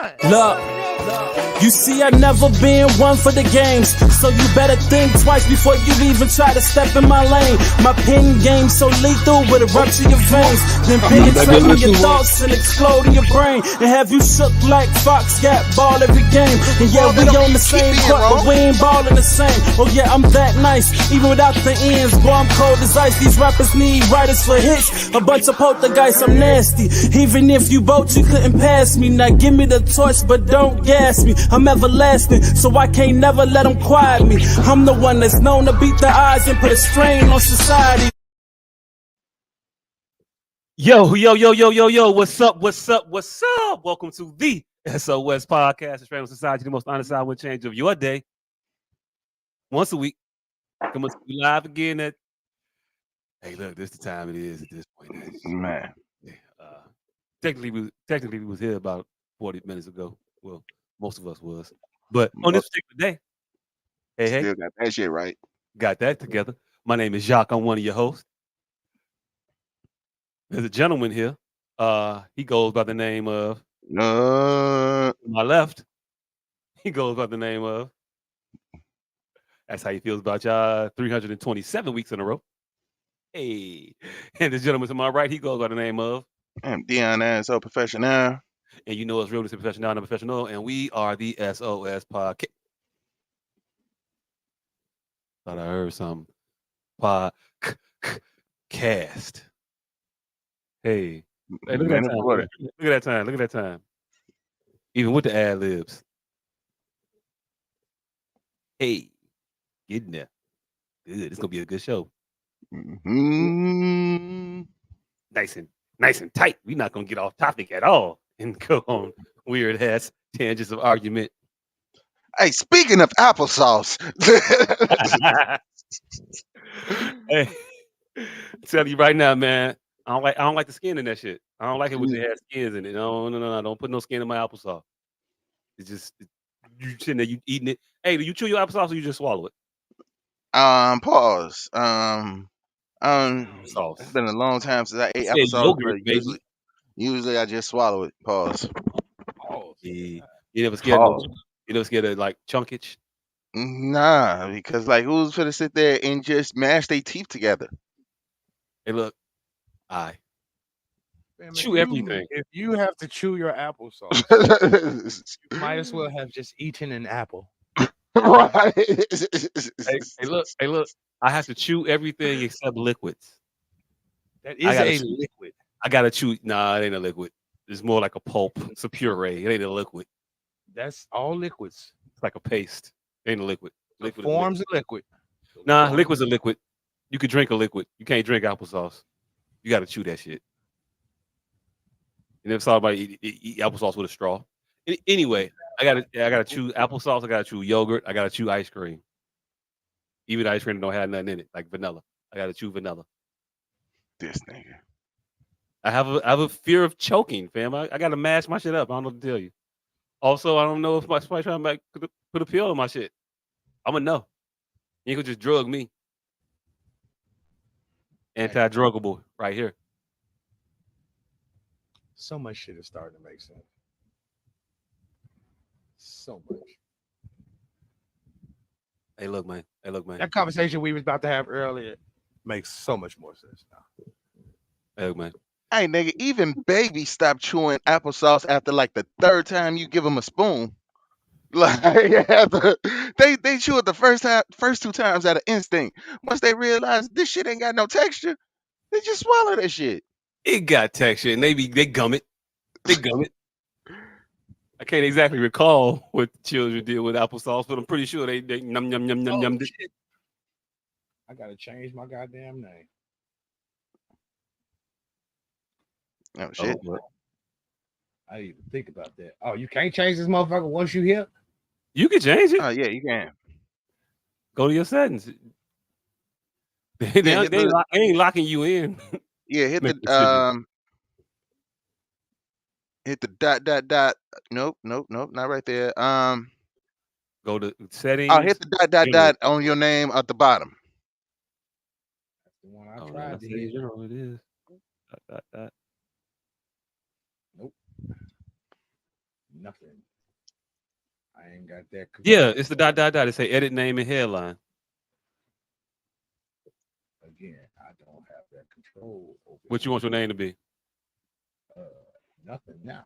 line. Look, you see, I never been one for the games, so you better think twice before you even try to step in my lane. My pen game so lethal, with it rupture your veins, then penetrate in your thoughts and explode in your brain, and have you shook like Fox got ball every game. And yeah, we on the same court, but we ain't ballin' the same. Oh yeah, I'm that nice, even without the ends. Boy, I'm cold as ice. These rappers need writers for hits. A bunch of poltergeists, I'm nasty. Even if you both, you couldn't pass me. Now give me the torch, but don't gas me. I'm everlasting, so I can't never let them quiet me. I'm the one that's known to beat the odds and put a strain on society. Yo, what's up? Welcome to the S.O.S podcast, the Strain on Society, the most honest hour change of your day. Once a week. Come on, we live again at. Hey, look, this is the time it is at this point. Man. Technically, we was here about 40 minutes ago. Well, most of us was. But on this particular day, Still got that shit right. Got that together. My name is Jacques. I'm one of your hosts. There's a gentleman here. He goes by the name of. To my left, he goes by the name of. That's how he feels about y'all 327 weeks in a row. Hey. And the gentleman to my right, he goes by the name of. I'm Dion S.O. Professional. And you know us real, professional, and professional, and we are the S.O.S podcast. Thought I heard some podcast. Hey, look at that time. Look at that time. Even with the ad libs. Hey, getting there. Good. It's gonna be a good show. Mm-hmm. Nice and tight. We're not gonna get off topic at all and go on weird ass tangents of argument. Hey, speaking of applesauce. Hey, I tell you right now, man. I don't like the skin in that shit. I don't like it when it has skins in it. No. Don't put no skin in my applesauce. It's just you sitting there, you eating it. Hey, do you chew your applesauce or you just swallow it? Pause. Sauce. It's been a long time since I ate Said applesauce. yogurt, Usually I just swallow it. Pause. Yeah. You never scared of like chunkage? Nah, because like who's gonna sit there and just mash their teeth together? Hey, look, chew everything. If you have to chew your applesauce, you might as well have just eaten an apple. Right. Hey, look. I have to chew everything except liquids. That is a liquid. I gotta chew. Nah, it ain't a liquid. It's more like a pulp. It's a puree. It ain't a liquid. That's all liquids. It's like a paste. It ain't a liquid. Liquid forms a liquid. Nah, liquid's a liquid. You could drink a liquid. You can't drink applesauce. You gotta chew that shit. You never saw anybody eat applesauce with a straw. Anyway, I gotta chew applesauce. I gotta chew yogurt. I gotta chew ice cream. Even ice cream don't have nothing in it, like vanilla. I gotta chew vanilla. This nigga. I have a fear of choking, fam. I gotta mash my shit up. I don't know what to tell you. Also, I don't know if somebody trying to put a pill on my shit. I'm gonna know. You could just drug me. Anti-druggable right here. So much shit is starting to make sense. So much. Hey, look, man. That conversation we was about to have earlier makes so much more sense now. Hey, look, man. Hey, nigga, even babies stop chewing applesauce after like the third time you give them a spoon. Like they chew it the first two times out of instinct. Once they realize this shit ain't got no texture, they just swallow that shit. It got texture, and they gum it. They gum it. I can't exactly recall what children did with applesauce, but I'm pretty sure they num. Shit. I gotta change my goddamn name. Oh shit! I didn't even think about that. Oh, you can't change this motherfucker once you here? You can change it. Oh yeah, you can. Go to your settings. They ain't locking you in. Yeah, hit the dot. Nope, not right there. Go to settings. I'll hit the dot on your name at the bottom. That's the one I tried to hit. It is. Dot. Nope. Nothing. I ain't got that. Yeah, it's the ... They say edit name and headline. Again, I don't have that control over What you want your name to be? nothing now.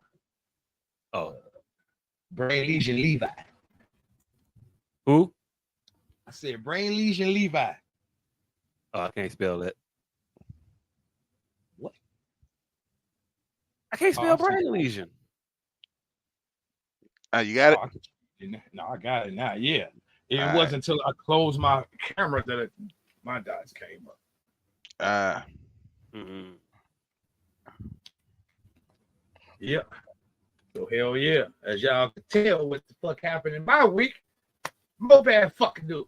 Oh, Brain Legion Levi. who? I said Brain Legion Levi. Oh, I can't spell that. What? I can't spell I see. brain lesion. You got it. No, I got it now. Yeah, it All wasn't until I closed my camera that my dots came up. right. Mm-hmm. Yeah. So hell yeah, as y'all can tell, what the fuck happened in my week? More bad fucking news.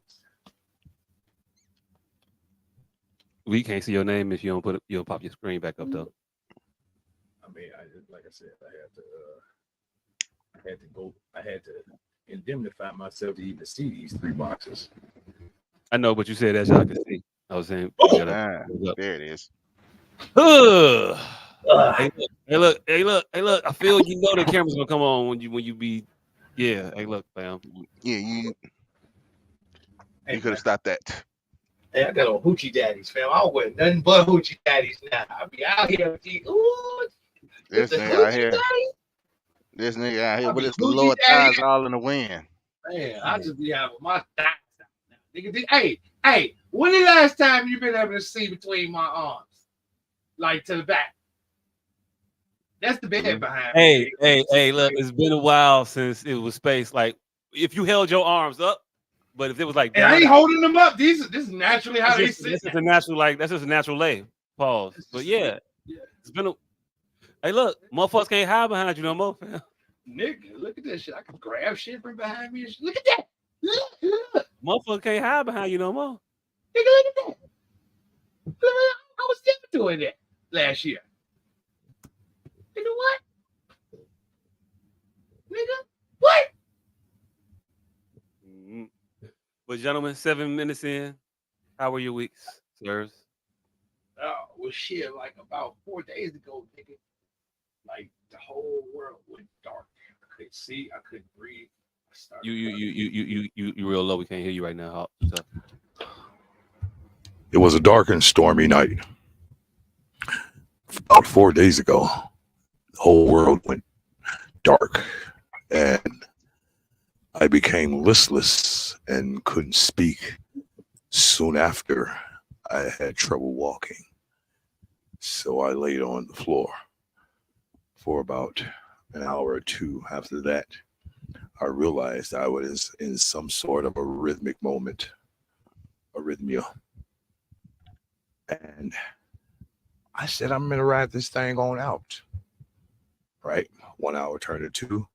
We can't see your name if you don't you'll pop your screen back up though. I mean, like I said, I had to indemnify myself to even see these 3 boxes. I know, but you said as y'all can see. I was saying, There it is. Hey, look. I feel you know the camera's gonna come on when you be. Yeah. Hey, look, fam. Yeah, you could have stopped that. Hey, I got on hoochie daddies, fam. I don't wear nothing but hoochie daddies now. I be out here with these. Ooh, This nigga out here. This nigga out here with his lower thighs all in the wind. Man, I just be having my thighs out now. Nigga, hey, when the last time you been able to see between my arms? Like to the back. That's the bed behind me. Hey, look, it's been a while since it was space. Like, if you held your arms up, but if it was like down, I ain't holding them up. This is naturally how they sit. This is a natural, that's just a natural lay. Pause. But yeah, it's been a. Hey, look, motherfuckers can't hide behind you no more, fam. Nigga, look at this shit. I can grab shit from behind me. Look at that. Look. Motherfuckers can't hide behind you no more. Nigga, look at that. I was never doing that last year. Nigga, what? Nigga, what? Mm-hmm. But gentlemen, 7 minutes in, how were your weeks, sirs? Oh, well, shit, like about 4 days ago, nigga, like the whole world went dark. I couldn't see, I couldn't breathe. You real low. We can't hear you right now. So. It was a dark and stormy night. About 4 days ago, the whole world went dark, and I became listless and couldn't speak. Soon after, I had trouble walking, so I laid on the floor for about an hour or two. After that, I realized I was in some sort of a rhythmic moment, arrhythmia. And I said, I'm going to ride this thing on out. Right? 1 hour turned to 2,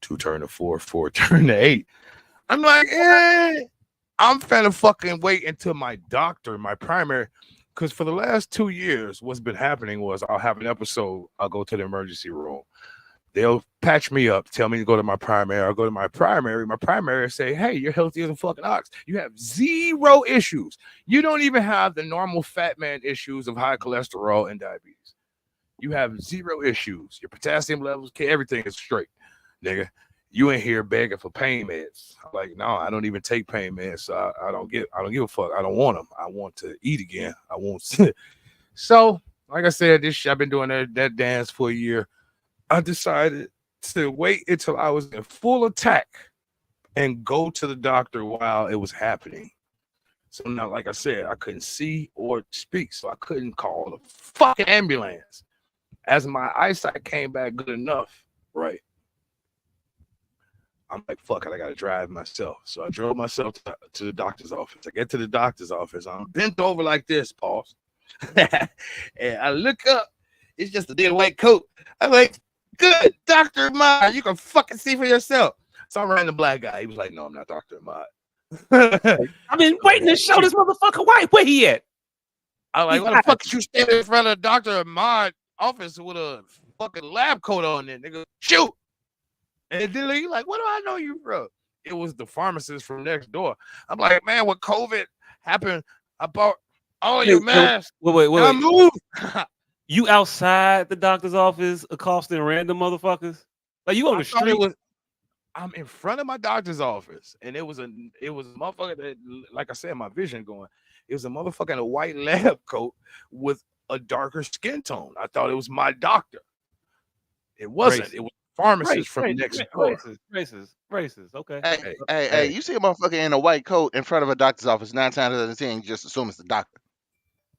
2 turned to 4, 4 turned to 8. I'm like, I'm finna fucking wait until my doctor, my primary, because for the last 2 years, what's been happening was I'll have an episode, I'll go to the emergency room. They'll patch me up, tell me to go to my primary. I'll go to my primary say, hey, you're healthy as a fucking ox. You have 0 issues. You don't even have the normal fat man issues of high cholesterol and diabetes. You have 0 issues. Your potassium levels, everything is straight, nigga. You ain't here begging for pain meds. I'm like, no, I don't even take pain meds. So I don't give a fuck. I don't want them. I want to eat again. I won't. So, like I said, I've been doing that dance for a year. I decided to wait until I was in full attack and go to the doctor while it was happening. So now, like I said, I couldn't see or speak, so I couldn't call the fucking ambulance. As my eyesight came back good enough, right? I'm like, fuck it, I gotta drive myself. So I drove myself to the doctor's office. I get to the doctor's office. I'm bent over like this, pause. And I look up. It's just a dead white coat. I'm like, good, Dr. Ahmad, you can fucking see for yourself. So I ran the black guy. He was like, no, I'm not Dr. Ahmad. I've been waiting to show this motherfucker white. Where he at? I'm like, why the fuck is you standing in front of Dr. Ahmad's office with a fucking lab coat on there, nigga? Shoot. And then he's like, what do I know you from? It was the pharmacist from next door. I'm like, man, when COVID happened, I bought all your masks. Wait. I moved. You outside the doctor's office accosting random motherfuckers? Like you on I the thought street. I'm in front of my doctor's office, and it was a motherfucker that, like I said, my vision going. It was a motherfucker in a white lab coat with a darker skin tone. I thought it was my doctor. It wasn't. Racist. It was a pharmacist from next door. Racist. Okay. Hey, Hey, hey, you see a motherfucker in a white coat in front of a doctor's office 9 times out of 10, you just assume it's the doctor.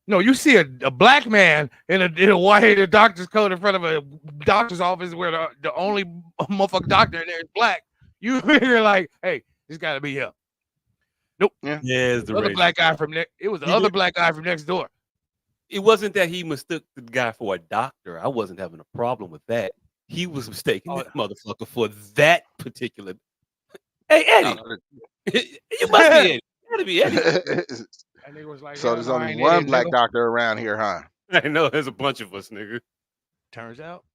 no, you see a black man in a white doctor's coat in front of a doctor's office where the only motherfucking doctor in there is black. You figure like, hey, this got to be him. Nope. Yeah. Yeah, it's the Other racist. black guy from next. It was the You other did- black guy from next door. It wasn't that he mistook the guy for a doctor. I wasn't having a problem with that. He was mistaking Oh. that motherfucker for that particular. Hey, Eddie, you must be Eddie. You gotta be Eddie. And they was like, So hell there's no, I only ain't one Eddie, black nigga. doctor around here, huh? I know there's a bunch of us, nigga. Turns out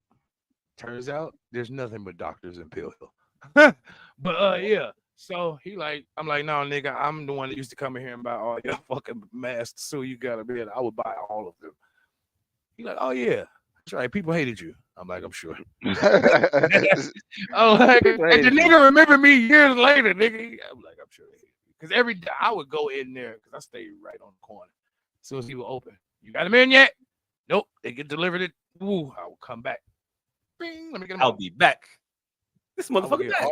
there's nothing but doctors in Pill Hill. But yeah. So I'm like, no, nigga, I'm the one that used to come in here and buy all your fucking masks. So you gotta be. I would buy all of them. He like, oh yeah, that's right. People hated you. I'm like, I'm sure. Oh, like, and the nigga remember me years later, nigga. I'm like, I'm sure they hate me. Because every day I would go in there because I stayed right on the corner. As soon as he would open, you got him in yet? Nope. They get delivered it. Ooh, I will come back. Bing, let me get him I'll out. be back. This I would motherfucker get back.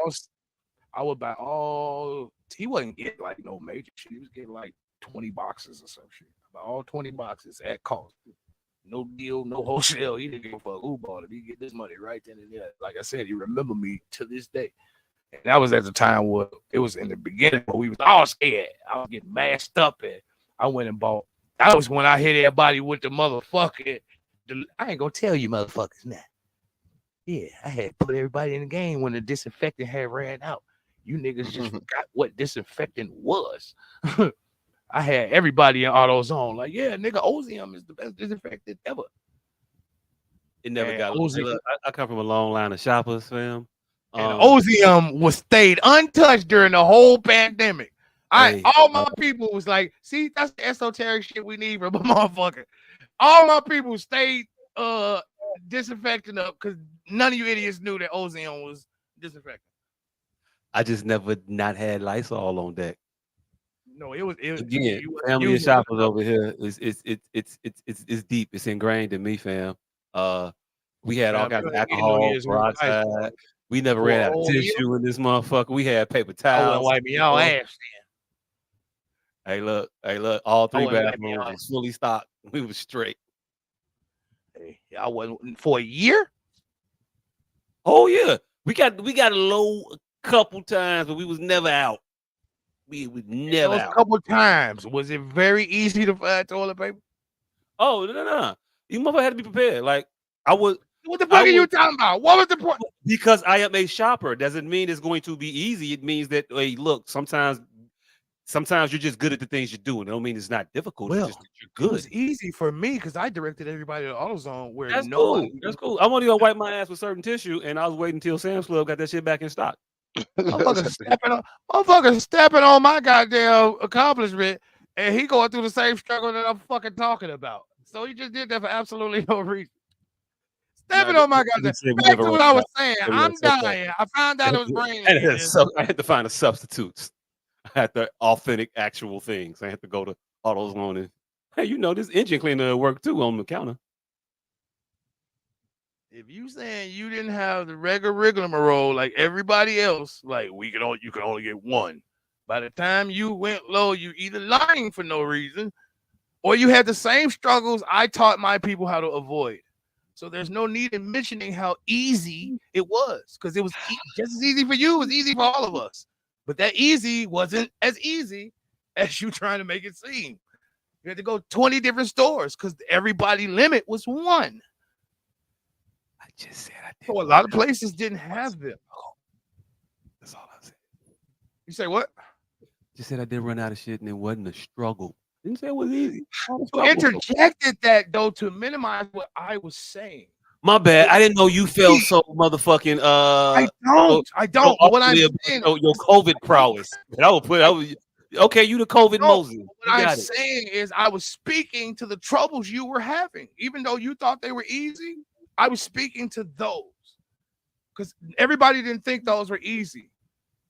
I would buy all. He wasn't getting like no major shit. He was getting like 20 boxes or some shit. About all 20 boxes at cost. No deal, no wholesale. He didn't give a fuck who bought it. He get this money right then and there. Like I said, he remember me to this day. And that was at the time where it was in the beginning where we was all scared. I was getting masked up, and I went and bought. That was when I hit everybody with the motherfucker. I ain't gonna tell you motherfuckers now. Yeah, I had put everybody in the game when the disinfectant had ran out. You niggas just forgot what disinfectant was. I had everybody in AutoZone like, yeah, nigga, Ozium is the best disinfectant ever. It never And got. Hey, look, I come from a long line of shoppers, fam. And Ozium was stayed untouched during the whole pandemic. All my people was like, see, that's the esoteric shit we need from a motherfucker. All my people stayed disinfecting up because none of you idiots knew that Ozium was disinfecting. I just never not had Lysol on deck. No, it was Again, family of shoppers over here. It's deep. It's ingrained in me, fam. We had all kinds of alcohol, peroxide. We never ran out of tissue in this motherfucker. We had paper towels. I wouldn't wipe me y'all ass then. Hey, look, all 3 bathrooms was fully stocked. We was straight. Hey, I wasn't for a year. Oh yeah, we got a low a couple times, but we was never out. We was never out. A couple times. Was it very easy to find toilet paper? Oh no. You motherfucker had to be prepared. Like I was. What the fuck are you talking about? What was the point? Because I am a shopper doesn't mean it's going to be easy. It means that, hey, look, sometimes you're just good at the things you're doing. It don't mean it's not difficult. Well, it's just that you're good. It was easy for me because I directed everybody to AutoZone where That's cool. That's cool. I'm only gonna wipe my ass with certain tissue, and I was waiting until Sam's Club got that shit back in stock. Motherfucker stepping on my goddamn accomplishment, and he going through the same struggle that I'm fucking talking about. So he just did that for absolutely no reason. Stepping on my goddamn. Back to what I was saying. I'm dying. I found out it was brain. I had to find the substitutes. I had the authentic, actual things. I had to go to AutoZone and, hey, this engine cleaner work too on the counter. If you saying you didn't have the regular rigmarole like everybody else, like you can only get one. By the time you went low, you either lying for no reason, or you had the same struggles I taught my people how to avoid. So there's no need in mentioning how easy it was, because it was just as easy for you. It was easy for all of us. But that easy wasn't as easy as you trying to make it seem. You had to go 20 different stores because everybody limit was 1. I just said I did. So a lot of places didn't have them. That's all I said. You say what? Just said I did run out of shit and it wasn't a struggle. Didn't say it was easy. You interjected that though to minimize what I was saying. My bad. I didn't know you felt so motherfucking. I don't. So what I'm saying, your COVID prowess. Okay. You the COVID Moses. What I'm saying is, I was speaking to the troubles you were having, even though you thought they were easy. I was speaking to those. because everybody didn't think those were easy.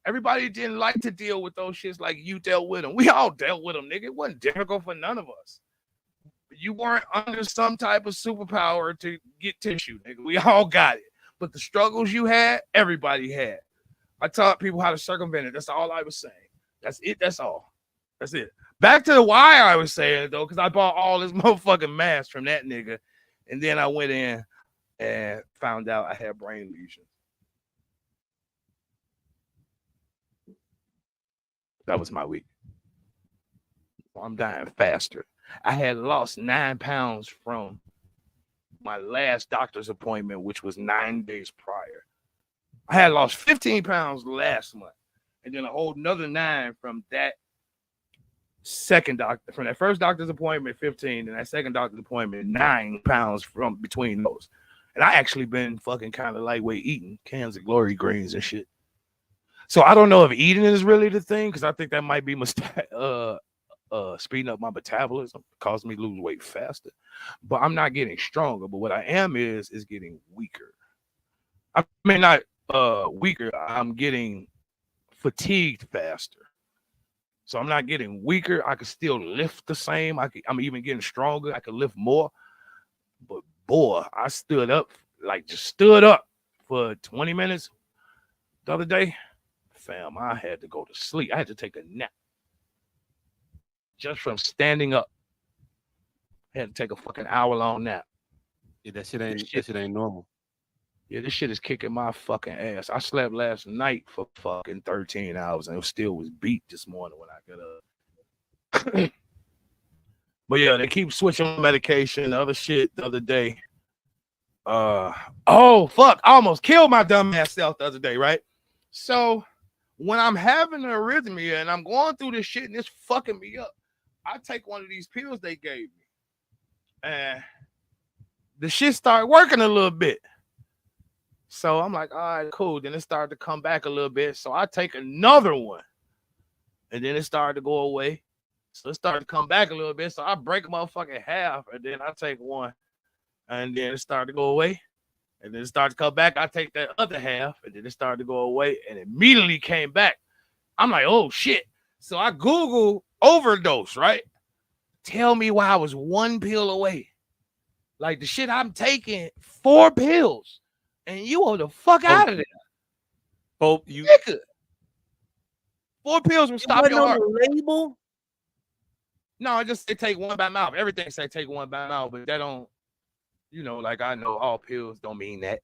Everybody didn't like to deal with those shits like you dealt with them. We all dealt with them, nigga. It wasn't difficult for none of us. You weren't under some type of superpower to get tissue, nigga. We all got it. But the struggles you had, everybody had. I taught people how to circumvent it. That's all I was saying. That's it. That's all. That's it. Back to why I was saying it, though, because I bought all this motherfucking mask from that nigga. And then I went in and found out I had brain lesions. That was my week. I'm dying faster. I had lost 9 pounds from my last doctor's appointment, which was 9 days prior. I had lost 15 pounds last month, and then a whole another 9 from that second doctor, from that first doctor's appointment, 15, and that second doctor's appointment, 9 pounds from between those. And I actually been fucking kind of lightweight eating cans of Glory Greens and shit. So I don't know if eating is really the thing, because I think that might be speeding up my metabolism, cause me to lose weight faster. But I'm not getting stronger. But what I am is getting weaker. I mean, not weaker. I'm getting fatigued faster. So I'm not getting weaker. I can still lift the same. I'm even getting stronger. I can lift more. But boy, I stood up for 20 minutes the other day. Fam, I had to go to sleep. I had to take a nap. Just from standing up. I had to take a fucking hour-long nap. Yeah, that shit ain't normal. Yeah, this shit is kicking my fucking ass. I slept last night for fucking 13 hours and it still was beat this morning when I got up. But yeah, they keep switching medication. The other shit the other day. Oh, fuck. I almost killed my dumb ass self the other day, right? So when I'm having an arrhythmia and I'm going through this shit and it's fucking me up, I take one of these pills they gave me. And the shit started working a little bit. So I'm like, all right, cool. Then it started to come back a little bit. So I take another one. And then it started to go away. So it started to come back a little bit. So I break a motherfucking half. And then I take one. And then it started to go away. And then it started to come back. I take that other half. And then it started to go away. And immediately came back. I'm like, oh, shit. So I Google overdose, right? Tell me why I was 1 pill away. Like the shit I'm taking 4 pills. And you want the fuck out of there. Hope you. Nigga. 4 pills will stop your heart. Label? No, I just say take one by mouth. Everything say take one by mouth, but that don't, like I know all pills don't mean that.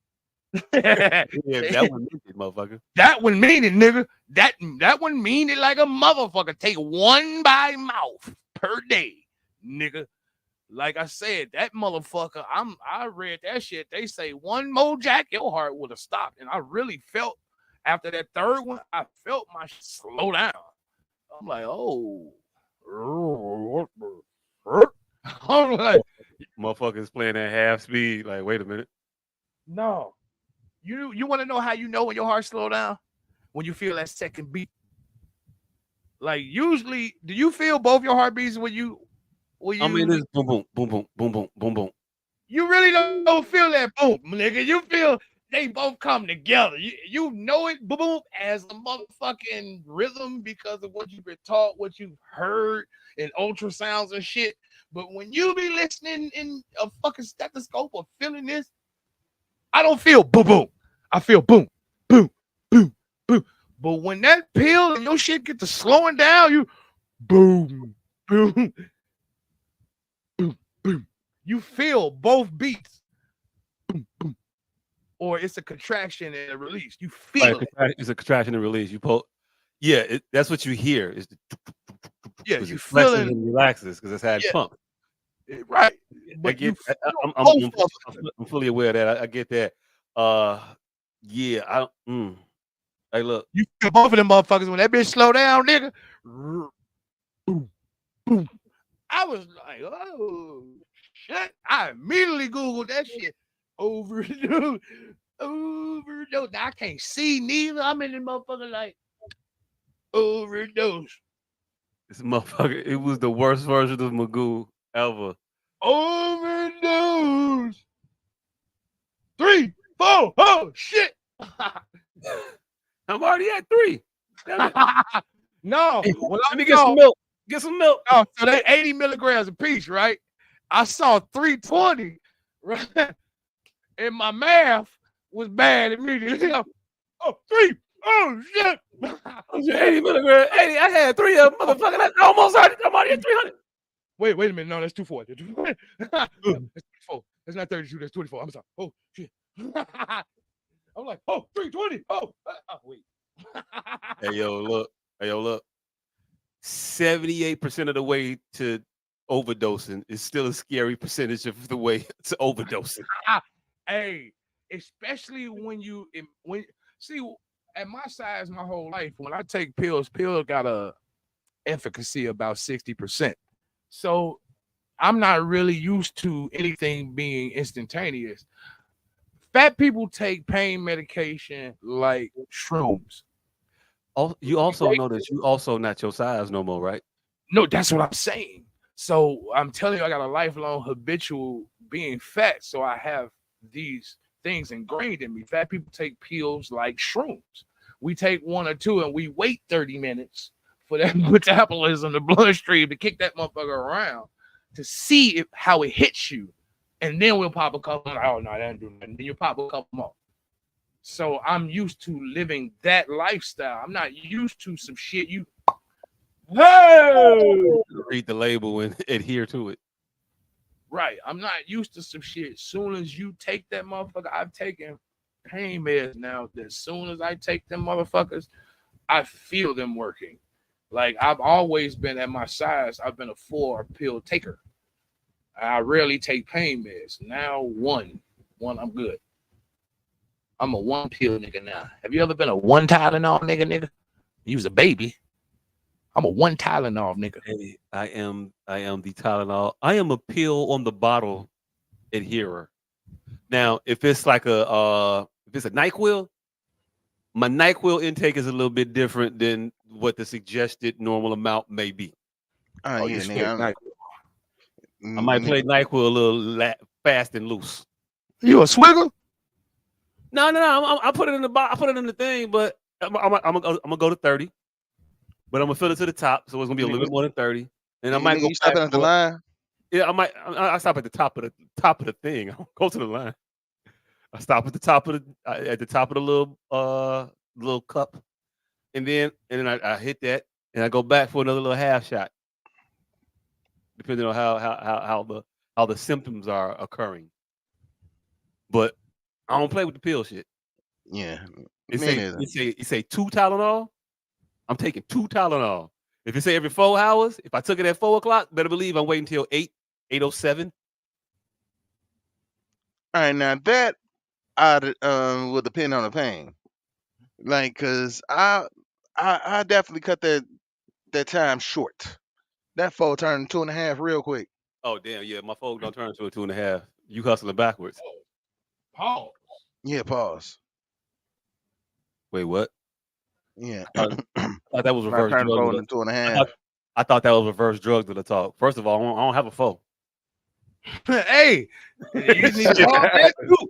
Yeah, that one means it, motherfucker. That one mean it, nigga. That one mean it like a motherfucker. Take one by mouth per day, nigga. Like I said, that motherfucker, I read that shit. They say one more jack, your heart would have stopped. And I really felt after that third one, I felt my shit slow down. I'm like, oh. I'm like, motherfuckers playing at half speed. Like, wait a minute. no. You want to know how you know when your heart slow down? When you feel that second beat. Like usually, do you feel both your heartbeats when you I mean, it's boom, boom, boom, boom, boom, boom, boom, boom. You really don't feel that boom, nigga. You feel they both come together. You know it, boom, boom, as a motherfucking rhythm because of what you've been taught, what you've heard in ultrasounds and shit. But when you be listening in a fucking stethoscope or feeling this, I don't feel boom, boom. I feel boom, boom, boom, boom. But when that pill and your shit get to slowing down, you boom, boom. Boom. You feel both beats. Boom, boom. Or it's a contraction and a release. You feel it. It's a contraction and release. Yeah, that's what you hear. Is yeah, you feel it and relaxes because it's had pump. Right. But I'm fully aware of that. I get that. Yeah. Hey, look. You feel both of them motherfuckers when that bitch slow down, nigga. Boom, boom. I was like, oh shit. I immediately Googled that shit. Overdose. Now I can't see neither. I'm in the motherfucker like overdose. This motherfucker, it was the worst version of Magoo ever. Overdose. 3, 4, oh shit. I'm already at 3. Damn it. No, Hey, well, let me get some milk. Get some milk. no, so they 80 milligrams a piece, right? I saw 320, right? And my math was bad immediately. Oh, 3. Oh, shit. 80 milligrams. 80. I had 3 of them, motherfucker. That's almost already. I'm already at 300. Wait a minute. No, that's 240. That's 24. That's not 32. That's 24. I'm sorry. Oh, shit. I'm like, oh, 320. Oh, wait. Hey, yo, look. 78% of the way to overdosing is still a scary percentage of the way to overdosing. Hey, especially when see at my size my whole life, when I take pills got a efficacy about 60%. So I'm not really used to anything being instantaneous. Fat people take pain medication like shrooms. You also know that you also not your size no more, right? No, that's what I'm saying. So I'm telling you, I got a lifelong habitual being fat. So I have these things ingrained in me. Fat people take pills like shrooms. We take 1 or 2 and we wait 30 minutes for that metabolism, the bloodstream to kick that motherfucker around to see how it hits you. And then we'll pop a couple. Oh, no, that didn't do nothing. Then you pop a couple more. So I'm used to living that lifestyle. I'm not used to some shit you. Hey! Read the label and adhere to it. Right. I'm not used to some shit. As soon as you take that motherfucker, I've taken pain meds now. As soon as I take them motherfuckers, I feel them working. Like I've always been at my size. I've been a 4-pill taker. I rarely take pain meds. Now one, I'm good. I'm a 1-pill nigga now. Have you ever been a 1 Tylenol nigga? You was a baby. I'm a 1 Tylenol nigga. Hey, I am the Tylenol. I am a pill on the bottle adherer. Now, if it's like if it's a NyQuil, my NyQuil intake is a little bit different than what the suggested normal amount may be. Oh yeah, nigga. I might play NyQuil a little fast and loose. You a swigger? No. I put it in the I put it in the thing, but I'm gonna go to 30. But I'm gonna fill it to the top, so it's gonna be a little bit more than 30. And I might go stopping at the line. Yeah, I stop at the top of the thing. I don't go to the line. I stop at the top of the little cup, and then I hit that, and I go back for another little half shot, depending on how the symptoms are occurring. But I don't play with the pill shit. Yeah, It say 2 Tylenol. I'm taking 2 Tylenol. If it say every 4 hours, if I took it at 4 o'clock, better believe I'm waiting until 8:07. All right, now that will depend on the pain. Like, cause I definitely cut that time short. That 4 turned 2.5 real quick. Oh damn, yeah, my 4 don't turn into a 2.5. You hustling backwards. Pause. Yeah, pause. Wait, what? Yeah. I thought that was I reverse turned 4 drug. into 2.5. I thought that was reverse drug to the talk. First of all, I don't have a 4. Hey, you need to pause that too.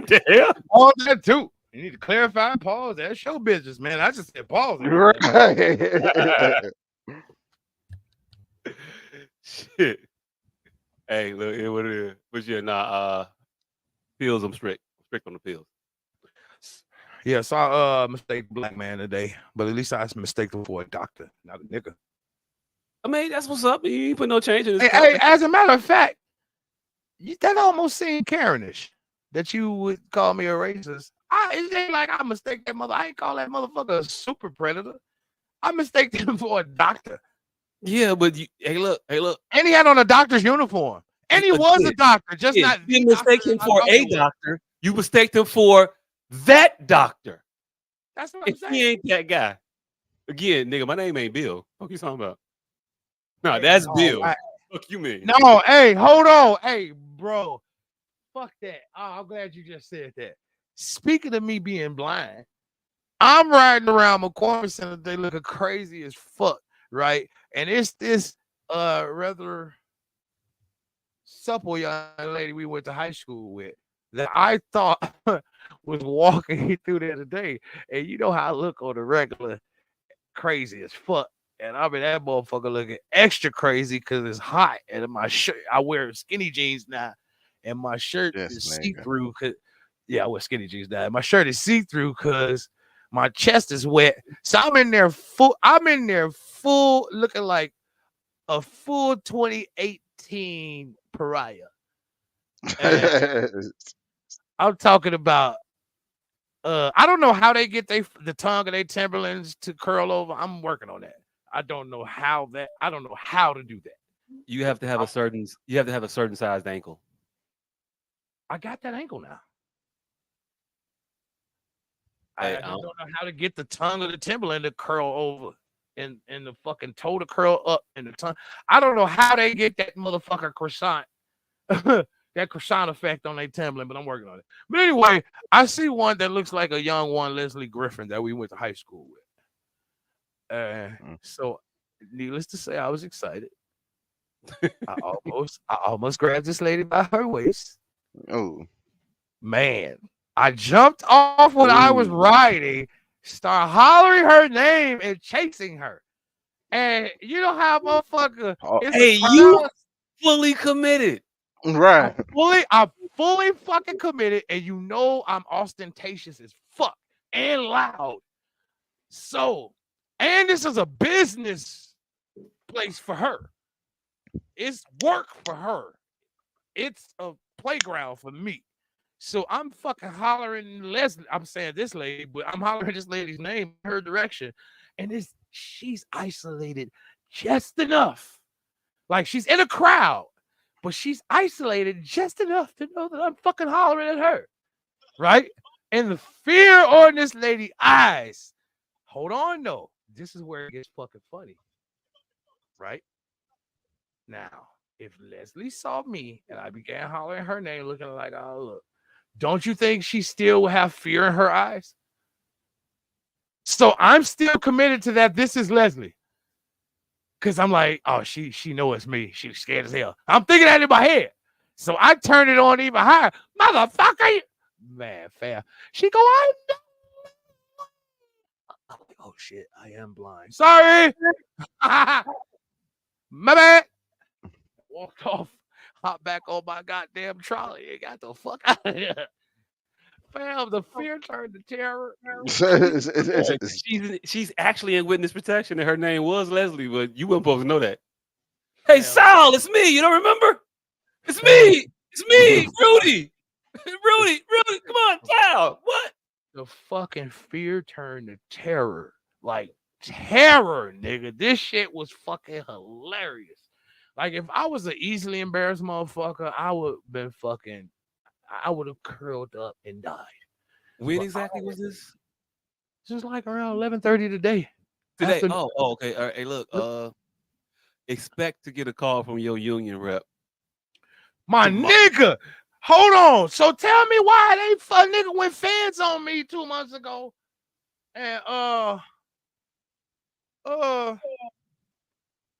The hell? Pause that too. You need to clarify. Pause. That's show business, man. I just said pause. Right. Shit. Hey, look, it what it is. But yeah, pills. I'm strict on the pills. Yeah, so I mistake black man today, but at least I mistaken for a doctor, not a nigga. I mean, that's what's up. You ain't put no change in this. Hey, as a matter of fact, that almost seemed Karenish that you would call me a racist. It ain't like I mistake that mother. I ain't call that motherfucker a super predator. I mistake him for a doctor. Yeah, but hey, look. And he had on a doctor's uniform. And he was a doctor, just not. You didn't mistake him for a doctor. You mistaked him for that doctor. That's what I'm saying. He ain't that guy. Again, nigga, my name ain't Bill. What you talking about? No, that's Bill. What you mean? No, hey, hold on. Hey, bro. Fuck that. Oh, I'm glad you just said that. Speaking of me being blind, I'm riding around McCormick Center. They looking crazy as fuck, right? And it's this rather supple young lady we went to high school with that I thought was walking through there today. And you know how I look on the regular, crazy as fuck. And I mean that motherfucker looking extra crazy because it's hot. And my shirt, I wear skinny jeans now, and my shirt This is nigga. see-through. I wear skinny jeans now. My shirt is see-through because my chest is wet. So I'm in there full looking like a full 2018 pariah. And I'm talking about I don't know how they get the tongue of their Timberlands to curl over. I'm working on that. I don't know how to do that. You have to have a certain sized ankle. I got that ankle now. Hey, I just don't know how to get the tongue of the Timberland to curl over and the fucking toe to curl up in the tongue. I don't know how they get that motherfucker croissant, that croissant effect on their Timberland, but I'm working on it. But anyway, I see one that looks like a young one, Leslie Griffin, that we went to high school with. So needless to say, I was excited. I almost grabbed this lady by her waist. Oh. Man, I jumped off when I was riding, start hollering her name and chasing her. And you know how motherfucker hey, you fully committed. Right. I'm fully fucking committed, and you know I'm ostentatious as fuck and loud. So, and this is a business place for her. It's work for her. It's a playground for me. So I'm fucking hollering Leslie. I'm saying this lady, but I'm hollering this lady's name, her direction. And she's isolated just enough. Like she's in a crowd, but she's isolated just enough to know that I'm fucking hollering at her. Right? And the fear on this lady's eyes. Hold on, though. This is where it gets fucking funny. Right? Now, if Leslie saw me and I began hollering her name, looking like, oh, look, don't you think she still will have fear in her eyes? So I'm still committed to that. This is Leslie. Because I'm like, oh, she knows it's me. She's scared as hell. I'm thinking that in my head. So I turn it on even higher. Motherfucker. Man, fair. She go, I know. I'm like, oh, shit, I am blind. Sorry. My bad. Walked off. Hopped back on my goddamn trolley and got the fuck out of here. Fam, the fear turned to terror. She's actually in witness protection, and her name was Leslie, but you weren't supposed to know that. Hey, Sal, it's me. You don't remember? It's me. It's me, Rudy. Rudy, come on, Sal. What? The fucking fear turned to terror. Like terror, nigga. This shit was fucking hilarious. Like if I was an easily embarrassed motherfucker, I would have curled up and died. When exactly was this? Just like around 11:30 today. Today? Oh, okay. All right. Hey, look. Expect to get a call from your union rep. My nigga, hold on. So tell me why they nigga went feds on me 2 months ago, and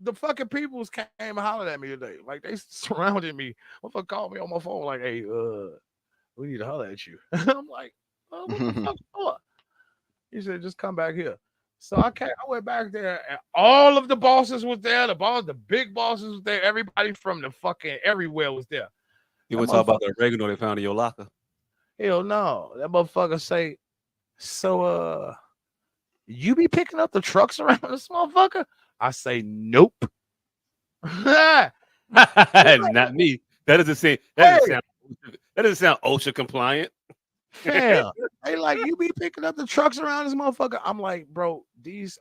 the fucking peoples came and hollered at me today. Like they surrounded me. Motherfucker called me on my phone like, hey, we need to holler at you. I'm like, what the fuck for? He said, just come back here. So I went back there and all of the bosses was there. The big bosses was there. Everybody from the fucking everywhere was there. You want to talk about the oregano they found in your locker? Hell no. That motherfucker say, so you be picking up the trucks around this motherfucker? I say, nope. Not me. That doesn't sound OSHA compliant. Yeah. Hey, like you be picking up the trucks around this motherfucker. I'm like, bro,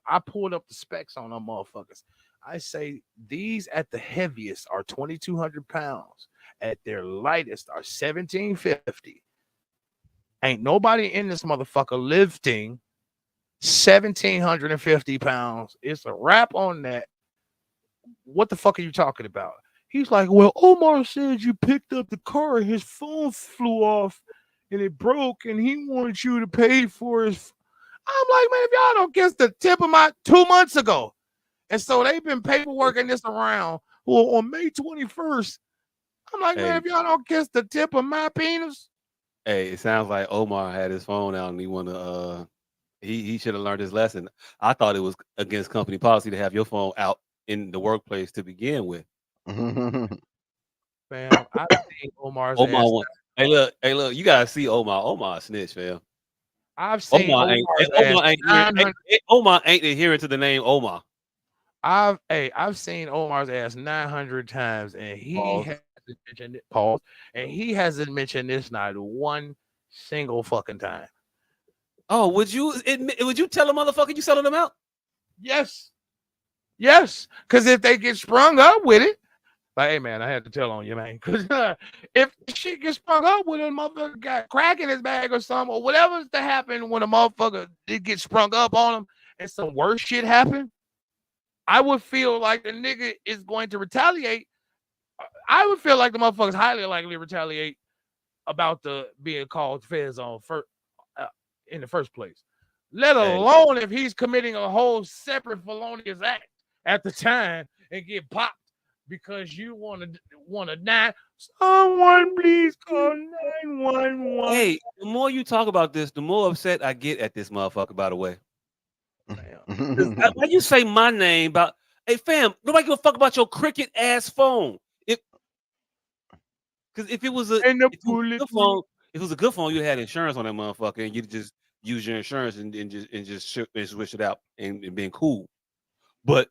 I pulled up the specs on them motherfuckers. I say these at the heaviest are 2,200 pounds. At their lightest are 1,750. Ain't nobody in this motherfucker lifting 1,750 pounds. It's a wrap on that. What the fuck are you talking about? He's like, well, Omar said you picked up the car and his phone flew off and it broke and he wanted you to pay for his. I'm like, man, if y'all don't guess the tip of my 2 months ago. And so they've been paperworking this around on May 21st. I'm like, man, if y'all don't kiss the tip of my penis, Hey, it sounds like Omar had his phone out and he wanna he should have learned his lesson. I thought it was against company policy to have your phone out in the workplace to begin with. Fam, I've seen Omar's Omar ass. want hey look, you gotta see Omar. Omar a snitch, fam. I've seen Omar's ass Omar ain't here. 900. Omar ain't adhering to the name Omar. I've seen Omar's ass 900 times, and he Pause. hasn't mentioned it. Pause. And he hasn't mentioned this not one single fucking time. Oh, would you tell a motherfucker you selling them out? Yes. Yes. Because if they get sprung up with it, like, hey man, I had to tell on you, man. Because if shit gets sprung up with a motherfucker got crack in his bag or something, or whatever's to happen when a motherfucker did get sprung up on him and some worse shit happen, I would feel like the nigga is going to retaliate. I would feel like the motherfucker's highly likely to retaliate about the being called feds on in the first place. Let Hey, alone if he's committing a whole separate felonious act at the time and get popped because you want to die. Someone please call 911. hey, the more you talk about this, the more upset I get at this motherfucker, by the way. 'Cause why you say my name about hey fam, nobody give a fuck about your cricket ass phone. Because if it was a And the if it was a bullet. good phone, if it was a good phone, you had insurance on that motherfucker, and you'd just use your insurance and switch it out and being cool. But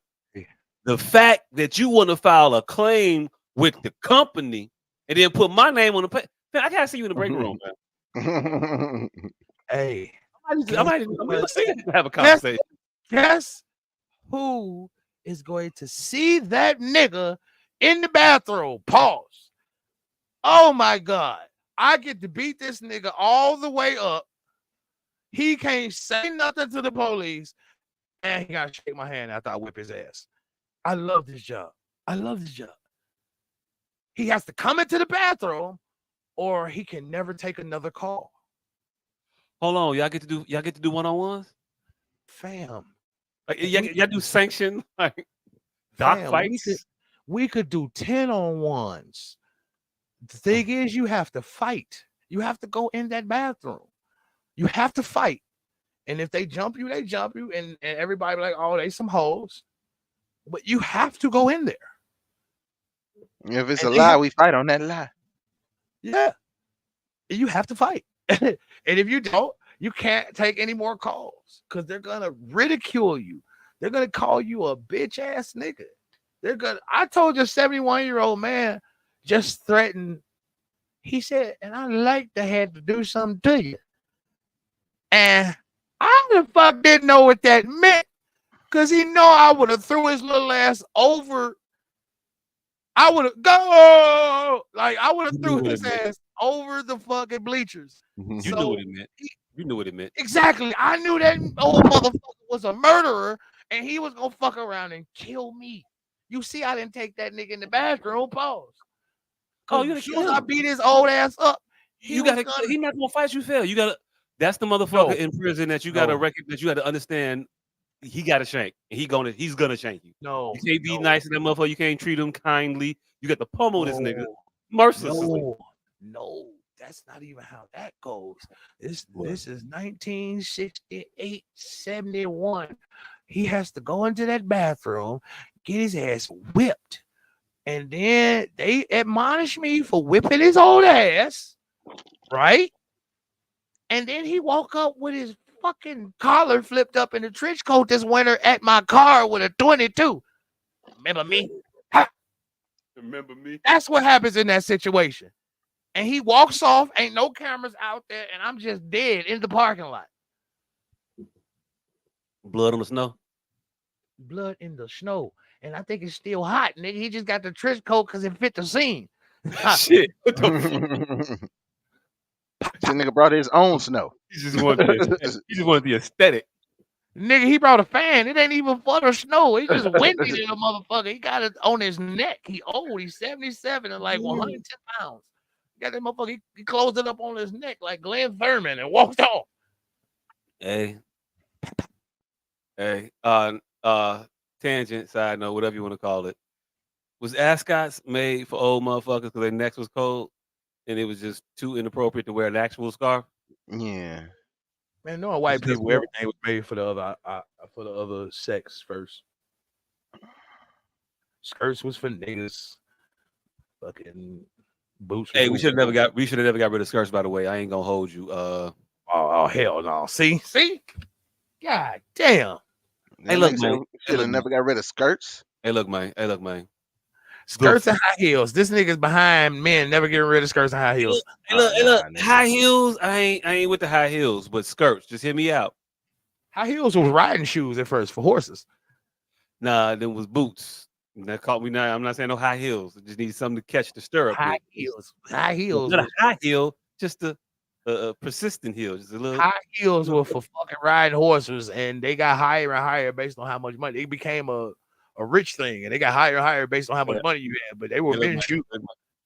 the fact that you want to file a claim with the company and then put my name on the man, I gotta see you in the break room, man. Hey, I might need to have a guess, conversation. guess who is going to see that nigga in the bathroom? Pause. Oh my God. I get to beat this nigga all the way up. He can't say nothing to the police. And he got to shake my hand after I whip his ass. I love this job. I love this job. He has to come into the bathroom or he can never take another call. Hold on, y'all get to do one-on-ones? Fam. Like, y'all do sanction like doc Fam, fights? we could do 10-on-1s. The thing is, you have to fight. You have to go in that bathroom. You have to fight. And if they jump you, they jump you. And everybody be like, oh, they some hoes. But you have to go in there. If it's a And lie, we fight on that lie. yeah. You have to fight. And if you don't, you can't take any more calls because they're gonna ridicule you. They're gonna call you a bitch ass nigga. I told your 71-year-old man just threatened. He said, and I like to have to do something to you. And I the fuck didn't know what that meant. Cause he know I would have threw his little ass over. I would have I would have threw his ass over the fucking bleachers. You knew what it meant. You knew what it meant. Exactly. I knew that old motherfucker was a murderer and he was gonna fuck around and kill me. You see, I didn't take that nigga in the bathroom. Pause. Oh, you As soon as I beat his old ass up, He's not gonna fight you fair. You gotta that's the motherfucker in prison that you gotta that you gotta understand he got a shank and he's gonna shank you. No, you can't be nice to that motherfucker, you can't treat him kindly. You got to pummel this nigga mercilessly. No, that's not even how that goes. This is 1968, 71. He has to go into that bathroom, get his ass whipped. And then they admonish me for whipping his old ass, right? And then he woke up with his fucking collar flipped up in a trench coat this winter at my car with a 22. Remember me? Ha! Remember me? That's what happens in that situation. And he walks off, ain't no cameras out there, and I'm just dead in the parking lot. Blood on the snow. Blood in the snow. And I think it's still hot, nigga. He just got the trench coat because it fit the scene. Shit. What the fuck? This nigga brought his own snow. He just wanted the aesthetic. Nigga, he brought a fan. It ain't even for the snow. It's just windy to the motherfucker. He got it on his neck. He old. He's 77 and like 110 pounds. Got that motherfucker. He closed it up on his neck like Glenn Thurman and walked off. Hey, tangent, side note, whatever you want to call it. Was ascots made for old motherfuckers because their necks was cold? and it was just too inappropriate to wear an actual scarf. Yeah. Man, knowing white It's just people, more. everything was made for the other sex first. Skirts was for niggas. Fucking boots was Hey, for we should have never got rid of skirts. By the way, I ain't gonna hold you. oh hell no. See? God damn. Hey, That look, nigga said man. we Hey, should look, have man. never got rid of skirts. Hey, look, man. Hey, look, man. Skirts and high heels. This nigga's behind men never getting rid of skirts and high heels. Hey, look. Nigga. High heels. I ain't with the high heels, but skirts. Just hear me out. High heels was riding shoes at first for horses. Nah, them was boots. That caught me now. I'm not saying no high heels. I just need something to catch the stirrup High with. heels. High heels. Not a Was, high heel, just a persistent heel. Just a little. high heels were for fucking riding horses, and they got higher and higher based on how much money. It became a rich thing, and they got higher and higher based on how much money you had. But they were men's shoes.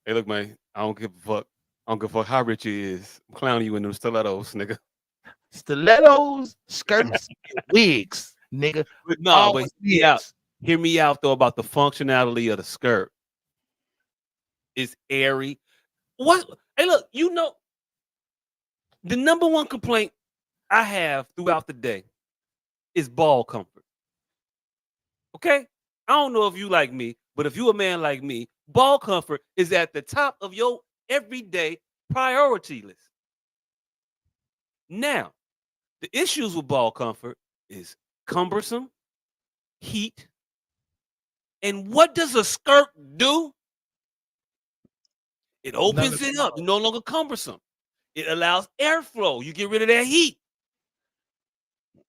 Hey, look, man. I don't give a fuck. I don't give a fuck how rich he is. I'm clowning you in them stilettos, nigga. Stilettos, skirts, and wigs, nigga. But no, All but was wigs. hear me out though about the functionality of the skirt. It's airy. What? Hey, look. You know, the number one complaint I have throughout the day is ball comfort. Okay? I don't know if you like me, but if you a man like me, ball comfort is at the top of your everyday priority list. Now, the issues with ball comfort is cumbersome, heat, and what does a skirt do? It opens it up. It's no longer cumbersome. It allows airflow. You get rid of that heat.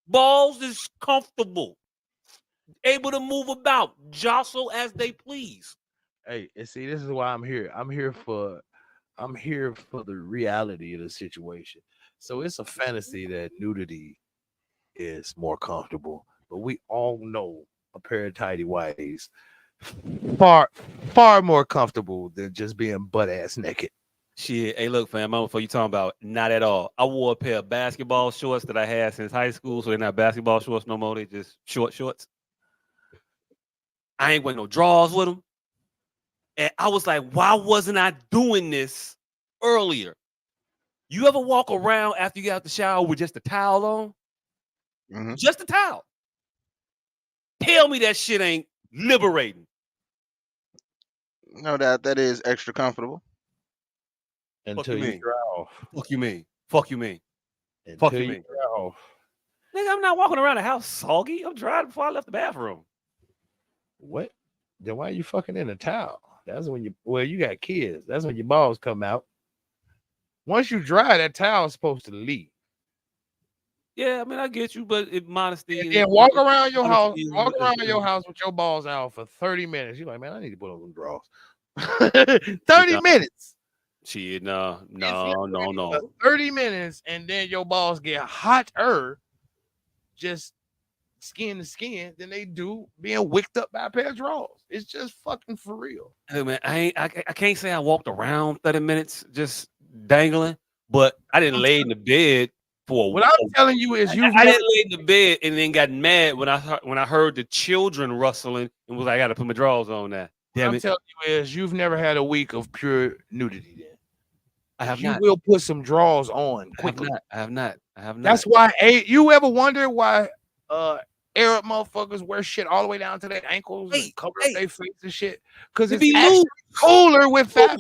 Balls is comfortable, able to move about, jostle as they please. Hey, and see, this is why I'm here. I'm here for the reality of the situation. So it's a fantasy that nudity is more comfortable, but we all know a pair of tidy whities far far more comfortable than just being butt ass naked. Shit, hey, look, fam, I'm for you talking about not at all. I wore a pair of basketball shorts that I had since high school, so they're not basketball shorts no more. They just shorts. I ain't wearing no drawers with them. And I was like, why wasn't I doing this earlier? You ever walk around after you get out the shower with just a towel on? Mm-hmm. Just a towel. Tell me that shit ain't liberating. No doubt that is extra comfortable. Until you dry off. Fuck you mean? Fuck you mean? Until Fuck you you mean? dry off. Nigga, I'm not walking around the house soggy. I'm dry before I left the bathroom. What? Then why are you fucking in a towel? That's when you got kids. That's when your balls come out. Once you dry, that towel's supposed to leave. Yeah, I mean, I get you, but modesty. And then walk around your house with your balls out for 30 minutes. You're like, man, I need to put on some drawers. 30 minutes. Shit, no. 30 minutes, and then your balls get hotter, just skin to skin, than they do being wicked up by a pair of drawers. It's just fucking for real. Hey, man, I can't say I walked around 30 minutes just dangling, but I didn't lay in the bed for. What I'm telling you is I didn't lay in the bed and then got mad when I heard the children rustling and was like, I got to put my drawers on now. Damn it! I'm telling you is you've never had a week of pure nudity. Then I have you not. will put some drawers on quickly. I have not. That's why. You ever wonder why Arab motherfuckers wear shit all the way down to their ankles and cover up their face and shit? Because it's actually cooler with fabric.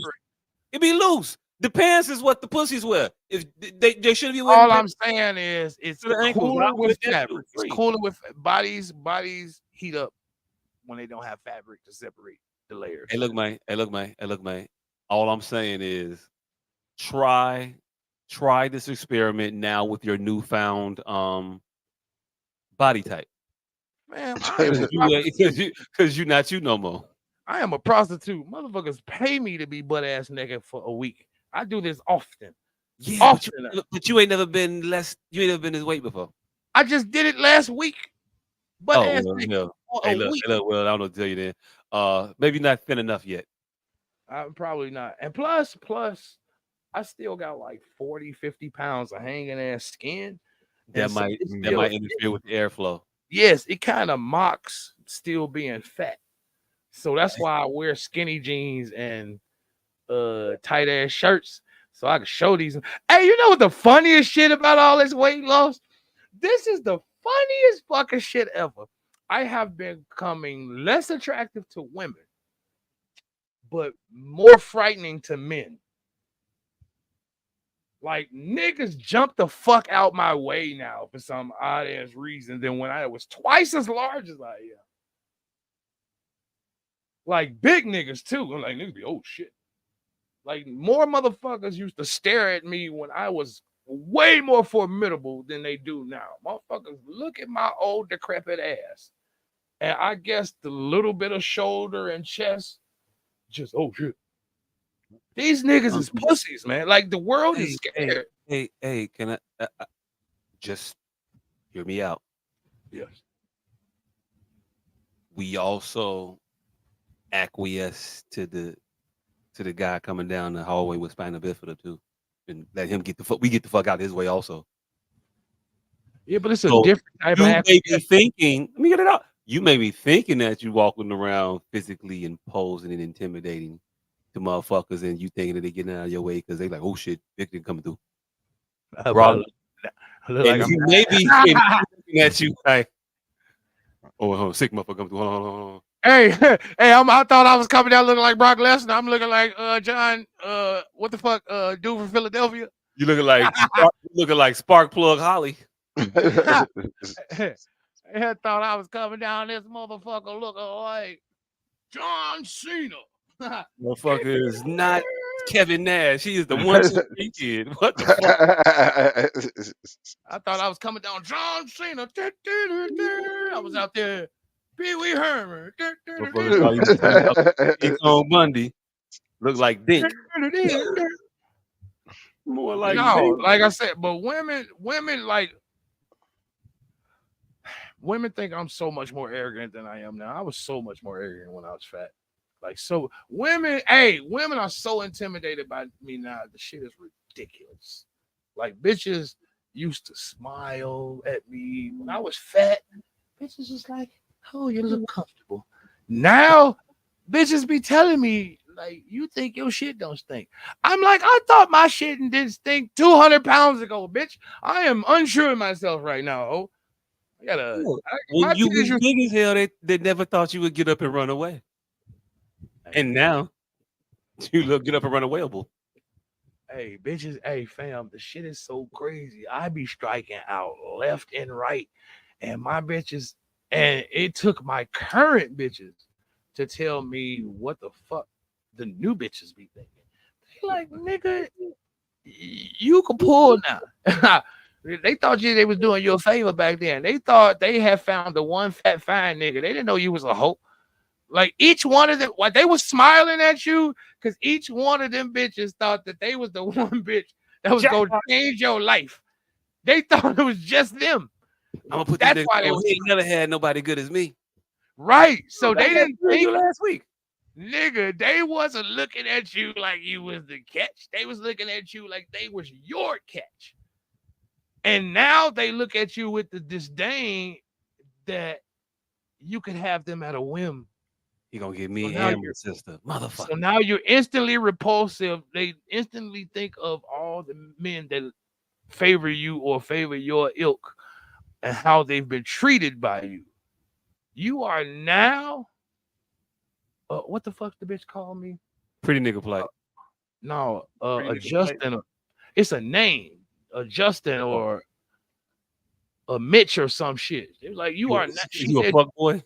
It be loose. The pants is what the pussies wear. If they shouldn't be wearing. All I'm saying is it's cooler with fabric. It's cooler with bodies heat up when they don't have fabric to separate the layers. Hey, look, man. All I'm saying is try this experiment now with your newfound body type. Man, because you're not you no more. I am a prostitute. Motherfuckers pay me to be butt ass naked for a week. I do this often. Yeah, often. But you ain't never been less. You ain't never been this weight before. I just did it last week. Butt ass naked for hey, a look, week. Hey, look, well, I don't know what to tell you then. Maybe not thin enough yet. I'm probably not. And plus, I still got like 40, 50 pounds of hanging ass skin. That might interfere with the airflow. Yes, it kind of mocks still being fat. So that's why I wear skinny jeans and tight ass shirts so I could show these. Hey, you know what the funniest shit about all this weight loss? This is the funniest fucking shit ever. I have been becoming less attractive to women, but more frightening to men. Like niggas jump the fuck out my way now for some odd ass reason than when I was twice as large as I am. Like big niggas too. I'm like, niggas be, oh shit. Like more motherfuckers used to stare at me when I was way more formidable than they do now. Motherfuckers look at my old decrepit ass. And I guess the little bit of shoulder and chest, just oh shit. These niggas is pussies, man. Like the world is scared. Hey, can I just hear me out? Yes. We also acquiesce to the guy coming down the hallway with spina bifida too, and let him get the fuck. We get the fuck out of his way also. Yeah, but it's a So different type you of may be thinking. Let me get it out. You may be thinking that you walking around physically imposing and intimidating to motherfuckers, and you thinking that they getting out of your way because they like, oh shit, Victor coming through. Wrong. I look like And I'm you may be looking at you like, oh, sick motherfucker coming through. Hold on. Hey, I thought I was coming down looking like Brock Lesnar. I'm looking like John, what the fuck, dude from Philadelphia. You looking like Spark Plug Holly. I thought I was coming down this motherfucker looking like John Cena. Motherfucker is not Kevin Nash. He is the 1-2-3 kid. What the fuck? I thought I was coming down John Cena. I was out there. Pee Wee Herman. Motherfucker thought he was coming out King Kong Bundy. Look like Dink. More like no, Dink. like I said, but women like women think I'm so much more arrogant than I am now. I was so much more arrogant when I was fat. Like so women are so intimidated by me now. The shit is ridiculous. Like bitches used to smile at me when I was fat. Bitches was like, oh, you look comfortable. Now bitches be telling me, like, you think your shit don't stink. I'm like, I thought my shit didn't stink 200 pounds ago, bitch. I am unsure of myself right now. Oh, I gotta. When you was big as hell, they never thought you would get up and run away. And now you get up and run awayable. Hey, bitches, hey, fam, the shit is so crazy. I be striking out left and right. And my bitches, and it took my current bitches to tell me what the fuck the new bitches be thinking. They like, nigga, you can pull now. They thought they was doing you a favor back then. They thought they had found the one fat fine nigga. They didn't know you was a hoe. Like each one of them, while they was smiling at you, because each one of them bitches thought that they was the one bitch that was going to change your life. They thought it was just them. I'm gonna put That's this why they was. He ain't never had nobody good as me. Right. So they didn't think you last week. Nigga, they wasn't looking at you like you was the catch. They was looking at you like they was your catch. And now they look at you with the disdain that you could have them at a whim. You gonna give me and my sister, motherfucker. So now you're instantly repulsive. They instantly think of all the men that favor you or favor your ilk and how they've been treated by you. You are now what the fuck the bitch called me? Pretty nigga plight. No, a Justin. It's a name, a Justin or a Mitch or some shit. It was like you are. You a fuck boy?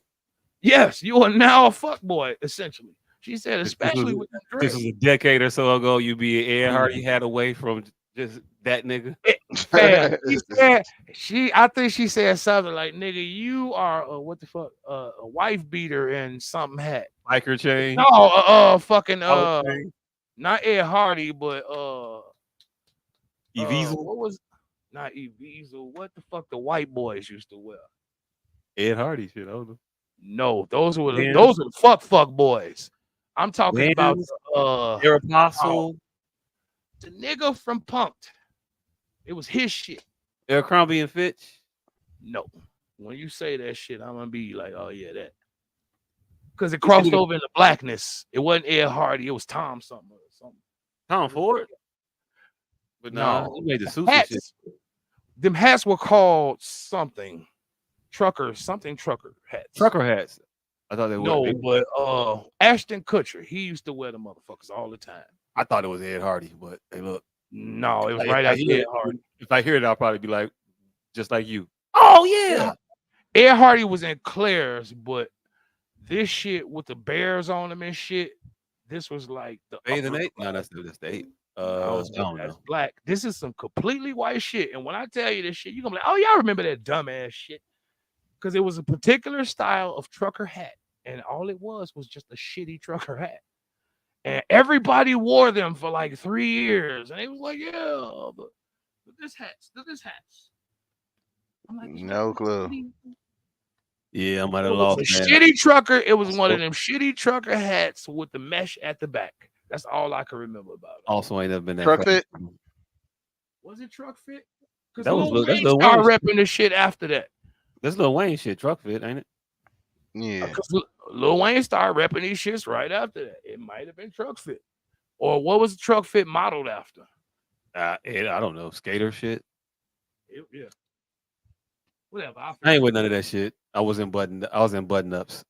Yes, you are now a fuck boy. Essentially, she said, especially with that dress. This was a decade or so ago. You be Ed Hardy had away from just that nigga. Fam, I think she said something like, "Nigga, you are what the fuck, a wife beater and something hat, biker chain." No, fucking not Ed Hardy, but Evizel. What was not Evizel? What the fuck the white boys used to wear? Ed Hardy shit. I don't know. No, those are the fuck boys. I'm talking about Aeropostale. The nigga from Punk'd. It was his shit. Abercrombie and Fitch. No. When you say that shit, I'm gonna be like, oh yeah, that. because it He said crossed over into blackness. It wasn't Ed Hardy. It was Tom something or something. Tom Ford, but nah, No, he made the the suits and shit. hats. Them hats were called something. Trucker hats. Trucker hats. I thought they were. No, but Ashton Kutcher, he used to wear the motherfuckers all the time. I thought it was Ed Hardy, but hey, look. No, it was Like, right after Ed Hardy. if I hear it, I'll probably be like, just like you. Oh yeah. Ed Hardy was in Claire's, but this shit with the bears on them and shit, this was like the Eight and upper eight? No, that's the eight. No, I don't that's know. black. This is some completely white shit. And when I tell you this shit, you're gonna be like, oh, y'all remember that dumbass shit. Because it was a particular style of trucker hat. And all it was just a shitty trucker hat. And everybody wore them for like 3 years. And they was like, yeah, but this hats. I'm like, No clue. Yeah, I might it have was lost, a man. shitty trucker. It was one Also- of them shitty trucker hats with the mesh at the back. That's all I can remember about it. Also, ain't never been that Truck fast. fit? Was it truck fit? Because That was Lil that's Wayne Lil started Wayne. repping this shit after that. That's Lil Wayne shit. Truck fit, ain't it? Yeah. Because Lil Wayne started repping these shits right after that. It might have been truck fit. Or what was the truck fit modeled after? I don't know. Skater shit. Yeah. Whatever. I ain't with none of that shit. I was in button ups.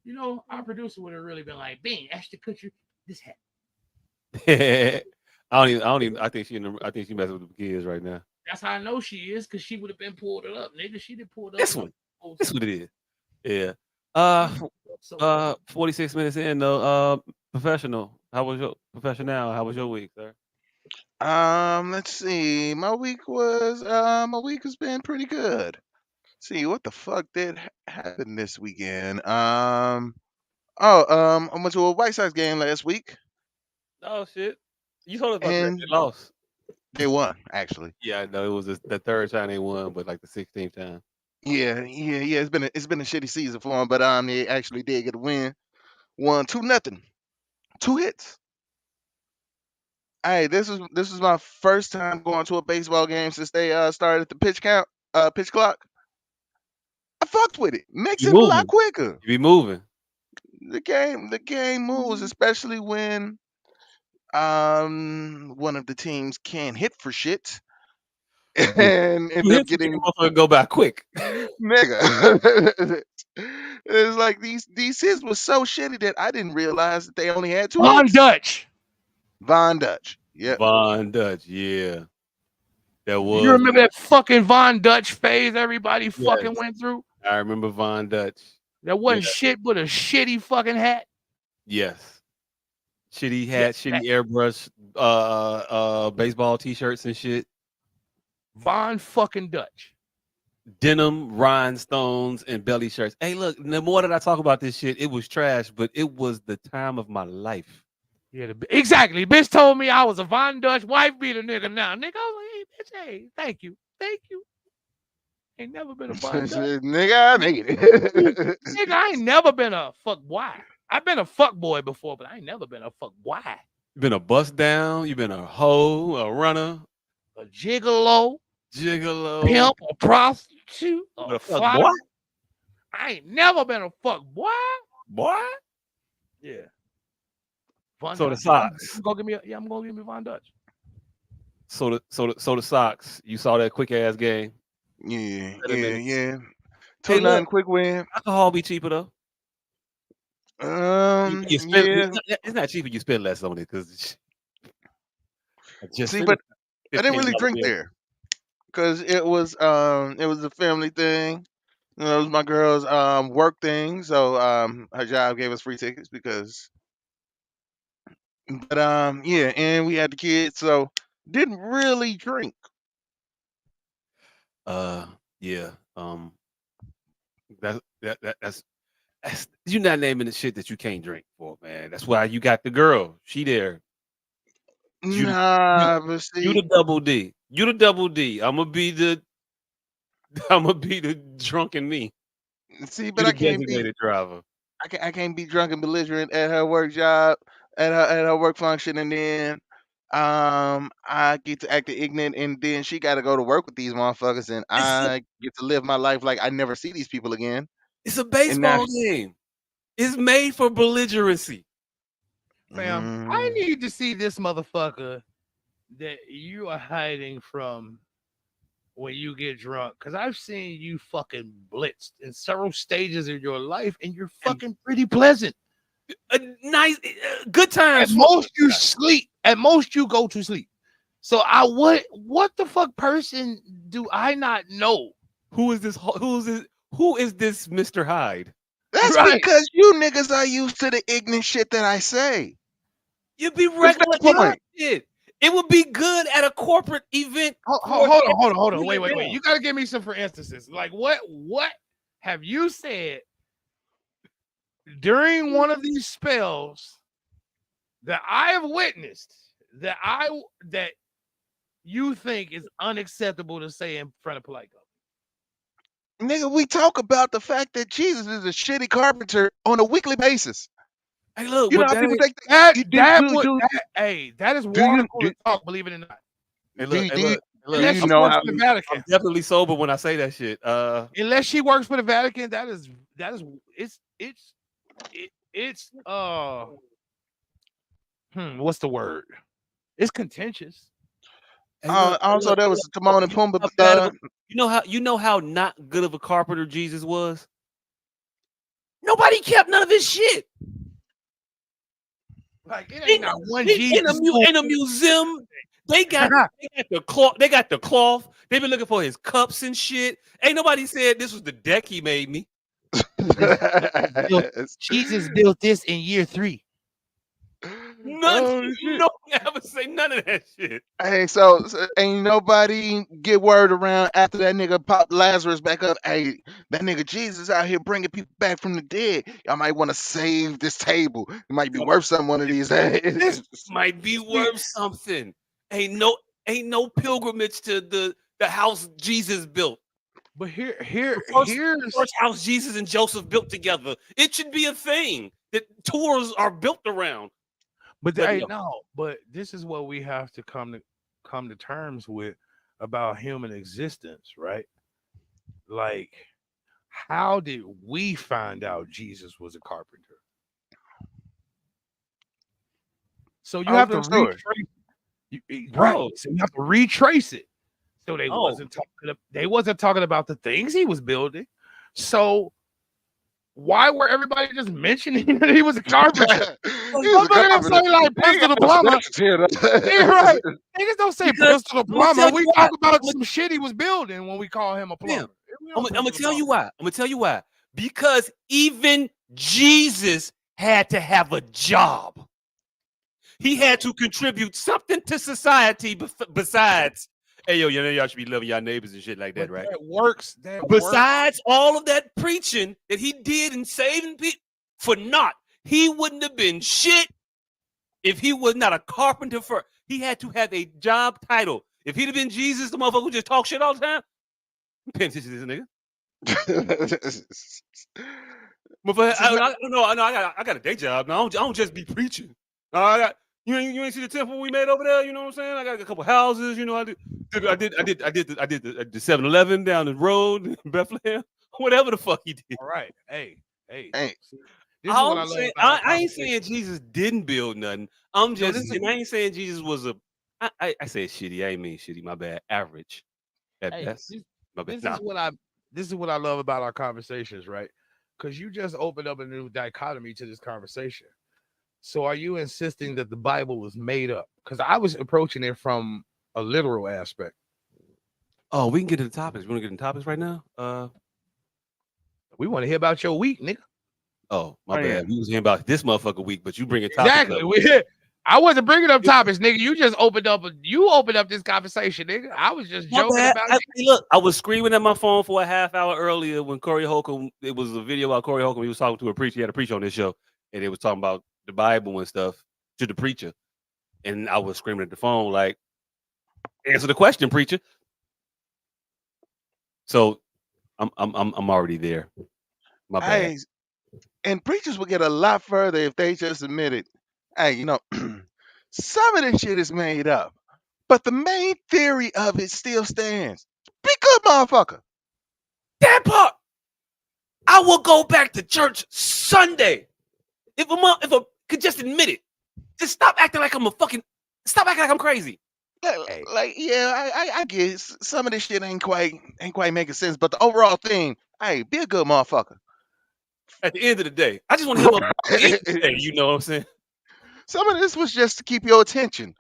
You know, our producer would have really been like, "Bing, Ashton Kutcher, this hat." I don't even. I think she messing with the kids right now. That's how I know she is, because she would have been pulled it up, nigga. She did pull it up. This one. That's what it is. Yeah. 46 minutes in though. Professional. How was your week, sir? Let's see. My week has been pretty good. See what the fuck did happen this weekend. I went to a White Sox game last week Oh shit. You told us about that. and They lost. they won actually. Yeah, I know it was the third time they won, but like the 16th time. Yeah. It's been a shitty season for them, but they actually did get a win. Won 2-0. 2 hits. Hey, this is my first time going to a baseball game since they started the pitch clock. I fucked with it. Makes You it a lot moving. quicker. You be moving. The game moves, especially when one of the teams can't hit for shit and end You up hit the getting motherfucker go by quick. nigga. It's like these hits was so shitty that I didn't realize that they only had 2 Von hits. Dutch. Von Dutch. Yep. Von Dutch, yeah. That was. You remember that fucking Von Dutch phase everybody fucking Yes. went through? I remember Von Dutch. That wasn't Yeah. shit but a shitty fucking hat. Yes. Shitty hat, shitty airbrush, baseball t-shirts and shit. Von fucking Dutch. Denim, rhinestones, and belly shirts. Hey, look, the more that I talk about this shit, it was trash, but it was the time of my life. Yeah, exactly. Bitch told me I was a Von Dutch wife beater nigga now. Nigga, I was like, hey, bitch, hey, thank you. Ain't never been a Von Dutch. Nigga, I made it. Nigga, I ain't never been a fuck boy. I've been a fuck boy before, but I ain't never been a fuck boy. You been a bust down, you been a hoe, a runner, A gigolo, gigolo, pimp, a prostitute, but a a fuck fuck boy. I ain't never been a fuck boy. Boy. Yeah. Von So the Dutch. socks. I'm gonna give me Von Dutch. So the socks. You saw that quick ass game. Yeah. 30 minutes. Two Hey, nothing look, quick win. alcohol be cheaper though. You spend, Yeah. it's not cheaper. You spend less on it because just See, but I didn't really $15 drink bill. there because it was a family thing. It was my girl's work thing, so her job gave us free tickets because. But yeah, and we had the kids, so didn't really drink. Yeah. That's you're not naming the shit that you can't drink for, man. That's why you got the girl. She there. You Nah, but you see, the double D. You the double D. I'm gonna be the drunken me. You but the I can't be. designated driver. I can't be drunk and belligerent at her work job, at her work function, and then I get to act ignorant, and then she got to go to work with these motherfuckers, and It's a, I get to live my life like I never see these people again. it's a And now, baseball game. It's made for belligerency. Fam, I mm, need to see this motherfucker that you are hiding from when you get drunk. Cause I've seen you fucking blitzed in several stages of your life, and you're And fucking pretty pleasant. a nice, good At times. most you sleep. At most you go to sleep. So what the fuck person do I not know? Who is this? Who is this Mr. Hyde? that's Right. because you niggas are used to the ignorant shit that I say. You'd be What's regular that ignorant point? shit. It would be good at a corporate event. Hold on. Every Wait. event. You gotta give me some for instances. Like what have you said during one of these spells that I have witnessed that you think is unacceptable to say in front of polite company? Nigga, we talk about the fact that Jesus is a shitty carpenter on a weekly basis. Hey, look, You know but how that people ain't. think That you that would that, hey, that is do water you cooler talk, believe it or not. Hey, do look, you, hey, do you look, hey, do look. Unless you she know works how for the I'm Vatican. definitely sober when I say that shit. Unless she works for the Vatican, that is it's what's the word? It's contentious. Hey, look, hey, also look, there hey, was look. Timon and You know Pumbaa how bad of a, you know how not good of a carpenter Jesus was. Nobody kept none of his shit. Like it ain't Ain't not no, one Jesus in a museum. They got the cloth. They got the cloth. They've been looking for his cups and shit. Ain't nobody said this was the deck he made me. Jesus built this in year 3. None. Oh shit. No one ever say none of that shit. Hey, so ain't nobody get word around after that nigga popped Lazarus back up. Hey, that nigga Jesus out here bringing people back from the dead. Y'all might want to save this table. It might be worth something one of these This days. Might be see, worth something. Ain't no pilgrimage to the house Jesus built. but The first, here's first house Jesus and Joseph built together. It should be a thing that tours are built around. but But hey no, no, but this is what we have to come to terms with about human existence, right? Like how did we find out Jesus was a carpenter? So you have to Origin story. retrace right. oh, So you have to retrace it. So oh, they wasn't talking about the things he was building. So why were everybody just mentioning that he was a carpenter? He's a Motherfucker don't carpenter. say like He ain't pistol got no diploma. structures here. Yeah, right. Niggas don't say because pistol I'm gonna diploma. tell you We why. talk about some shit he was building when we call him a Damn, plumber. We I'm don't gonna pistol tell you diploma. why. I'm gonna tell you why. Because even Jesus had to have a job. He had to contribute something to society besides, hey yo, you know y'all should be loving y'all neighbors and shit like that, But right? that works. That works. Besides all of that preaching that he did and saving people for naught, he wouldn't have been shit if he was not a carpenter. For he had to have a job title. If he'd have been Jesus, the motherfucker who just talk shit all the time, pay attention to this nigga. Motherfucker, So, I don't know. I got a day job. No, I don't just be preaching. No, I got you ain't see the temple we made over there. You know what I'm saying? I got a couple houses. You know, I did the 7-Eleven down the road in Bethlehem. Whatever the fuck he did. All right. Hey. hey, See, this is what I I'm love saying about our I ain't conversation. saying Jesus didn't build nothing. I'm No, just and I ain't saying Jesus was a. I said shitty. I ain't mean shitty. My bad. Average at hey, best. My bad. this Nah. is what I this is what I love about our conversations, right? Because you just opened up a new dichotomy to this conversation. So are you insisting that the Bible was made up? Because I was approaching it from a literal aspect. Oh, we can get to the topics. We want to get into topics right now. We want to hear about your week, nigga. Oh, my yeah. bad. We was hearing about this motherfucker week, but you bring a topic Exactly. up. I wasn't bringing up topics, nigga. You just opened up. You opened up this conversation, nigga. I was just My joking bad. about Hey, it. look, I was screaming at my phone for a half hour earlier when Corey Holcomb. It was a video about Corey Holcomb. He was talking to a preacher. He had a preacher on this show, and it was talking about the Bible and stuff to the preacher. And I was screaming at the phone like, "Answer the question, preacher." So I'm already there. My bad. hey, and preachers would get a lot further if they just admitted, hey, Some of this shit is made up, but the main theory of it still stands. Be good, motherfucker. That part. I will go back to church Sunday. If a could just admit it. Just stop acting like stop acting like I'm crazy. Hey. Like, yeah, I get it. Some of this shit ain't quite making sense, but the overall theme, hey, be a good motherfucker. At the end of the day, I just want to hear my say, you know what I'm saying? Some of this was just to keep your attention.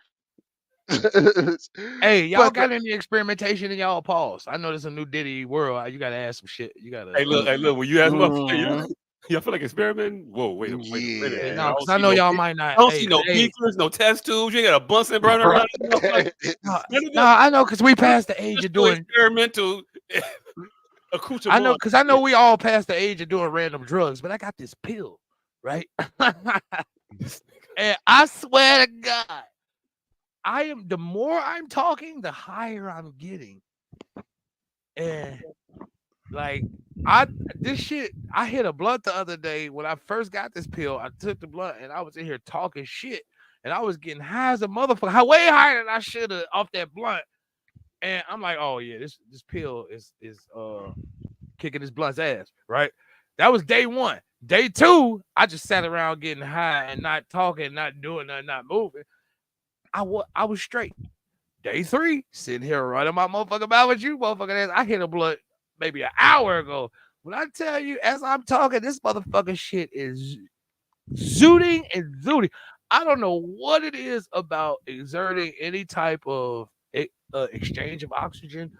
Hey, y'all But got any experimentation in y'all pause? I know there's a new Diddy world. You gotta add some shit. You gotta. Hey, look. When you ask about Mhm. y'all feel like experimenting? Whoa, wait a minute. Hey, Yeah. Man. no, because I know y'all might not. I don't Hey, see no hey, beakers, no test tubes. You ain't got a Bunsen burner around. no, None of no, that. I know because we passed the age of No doing. experimental I know accoutrement. because I know we all passed the age of doing random drugs, but I got this pill, right? And I swear to God, the more I'm talking, the higher I'm getting. And like this shit, I hit a blunt the other day when I first got this pill. I took the blunt and I was in here talking shit, and I was getting high as a motherfucker, way higher than I should have off that blunt. And I'm like, oh yeah, this pill is kicking this blunt's ass, right? That was day one. Day two, I just sat around getting high and not talking, not doing nothing, not moving. I was straight. Day three, sitting here running my motherfucking mouth with you, motherfucking ass. I hit a blunt maybe an hour ago. When I tell you, as I'm talking, this motherfucking shit is zooting and zooting. I don't know what it is about exerting any type of exchange of oxygen,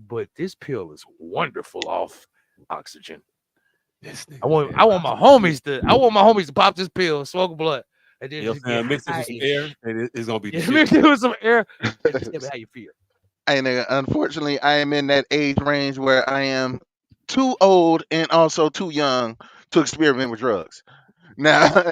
but this pill is wonderful off oxygen. This I nigga, want man. I want my homies to pop this pill, smoke a blunt, and then You know just what I'm get saying? Mix it high with some as air, and it's gonna be the yeah, shit. mix it with some air and just tell me how you feel. Hey, nigga, unfortunately, I am in that age range where I am too old and also too young to experiment with drugs. Now,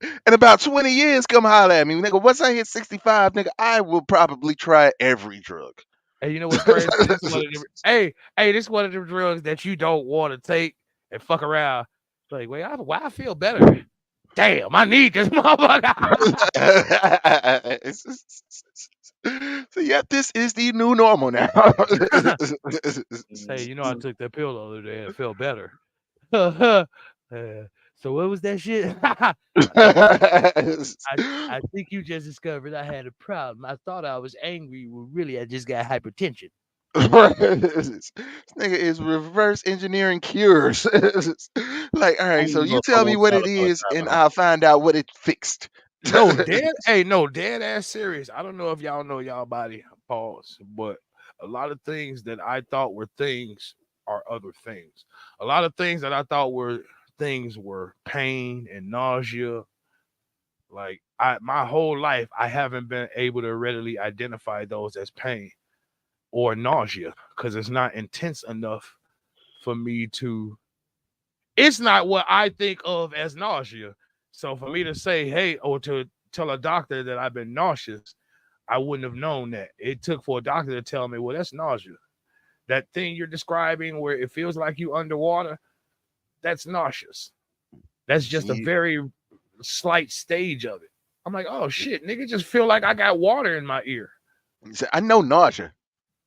in about 20 years, come holler at me, nigga. Once I hit 65, nigga, I will probably try every drug. Hey, you know what's crazy? This is one of the this is one of the drugs that you don't want to take and fuck around. Like, wait, why I feel better? Damn, I need this motherfucker. So yeah, this is the new normal now. Hey, you know I took that pill the other day and it felt better. So what was that shit? I think you just discovered I had a problem. I thought I was angry. Well, really, I just got hypertension. This nigga is reverse engineering cures. Like, all I right, don't so even know you if I tell me want what y'all it to start is, and trapping I'll find out what it fixed. No, dead. Hey, no, dead ass serious. I don't know if y'all know y'all body pause, but a lot of things that I thought were things are other things. A lot of things that I thought were things were pain and nausea. Like my whole life, I haven't been able to readily identify those as pain or nausea because it's not intense enough for me to. It's not what I think of as nausea. So for me to say, hey, or to tell a doctor that I've been nauseous, I wouldn't have known that. It took for a doctor to tell me, well, that's nausea. That thing you're describing where it feels like you underwater, that's nauseous. That's just a See, very slight stage of it. I'm like, oh shit, nigga, just feel like I got water in my ear. I know nausea.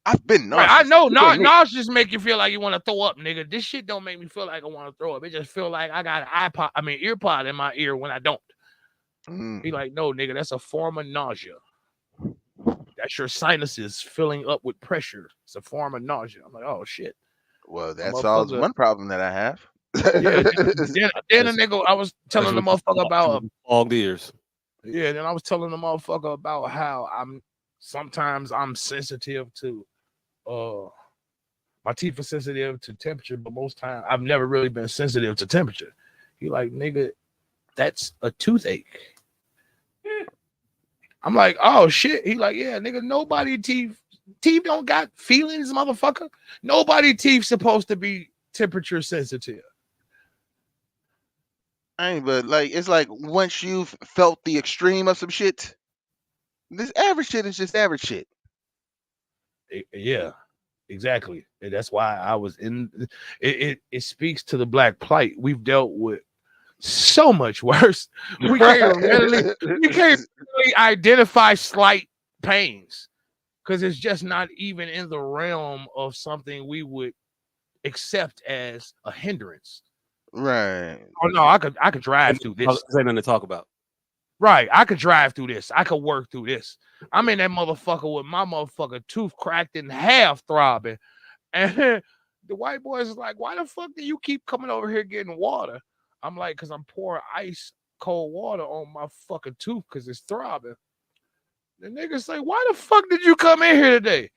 I've been Right, I nauseous. know Look at not me. nauseous make you feel like you want to throw up, nigga. This shit don't make me feel like I want to throw up. It just feel like I got an ear pod in my ear when I don't. He Mm, like, no, nigga, that's a form of nausea. That's your sinuses filling up with pressure. It's a form of nausea. I'm like, oh shit. well, A that solves motherfucker. one problem that I have. Yeah. Then a nigga, I was telling the motherfucker about fogged ears. yeah, then I was telling the motherfucker about how sometimes I'm sensitive to my teeth are sensitive to temperature, but most time I've never really been sensitive to temperature. He like, nigga, that's a toothache. I'm like, oh shit. He like, yeah, nigga, nobody teeth don't got feelings, motherfucker. Nobody teeth supposed to be temperature sensitive. I ain't, but like it's like once you've felt the extreme of some shit, this average shit is just average shit. Yeah, exactly. And that's why I was in it speaks to the black plight. We've dealt with so much worse. We can't really identify slight pains because it's just not even in the realm of something we would accept as a hindrance. Right. Oh no, I could drive through this. There's nothing to talk about. Right, I could drive through this. I could work through this. I'm in that motherfucker with my motherfucker tooth cracked in half, throbbing, and the white boys is like, "Why the fuck do you keep coming over here getting water?" I'm like, "Cause I'm pouring ice cold water on my fucking tooth because it's throbbing." The niggas say, "Why the fuck did you come in here today?"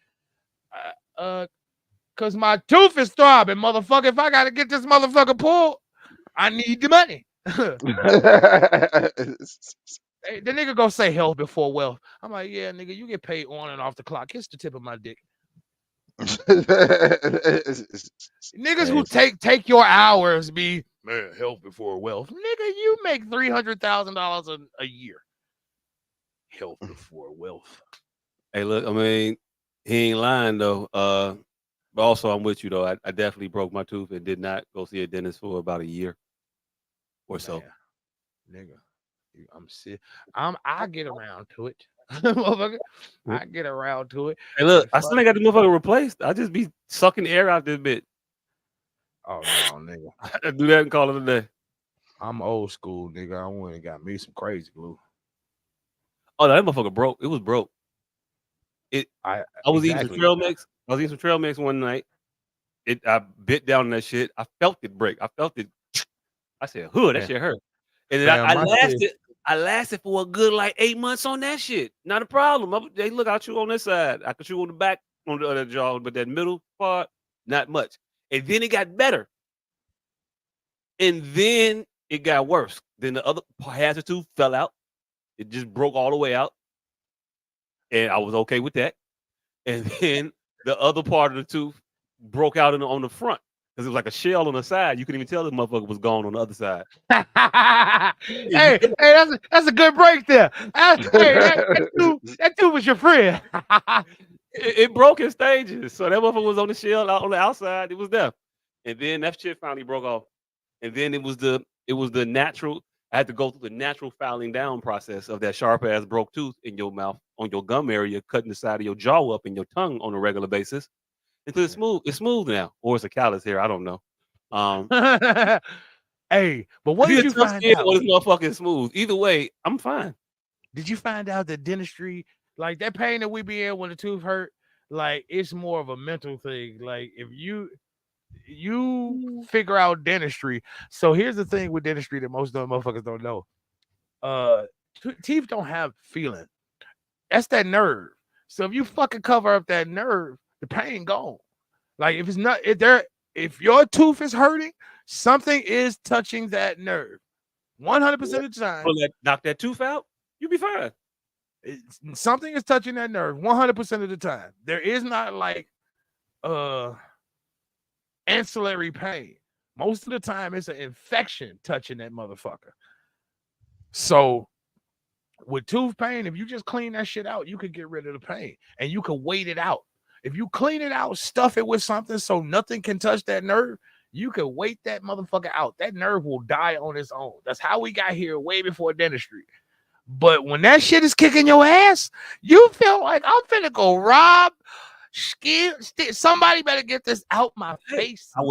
Cause my tooth is throbbing, motherfucker. If I gotta get this motherfucker pulled, I need the money. Hey, the nigga gonna say health before wealth. I'm like, yeah, nigga, you get paid on and off the clock. Kiss the tip of my dick. Niggas who take your hours be man, health before wealth. Nigga, you make $300,000 a year. Health before wealth. Hey, look, I mean, he ain't lying though. But also I'm with you though. I definitely broke my tooth and did not go see a dentist for about a year or so. Man, nigga. I'm sick. I get around to it. Motherfucker. I get around to it. Hey, look, I still ain't got the motherfucker replaced. I just be sucking air out this bit. Oh no, nigga. I do that and call it a day. I'm old school, nigga. I went and got me some crazy glue. Oh, that motherfucker broke. It was broke. I was eating some trail mix. I was eating some trail mix one night. I bit down on that shit. I felt it break. I felt it. I said, "Huh, that shit hurt." And then I lasted for a good like 8 months on that shit. Not a problem. They look, I chew on this side. I could chew on the back on the other jaw, but that middle part, not much. And then it got better. And then it got worse. Then the other half of the tooth fell out. It just broke all the way out. And I was okay with that. And then the other part of the tooth broke out on the front. Because it was like a shell on the side. You couldn't even tell the motherfucker was gone on the other side. hey, that's a good break there. That dude was your friend. it broke in stages. So that motherfucker was on the shell out on the outside. It was there. And then that shit finally broke off. And then it was the natural. I had to go through the natural filing down process of that sharp ass broke tooth in your mouth, on your gum area, cutting the side of your jaw up and your tongue on a regular basis. Until it's smooth. It's smooth now. Or it's a callus here. I don't know. Hey, but what did you find out? Or this motherfucking smooth. Either way, I'm fine. Did you find out that dentistry, like that pain that we be in when the tooth hurt, like it's more of a mental thing. Like if you figure out dentistry. So here's the thing with dentistry that most of the motherfuckers don't know. Teeth don't have feeling. That's that nerve. So if you fucking cover up that nerve, the pain gone. Like if it's not if your tooth is hurting, something is touching that nerve. 100% of the time. Knock that tooth out, you'll be fine. Something is touching that nerve 100% of the time. There is not like ancillary pain. Most of the time, it's an infection touching that motherfucker. So with tooth pain, if you just clean that shit out, you could get rid of the pain and you could wait it out. If you clean it out, stuff it with something so nothing can touch that nerve, you could wait that motherfucker out. That nerve will die on its own. That's how we got here way before dentistry. But when that shit is kicking your ass, you feel like I'm finna go rob, somebody better get this out my face. You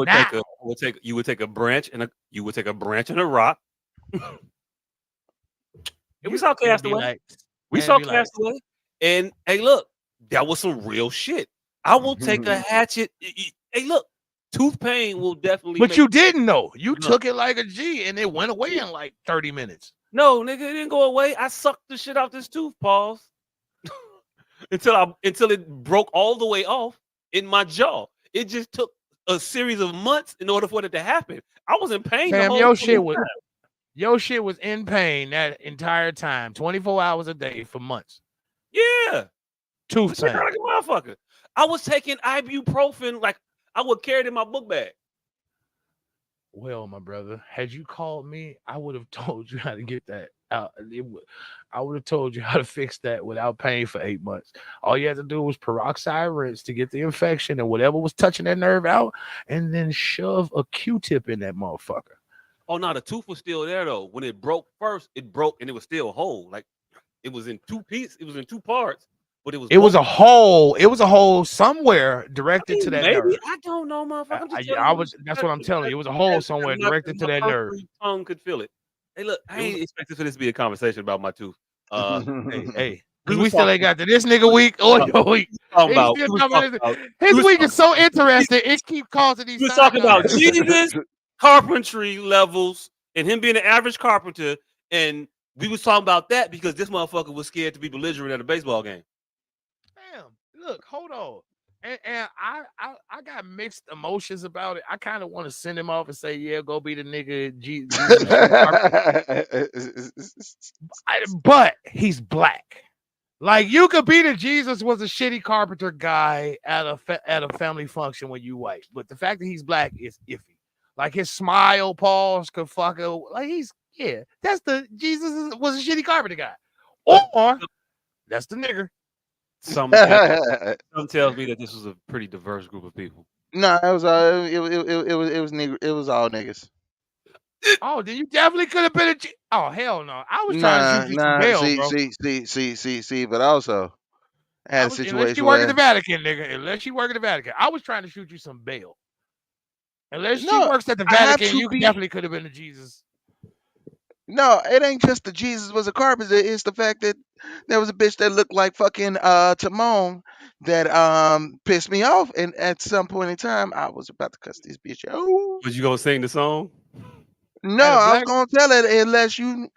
would take a branch and a rock. We saw Castaway. And hey, look, that was some real shit. I will take a hatchet. Hey, look, tooth pain will definitely. But you didn't know. You took it like a G, and it went away in like 30 minutes. No, nigga, it didn't go away. I sucked the shit out this tooth, pause, until it broke all the way off in my jaw. It just took a series of months in order for it to happen. I was in pain. Damn, your shit was in pain that entire time, 24 hours a day for months. Yeah. Tooth pain. Like a motherfucker. I was taking ibuprofen like I would carry it in my book bag. Well, my brother, had you called me, I would have told you how to get that out. I would have told you how to fix that without pain for 8 months. All you had to do was peroxide rinse to get the infection and whatever was touching that nerve out, and then shove a Q-tip in that motherfucker. Oh no, the tooth was still there though. When it broke first, it broke and it was still whole. Like it was in two pieces. It was in two parts, but it was It was both. a hole. It was a hole somewhere I directed to mean, that maybe nerve. I don't know, motherfucker. I'm just Yeah, telling you what That's what I'm telling you. It was a hole somewhere as directed to my that nerve. cursory tongue could feel it. Hey, look, I It was. ain't expecting for this to be a conversation about my tooth. Hey, We because was we still talking. ain't got to this nigga week or your week. Talking He about. still We was talking talking about this. about. We His was week is talking. so interesting. It keep causing We these was side talking about conversations. Jesus carpentry levels and him being an average carpenter, and we was talking about that because this motherfucker was scared to be belligerent at a baseball game. Damn, look, hold on. And I got mixed emotions about it. I kind of want to send him off and say, yeah, go be the nigga. Jesus was shitty carpenter. But he's black. Like you could be that Jesus was a shitty carpenter guy at a family function when you white, but the fact that he's black is iffy. Like his smile, pause, could fuck up. Like that's the Jesus was a shitty carpenter guy, or that's the nigger. Some tells me that this was a pretty diverse group of people. No, it was nigga, it was all niggas. Oh, then you definitely could have been oh hell no! I was trying to Nah, shoot you some nah. bail, bro. See. But also, I had I a was unless you situation work at the where Vatican, nigga. Unless you work at the Vatican, I was trying to shoot you some bail. Unless she no, works at the I have Vatican, to you be. definitely could have been a Jesus. No, it ain't just the Jesus was a carpenter. It's the fact that there was a bitch that looked like fucking Timon that pissed me off, and at some point in time, I was about to cuss this bitch out. Was you gonna sing the song? No, At a I was black gonna tell it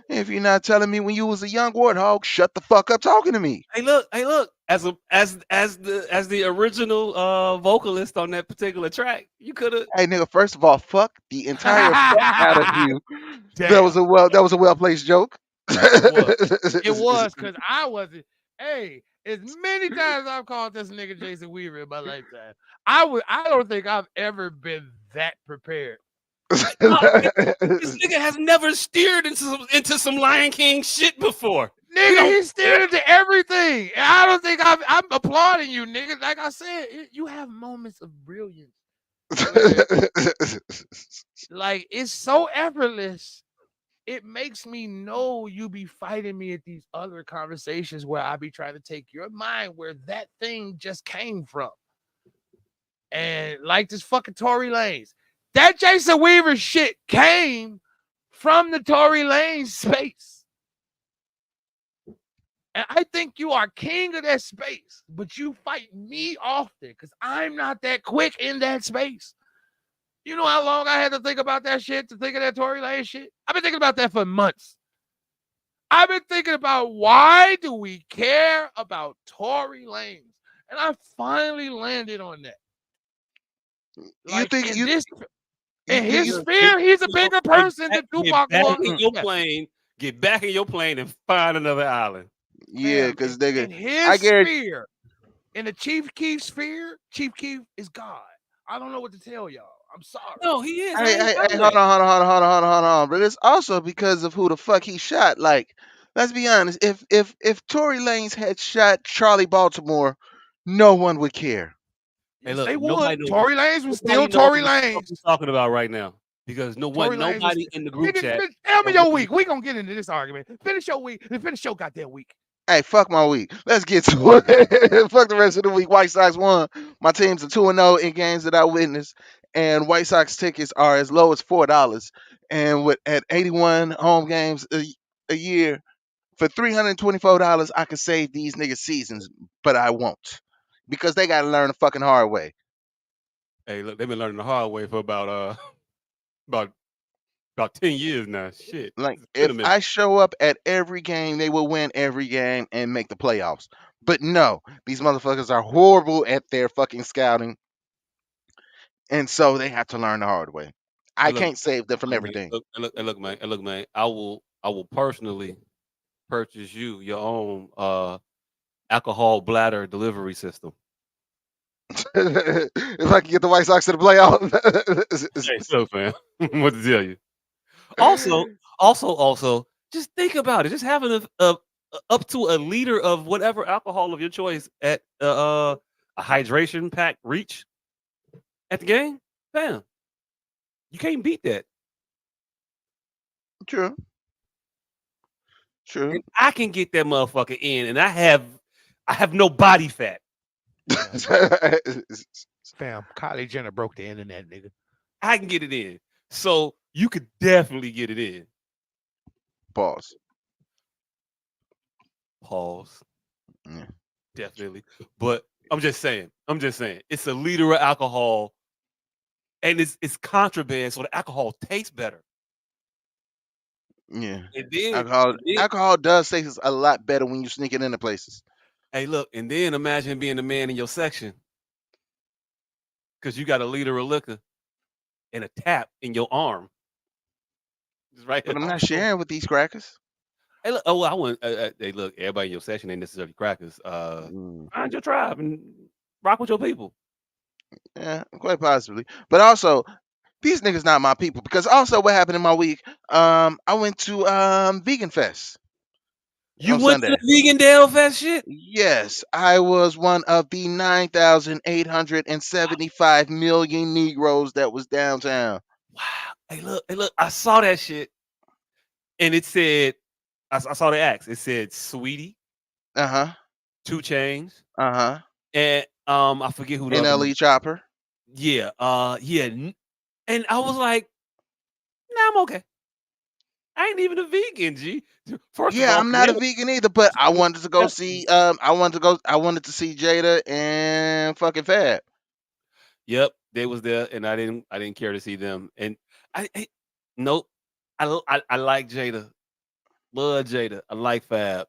if you're not telling me when you was a young warthog, shut the fuck up talking to me. Hey, look. As the original vocalist on that particular track, you could have. Hey nigga, first of all, fuck the entire fuck out of you. Damn. That was a well placed joke. It was. It was because I wasn't. Hey, as many times I've called this nigga Jason Weaver in my lifetime, I don't think I've ever been that prepared. No, this nigga has never steered into some Lion King shit before. He Nigga, don't. he's staring into everything. And I don't think I'm applauding you, nigga. Like I said, you have moments of brilliance. Where, like, it's so effortless. It makes me know you be fighting me at these other conversations where I be trying to take your mind where that thing just came from. And like this fucking Tory Lanez, that Jason Weaver shit came from the Tory Lanez space. And I think you are king of that space, but you fight me often because I'm not that quick in that space. You know how long I had to think about that shit to think of that Tory Lanez shit? I've been thinking about that for months. I've been thinking about why do we care about Tory Lanez? And I finally landed on that. you Like think in this you, in you, his you sphere, he's a bigger person than Tupac was. Get back in your plane and find another island. yeah, Fam, because nigga, in his I guarantee. sphere, in the Chief Keef sphere, Chief Keef is God. I don't know what to tell y'all. I'm sorry. No, he is. I Hey, ain't hey, hey, doubting hold that. on, hold on, hold on, hold on, hold on, hold on. But it's also because of who the fuck he shot. Like, let's be honest. If Tory Lanez had shot Charlie Baltimore, no one would care. Hey, Yes, look, they would. nobody knows. Tory Lanez was still Nobody knows Tory what the fuck we're Lanez. talking about right now because Tory Lanez was. nobody in the group Nigga, chat. tell me knows what your the- week. We gonna get into this argument. Finish your week. Finish your goddamn week. Hey, fuck my week. Let's get to it. Fuck the rest of the week. White Sox won. My teams are 2-0 in games that I witnessed, and White Sox tickets are as low as $4. And with at 81 home games a year for $324, I could save these niggas seasons, but I won't because they got to learn the fucking hard way. Hey, look, they've been learning the hard way for about about 10 years now. Shit, Like it's been a if minute. I show up at every game, they will win every game and make the playoffs. But no, these motherfuckers are horrible at their fucking scouting, and so they have to learn the hard way. I Hey, look, can't save them from look, man, everything. look, man. I will personally purchase you your own alcohol bladder delivery system. If I can get the White Sox to the playoffs. Hey, so man, what to tell you? Also, just think about it. Just having up to a liter of whatever alcohol of your choice at a hydration pack reach at the game, bam, you can't beat that. True. True. And I can get that motherfucker in, and I have no body fat. Fam, fam, Kylie Jenner broke the internet, nigga. I can get it in. So you could definitely get it in. Pause. Pause. Yeah. Definitely. But I'm just saying. It's a liter of alcohol, and it's contraband, so the alcohol tastes better. Yeah. And then, Alcohol and then, alcohol does taste a lot better when you sneak it into places. hey, look, and then imagine being the man in your section because you got a liter of liquor and a tap in your arm. Just right But here. I'm not Also, sharing with these crackers. Hey, look, oh, I want. Hey, look, everybody in your section ain't necessarily crackers. Mm, Find your tribe and rock with your people. yeah, quite possibly. But also, these niggas not my people. Because also what happened in my week, I went to Vegan Fest You on went to the Sunday. Vegan Dale Fest shit? Yes, I was one of the 9,875 million Negroes that was downtown. Wow. Hey, look, I saw that shit, and it said, I saw the axe. It said Sweetie, Uh huh. 2 Chains, Uh huh. and I forget who the other. NLE Chopper. Yeah, yeah, and I was like, nah, I'm okay. I ain't even a vegan, G. First of Yeah, all, I'm not yeah, a vegan either, but I wanted to go see. I wanted to see Jada and fucking Fab. yep, they was there, and I didn't care to see them, and I nope, I like Jada, love Jada, I like Fab.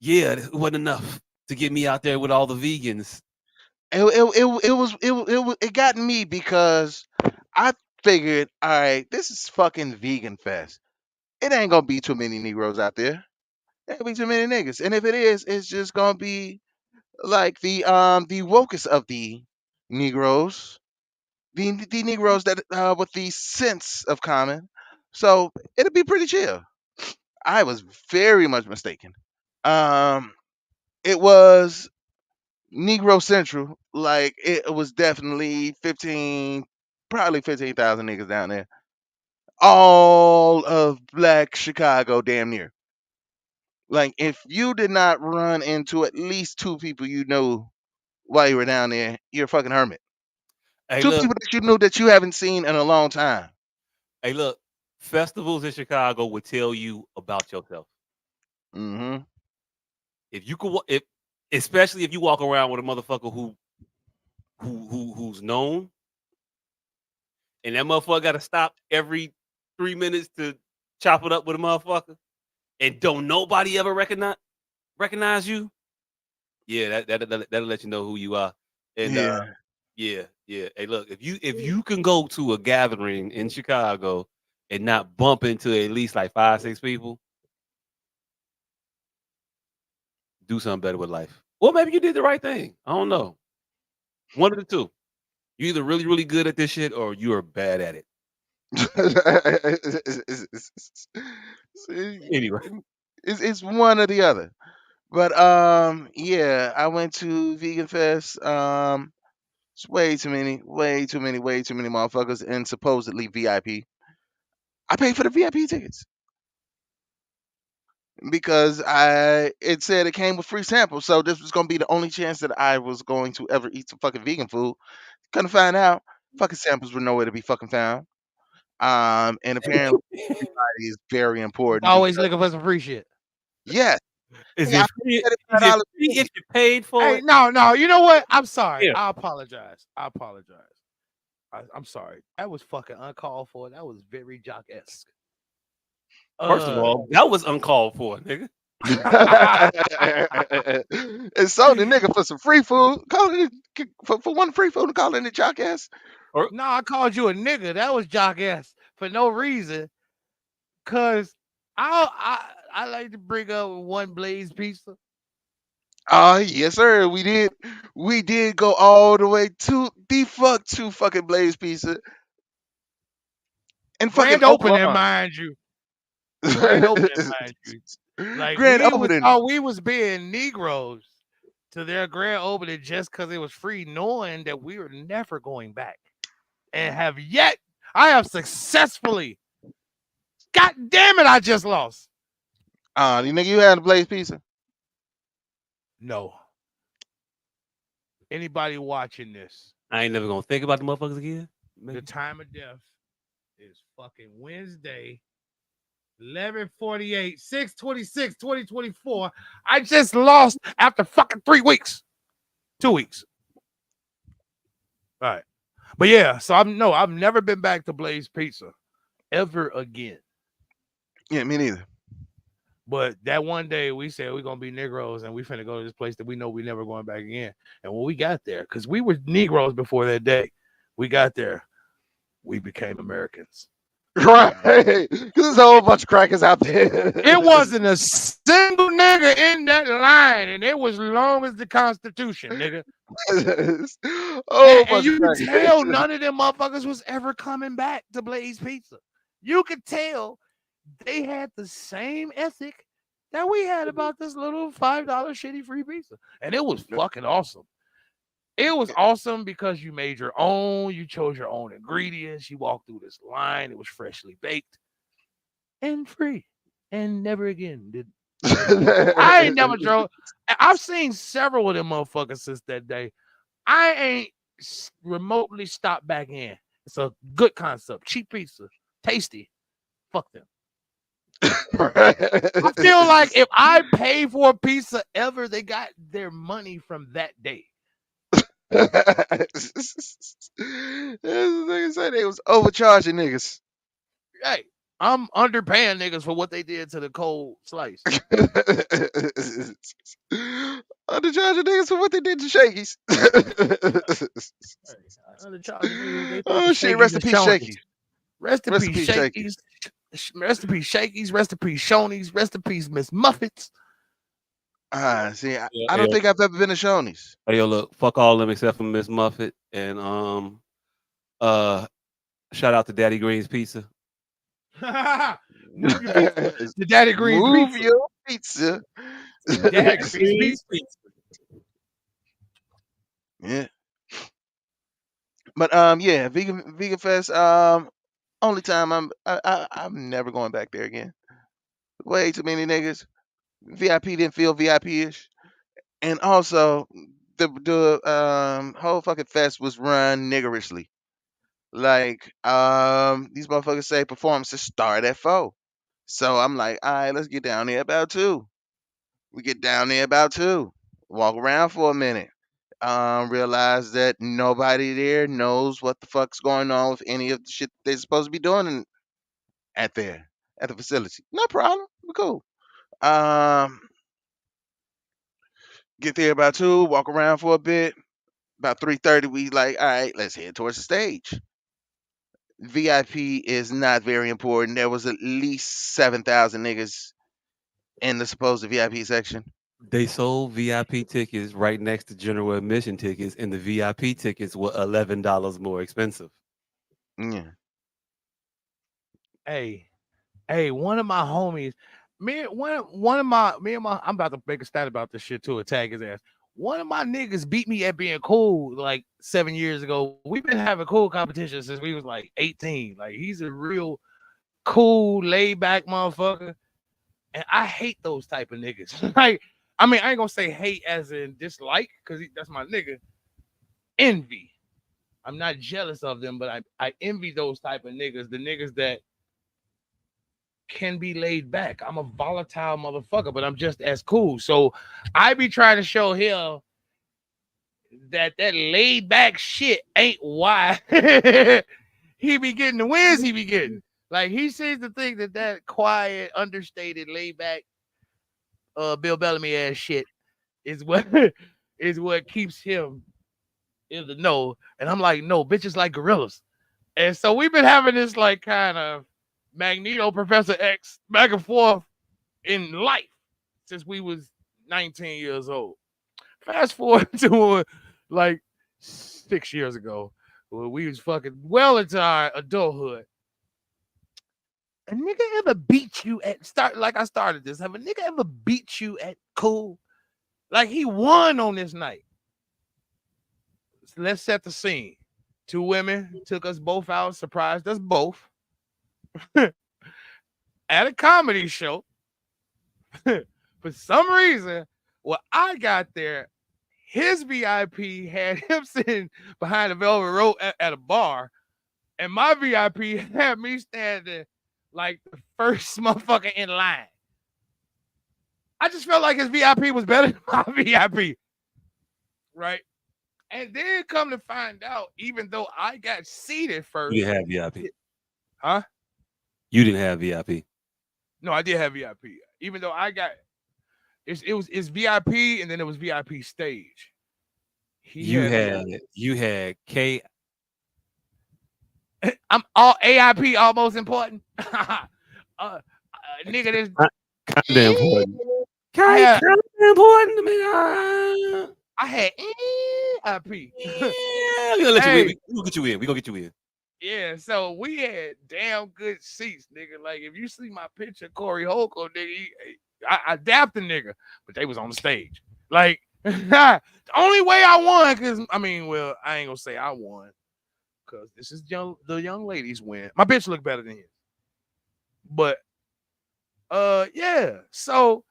Yeah, it wasn't enough to get me out there with all the vegans. It got me because I figured, all right, this is fucking vegan fest. It ain't gonna be too many Negroes out there. There ain't be too many niggas, and if it is, it's just gonna be like the wokest of the Negroes, the Negroes that with the sense of common. So it'll be pretty chill. I was very much mistaken. Um, it was Negro Central. Like it was definitely 15, probably 15,000 niggas down there. All of Black Chicago, damn near. Like if you did not run into at least two people you know while you were down there, you're a fucking hermit. Hey, Two look, people that you knew that you haven't seen in a long time. hey, look. Festivals in Chicago would tell you about yourself. Hmm. If you could, if especially if you walk around with a motherfucker who's known, and that motherfucker got to stop every 3 minutes to chop it up with a motherfucker, and don't nobody ever recognize you. Yeah, that'll let you know who you are. And Yeah. yeah, yeah. Hey, look, if you can go to a gathering in Chicago and not bump into at least like 5, 6 people, do something better with life. Or maybe you did the right thing. I don't know. One of the two. You're either really, really good at this shit or you are bad at it. See, Anyway. it's one or the other. But yeah, I went to Vegan Fest. It's way too many, way too many, way too many motherfuckers, and supposedly VIP. I paid for the VIP tickets because I it said it came with free samples, so this was gonna be the only chance that I was going to ever eat some fucking vegan food. Couldn't find out. Fucking samples were nowhere to be fucking found. And apparently everybody is very he's important always because looking for some free shit. yes, Is hey, I it paid free? Is it $35 free if ticket. you paid for Hey, it? no, no. You know what? I'm sorry. Yeah. I apologize. I'm sorry. That was fucking uncalled for. That was very jock esque. First of Uh, all, that was uncalled for, nigga. And so the nigga for some free food, calling it for one free food and calling it chalk ass. Or no, I called you a nigga. That was jock esque for no reason. Cause I like to bring up one Blaze pizza. Yes, sir. We did go all the way to the fucking Blaze Pizza and fucking Grand opening, Oakland. mind you. Grand opening, mind you. Like Grand we was opening. thought we was being Negroes to their grand opening just because it was free, knowing that we were never going back. And have yet I have successfully God damn it, I just lost. You nigga, you had a Blaze Pizza? No. Anybody watching this, I ain't never gonna think about the motherfuckers again. the Maybe. time of death is fucking Wednesday, 11:48, 6/26, 2024. I just lost after fucking 3 weeks. 2 weeks. All right. But yeah, so I've never been back to Blaze Pizza ever again. Yeah, me neither. But that one day we said we're gonna be Negroes and we finna go to this place that we know we never going back again. And when we got there, because we were Negroes before that day, we got there, we became Americans. Right. Because there's a whole bunch of crackers out there. It wasn't a single nigga in that line, and it was long as the Constitution, nigga. Oh, And bunch of you could crackers. tell none of them motherfuckers was ever coming back to Blaze Pizza. You could tell they had the same ethic that we had about this little $5 shitty free pizza. And it was fucking awesome. It was awesome because you made your own, you chose your own ingredients, you walked through this line, it was freshly baked and free. And never again did I ain't never drove. I've seen several of them motherfuckers since that day. I ain't remotely stopped back in. It's a good concept. Cheap pizza. Tasty. Fuck them. I feel like if I pay for a pizza ever, they got their money from that day. This nigga said they was overcharging niggas. Hey, I'm underpaying niggas for what they did to the cold slice. Undercharging niggas for what they did to Shakey's. Undercharging niggas they paid Oh for shit, Shakey's rest in and peace, Shakey's. Shoney's. Rest in Rest in peace, peace, Shakey's. Shakey's. Rest in peace, Shakey's. Rest in peace, Shoney's. Rest in peace, Miss Muffets. See, I Yeah, don't think I've ever been to Shoney's. Hey, yo, look, fuck all of them except for Miss Muffet and shout out to Daddy Green's Pizza. Move your pizza to Daddy Green's Move Pizza. your pizza. Daddy Green's Pizza. Yeah. But yeah, Vegan Fest. Only time I'm never going back there again. Way too many niggas. VIP didn't feel VIP-ish, and also the whole fucking fest was run niggerishly. Like these motherfuckers say performances start at 4, so I'm like, all right, let's get down there about 2. We get down there about 2, walk around for a minute. Realize that nobody there knows what the fuck's going on with any of the shit they're supposed to be doing at the facility. No problem. We're cool. Um, get there about 2, walk around for a bit. About 3:30, we like, all right, let's head towards the stage. VIP is not very important. There was at least 7,000 niggas in the supposed VIP section. They sold VIP tickets right next to general admission tickets, and the VIP tickets were $11 more expensive. Yeah. Hey, one of my homies, me and my, I'm about to make a stat about this shit too, and tag his ass. One of my niggas beat me at being cool like 7 years ago. We've been having cool competitions since we was like 18. Like he's a real cool, laid back motherfucker. And I hate those type of niggas. Like, I mean, I ain't gonna say hate as in dislike, because that's my nigga. Envy. I'm not jealous of them, but I envy those type of niggas, the niggas that can be laid back. I'm a volatile motherfucker, but I'm just as cool. So I be trying to show him that laid back shit ain't why he be getting the wins he be getting. Like he seems to think that quiet, understated, laid back Bill Bellamy ass shit is what is what keeps him in the know. And I'm like, no, bitches like gorillas. And so we've been having this like kind of Magneto Professor X back and forth in life since we was 19 years old. Fast forward to like 6 years ago, when we was fucking well into our adulthood. A nigga ever beat you at start like I started this? Have a nigga ever beat you at cool? Like he won on this night. So let's set the scene. 2 women took us both out, surprised us both. at a comedy show. For some reason, when I got there, his VIP had him sitting behind the velvet rope at a bar, and my VIP had me standing like the first motherfucker in line. I just felt like his VIP was better than my VIP, right? And then come to find out, even though I got seated first, You didn't have VIP. huh? You didn't have VIP. No, I did have VIP. Even though I got it's VIP and then it was VIP stage. You had K. I'm all AIP almost important. Nigga, this Kind of important. I had, Kind of important to me. I had AIP. Yeah, we gonna let you in. Hey. We gonna get you in. We gonna get you in. Yeah, so we had damn good seats, nigga. Like if you see my picture, Corey Holcomb, nigga, I dapped the nigga, but they was on the stage. Like the only way I won, cause I mean, well, I ain't gonna say I won, cause this is the young ladies win. My bitch look better than his, but yeah. So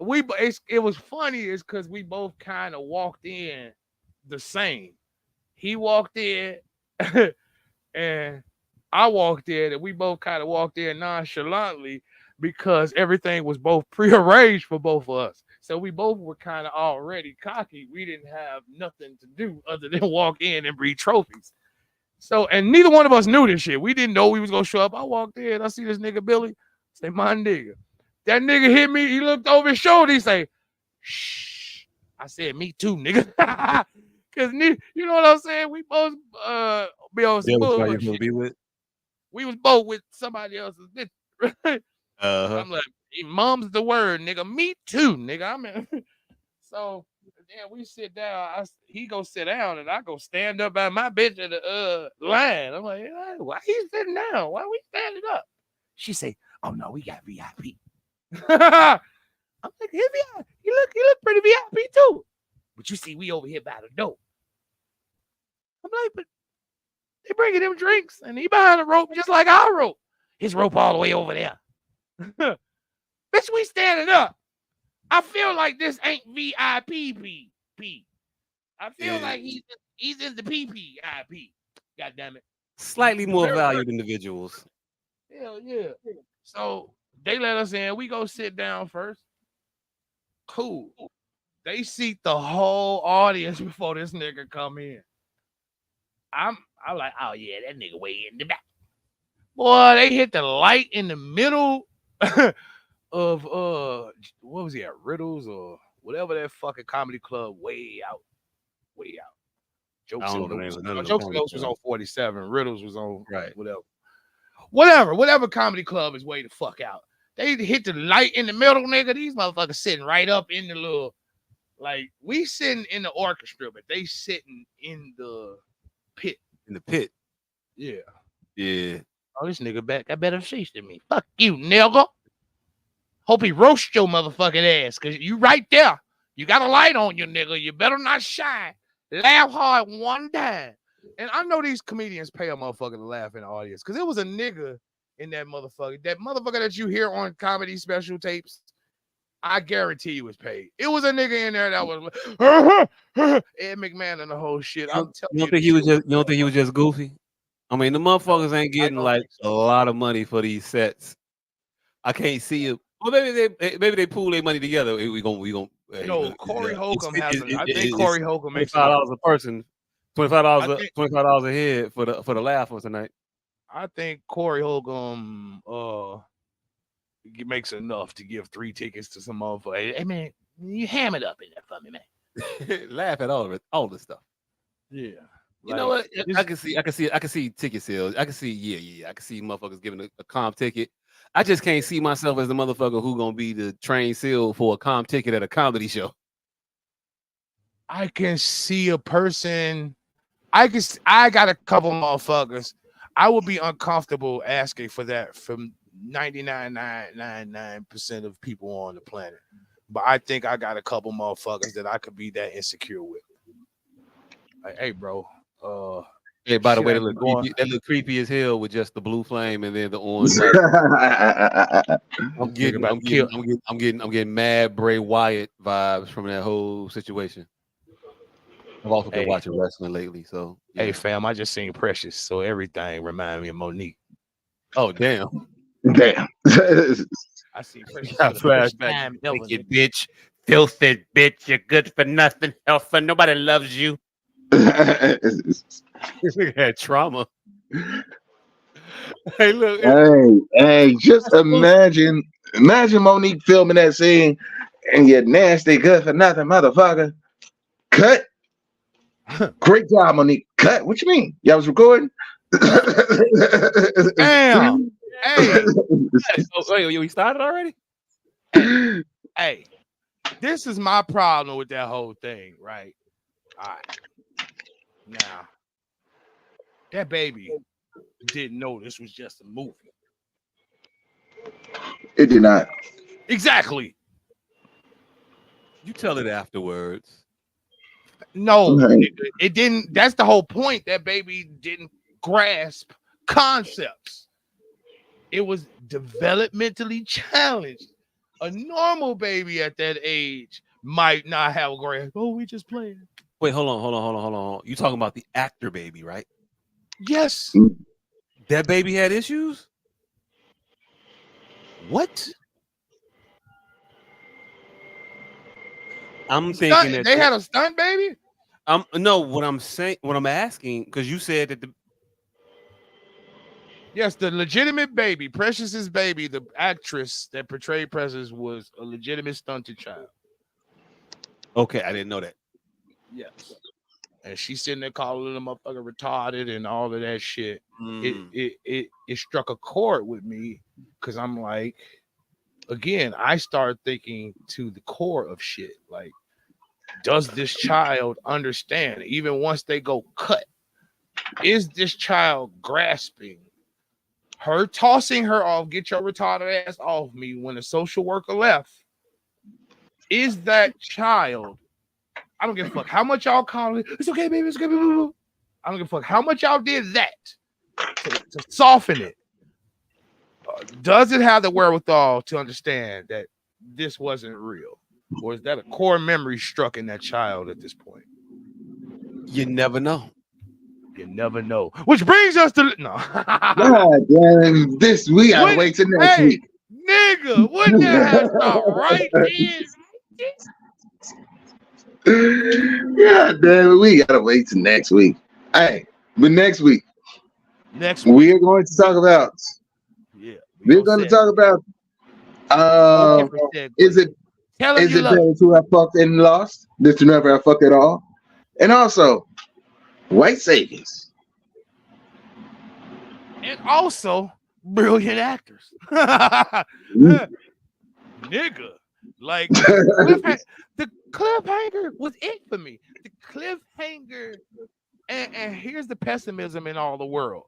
it was funny, is cause we both kind of walked in the same. He walked in. And I walked in, and we both kind of walked in nonchalantly because everything was both prearranged for both of us. So we both were kind of already cocky. We didn't have nothing to do other than walk in and breed trophies. So, and neither one of us knew this shit. We didn't know we was gonna show up. I walked in, I see this nigga Billy. Say, my nigga. That nigga hit me. He looked over his shoulder. He say, shh. I said, me too, nigga. Cause you know what I'm saying? We both be on some bullshit. We was both with somebody else's bitch. Right? I'm like, mom's the word, nigga. Me too, nigga. I mean, so then we sit down. He go sit down, and I go stand up by my bitch at the line. I'm like, hey, why he sitting down? Why we standing up? She say, oh no, we got VIP. I'm like, he VIP. He look pretty VIP too. But you see, we over here by the door. I'm like, but they bringing him drinks, and he behind the rope just like our rope. His rope all the way over there. Bitch, we standing up. I feel like this ain't VIP. I feel like he's in the PPIP. God damn it. Slightly more valued individuals. Hell yeah. So they let us in. We go sit down first. Cool. They seat the whole audience before this nigga come in. I'm like, oh yeah, that nigga way in the back. Boy, they hit the light in the middle of what was he at? Riddles or whatever that fucking comedy club way out. Jokes was on 47. Riddles was on right. Whatever comedy club is way the fuck out. They hit the light in the middle, nigga. These motherfuckers sitting right up in the little, like, we sitting in the orchestra, but they sitting in the pit. In the pit. Yeah. Yeah. Oh, this nigga got better seats than me. Fuck you, nigga. Hope he roasts your motherfucking ass, because you right there. You got a light on you, nigga. You better not shine. Laugh hard one time. And I know these comedians pay a motherfucker to laugh in the audience, because it was a nigga in that motherfucker. That motherfucker that you hear on comedy special tapes, I guarantee you was paid. It was a nigga in there that was like, Ed McMahon and the whole shit. You don't think he was just goofy? I mean, the motherfuckers ain't getting like a lot of money for these sets. I can't see it. Well, maybe they pool their money together. We gonna. No, Corey Holcomb has. I think Corey Holcomb makes $25 a person, $25 a head for the laugh for tonight. I think Corey Holcomb makes enough to give 3 tickets to some motherfucker. Hey man, you ham it up in there for me, man. Laugh at all this stuff. Yeah. You know what? I can see ticket sales. I can see, I can see motherfuckers giving a comp ticket. I just can't see myself as the motherfucker who gonna be the train seal for a comp ticket at a comedy show. I can see a person. I got a couple motherfuckers. I would be uncomfortable asking for that from 99.999% of people on the planet. But I think I got a couple motherfuckers that I could be that insecure with. Like, hey, bro, Hey, by the Shit way, ain't been going. that look creepy as hell with just the blue flame and then the orange light. Nigga about to kill. I'm getting mad Bray Wyatt vibes from that whole situation. I've also been Hey, watching wrestling lately, so yeah. hey, fam, I just seen Precious, so everything remind me of Monique. Oh damn! Damn. I see Precious Got for the first flashback. time ever. Wicked bitch, filthy bitch. You're good for nothing. Hell for nobody loves you. This nigga had trauma. Hey, look. hey, just imagine Monique filming that scene and you're nasty, good for nothing, motherfucker. Cut. Great job, Monique. Cut. What you mean? Y'all was recording? Damn. Hey, Oh, wait, we started already? hey, this is my problem with that whole thing, right? All right. Now, that baby didn't know this was just a movie. It did not. Exactly. You tell it afterwards. No, Right. it didn't. That's the whole point. That baby didn't grasp concepts. It was developmentally challenged. A normal baby at that age might not have a grasp. Oh, we just playing. Wait, hold on. You talking about the actor baby, right? Yes. That baby had issues? What? I'm thinking that They had a stunt baby? No, what I'm asking, because you said that Yes, the legitimate baby, Precious's baby, the actress that portrayed Precious was a legitimate stunted child. Okay, I didn't know that. Yes. And she's sitting there calling the motherfucker retarded and all of that shit. It struck a chord with me because I'm like, again, I start thinking to the core of shit. Like, does this child understand? Even once they go cut, is this child grasping? Her tossing her off, get your retarded ass off me when the social worker left. Is that child? I don't give a fuck how much y'all call it. It's okay, baby. It's okay, baby. I don't give a fuck how much y'all did that to soften it. Does it have the wherewithal to understand that this wasn't real? Or is that a core memory struck in that child at this point? You never know. You never know. Which brings us to no. God damn, we gotta wait till next week. Nigga, wouldn't that have stopped right then? God damn it, we gotta wait till next week. Hey, but next week we're going to talk about. Yeah, we're going to talk about. Is it better to have fucked and lost than to never have fucked at all? And also, white saviors. And also, brilliant actors. Nigga. Like, the cliffhanger was it for me. The cliffhanger. And here's the pessimism in all the world.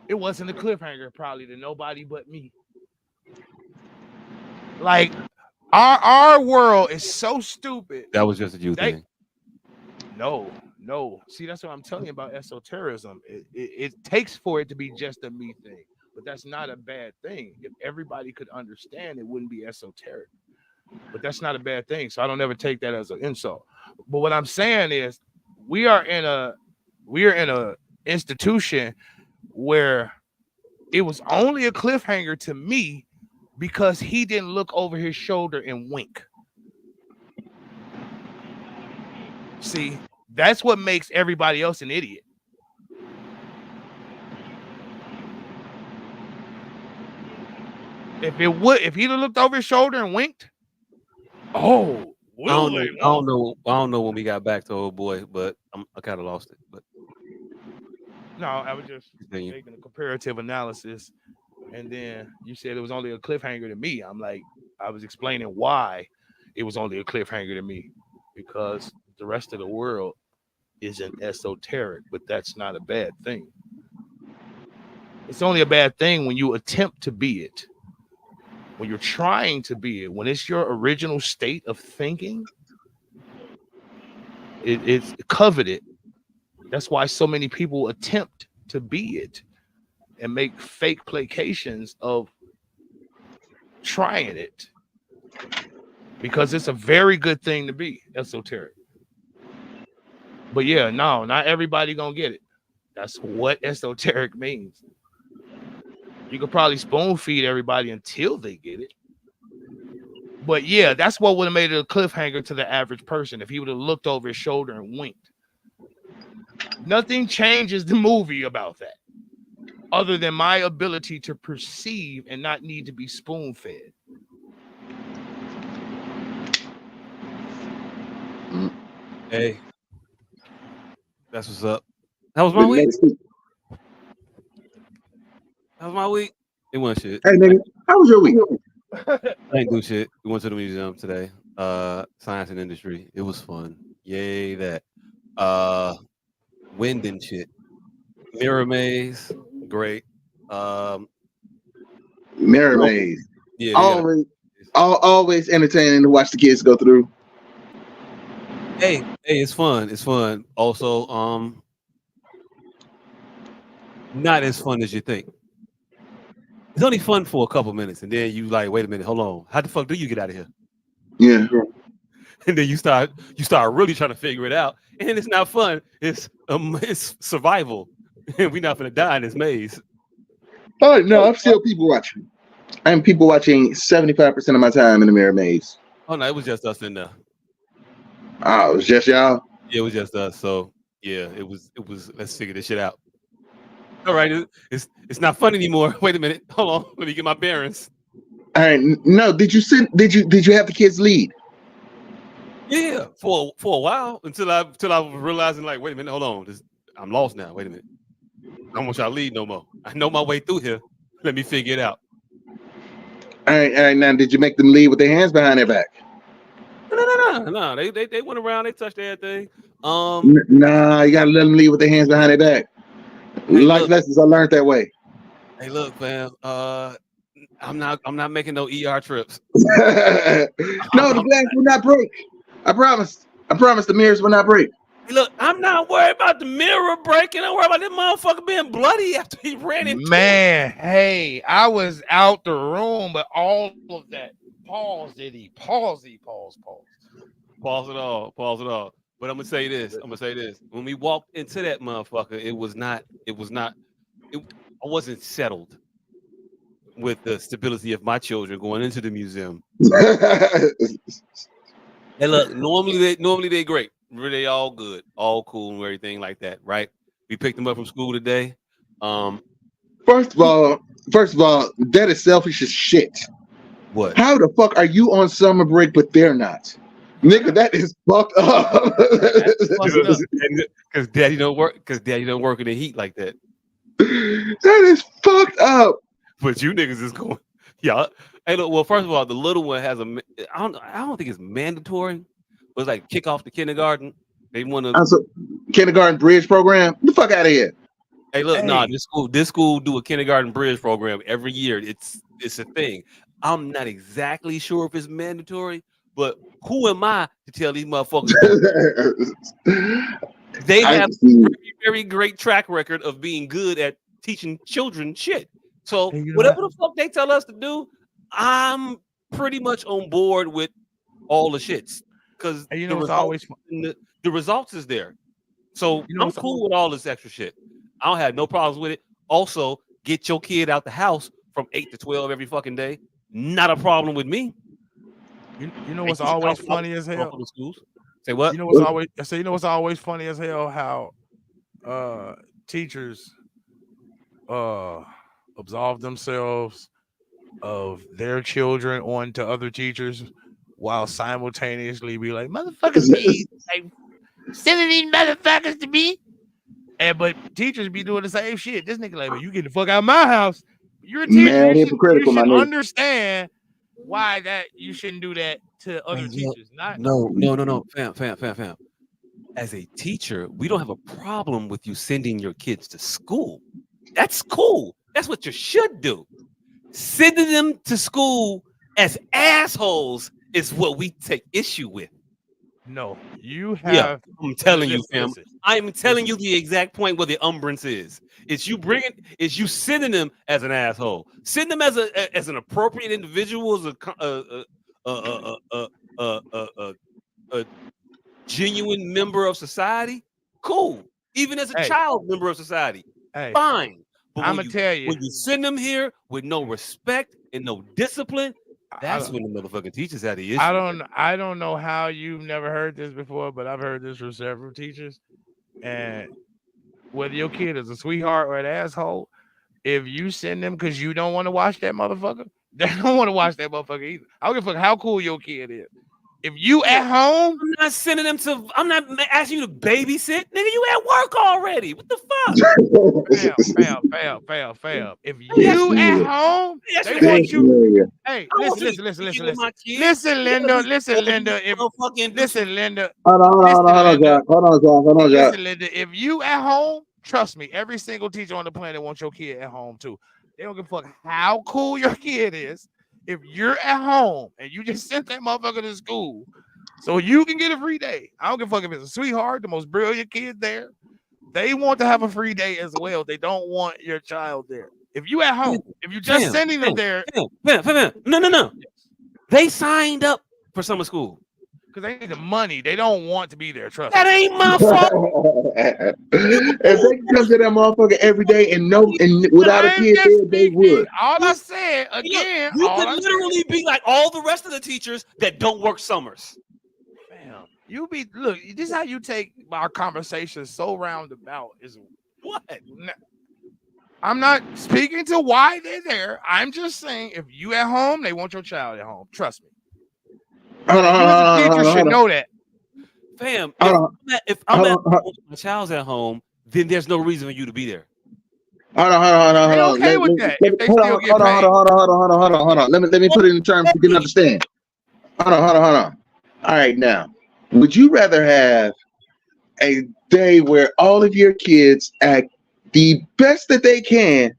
It wasn't a cliffhanger, probably, to nobody but me. Like, our world is so stupid. That was just a you thing. No. See, that's what I'm telling you about esotericism. It takes for it to be just a me thing, but that's not a bad thing. If everybody could understand, it wouldn't be esoteric. But that's not a bad thing. So I don't ever take that as an insult. But what I'm saying is, we are in a institution where it was only a cliffhanger to me because he didn't look over his shoulder and wink. See, that's what makes everybody else an idiot. If he'd have looked over his shoulder and winked, I don't know when we got back to old boy, but I kind of lost it. But no, I was just making a comparative analysis, and then you said it was only a cliffhanger to me. I'm like, I was explaining why it was only a cliffhanger to me, because the rest of the world isn't esoteric, but that's not a bad thing. It's only a bad thing when you attempt to be it. When you're trying to be it, when it's your original state of thinking, it's coveted. That's why so many people attempt to be it and make fake placations of trying it, because it's a very good thing to be esoteric. But yeah, no, not everybody gonna get it. That's what esoteric means. You could probably spoon feed everybody until they get it. But yeah, that's what would have made it a cliffhanger to the average person if he would have looked over his shoulder and winked. Nothing changes the movie about that, other than my ability to perceive and not need to be spoon fed. Hey, that's what's up. That was my week. That was my week. It wasn't shit. Hey, nigga, how was your week? I ain't do shit. We went to the museum today. Science and industry. It was fun. Yay that. Wind and shit. Mirror maze. Great. Mirror maze. Yeah. They got Always entertaining to watch the kids go through. hey, it's fun. It's fun. Also, not as fun as you think. It's only fun for a couple minutes, and then you like, wait a minute, hold on. How the fuck do you get out of here? Yeah. And then you start really trying to figure it out, and it's not fun. It's survival, and we're not gonna die in this maze. Oh no, I'm still people watching. I'm people watching 75% of my time in the mirror maze. Oh no, it was just us in there. Oh, it was just y'all. Yeah, it was just us. So yeah, it was. Let's figure this shit out. All right, it's not fun anymore. Wait a minute, hold on. Let me get my bearings. All right. No, did you have the kids lead? Yeah, for a while until I was realizing like, wait a minute, hold on, I'm lost now. Wait a minute, I don't want y'all lead no more. I know my way through here. Let me figure it out. All right. Now, did you make them lead with their hands behind their back? No. They went around. They touched everything. Nah, you gotta let them lead with their hands behind their back. Hey, Life look. lessons I learned that way. Hey, look, fam. I'm not making no ER trips. No, the glass will not break. I promise. The mirrors will not break. Hey, look, I'm not worried about the mirror breaking. I'm worried about this motherfucker being bloody after he ran into it. Man, hey, I was out the room, but all of that pause. Pause it all. But I'm gonna say this. When we walked into that motherfucker, I wasn't settled with the stability of my children going into the museum. Hey, look, normally they great. They all good, all cool, and everything like that, right? We picked them up from school today. First of all, that is selfish as shit. What? How the fuck are you on summer break but they're not? Nigga, that is fucked up. Because daddy don't work. Because daddy don't work in the heat like that. That is fucked up. But you niggas is going, yeah. Hey, look. Well, first of all, the little one has I don't think it's mandatory, but it's like kick off the kindergarten. They want to kindergarten bridge program. Get the fuck out of here. Hey, look, nah. This school do a kindergarten bridge program every year. It's a thing. I'm not exactly sure if it's mandatory, but who am I to tell these motherfuckers? They have a very, very great track record of being good at teaching children shit. So whatever the fuck they tell us to do, I'm pretty much on board with all the shits. Because the results is there. So I'm cool with all this extra shit. I don't have no problems with it. Also, get your kid out the house from 8 to 12 every fucking day. Not a problem with me. You know what's always funny as hell? Say what? You know what's always funny as hell? How teachers absolve themselves of their children onto other teachers while simultaneously be like, motherfuckers be like sending these motherfuckers to me. But teachers be doing the same shit. This nigga like, you get the fuck out of my house. You're a teacher. Man, you should understand why that you shouldn't do that to other teachers. No, fam. As a teacher, we don't have a problem with you sending your kids to school. That's cool. That's what you should do. Sending them to school as assholes is what we take issue with. No, you Yeah, have. I'm telling you, Listen, fam. listen. I'm telling you the exact point where the umbrance is. It's you sending them as an asshole. Send them as an appropriate individual, as a genuine member of society. Cool. Even as a Hey, child member of society, hey, fine. But I'm gonna tell you. when you send them here with no respect and no discipline, that's when the motherfucking teachers had the issue. I don't know how you've never heard this before, but I've heard this from several teachers. And whether your kid is a sweetheart or an asshole, if you send them because you don't want to watch that motherfucker, they don't want to watch that motherfucker either. I don't give a fuck how cool your kid is. If you at home, I'm not sending them to. I'm not asking you to babysit, nigga. You at work already. What the fuck? Fail. If you at home, they want you. Hey, listen, Linda. Listen, Linda. Hold on, Jack. Listen, Linda. If you at home, trust me, every single teacher on the planet wants your kid at home too. They don't give a fuck how cool your kid is. If you're at home and you just sent that motherfucker to school so you can get a free day, I don't give a fuck if it's a sweetheart, the most brilliant kid there. They want to have a free day as well. They don't want your child there. If you at home, if you're just sending them there. No. They signed up for summer school. Because they need the money. They don't want to be there. Trust that me. ain't my fault. If they can come to that motherfucker every day and without a kid there, they would. All I said again. You could literally be like all the rest of the teachers that don't work summers. Damn. You be look. This is how you take our conversation so roundabout. Is what? I'm not speaking to why they're there. I'm just saying if you at home, they want your child at home. Trust me. You should know that. Fam, if I'm at home, my child's at home, then there's no reason for you to be there. Hold on. They okay with that. If they still get paid. Hold on. Let me put it in terms you can understand. Hold on. All right, now, would you rather have a day where all of your kids act the best that they can,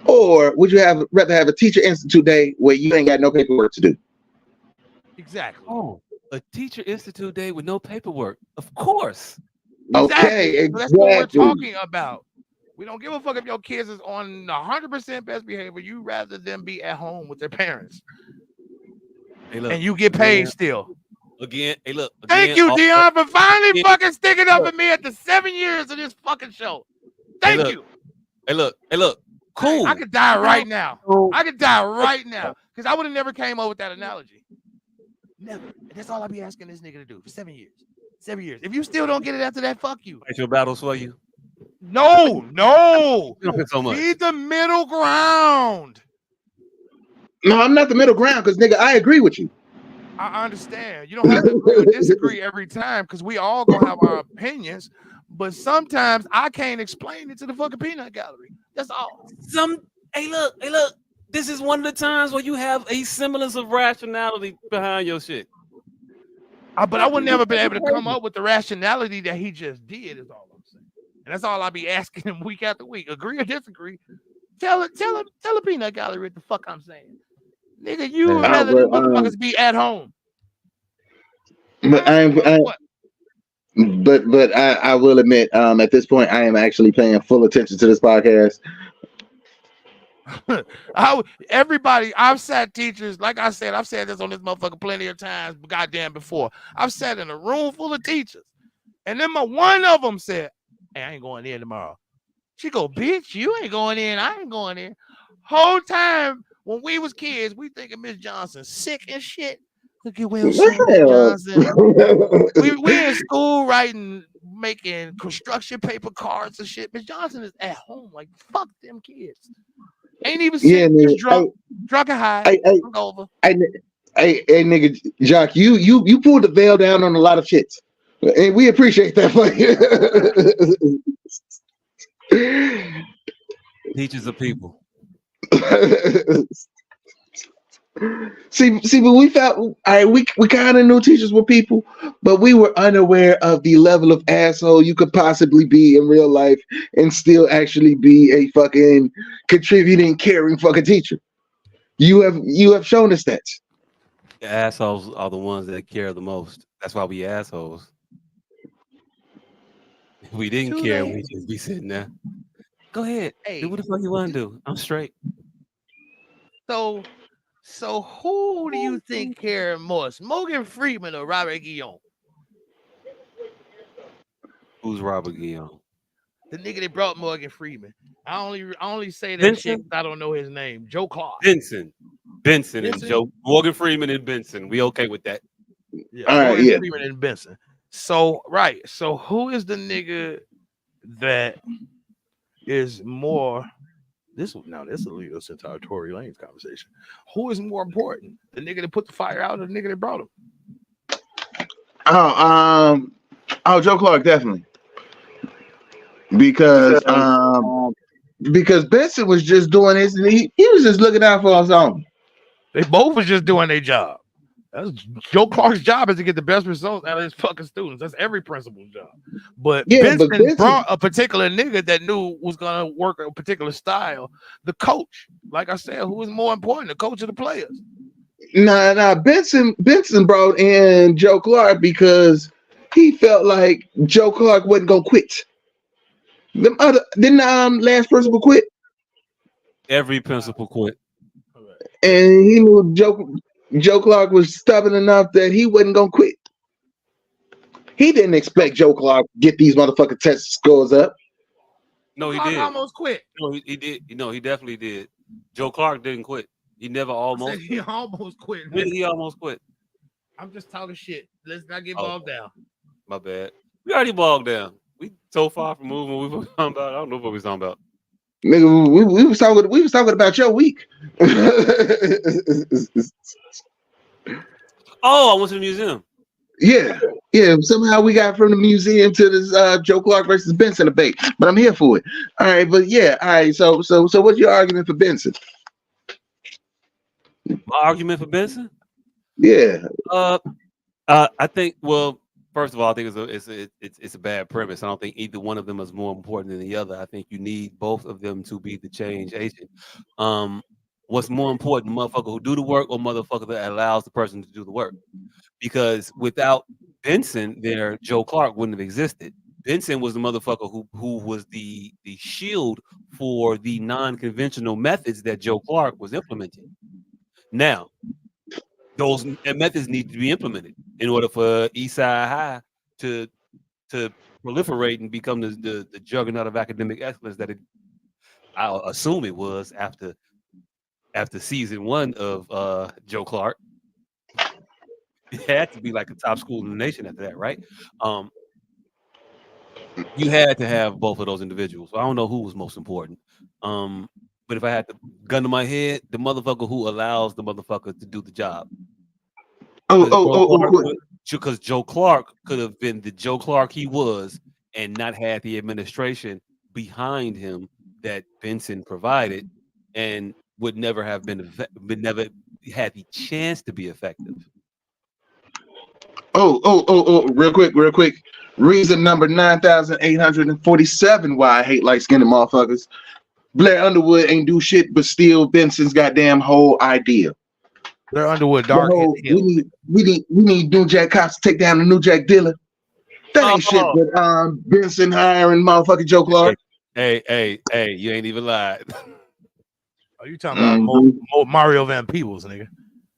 or would you rather have a teacher institute day where you ain't got no paperwork to do? Exactly. Oh, a teacher institute day with no paperwork. Of course. Okay, exactly. That's what we're talking about. We don't give a fuck if your kids is on 100% best behavior. You rather them be at home with their parents. Hey, look, and you get paid still. Hey, look. Thank you, Dion, for finally fucking sticking up at me after 7 years of this fucking show. Thank you. Hey, look. Cool. I could die right now. Because I would have never came up with that analogy. Never. And that's all I be asking this nigga to do for 7 years. 7 years. If you still don't get it after that, fuck you. Fight your battles for you. No. So much. Be the middle ground. No, I'm not the middle ground because, nigga, I agree with you. I understand. You don't have to agree or disagree every time because we all gonna have our opinions. But sometimes I can't explain it to the fucking peanut gallery. That's all. Hey, look. This is one of the times where you have a semblance of rationality behind your shit. But I would never be able to come up with the rationality that he just did. Is all I'm saying, and that's all I be asking him week after week. Agree or disagree? Tell the peanut gallery what the fuck I'm saying. Nigga, you would rather the motherfuckers be at home. But I will admit, at this point, I am actually paying full attention to this podcast. Everybody, I've sat teachers, like I said, I've said this on this motherfucker plenty of times, goddamn before. I've sat in a room full of teachers, and then one of them said, "Hey, I ain't going in tomorrow." She go, "Bitch, you ain't going in. I ain't going in." Whole time when we was kids, we thinking Miss Johnson sick and shit. Look at Will Johnson. we in school making construction paper cards and shit. Miss Johnson is at home, like fuck them kids. Ain't even sick, just drunk and high. Hungover. Hey, nigga, Jock, you pulled the veil down on a lot of shit, and we appreciate that for you. Teachers are people. See, but we felt we kind of knew teachers were people, but we were unaware of the level of asshole you could possibly be in real life and still actually be a fucking contributing, caring fucking teacher. You have shown us that. The assholes are the ones that care the most. That's why we assholes. If we didn't Too care, late. we'd just be sitting there. Go ahead. Hey, Do what the fuck you want to do. I'm straight. so who do you think cared more, Morgan Freeman or Robert Guillaume? Who's Robert Guillaume? The nigga that brought Morgan Freeman. I only say that Benson? shit 'cause I don't know his name. Joe Clark. Benson and Benson? Joe. Morgan Freeman and Benson. We okay with that? Yeah, All right, Morgan yeah. Freeman and Benson. So right. So who is the nigga that is more? This will lead us into our Tory Lanez conversation. Who is more important? The nigga that put the fire out or the nigga that brought him? Joe Clark, definitely. Because Benson was just doing his, he was just looking out for us own. They both was just doing their job. That's Joe Clark's job is to get the best results out of his fucking students. That's every principal's job. But Yeah, Benson, but Benson brought a particular nigga that knew was gonna work a particular style. The coach, like I said, who was more important, the coach of the players. Benson brought in Joe Clark because he felt like Joe Clark wasn't gonna quit. Didn't last principal quit? Every principal quit. And he knew Joe Clark was stubborn enough that he wasn't gonna quit. He didn't expect Joe Clark to get these motherfucking test scores up. No, he Clark did. almost quit. No, he did. No, he definitely did. Joe Clark didn't quit. He never almost. He almost quit. When did he almost quit? I'm just talking shit. Let's not get Oh. bogged down. My bad. We already bogged down. We so far from moving what we were talking about. I don't know what we talking about. Nigga, we was talking about your week. Oh, I went to the museum. Yeah. Somehow we got from the museum to this Joe Clark versus Benson debate, but I'm here for it. All right, but yeah, all right. So what's your argument for Benson? My argument for Benson? Yeah. I think. Well, first of all, I think it's a bad premise. I don't think either one of them is more important than the other. I think you need both of them to be the change agent. What's more important, motherfucker who do the work or motherfucker that allows the person to do the work? Because without Benson, Joe Clark wouldn't have existed. Benson was the motherfucker who was the shield for the non-conventional methods that Joe Clark was implementing. Now, those methods need to be implemented in order for Eastside High to proliferate and become the juggernaut of academic excellence that I'll assume it was after season 1 of Joe Clark. It had to be like a top school in the nation after that, right? You had to have both of those individuals. So I don't know who was most important. But if I had the gun to my head, the motherfucker who allows the motherfucker to do the job. Because Joe Clark could have been the Joe Clark he was and not had the administration behind him that Benson provided, and would never have never had the chance to be effective. Real quick. Reason number 9,847 why I hate light-skinned motherfuckers. Blair Underwood ain't do shit but steal Benson's goddamn whole idea. Blair Underwood, dark. We need New Jack cops to take down the New Jack dealer. That ain't shit but Benson hiring motherfucking Joe Clark. Hey, you ain't even lied. Are you talking about Mario Van Peebles, nigga?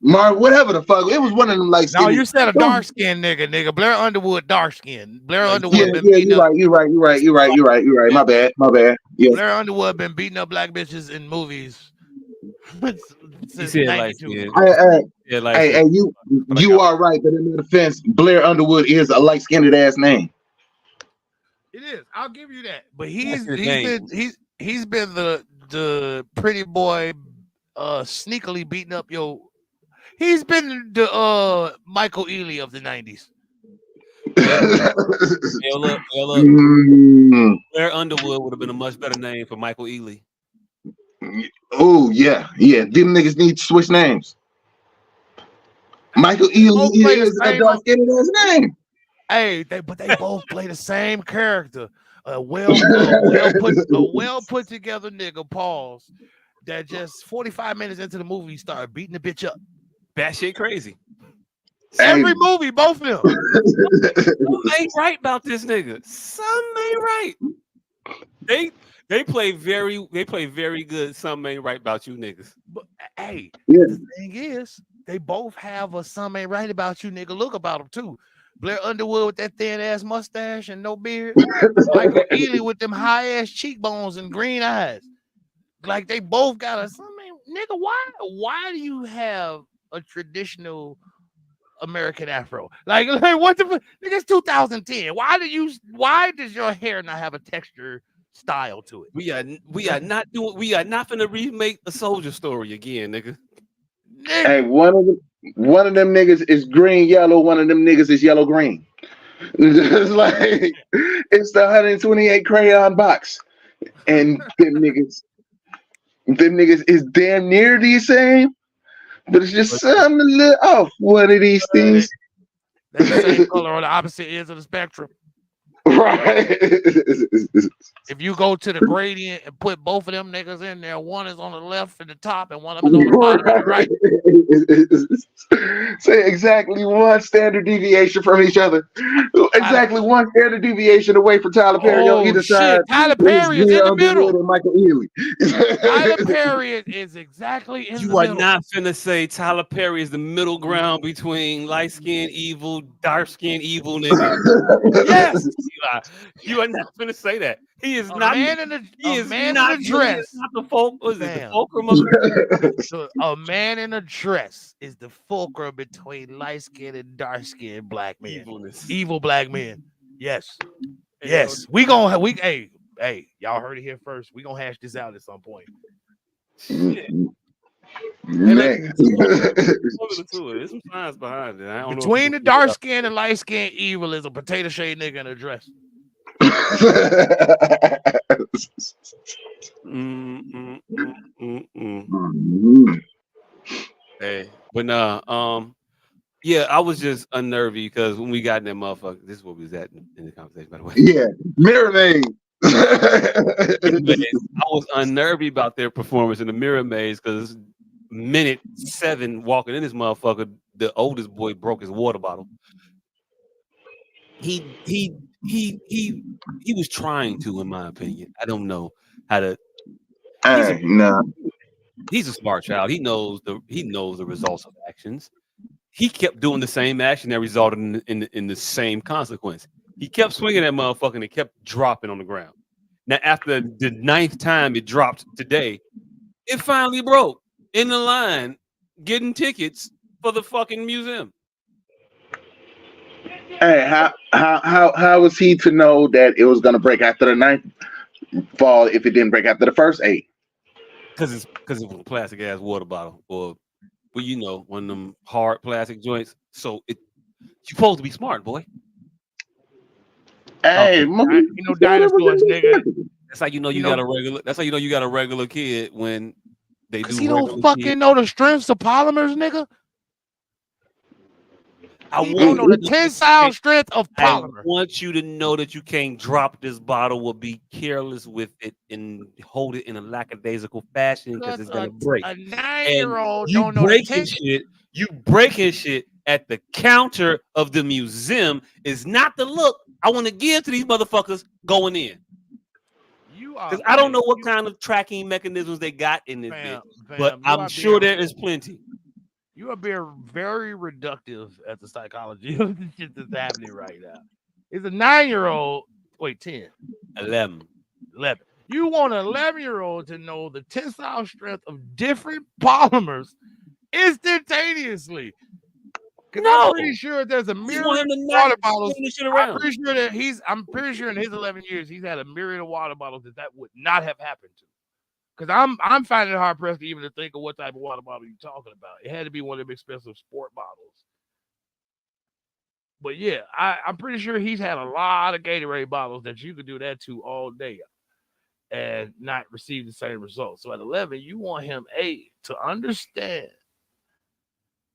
Whatever the fuck. It was one of them like. No, you said a dark skinned nigga. Blair Underwood, dark skin. Blair Underwood been beating up. You're right. My bad. Yeah. Blair Underwood been beating up black bitches in movies. Since Hey, you are right, but in defense, Blair Underwood is a light-skinned ass name. It is. I'll give you that. But he's been the pretty boy sneakily beating up your. He's been the Michael Ealy of the 90s. Look. Blair Underwood would have been a much better name for Michael Ealy. Oh yeah. Them niggas need to switch names. Michael Ealy is a dark-skinned ass name. Hey, but they both play the same character. A well put together nigga. Pause. That just 45 minutes into the movie started beating the bitch up. That shit crazy. Hey. Every movie, both of them. Some ain't right about this nigga. Some ain't right. They play very good. Some ain't right about you niggas. But hey, Yeah. the thing is, they both have a "some ain't right about you" nigga look about them too. Blair Underwood with that thin ass mustache and no beard. Michael Ealy with them high ass cheekbones and green eyes. Like they both got a "some ain't nigga." Why do you have a traditional American afro? Like what the nigga? It's 2010. Why does your hair not have a texture style to it? We are not finna remake the Soldier Story again, nigga. Hey, one of them niggas is green yellow. One of them niggas is yellow green. Just like it's the 128 crayon box, and them niggas is damn near the same, but it's just something a little off one of these things. They're the same color on the opposite ends of the spectrum. Right. If you go to the gradient and put both of them niggas in there, one is on the left and the top, and one of them is on the bottom and the right. Say exactly one standard deviation from each other. Exactly one standard deviation away from Tyler Perry on either side. Tyler Perry is in the middle. And Michael Ealy. Tyler Perry is exactly in the You are middle. not finna say Tyler Perry is the middle ground between light skinned evil, dark skinned evil nigga. Yes, you are not finna say that. He is a not. man in a He is man not. in a dress. He is not the folk. What is it? The Fam. fulcrum of So a man in a dress is the fulcrum between light skinned and dark skinned black men. evilness. Evil black men. Yes. Yes. Hey, y'all heard it here first. We gonna hash this out at some point. Shit. Man. There's some science behind it. I don't know Between the dark skinned and light skinned evil is a potato shade nigga in a dress. Hey, but nah, yeah, I was just unnervy because when we got in that motherfucker, this is what we was at in the conversation, by the way. Yeah, Mirror Maze. I was unnervy about their performance in the Mirror Maze because minute 7 walking in this motherfucker, the oldest boy broke his water bottle. He was trying to, in my opinion. I don't know how to. He's a smart child. He knows the results of actions. He kept doing the same action that resulted in the same consequence. He kept swinging that motherfucker and it kept dropping on the ground. Now, after the 9th time it dropped today, it finally broke in the line getting tickets for the fucking museum. Hey, how was he to know that it was gonna break after the 9th fall if it didn't break after the first 8? Because it was a plastic ass water bottle, or well, you know, one of them hard plastic joints. So you're supposed to be smart, boy. Hey, dinosaurs, nigga. That's how you know you got a regular. That's how you know you got a regular kid when they do. He don't fucking know the strengths of polymers, nigga. He don't know the tensile strength of polymer. I want you to know that you can't drop this bottle or be careless with it and hold it in a lackadaisical fashion because it's gonna break. A 9-year-old you don't know breaking shit. You breaking shit at the counter of the museum is not the look I want to give to these motherfuckers going in. Because I don't know what kind of tracking mechanisms they got in this bitch, but I'm sure there is plenty. You are being very reductive at the psychology of the shit that's happening right now. It's a 9-year-old. Wait, 10. 11. You want an 11-year-old to know the tensile strength of different polymers instantaneously. No. I'm pretty sure there's a myriad of water bottles. I'm pretty sure in his 11 years he's had a myriad of water bottles that would not have happened to. Because I'm finding it hard pressed to even to think of what type of water bottle you're talking about. It had to be one of them expensive sport bottles. But yeah, I'm pretty sure he's had a lot of Gatorade bottles that you could do that to all day and not receive the same results. So at 11, you want him to understand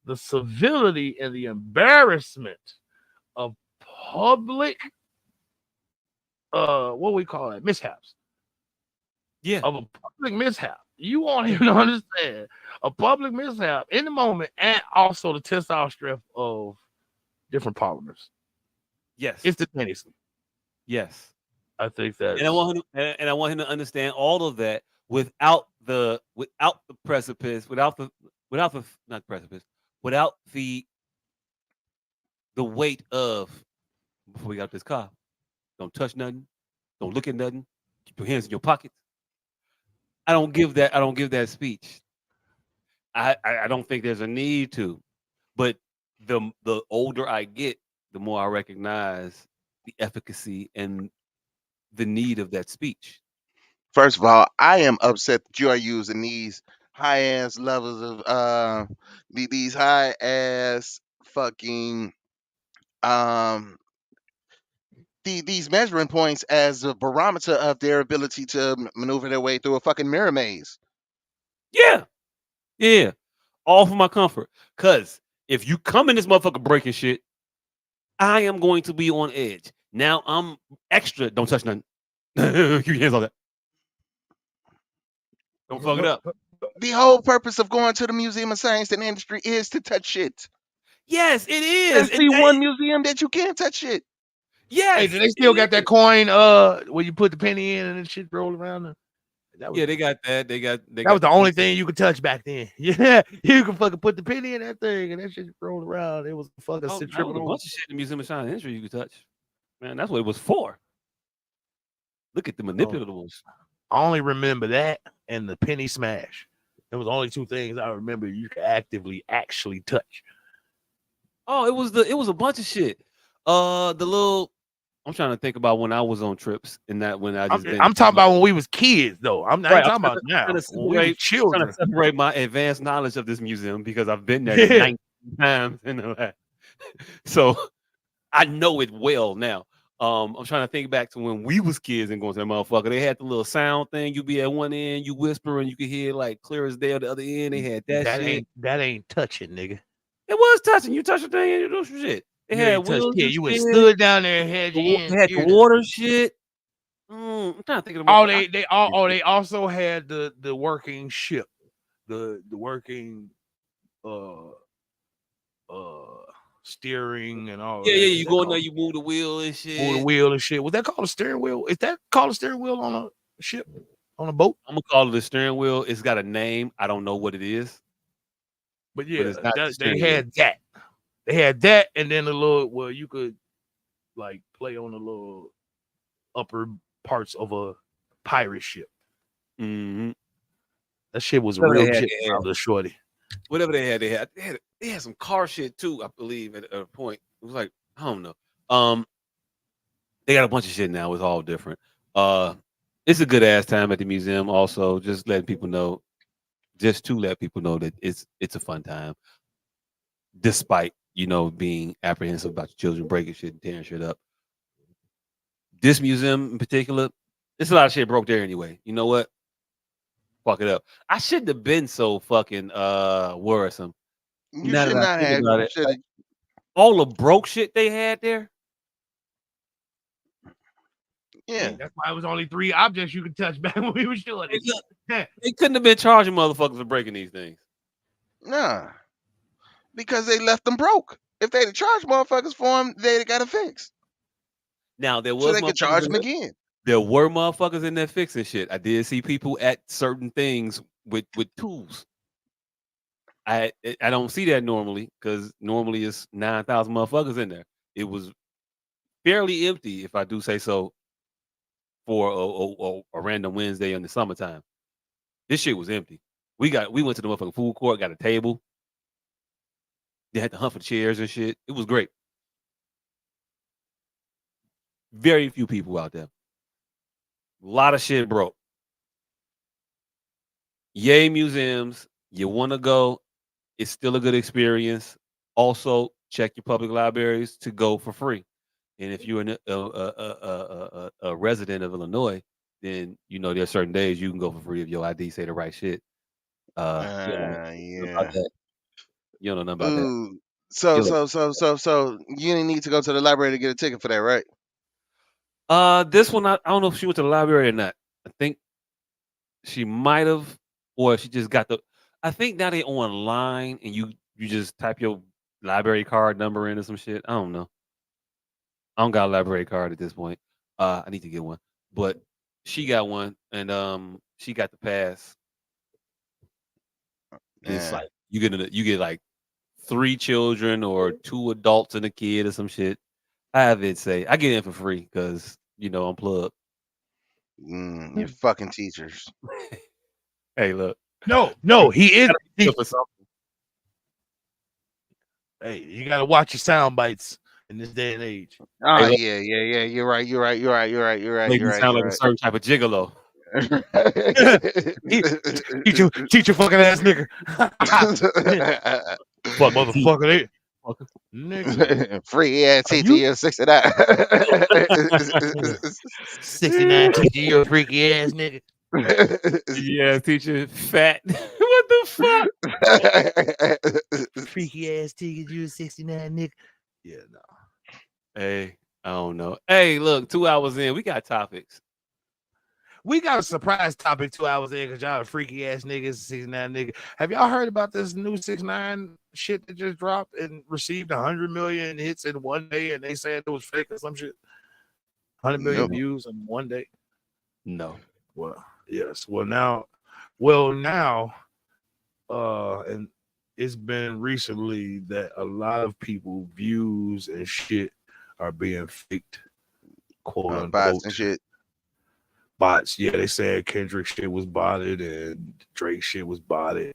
the civility and the embarrassment of public what we call it, mishaps. Yeah. Of a public mishap. You want him to understand a public mishap in the moment and also the tensile strength of different polymers Yes. instantaneously. Yes. I think that's And I want him to understand all of that without the precipice, without the not precipice, without the weight of before we got this car. Don't touch nothing. Don't look at nothing. Keep your hands in your pockets. I don't give that speech. I don't think there's a need to. But the older I get, the more I recognize the efficacy and the need of that speech. First of all, I am upset that you are using these high ass levels of these high ass fucking um these measuring points as a barometer of their ability to maneuver their way through a fucking mirror maze. Yeah. Yeah. All for my comfort. Cause if you come in this motherfucker breaking shit, I am going to be on edge. Now I'm extra. Don't touch nothing. Keep your hands on that. Don't fuck it up. The whole purpose of going to the Museum of Science and Industry is to touch shit. Yes, it is. That's the one museum that you can't touch shit. Yes. Hey, do they still got that is. coin where you put the penny in and the shit roll around? That was Yeah, they got that. They got that was the only thing you could touch back then. Yeah, you could fucking put the penny in that thing and that shit rolled around. It was fucking Oh, that was tripping a over. bunch of shit in the Museum of Science and Industry you could touch. Man, that's what it was for. Look at the manipulatives. I only remember that and the penny smash. It was only two things I remember you could actually touch. Oh, it was a bunch of shit. The little I'm trying to think about when I was on trips and that when I just I'm talking about when we was kids though. I ain't right. talking about now. When we was Trying children. to separate my advanced knowledge of this museum because I've been there Yeah. 19 times in the last. So I know it well now. I'm trying to think back to when we was kids and going to that motherfucker. They had the little sound thing. You be at one end, you whisper, and you could hear like clear as day at the other end. They had that shit. That ain't touching, nigga. It was touching. You touch the thing and you do some shit. They You had ain't touched wheels shit. and You would shit. stood down there and had your They had the ear. water shit. I'm trying to think of the Oh, motherfucker. they also had the working ship, the working uh steering and all Yeah, that. yeah. Is You that go in there, called you move the wheel and move the shit. wheel and shit? Was that called a steering wheel? Is that called a steering wheel on a ship, on a boat? I'm gonna call it a steering wheel. It's got a name. I don't know what it is, But but yeah, it's not the they steering wheel. had that. They had that, and then the little where you could like play on the little upper parts of a pirate ship. Mm-hmm. That shit was Whatever real they had, shit. they I had. was a shorty. Whatever they had some car shit too. I believe at a point. It was like I don't know. They got a bunch of shit now. It's all different. Uh, it's a good ass time at the museum. Also, just letting people know, just to let people know that it's a fun time, despite being apprehensive about your children breaking shit and tearing shit up. This museum in particular, there's a lot of shit broke there anyway. You know what? Fuck it up. I shouldn't have been so fucking worrisome. You Now that should I not think have. about You it, should have. all the broke shit they had there. Yeah. That's why it was only 3 objects you could touch back when we were shorty. They couldn't have been charging motherfuckers for breaking these things. Nah. Because they left them broke. If they'd have charged motherfuckers for them, they'd have got it fixed. Now So they could charge them again. there were motherfuckers in there fixing shit. I did see people at certain things with tools. I don't see that normally because normally it's 9,000 motherfuckers in there. It was fairly empty, if I do say so, for a random Wednesday in the summertime. This shit was empty. We went to the motherfucking food court, got a table. They had to hunt for chairs and shit. It was great. Very few people out there. A lot of shit broke. Yay, museums. You want to go. It's still a good experience. Also, check your public libraries to go for free. And if you're a resident of Illinois, then there's certain days you can go for free if your ID say the right shit. You don't know nothing about Yeah. that. You don't know nothing about that. Ooh. So You you didn't need to go to the library to get a ticket for that, right? This one I don't know if she went to the library or not. I think she might have, or she just got the. I think now they online and you just type your library card number in or some shit. I don't know. I don't got a library card at this point. I need to get one, but she got one, and she got the pass. And it's Yeah. like you get like 3 children or 2 adults and a kid or some shit. I have it say I get in for free because I'm plugged. You fucking teachers. Hey, look, No, he is. gotta be good for something. Hey, you gotta watch your sound bites in this day and age. Hey, Oh look, yeah, yeah, yeah. You're right. You're right. You're right. You're right. You're right. make You're me right. sound like You're a right. certain type of gigolo. He- teach your fucking ass nigga. Fucking teeth, Motherfucker, they fucker. nigga. Free ass Are teacher, you you're 69. 69 teacher, you a freaky ass nigga. Yeah, teacher, fat. What the fuck? Freaky ass teacher, you a 69 nigga. Yeah, no. Hey, I don't know. Hey, look, 2 hours in, we got topics. We got a surprise topic 2 hours in because y'all are freaky ass niggas, 69 nigga. Have y'all heard about this new 6ix9ine shit that just dropped and received 100 million hits in one day and they said it was fake or some shit? 100 million Nope. views in one day? No. Well, yes. Now, and it's been recently that a lot of people views and shit are being faked, quote Bots and unquote. shit. Bots. Yeah, they said Kendrick shit was botted and Drake shit was botted,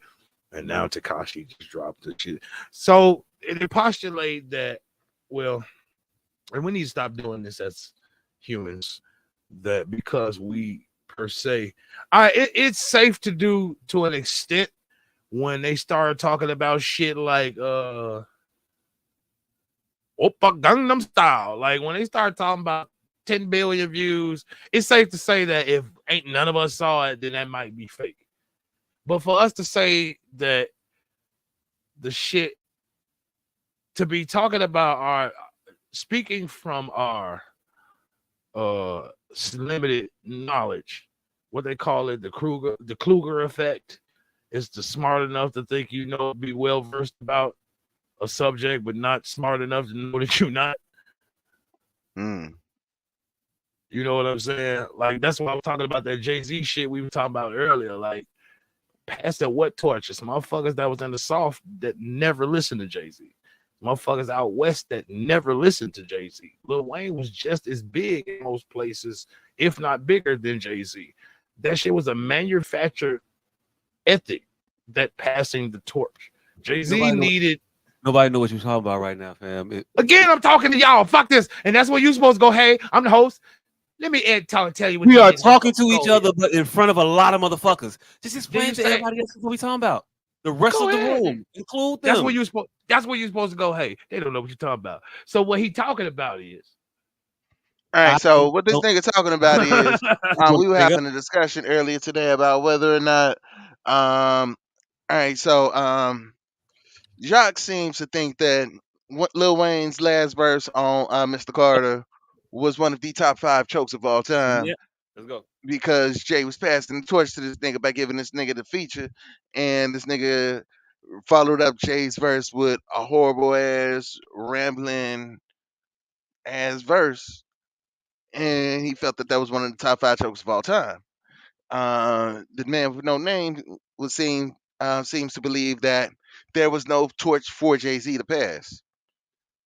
and now Takashi just dropped the shit. So they postulate that, well, and we need to stop doing this as humans, that because we per se, it's safe to do to an extent when they start talking about shit like Oppa Gangnam Style. Like when they start talking about 10 billion views, it's safe to say that if ain't none of us saw it, then that might be fake. But for us to say that the shit, to be talking about our, speaking from our limited knowledge, what they call it, the Kluger effect, is the smart enough to think you know, be well versed about a subject, but not smart enough to know that you're not. Mm. You know what I'm saying? Like that's why I'm talking about that Jay-Z shit we were talking about earlier. Like, pass that what torches, motherfuckers that was in the South that never listened to Jay-Z. Motherfuckers out west that never listened to Jay-Z. Lil Wayne was just as big in most places, if not bigger than Jay-Z. That shit was a manufactured ethic, that passing the torch. Jay-Z needed. Nobody know what you're talking about right now, fam. Again, I'm talking to y'all. Fuck this. And that's where you supposed to go, hey, I'm the host. Let me tell you what We these are niggas talking to go each ahead. other, but in front of a lot of motherfuckers. Just Did explain you to say- everybody else what we talking about. The rest Go of the ahead. room, include them. That's where you're supposed to go, hey, they don't know what you're talking about. So what he talking about is, All right, so what this Nope. nigga talking about is we were having a discussion earlier today about whether or not all right, so Jacques seems to think that what Lil Wayne's last verse on Mr. Carter was one of the top 5 chokes of all time Yeah, let's go. because Jay was passing the torch to this nigga by giving this nigga the feature, and this nigga followed up Jay's verse with a horrible ass rambling ass verse, and he felt that that was one of the top 5 chokes of all time. The man with no name seems to believe that there was no torch for Jay Z to pass,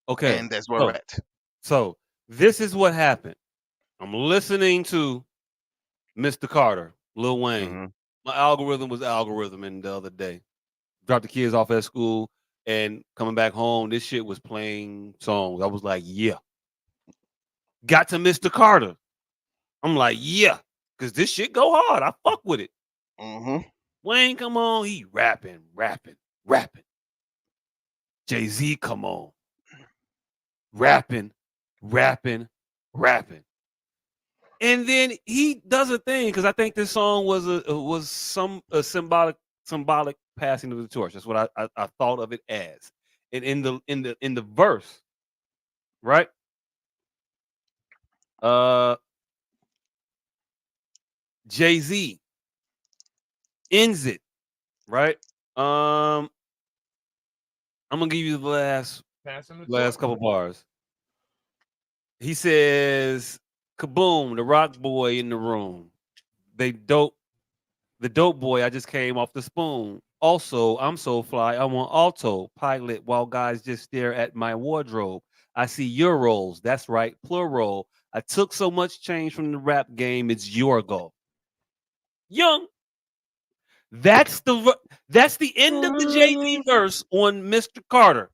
Okay, and that's where we're at. so this is what happened. I'm listening to Mr. Carter, Lil Wayne. Mm-hmm. My algorithm was algorithming the other day. Dropped the kids off at school and coming back home, this shit was playing songs. I was like, yeah. Got to Mr. Carter. I'm like, yeah, because this shit go hard. I fuck with it. Mm-hmm. Wayne, come on. He rapping. Jay-Z, come on. Rapping. And then he does a thing because I think this song was a symbolic passing of the torch. That's what I thought of it as. And in the verse, right? Jay-Z ends it, right? I'm I'm gonna give you the Passing the last torch. couple bars. He says, "Kaboom! The rock boy in the room. They dope. The dope boy. I just came off the spoon. Also, I'm so fly. I'm on autopilot while guys just stare at my wardrobe. I see euros. That's right, plural. I took so much change from the rap game. It's your goal. Young. That's the end of the Jay-Z verse on Mr. Carter.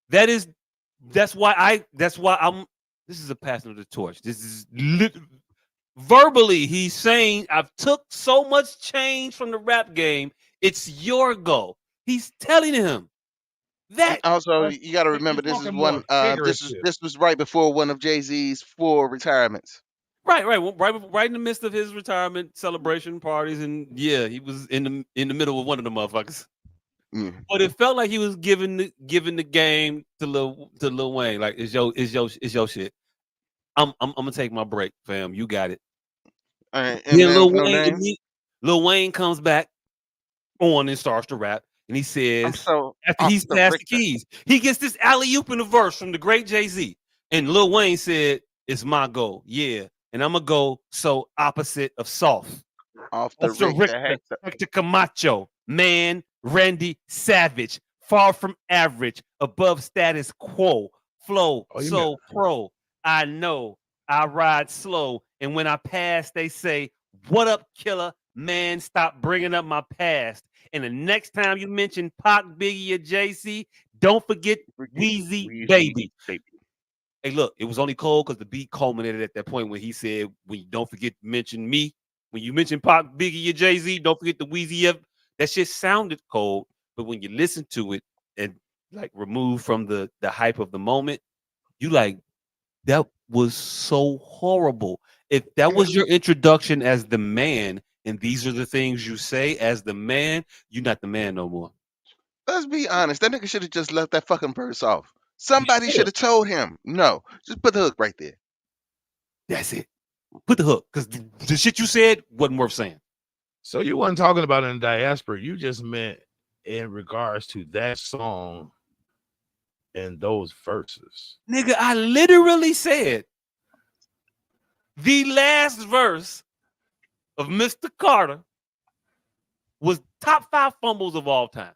That is that's why I'm this is a passing of the torch. This is verbally he's saying I've took so much change from the rap game. It's your go. He's telling him And that also, But you got to remember you're this is talking more one. figurative. This was right before one of Jay-Z's 4 retirements. right in the midst of his retirement celebration parties, and yeah, he was in the middle of one of the motherfuckers. Mm. But it felt like he was giving the game to Lil Wayne. Like it's your shit. I'm gonna take my break, fam. You got it. All right, and Then no names. Lil Wayne comes back on and starts to rap, and he I'm says so after off he's the passed the Richter, keys, he gets this alley oop in the verse from the great Jay-Z, and Lil Wayne said, "It's my goal, yeah, and I'm gonna go so opposite of soft." off the Off the Richter Richter, Hector. Hector Camacho, man, Randy Savage, far from average, above status quo, flow Oh, you meant so pro. I know I ride slow, and when I pass, they say, "What up, killer?" Man, stop bringing up my past. And the next time you mention Pac, Biggie, or JC, don't forget Forget Wheezy, Weezy, baby. baby. Hey, look, it was only cold because the beat culminated at that point when he said, "When you don't forget to mention me, when you mention Pop, Biggie, or Jay Z, don't forget the Wheezy." That shit sounded cold, but when you listen to it and like remove from the hype of the moment, you like that was so horrible. If that Yeah, was your introduction as the man, and these are the things you say as the man, you're not the man no more. let's be honest. That nigga should have just left that fucking verse off. He Somebody should should have. have told him. No, just put the hook right there. That's it. Put the hook, because the shit you said wasn't worth saying. so you weren't talking about in the diaspora. You just meant in regards to that song and those verses. Nigga, I literally said the last verse of Mr. Carter was top 5 fumbles of all time.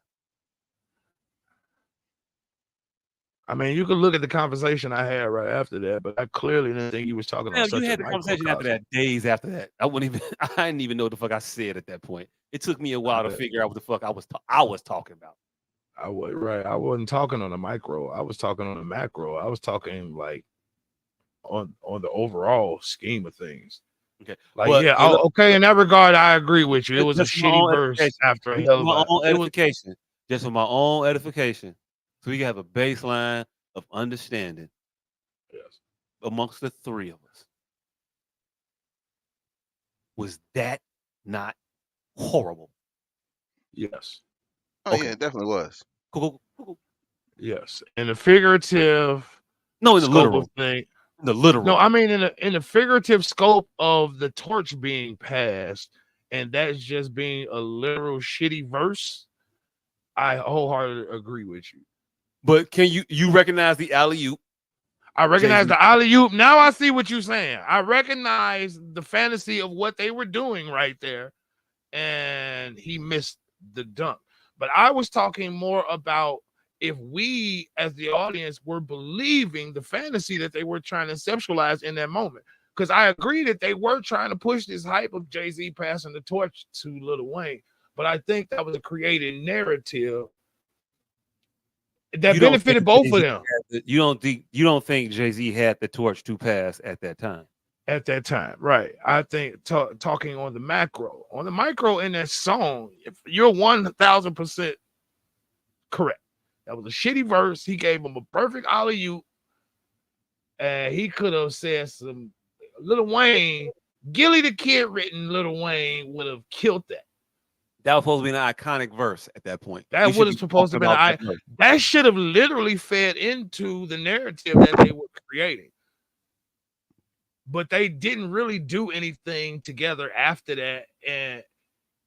I mean, you could look at the conversation I had right after that, but I clearly didn't think you was talking on Damn, you such a had the conversation after microcosm. that, days after that. I wouldn't even, I didn't even know what the fuck I said at that point. It took me a while to I, figure out what the fuck I was talking about. I was right. I wasn't talking on the micro. I was talking on the macro. I was talking like on the overall scheme of things. Okay. Like, But yeah, hey, look, okay. In that regard, I agree with you. It was a just for my shitty own verse edification, after a just hell for of my a. own It was edification, just for my own edification. So we can have a baseline of understanding yes, amongst the three of us. Was that not horrible? yes, Oh yeah, Okay. it definitely was. Cool. yes. In the figurative No, in the scope of literal. thing. In the No, literal. I mean in the figurative scope of the torch being passed, and that's just being a literal shitty verse. I wholeheartedly agree with you. But can you recognize the alley oop? I Jay recognize Z. the alley oop. Now I see what you're saying. I recognize the fantasy of what they were doing right there, and he missed the dunk. But I was talking more about if we, as the audience, were believing the fantasy that they were trying to conceptualize in that moment. Because I agree that they were trying to push this hype of Jay-Z passing the torch to Lil Wayne. But I think that was a created narrative that You don't think benefited both Jay of Z them you don't think Jay Z had the torch to pass at that time? at that time. Right. I think talking on the macro, on the micro in that song, if you're 1000% correct. That was a shitty verse. He gave him a perfect alley oop, and he could have said some Little Wayne, Gilly the Kid written Little Wayne would have killed that. That was supposed to be an iconic verse at that point. We That would should have be supposed talking to have been about that verse. that should have literally fed into the narrative that they were creating. But they didn't really do anything together after that, and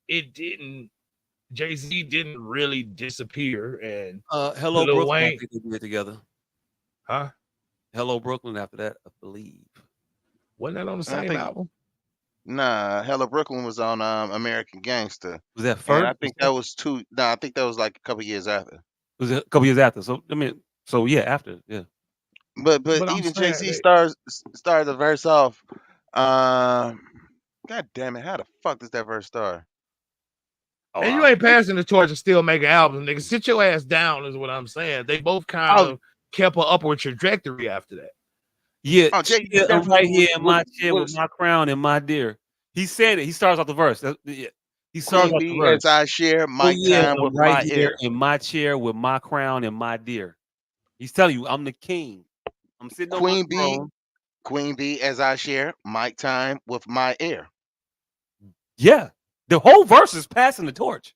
it didn't Jay-Z didn't really disappear, and Hello Lil Brooklyn, I Wayne, think they did together. huh? Hello Brooklyn after that, I believe. Wasn't that on the I same think album? nah, Hella Brooklyn was on American Gangster, Was that and first? I think that was two. Nah, I think that was like a couple years after. Was it a couple years after? So I mean, so yeah, after, yeah. But But I'm even Jay saying Z that, started the verse off. Um, God damn it, how the fuck does that verse start? Oh, and you ain't passing the torch and still making albums, nigga. Sit your ass down, is what I'm saying. They both kind Oh, of kept an upward trajectory after that. yeah, oh, Jay Z yeah, I'm definitely right here in my chair with was my crown and my deer. He said it. He starts off the verse. Yeah. He starts Queen off the B verse. as I share Oh my yeah, time I'm with right my here ear. in my chair with my crown and my deer. He's telling you, I'm the king. I'm sitting on my Queen B, throne. Queen B as I share my time with my ear. Yeah, the whole verse is passing the torch.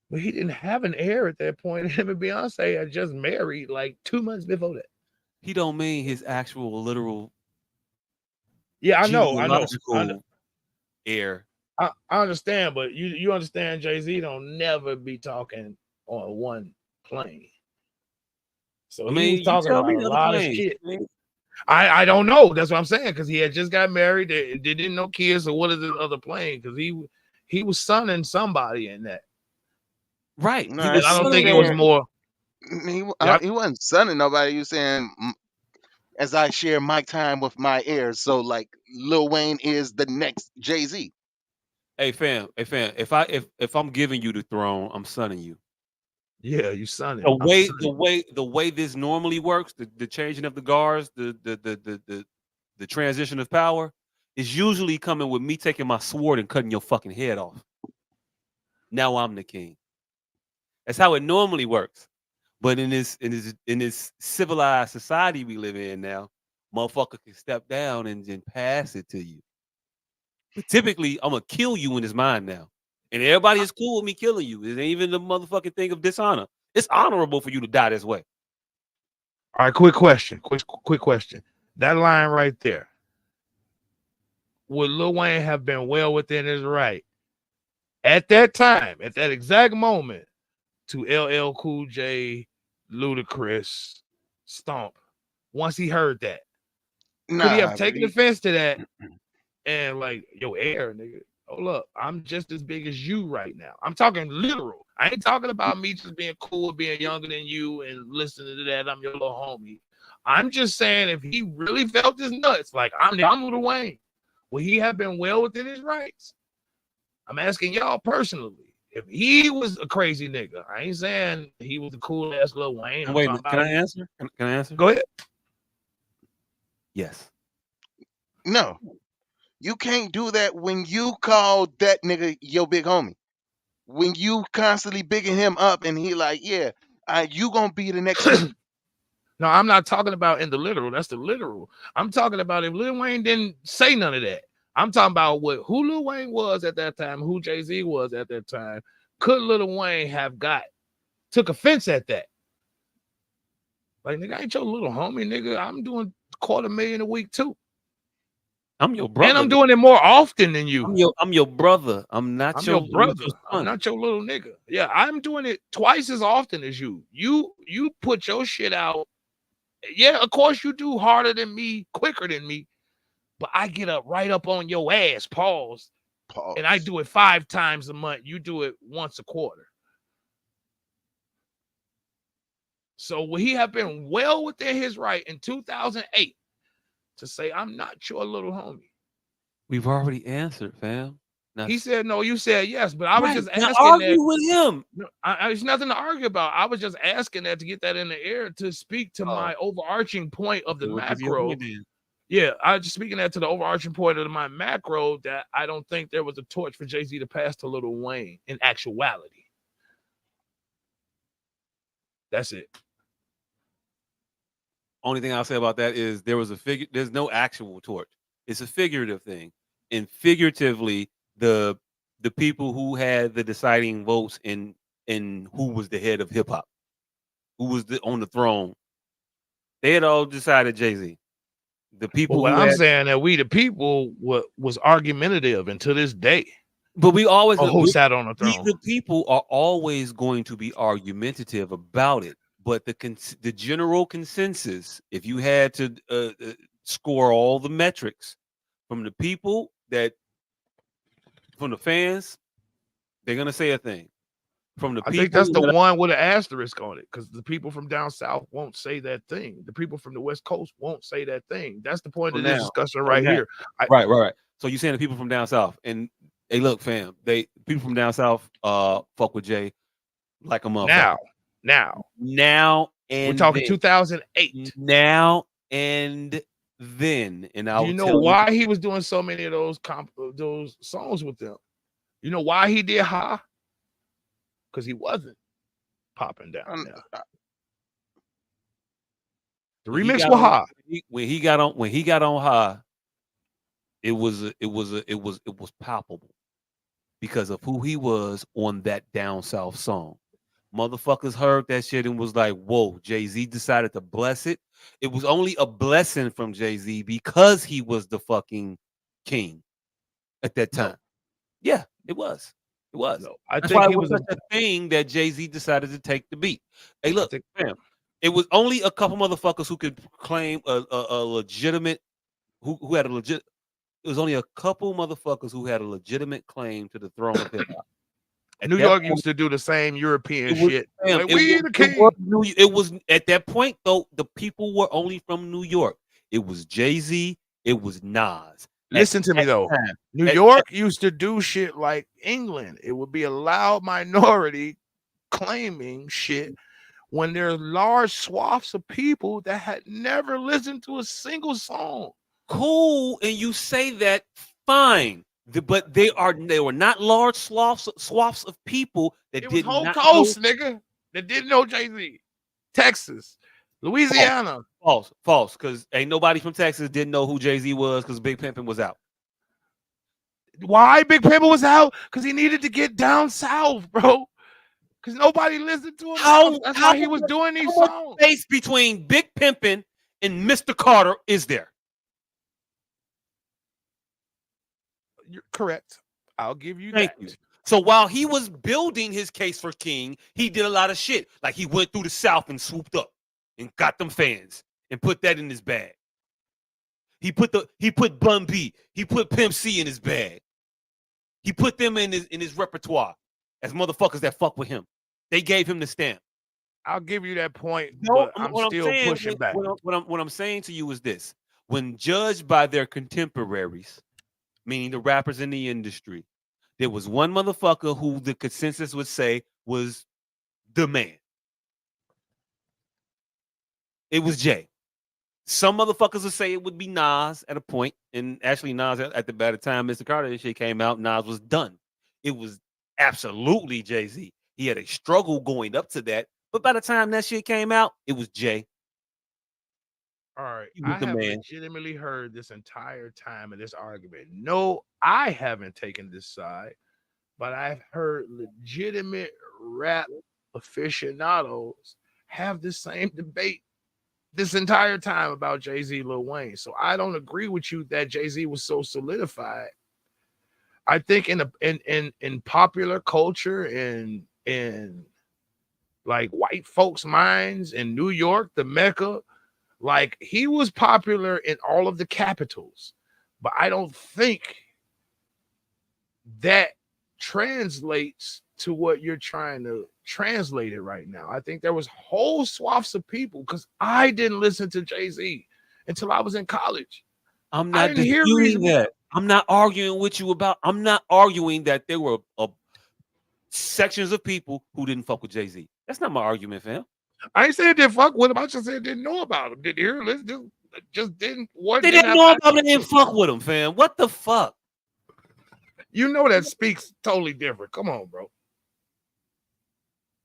But he didn't have an heir at that point. Him and Beyonce had just married like 2 months before that. He don't mean his actual literal Yeah, I know. genealogical heir. I understand, but you understand Jay-Z don't never be talking on one plane. So I he was mean, you talking tell about me a the other lot of planes. shit. I don't know. That's what I'm saying, because he had just got married. They didn't know kids, so what is this other plane? Because he was sonning somebody in that. Right. He No, And was I he don't was think it saying was saying more. Yeah, he wasn't sunning nobody. He was saying as I share my time with my ears. So like Lil Wayne is the next Jay Z. hey fam, if I'm giving you the throne, I'm sonning you. yeah, you sonning. The I'm way sonning. the way this normally works, the changing of the guards, the transition of power is usually coming with me taking my sword and cutting your fucking head off. Now I'm the king. That's how it normally works. But in this civilized society we live in now, motherfucker can step down and pass it to you. But typically, I'm gonna kill you in his mind now. And everybody is cool with me killing you. It ain't even the motherfucking thing of dishonor. It's honorable for you to die this way. All right, quick question. Quick question. That line right there. Would Lil Wayne have been well within his right at that time, at that exact moment, to LL Cool J, Ludacris, Stomp? Once he heard that, could he have Nah, taken offense to that and like, yo, air, nigga? Hold up, I'm just as big as you right now. I'm talking literal. I ain't talking about me just being cool, being younger than you, and listening to that. I'm your little homie. I'm just saying, if he really felt his nuts, like I'm Lil Wayne, would he have been well within his rights? I'm asking y'all personally. If he was a crazy nigga, I ain't saying he was the cool ass Lil Wayne. I'm Wait a talking minute. Can I about. answer? Can I answer? Go ahead. Yes. no. You can't do that when you call that nigga your big homie. When you constantly bigging him up and he like, yeah, you gonna be the next me. No, I'm not talking about in the literal. That's the literal. I'm talking about if Lil Wayne didn't say none of that. I'm talking about who Lil Wayne was at that time, who Jay-Z was at that time. Could Lil Wayne have took offense at that? Like, nigga, I ain't your little homie, nigga. I'm doing $250,000 a week too. I'm your And brother. I'm doing it more often than you. I'm your brother. I'm not I'm your your I'm not brother. your I'm son. not your little nigga. Yeah, I'm doing it twice as often as you. You put your shit out. Yeah, of course you do harder than me, quicker than me. But I get up right up on your ass, pause, and I Pause. do it 5 times a month. You do it once a quarter. So would he have been well within his right in 2008 to say, I'm not your little homie? We've already answered, fam. Now, He said no, you said yes, but I was right. just Now asking that. argue with him. No, there's nothing to argue about. I was just asking that to get that in the air to speak to Oh, my overarching point of the okay, we'll give you a macro. point then. Yeah, I just speaking that to the overarching point of my macro that I don't think there was a torch for Jay-Z to pass to Lil Wayne in actuality. That's it. Only thing I'll say about that is there's no actual torch. It's a figurative thing. And figuratively, the people who had the deciding votes in who was the head of hip hop, who was on the throne, they had all decided Jay-Z. The But people what who I'm had saying that we the people was argumentative, and to this day, But we always Or who sat on the throne? the people are always going to be argumentative about it. But the general consensus, if you had to score all the metrics from the people from the fans, they're gonna say a thing. From the I people, think that's the one with an asterisk on it, because the people from down south won't say that thing. The people from the West Coast won't say that thing. That's the point of this discussion right here. Right. So you saying the people from down south, and hey, look, fam, people from down south fuck with Jay like a motherfucker. Now and we're talking then. 2008. Now and then, and Do you know why he was doing so many of those songs with them? You know why he did Ha? Because he wasn't popping down there. The remix with Ha. When he got on Ha, it was palpable because of who he was on that down south song. Motherfuckers heard that shit and was like, whoa, Jay-Z decided to bless it. It was only a blessing from Jay-Z because he was the fucking king at that time. No. Yeah, it was. It was. No, That's why it was such a thing that Jay-Z decided to take the beat. Hey, look, fam, it was only a couple motherfuckers who could claim a legitimate, who had a legit. It was only a couple motherfuckers who had a legitimate claim to the throne of hip hop. New York used to do the same European shit. Like, we the king. It was at that point though. The people were only from New York. It was Jay-Z. It was Nas. Listen to me though. New York used to do shit like England. It would be a loud minority claiming shit when there's large swaths of people that had never listened to a single song. Cool, and you say that, fine. But they were not large swaths of people that did not know. Nigga, that didn't know Jay-Z. Texas, Louisiana. False. Because ain't nobody from Texas didn't know who Jay-Z was because Big Pimpin' was out. Why Big Pimpin' was out? Because he needed to get down south, bro. Because nobody listened to him. That's why he was doing these songs. Space between Big Pimpin' and Mr. Carter is there? You're correct. I'll give you Thank you. So while he was building his case for King, he did a lot of shit. Like he went through the South and swooped up and got them fans and put that in his bag. He put Bun B, he put Pimp C in his bag. He put them in his repertoire as motherfuckers that fuck with him. They gave him the stamp. I'll give you that point, but I'm still pushing back. What I'm saying to you is this: when judged by their contemporaries, meaning the rappers in the industry, there was one motherfucker who the consensus would say was the man. It was Jay. Some motherfuckers would say it would be Nas at a point, and actually Nas by the time Mr. Carter and shit came out, Nas was done. It was absolutely Jay-Z. He had a struggle going up to that, but by the time that shit came out, it was Jay. All right, I have legitimately heard this entire time of this argument. No, I haven't taken this side, but I've heard legitimate rap aficionados have the same debate this entire time about Jay-Z, Lil Wayne. So I don't agree with you that Jay-Z was so solidified. I think in popular culture and in like white folks' minds in New York, the Mecca. Like, he was popular in all of the capitals, but I don't think that translates to what you're trying to translate it right now. I think there was whole swaths of people, because I didn't listen to Jay-Z until I was in college. I'm not disputing that. I'm not arguing with you about. I'm not arguing that there were sections of people who didn't fuck with Jay-Z. That's not my argument, fam. I ain't saying didn't fuck with him. I just said didn't know about him. Didn't hear him. Just didn't. They didn't know about him. They didn't fuck with him, fam. What the fuck? You know that speaks totally different. Come on, bro.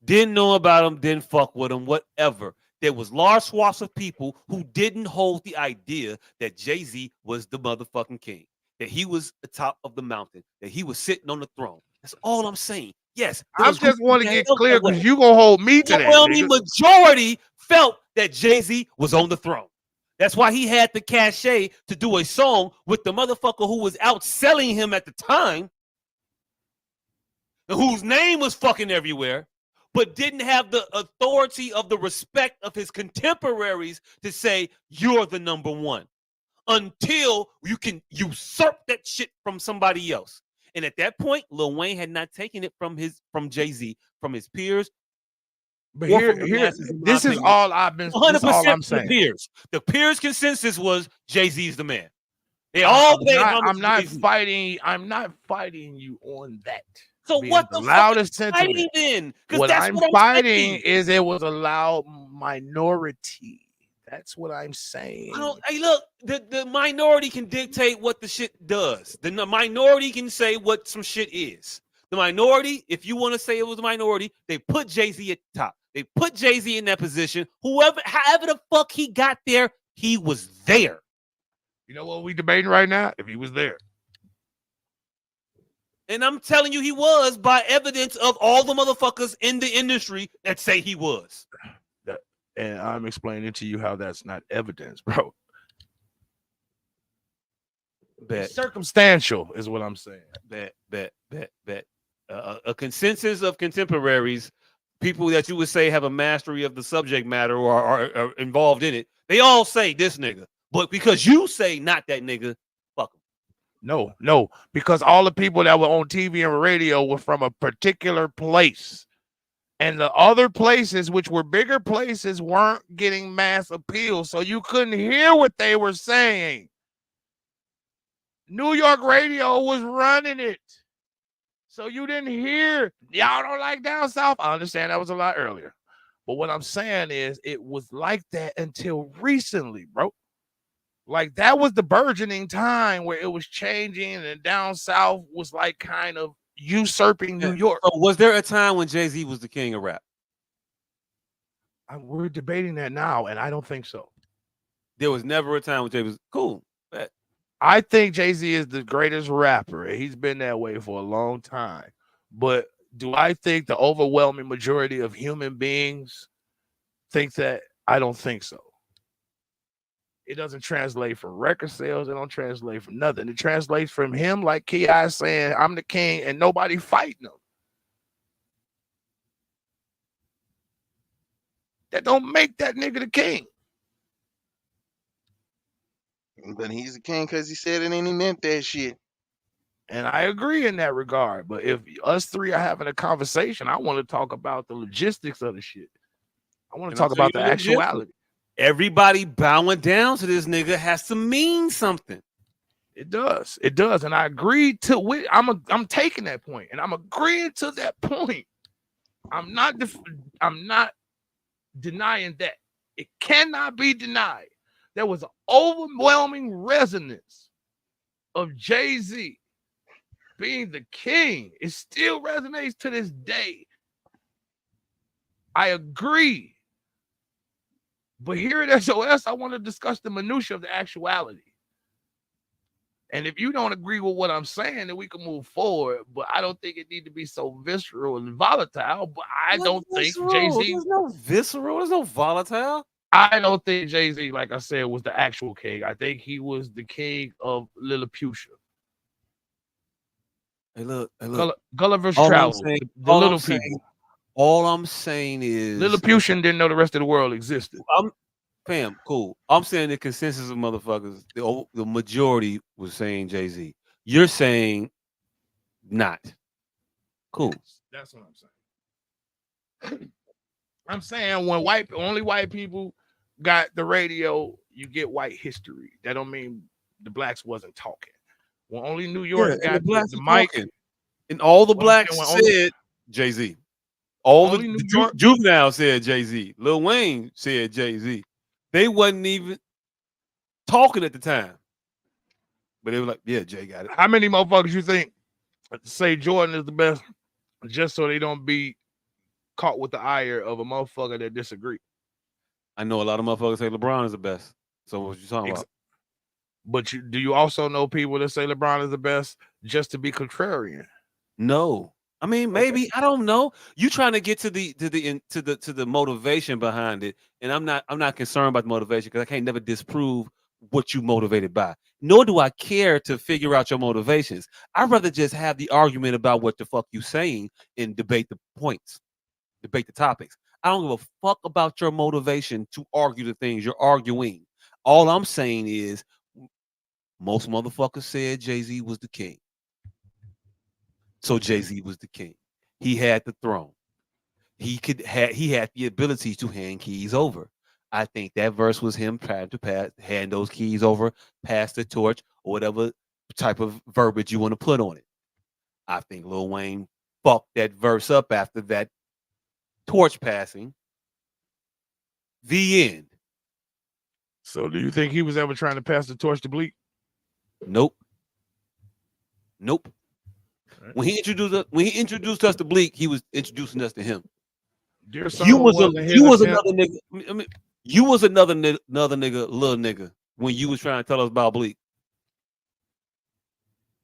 Didn't know about him. Didn't fuck with him. Whatever. There was large swaths of people who didn't hold the idea that Jay-Z was the motherfucking king, that he was atop of the mountain, that he was sitting on the throne. That's all I'm saying. Yes, I just want to get clear because you gonna hold me to that. The overwhelming majority felt that Jay-Z was on the throne. That's why he had the cachet to do a song with the motherfucker who was outselling him at the time. whose name was fucking everywhere, but didn't have the authority of the respect of his contemporaries to say you're the number one until you can usurp that shit from somebody else. And at that point, Lil Wayne had not taken it from Jay-Z, from his peers, But or here, from the masses, in my this is opinion. all I've been. This 100% is all I'm from the saying. peers. The peers' consensus was Jay-Z's the man. They I'm all paid not, homage I'm to not Jay-Z. fighting. I'm not fighting you on that. So being what the the fuck are you loudest sentiment. fighting then? Because What that's I'm what I'm fighting saying. is it was a loud minority. That's what I'm saying. Hey, look, the minority can dictate what the shit does. The minority can say what some shit is. The minority, if you want to say it was a minority, they put Jay-Z at the top. They put Jay-Z in that position. However the fuck he got there, he was there. You know what we debating right now? If he was there. And I'm telling you, he was by evidence of all the motherfuckers in the industry that say he was. And I'm explaining to you how that's not evidence, bro. It's circumstantial is what I'm saying. Bet. A consensus of contemporaries, people that you would say have a mastery of the subject matter or are involved in it, they all say this nigga. But because you say not that nigga, fuck him. No, because all the people that were on TV and radio were from a particular place. And the other places, which were bigger places, weren't getting mass appeal. So you couldn't hear what they were saying. New York radio was running it. So you didn't hear. Y'all don't like down south. I understand that was a lot earlier. But what I'm saying is it was like that until recently, bro. Like that was the burgeoning time where it was changing and down south was like kind of usurping New York. So was there a time when Jay-Z was the king of rap? We're debating that now, and I don't think so. There was never a time when Jay was cool. I think Jay-Z is the greatest rapper. He's been that way for a long time. But do I think the overwhelming majority of human beings think that? I don't think so. It doesn't translate from record sales. It don't translate from nothing. It translates from him, like K.I. saying, I'm the king, and nobody fighting him. That don't make that nigga the king. But he's the king because he said it and he meant that shit. And I agree in that regard. But if us three are having a conversation, I want to talk about the logistics of the shit. I want to talk about the actuality. Everybody bowing down to this nigga has to mean something. It does. It does. And I agree to it. I'm taking that point, and I'm agreeing to that point. I'm not denying that. It cannot be denied. There was an overwhelming resonance of Jay-Z being the king. It still resonates to this day. I agree. But here at S.O.S, I want to discuss the minutia of the actuality. And if you don't agree with what I'm saying, then we can move forward. But I don't think it needs to be so visceral and volatile. But I don't think Jay-Z... There's no visceral. There's no volatile. I don't think Jay-Z, like I said, was the actual king. I think he was the king of Lilliputian. Hey, look. Gulliver's Travels. The little people. All I'm saying is Lilliputian didn't know the rest of the world existed. Fam, cool. I'm saying the consensus of motherfuckers, the majority was saying Jay-Z. You're saying not. Cool. That's what I'm saying. I'm saying when only white people got the radio, you get white history. That don't mean the blacks wasn't talking. When only New York got the mic, and all the blacks said Jay-Z. All the Juvenile said Jay-Z. Lil Wayne said Jay-Z. They wasn't even talking at the time. But they were like, yeah, Jay got it. How many motherfuckers you think say Jordan is the best just so they don't be caught with the ire of a motherfucker that disagree? I know a lot of motherfuckers say LeBron is the best. So what you talking about? But do you also know people that say LeBron is the best just to be contrarian? No. I mean, maybe I don't know. You trying to get to the motivation behind it, and I'm not concerned about the motivation because I can't never disprove what you motivated by. nor do I care to figure out your motivations. I'd rather just have the argument about what the fuck you saying and debate the points, debate the topics. I don't give a fuck about your motivation to argue the things you're arguing. All I'm saying is most motherfuckers said Jay-Z was the king. So Jay-Z was the king. He had the throne. He had the ability to hand keys over. I think that verse was him trying to hand those keys over, pass the torch, or whatever type of verbiage you want to put on it. I think Lil Wayne fucked that verse up after that torch passing. The end. So do you think he was ever trying to pass the torch to Bleak? Nope. Nope. Right. When he introduced us to Bleak, he was introducing us to him. Dear You Summer was wasn't his you was attempt. another nigga. I mean, you was another nigga, little nigga, when you was trying to tell us about Bleak.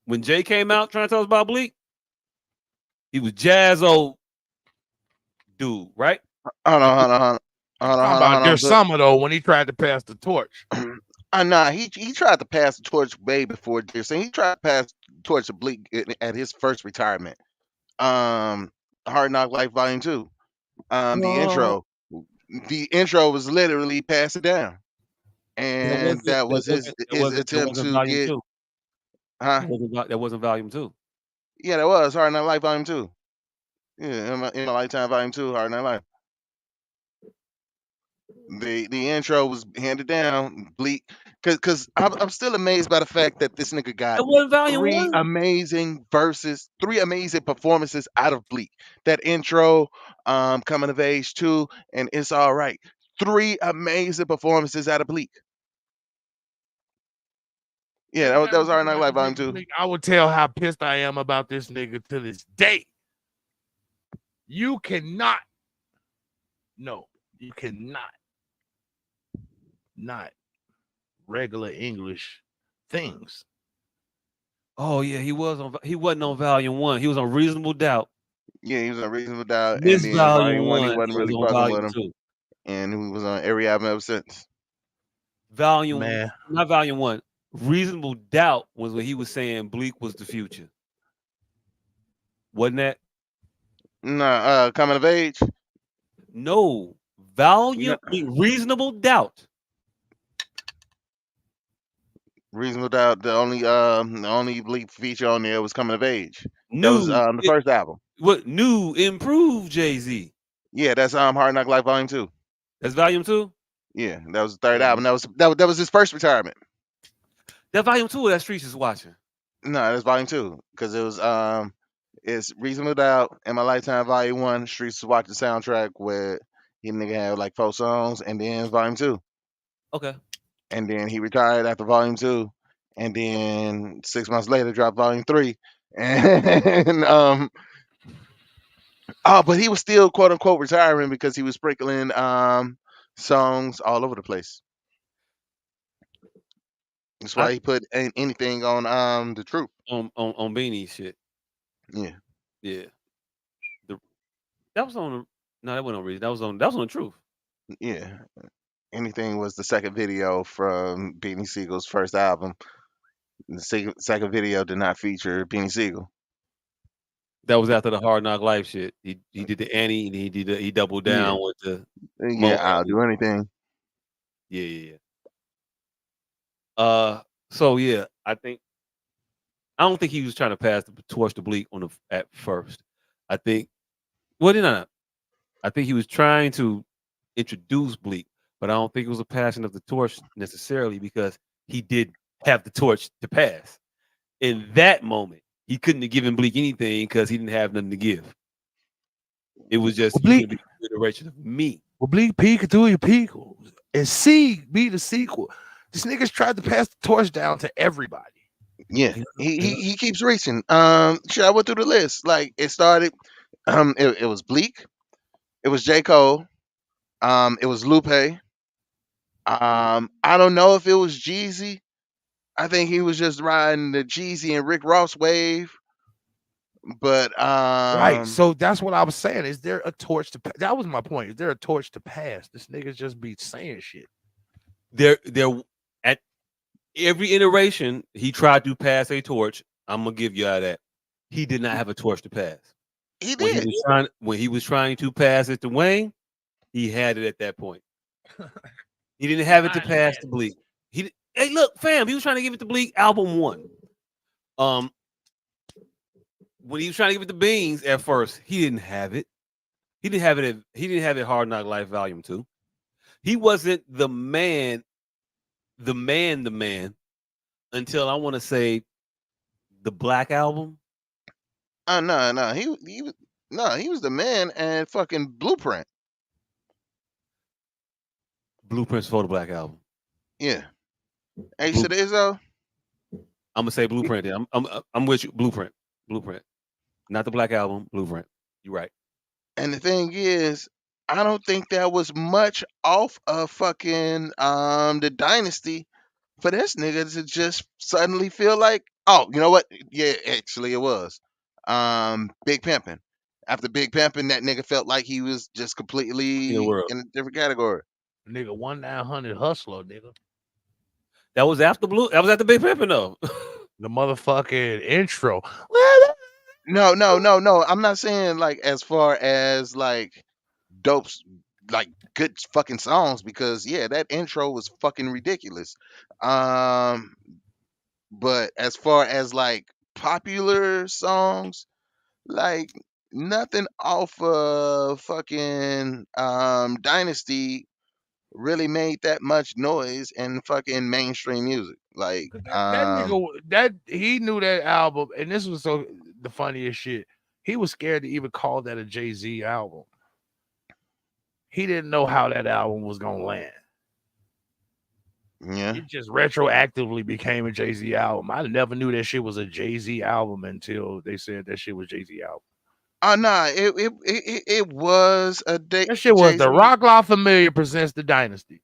When Jay came out trying to tell us about Bleak, he was jazz old dude, right? Hold on, hold on, hold on, hold on, Talking hold on, about hold Dear on. Summer though, when he tried to pass the torch. Nah, he tried to pass the torch way before this, and he tried to pass the torch to Bleak at his first retirement. Hard Knock Life Volume 2. The No, intro was literally pass it down, and that was his that attempt wasn't to volume get, two. huh? That wasn't volume two. Yeah, that was Hard Knock Life Volume 2. Yeah, in my lifetime, Volume 2, Hard Knock Life. The intro was handed down Bleak, because I'm still amazed by the fact that this nigga got That wasn't volume three one. amazing verses, three amazing performances out of Bleak. That intro, Coming of Age 2, and It's All Right. Three amazing performances out of Bleak. Yeah, Every that time was you talk Hard Knock about Life this Volume nigga 2. Bleak, I would tell how pissed I am about this nigga to this day. You cannot. No, you cannot. Not regular English things. Oh yeah, he wasn't on volume one. He was on Reasonable Doubt. Yeah, he was on Reasonable Doubt, and This then volume Volume 1, he one, wasn't he was really on fucking with volume him, two. and he was on every album ever since. Volume, Man, not volume one. Reasonable Doubt was when he was saying Bleak was the future. Wasn't that? Nah, Coming of Age. No. No, Reasonable Doubt. Reasonable Doubt. The only Bleak feature on there was Coming of Age. That was New, the first album. what new improved Jay-Z. Yeah, that's Hard Knock Life Volume 2. That's volume two? Yeah, that was the third album. That was his first retirement. That volume two of that Streets is watching. No, that's Volume 2, because it's Reasonable Doubt in My Lifetime Volume 1, Streets to Watch the soundtrack, where he nigga had like 4 songs, and then Volume 2. Okay. And then he retired after Volume 2, and then 6 months later dropped Volume 3. And but he was still quote unquote retiring because he was sprinkling songs all over the place. That's I why he put anything on The Truth. on Beanie shit. Yeah, Yeah. The that was on no, that wasn't on Reason. That was on the Truth. yeah. Anything was the second video from Beanie Siegel's first album. The second video did not feature Beanie Siegel. That was after the Hard Knock Life shit. He did the Annie and he doubled Yeah, down with the yeah. Mo I'll Annie. do anything. Yeah. So yeah, I don't think he was trying to pass the torch to Bleak at first. I think not. I think he was trying to introduce Bleak, but I don't think it was a passing of the torch necessarily because he did have the torch to pass. In that moment, he couldn't have given Bleak anything because he didn't have nothing to give. It was just you're gonna be a iteration of me. Well, Bleak peek to your peak and C be the sequel. This nigga's tried to pass the torch down to everybody. Yeah, he keeps reaching. Shit, I went through the list. Like it started. It was Bleak. It was J. Cole. It was Lupe. I don't know if it was Jeezy. I think he was just riding the Jeezy and Rick Ross wave. But Right. So that's what I was saying. Is there a torch to that was my point. Is there a torch to pass? This niggas just be saying shit. There every iteration he tried to pass a torch. I'm gonna give you that. He did not have a torch to pass. He did. When he was trying to pass it to Wayne, he had it at that point. He didn't have it to Behind the pass to fence. Bleak. Hey, look, fam, he was trying to give it to Bleak album 1. Um, when he was trying to give it to Beans at first, he didn't have it. He didn't have it. He didn't have it. Hard Knock Life Volume 2. He wasn't the man, the man until I want to say the Black album. No. He was the man and fucking Blueprint. Blueprints for the Black album. Yeah. Hey, Blue, so there is though. I'm gonna say Blueprint. Then. I'm with you. Blueprint, not the Black album. Blueprint. You're right. And the thing is, I don't think that was much off of fucking the dynasty for this nigga to just suddenly feel like, oh, you know what? Yeah, actually it was. Big Pimpin'. After Big Pimpin', that nigga felt like he was just In the completely world. in a different category. Nigga, 1-900 hustler, nigga. That was after That was after Big Pimpin' though. The motherfucking intro. No. I'm not saying like as far as like dopes, like good fucking songs, because yeah, that intro was fucking ridiculous. Um, but as far as like popular songs, like nothing off of fucking Dynasty really made that much noise in fucking mainstream music. Like That nigga, that he knew that album, and this was so the funniest shit. He was scared to even call that a Jay-Z album. He didn't know how that album was gonna land. yeah. It just retroactively became a Jay-Z album. I never knew that shit was a Jay-Z album until they said that shit was Jay-Z album. Oh nah, it was a That shit was Jay the Z. Rock Law Familiar presents the Dynasty.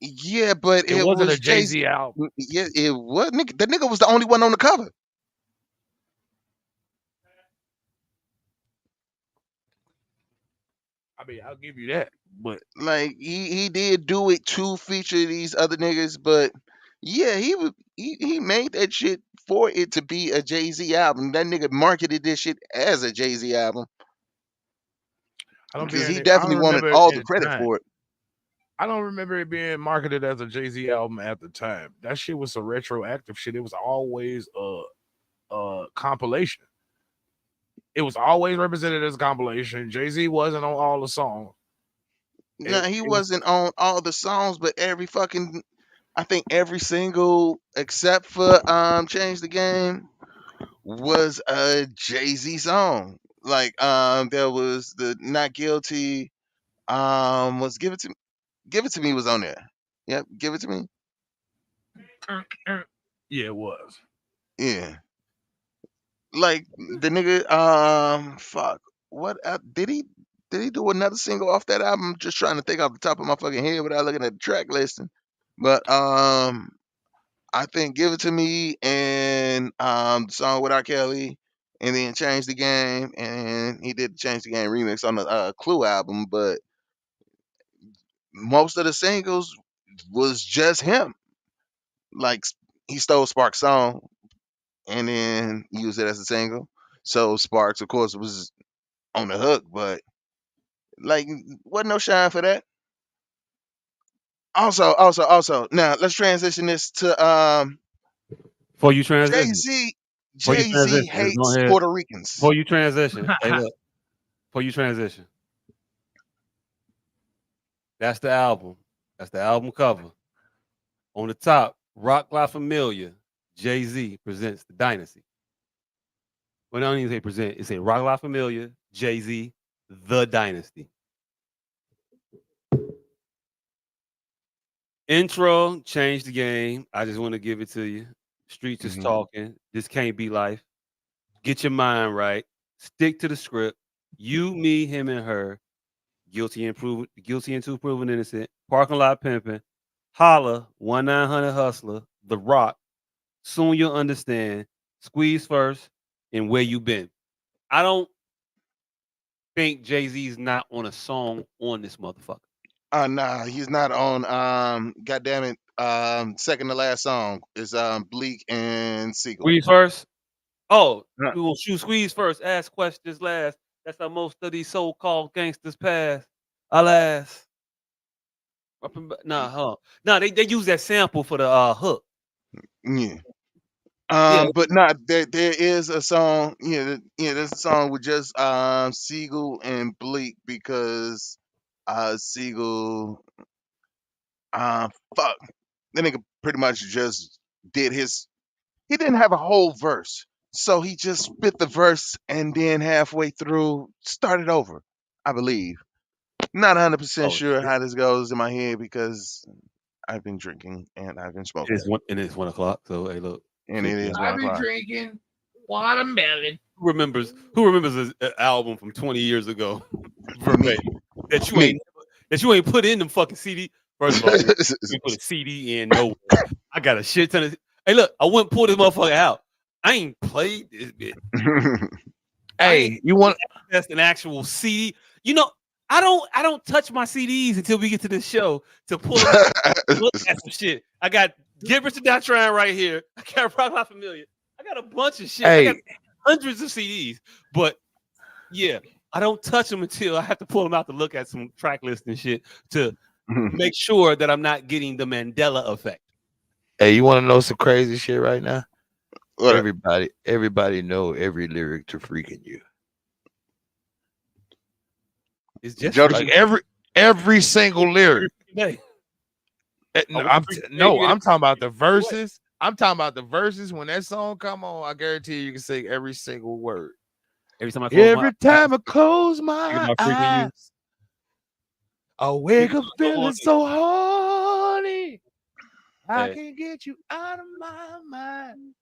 Yeah, but It it wasn't a was Jay Z. Jay-Z album. Yeah, it was. Nigga, the nigga was the only one on the cover. I mean, I'll give you that, but Like he did do it to feature these other niggas, but yeah, he made that shit for it to be a Jay Z album. That nigga marketed this shit as a Jay Z album because he I don't definitely wanted remember it all the at the credit time. for it. I don't remember it being marketed as a Jay-Z album at the time. That shit was some retroactive shit. It was always a compilation. It was always represented as a compilation. Jay-Z wasn't on all the songs. Nah, he It was wasn't on all the songs, but every fucking I think every single except for Change the Game was a Jay Z song. Like there was the Not Guilty. Was Give It to Me was on there. Yep, Give It to Me. yeah, it was. Yeah, like the nigga. Fuck. What did he do another single off that album? I'm just trying to think off the top of my fucking head without looking at the track listing. But I think Give It to Me and the song with R. Kelly, and then Change the Game, and he did Change the Game remix on the Clue album. But most of the singles was just him. Like he stole Sparks' song and then used it as a single. So Sparks, of course, was on the hook, but like wasn't no shine for that. Also, now let's transition this to Before you Jay transition, Z. before you Jay Z transition, let's go hates ahead. Puerto Ricans. Before you transition, hey look. Before you transition, that's the album. That's the album cover. On the top, Rock La Familia, Jay Z presents the Dynasty. Well, I don't even say present. It say Rock La Familia, Jay Z, the Dynasty. Intro changed the game. I just want to give it to you. Streets is Mhm. talking. This can't be life. Get your mind right. Stick to the script. You, me, him, and her. Guilty until proven innocent. Parking lot pimping. Holla, 1-900 hustler. The Rock. Soon you'll understand. Squeeze first and where you been. I don't think Jay-Z's not on a song on this motherfucker. Nah, he's not on. God damn it. Second to last song is Bleak and Siegel. Squeeze first. Oh, Huh. we will shoot squeeze first, ask questions last. That's how most of these so-called gangsters pass. Alas. Nah, Nah, they use that sample for the hook. Yeah. Yeah. But not there is a song, there's a song with just Siegel and Bleak because Siegel fuck. That nigga pretty much just did his he didn't have a whole verse. So he just spit the verse and then halfway through started over, I believe. Not 100% Oh sure shit. how this goes in my head because I've been drinking and I've been smoking. It's 1 o'clock. So hey, look, And it shit. is one I've been o'clock. drinking watermelon. Who remembers an album from 20 years ago Me. verbatim that Me. you ain't put in them fucking CD? First of all, you put a CD in nowhere. I got a shit ton of. Hey, look, I wouldn't pull this motherfucker out. I ain't played this bit. I ain't Hey, you want that's an actual CD. You know, I don't touch my CDs until we get to this show to pull them out. Look at some shit. I got Get Rich or Die Trying right here. I got Rock My Familiar. I got a bunch of shit. I got hey, hundreds of CDs, but yeah, I don't touch them until I have to pull them out to look at some track lists and shit to make sure that I'm not getting the Mandela effect. hey, you want to know some crazy shit right now? What? Everybody know every lyric to Freaking You. It's just Jodeci? Like every single lyric. day. No, Oh, I'm talking about the verses. I'm talking about the verses. When that song come on, I guarantee you can sing every single word. Every time I close my Every time I close think my about freaking you. eyes, I wake Think up about the feeling horny. so horny. I Hey. can get you out of my mind.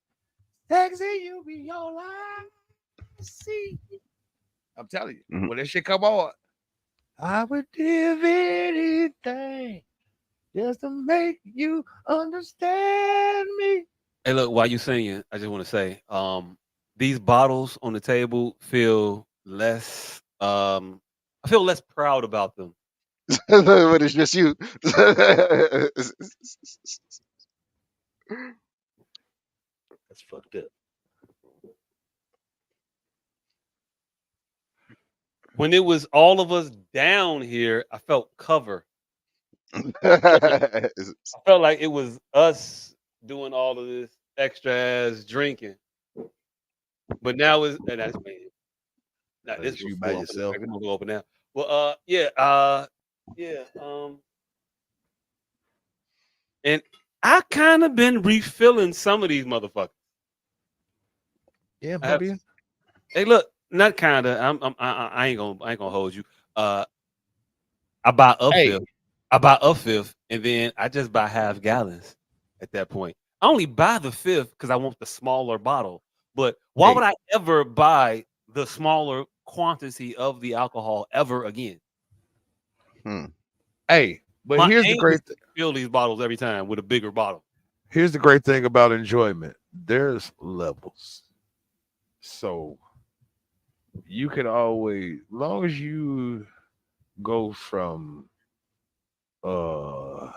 Sexy, you be all I see. I'm telling you, Mhm. when that shit come on, I would give anything just to make you understand me. Hey, look, while you singing, I just want to say, these bottles on the table feel less. I feel less proud about them. But it's just you. That's fucked up. When it was all of us down here, I felt cover. I felt like it was us doing all of this extra ass drinking. But now it's and that's me. Not this That's was you by full. I'm gonna yourself. crack them open now. Well, yeah. And I kind of been refilling some of these motherfuckers. Yeah, I have. buddy. Hey, look, not kind of. I ain't gonna hold you. I buy a Hey, fifth. I buy a fifth, and then I just buy half gallons. At that point, I only buy the fifth because I want the smaller bottle. But why would hey, I ever buy the smaller quantity of the alcohol ever again? Hmm. hey. But My here's the aim is great to fill these bottles every time with a bigger bottle. here's the great thing about enjoyment. There's levels. So you can always, long as you go uh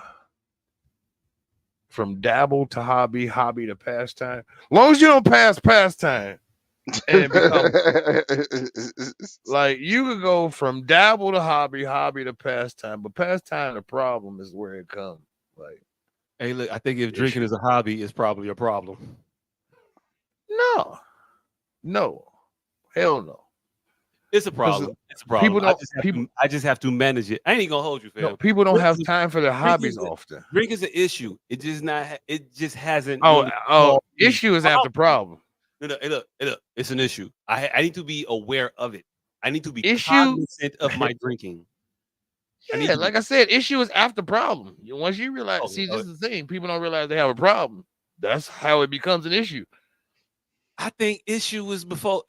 from dabble to hobby, hobby to pastime. Long as you don't pass pastime and it becomes like you could go from dabble to hobby, hobby to pastime, but pastime the problem is where it comes. Like Hey, look, I think if drinking issue. is a hobby, it's probably a problem. No, no, hell no. It's a Because problem. It's a problem. people don't people I just have to manage it. I ain't gonna hold you, no fam. people don't Drink have is, time for their drink hobbies is, often. drink is an issue. It just not. It just hasn't Oh, really. Me. issue is after problem. Hey, look, it's an issue. I need to be aware of it. I need to be Issue, cognizant of my drinking. I need yeah, to be. like I said, issue is after problem. Once you realize, Oh, see, this is the thing. People don't realize they have a problem. That's how it becomes an issue. I think issue is before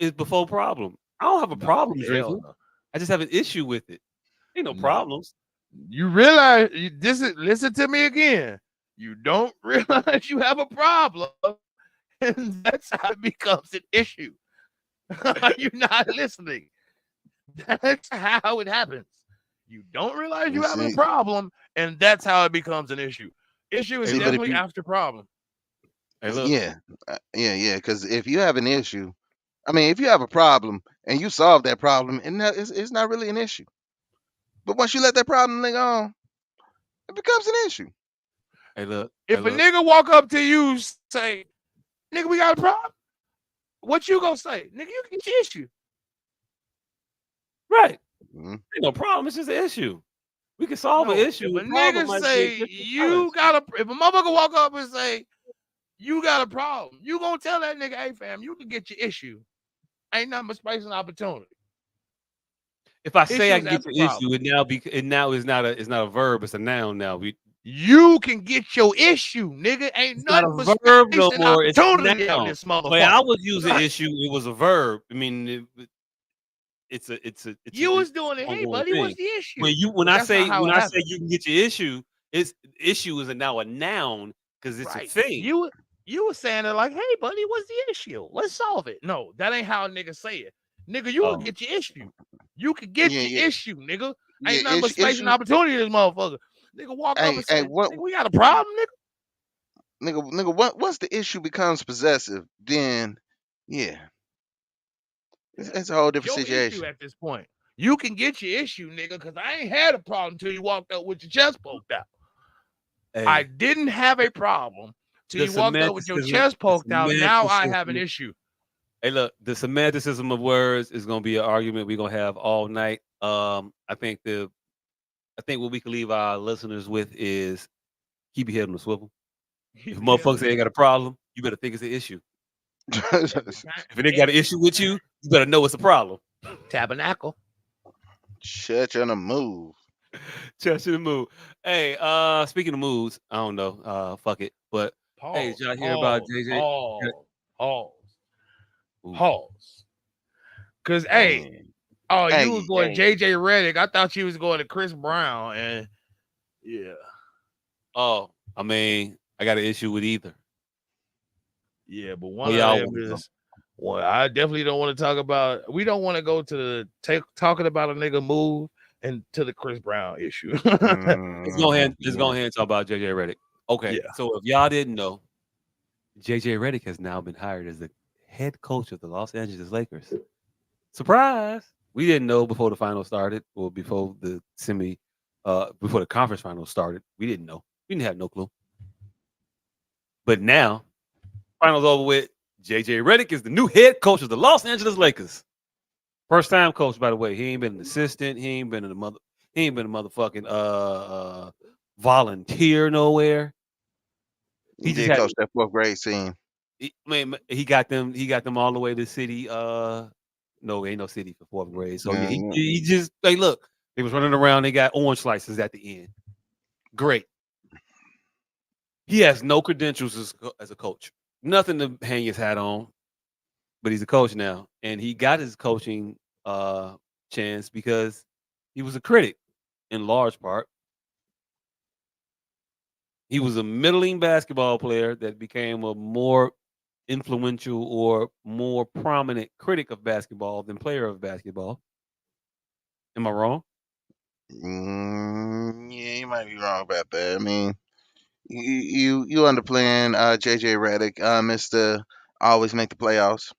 problem. I don't have a No, problem hell drinking. no. I just have an issue with it. Ain't no No. problems. You realize this is listen to me again. You don't realize you have a problem, and that's how it becomes an issue. You're not listening. That's how it happens. You don't realize You you having a see, problem, and that's how it becomes an issue. Issue is Hey, see, look. but if definitely you, after problem. Hey, look. yeah, yeah, because if you have an issue, I mean, if you have a problem and you solve that problem, and it's not really an issue. But once you let that problem nigga on, it becomes an issue. Hey, look. Hey, If a look. nigga walk up to you, say, "Nigga, we got a problem," what you gonna say? Nigga, you can get your issue. Right. Mhm. Ain't no problem. It's just an issue. We can solve an No, issue. if a The problem nigga might be a say different you balance. got a, if a motherfucker walk up and say you got a problem, you gonna tell that nigga, "Hey fam, you can get your issue. Ain't nothing but space and opportunity. If I say I Issues can get after your problem. issue, it now is not a verb. It's a noun now. You can get your issue, nigga. Ain't It's not nothing but a verb space no and more. It's a opportunity out noun. this When I motherfucker." was using Right? issue, it was a verb. I mean, it's You an was doing it. Hey, ongoing buddy, what's thing. the issue? When But I that's not say how it happened. you can get your issue, it's issue is now a noun because it's a Right. thing. You were saying it like, "Hey, buddy, what's the issue? Let's solve it." No, that ain't how niggas say it. Nigga, you can Oh, get your issue. You can Yeah, get your yeah, issue, nigga. yeah. Ain't nothing but space and Issue. opportunity in this motherfucker. Nigga walk up Hey, and hey, say, what, "Nigga, we got a problem, nigga." nigga? What? Once the issue becomes possessive, then yeah, Yeah. it's a whole It's different your issue situation. at this point. You can get your issue, nigga, because I ain't had a problem until you walked up with your chest poked out. I hey, didn't have a problem till the you walked up with your semanticism, chest the poked out. Now I have an semanticism. issue. Hey, look, the semanticism of words is gonna be an argument we're gonna have all night. I think what we can leave our listeners with is keep your head on the swivel. If Keep your head on motherfuckers the say they got a swivel. problem, you better think it's an issue. Every time. If they got an Every issue with time. you, you better know it's a problem. Tabernacle. Church on the move. Just in the mood. Hey, speaking of moods, I don't know. Fuck it. But hey, did Pause. y'all hear about Pause. JJ? Pause. Pause. Ooh, Pause. Cause pause. hey, Hey, oh, you was hey, going hey. JJ Redick. I thought you was going to Chris Brown, and yeah, Oh, I mean, I got an issue with either. yeah. But Oh, one of y'all them want to go? is. Well, I definitely don't want to talk about. We don't want to go to the talking about a nigga move and to the Chris Brown issue. Let's go ahead. Let's go Yeah. ahead and talk about JJ Redick. Okay, Yeah. so if y'all didn't know, JJ Redick has now been hired as the head coach of the Los Angeles Lakers. Surprise! We didn't know before the final started or before the conference finals started. We didn't know. We didn't have no clue. But now, finals over with. JJ Redick is the new head coach of the Los Angeles Lakers. First time coach, by the way. He ain't been an assistant. He ain't been a motherfucking volunteer nowhere. He He just did had coach that fourth grade team. he got them all the way to city. No, ain't no city for fourth grade. So yeah, Yeah, he just look. They was running around. They got orange slices at the end. Great. He has no credentials as a coach. Nothing to hang his hat on. But he's a coach now, and he got his coaching chance because he was a critic in large part. He was a middling basketball player that became a more influential or more prominent critic of basketball than player of basketball. Am I wrong? yeah, you might be wrong about that. I mean, you underplaying JJ Redick, Mister always make the playoffs.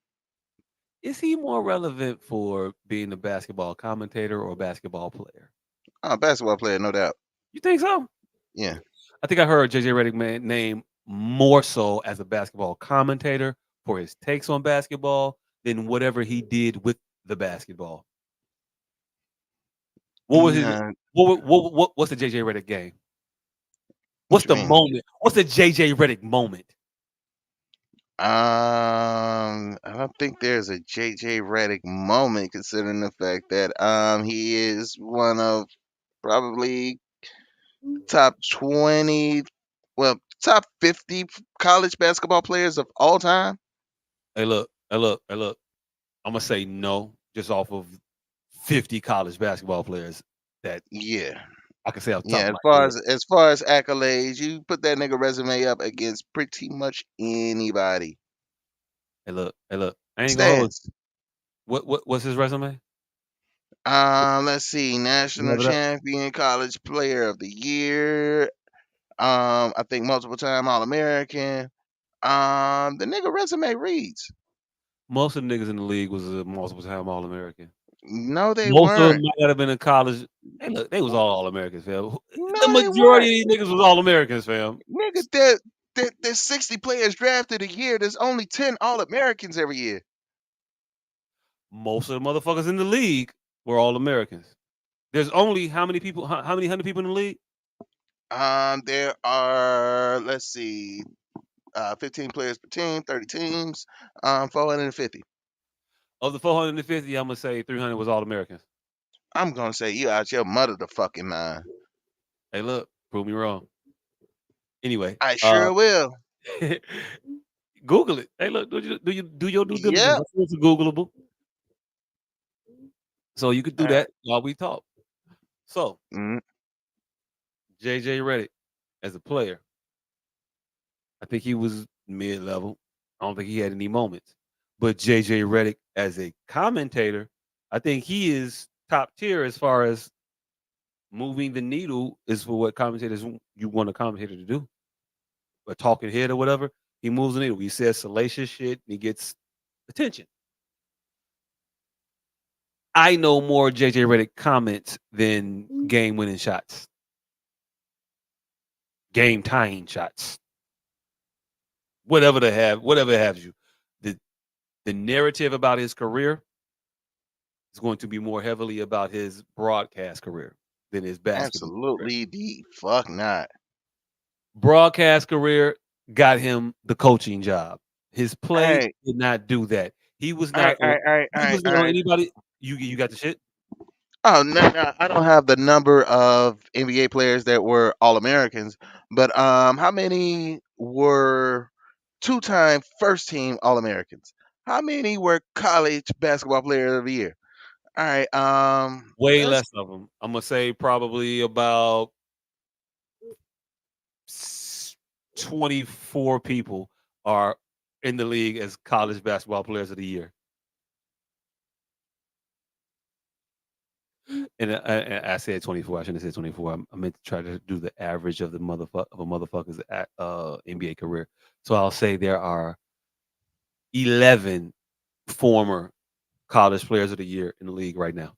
Is he more relevant for being a basketball commentator or basketball player? Basketball player, no doubt. You think so? Yeah. I think I heard JJ Redick name more so as a basketball commentator for his takes on basketball than whatever he did with the basketball. What was his Nah, what's the JJ Redick game? what What's you the mean? moment? What's the JJ Redick moment? I don't think there's a JJ Redick moment, considering the fact that he is one of probably top 20, well, top 50 college basketball players of all time. Hey, look. I'm gonna say no, just off of 50 college basketball players that Yeah. I can say off the top Yeah, of as my far head. as accolades, you put that nigga resume up against pretty much anybody. Hey, look. I ain't gonna hold. Stats. What's his resume? Let's see, national Whatever that. champion, college player of the year. I think multiple time All American. The nigga resume reads. Most of the niggas in the league was a multiple time All American. No, they Most of them weren't. might not have been in college. Hey, look, they was all Americans, fam. The No, they majority weren't. of these niggas was all Americans, fam. Nigga, there's 60 players drafted a year. There's only 10 All Americans every year. Most of the motherfuckers in the league were all Americans. There's only how many people? How many hundred people in the league? There are, let's see, 15 players per team, 30 teams, 450. Of the 450, I'm gonna say 300 was all Americans. I'm gonna say you out your mother the fucking mind. Hey, look, prove me wrong. Anyway, I sure will. Google it. Hey, look, do your due diligence? Yep. I feel it's Googleable, so you could do All right. that while we talk. So, Mm, JJ Redick as a player, I think he was mid level. I don't think he had any moments. But JJ Redick as a commentator, I think he is top tier as far as moving the needle is for what commentators you want a commentator to do. A talking head or whatever, he moves the needle. He says salacious shit and he gets attention. I know more JJ Redick comments than game winning shots, game tying shots, whatever it has you. The the narrative about his career is going to be more heavily about his broadcast career than his basketball career. absolutely the fuck not. Broadcast career got him the coaching job. His All play right. did not do that. He was All right. not All on right. All right. All he right. was All not on right. anybody. You got the shit? Oh no, I don't have the number of NBA players that were All Americans, but how many were two-time first team All Americans? How many were college basketball player of the year? All right, Way let's less of them. I'm gonna say probably about 24 people are in the league as college basketball players of the year. And I said 24. I shouldn't have said 24. I meant to try to do the average of the motherfucker's NBA career. So I'll say there are 11 former college players of the year in the league right now.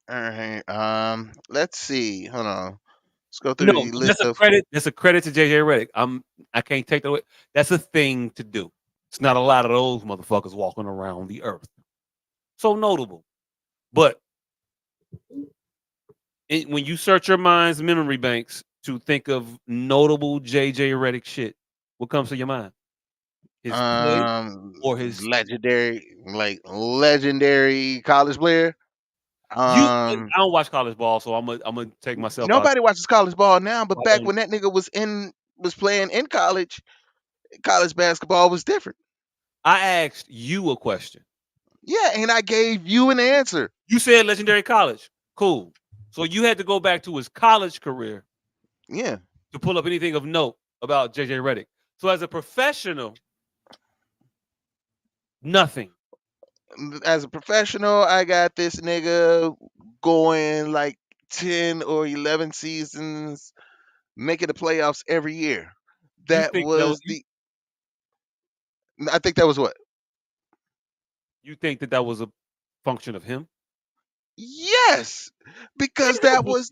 all right. Let's see. Hold on. Let's go through No, the that's list a of. credit. That's a credit to JJ Redick. I can't take that away. That's a thing to do. It's not a lot of those motherfuckers walking around the earth. So notable. But when you search your mind's memory banks to think of notable JJ Redick shit, what comes to your mind? His play Um, or his legendary college player. you? Um, I don't watch college ball, so I'm gonna take myself out. Nobody watches college ball now, but I back don't. when that nigga was playing in college basketball was different. I asked you a question. Yeah, and I gave you an answer. You said legendary college. Cool. So you had to go back to his college career Yeah. to pull up anything of note about JJ Redick. So as a professional, nothing. As a professional, I got this nigga going like 10 or 11 seasons, making the playoffs every year. You That think that was was the I think that was what? you think that was a function of him? Yes, because that was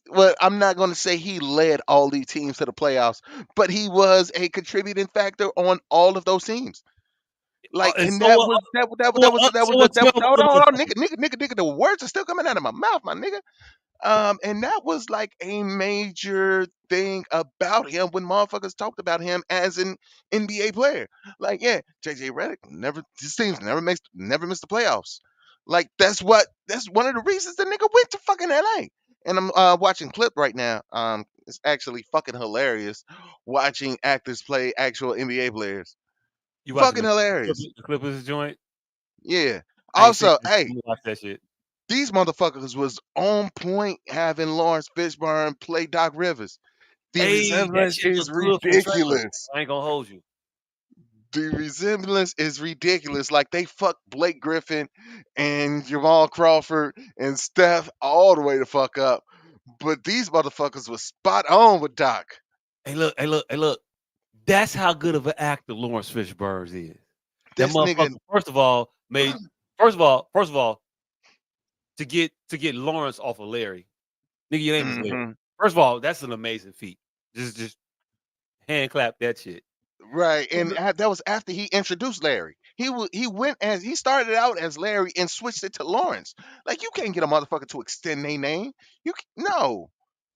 well, I'm not going to say he led all these teams to the playoffs, but he was a contributing factor on all of those teams. Like, And and so that a, was so a that was 12 hold other on, hold on, motherfuckers. nigga, the words are still coming out of my mouth, my nigga. And that was like a major thing about him when motherfuckers talked about him as an NBA player. Like, yeah, JJ Redick never his teams never missed the playoffs. Like that's one of the reasons the nigga went to fucking LA. And I'm watching clip right now. It's actually fucking hilarious watching actors play actual NBA players. You watching Fucking hilarious. The Clippers joint? Yeah. I ain't seen Also, that. I'm hey, gonna watch that shit. these motherfuckers was on point having Lawrence Fishburne play Doc Rivers. The Hey, that resemblance shit is looked good from the trailer. ridiculous. I ain't gonna hold you. The resemblance is ridiculous. Like they fucked Blake Griffin and Jamal Crawford and Steph all the way the fuck up. But these motherfuckers was spot on with Doc. Hey, look, hey, look, hey, look. That's how good of an actor Lawrence Fishburne is. That This nigga, motherfucker, first of all, first of all, to get Lawrence off of Larry. Nigga, your name is Larry. mhm, First of all, that's an amazing feat. Just hand clap that shit. right, and that was after he introduced Larry. He went as he started out as Larry and switched it to Lawrence. Like you can't get a motherfucker to extend their name. No,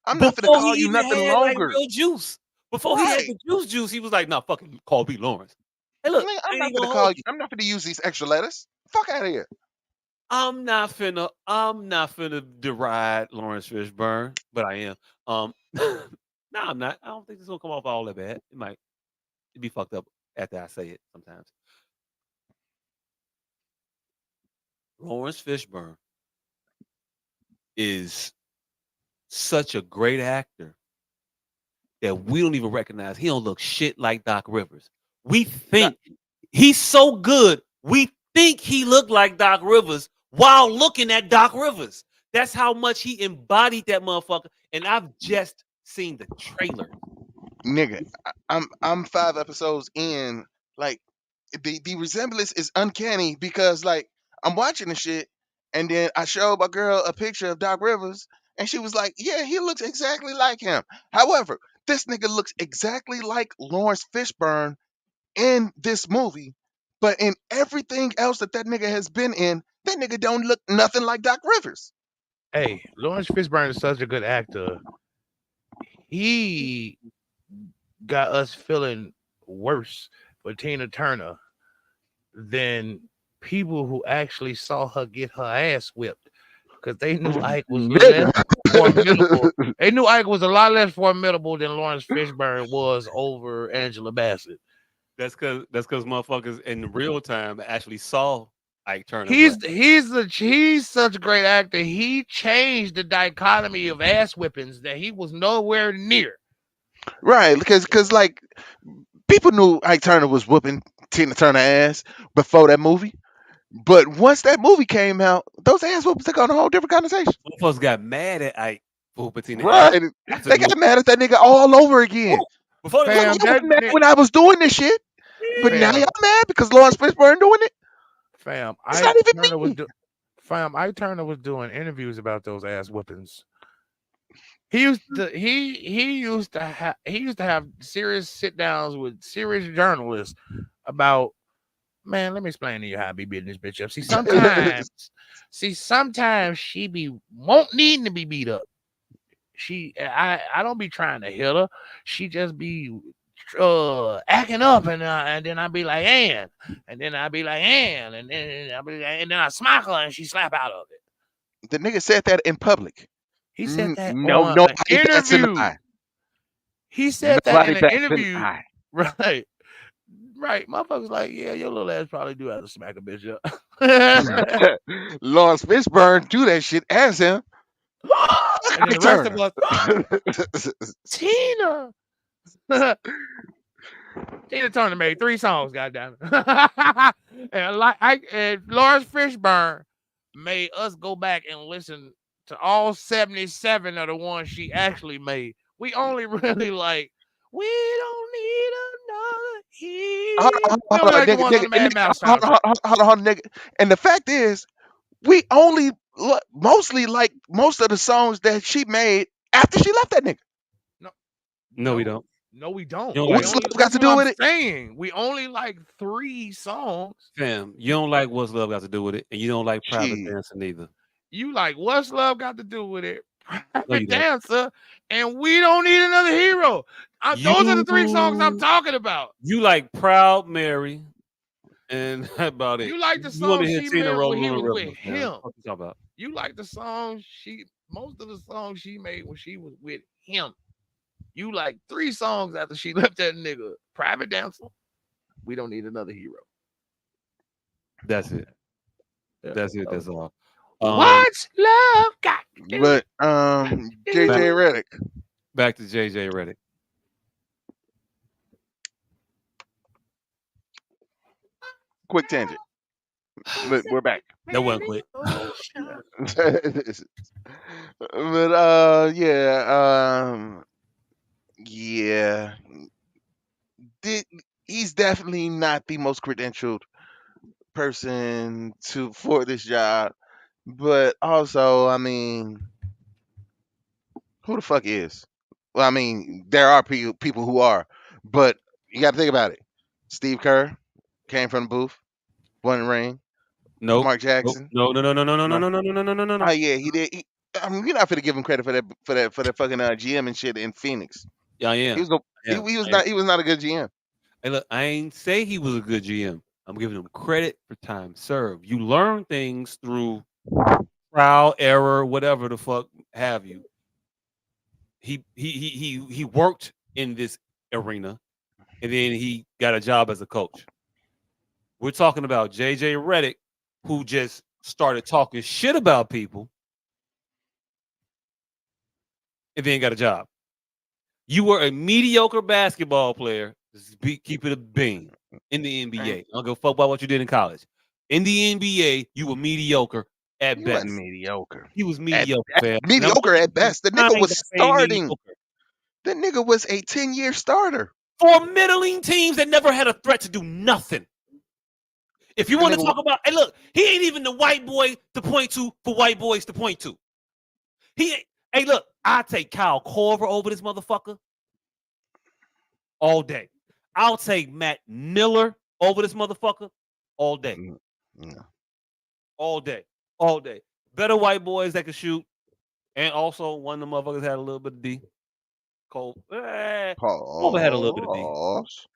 I'm not gonna Before call he you even nothing had like longer. real juice. Before he had Right. the juice, he was like, nah, fucking call me Lawrence. Hey, look, Nigga, I I'm ain't not even gonna gonna call hold you. you. I'm not gonna use these extra letters. Fuck out of here. I'm not finna deride Lawrence Fishburne, but I am. No, I'm not. I don't think it's gonna come off all that bad. It might be fucked up after I say it sometimes. Lawrence Fishburne is such a great actor that we don't even recognize he don't look shit like Doc Rivers. We No, think he's so good, we think he looked like Doc Rivers while looking at Doc Rivers. That's how much he embodied that motherfucker. And I've just seen the trailer. nigga, I'm 5 episodes in. Like the resemblance is uncanny because like I'm watching the shit, and then I showed my girl a picture of Doc Rivers, and she was like, "Yeah, he looks exactly like him." However, this nigga looks exactly like Lawrence Fishburne in this movie, but in everything else that nigga has been in, that nigga don't look nothing like Doc Rivers. Hey, Lawrence Fishburne is such a good actor. He got us feeling worse for Tina Turner than people who actually saw her get her ass whipped because they knew Ike was less Nigga. formidable. They knew Ike was a lot less formidable than Lawrence Fishburne was over Angela Bassett. That's cause motherfuckers in real time actually saw Ike Turner, but He's such a great actor. He changed the dichotomy of ass whippings that he was nowhere near. Right, because like people knew Ike Turner was whooping Tina Turner ass before that movie. But once that movie came out, those ass whoopings took on a whole different connotation. motherfuckers got mad at Ike for Bettina ass Right. after They the movie. got mad at that nigga all over again. Woo! Before the Like, movie, Fam, y'all wasn't mad that when I was doing this shit, but now fam, y'all mad because Lawrence Fishburne doing it? fam, It's not even me. Ike Turner was doing interviews about those ass whippings. He used to have serious sit downs with serious journalists about, man, let me explain to you how I be beating this bitch up. Sometimes she be won't needing to be beat up. I don't be trying to hit her. She just be acting up, and then I be like, and then I be like, and then I smack her and she slap out of it. The nigga said that in public. He said that No, on an nobody bats an interview. eye. He said that Nobody in an bats an interview. eye. Right. Right. Motherfuckers like, yeah, your little ass probably do have to smack a bitch up. Lawrence Fishburne do that shit as him. And then Ike the rest of Turner. us, Tina. Tina Turner made 3 songs, goddamn it. and Lawrence Fishburne made us go back and listen to all 77 of the ones she actually made. We only really like, we don't need another Hold hero. on, We hold only on, like the nigga, ones on nigga, the Mad Mouse hold on, soundtrack. hold on, nigga. And the fact is, we only mostly like most of the songs that she made after she left that nigga. No, no, we no, don't. no, we You don't. don't like We What's it. only love got That's to what do I'm with it? saying. We only like 3 songs. Fam, you don't like what's love got to do with it, and you don't like private Shit. dancing either. You like What's Love Got to Do with It? No, you Private don't. Dancer, and We Don't Need Another Hero. Those are the 3 songs I'm You talking about. you like Proud Mary, and that's about it. You like the You want song to hear she Tina made when rolling he on the was with river, man? him. What you talking about? You like the most of the songs she made when she was with him. You like 3 songs after she left that nigga. Private Dancer, We Don't Need Another Hero. That's it. Yeah. That's it. That's all. What's love got to do? But JJ Redick. Back to JJ Redick. quick tangent. But we're back. That wasn't quick. Oh, shit. But yeah. Did he's definitely not the most credentialed person for this job. But also, I mean, who the fuck is? Well, I mean, there are people who are, but you got to think about it. Steve Kerr came from the booth, won the ring. Nope. Mark Nope. Jackson, No. no. No. Oh yeah, he did. I mean, you're not gonna give him credit for that fucking GM and shit in Phoenix. Yeah, I He am. was a, I am. he was I am. not a good GM. Hey, look, I ain't say he was a good GM. I'm giving him credit for time served. You learn things through trial, error, whatever the fuck have you. He worked in this arena, and then he got a job as a coach. We're talking about JJ Redick, who just started talking shit about people, and then got a job. You were a mediocre basketball player. Keep it a bean in the NBA. I don't give a fuck about what you did in college. In the NBA, you were mediocre at He wasn't best. mediocre. He was mediocre, fam. And I'm Mediocre at best. The nigga fine was by saying starting. mediocre. The nigga was a 10-year starter. For middling teams that never had a threat to do nothing. If you The want to nigga, talk about, hey, look, he ain't even the white boy to point to for white boys to point to. Hey, look, I take Kyle Korver over this motherfucker all day. I'll take Matt Miller over this motherfucker all day. no. All day. All day. Better white boys that can shoot. And also, one of the motherfuckers had a little bit of D. Cole. Korver had a little bit of D. Pause.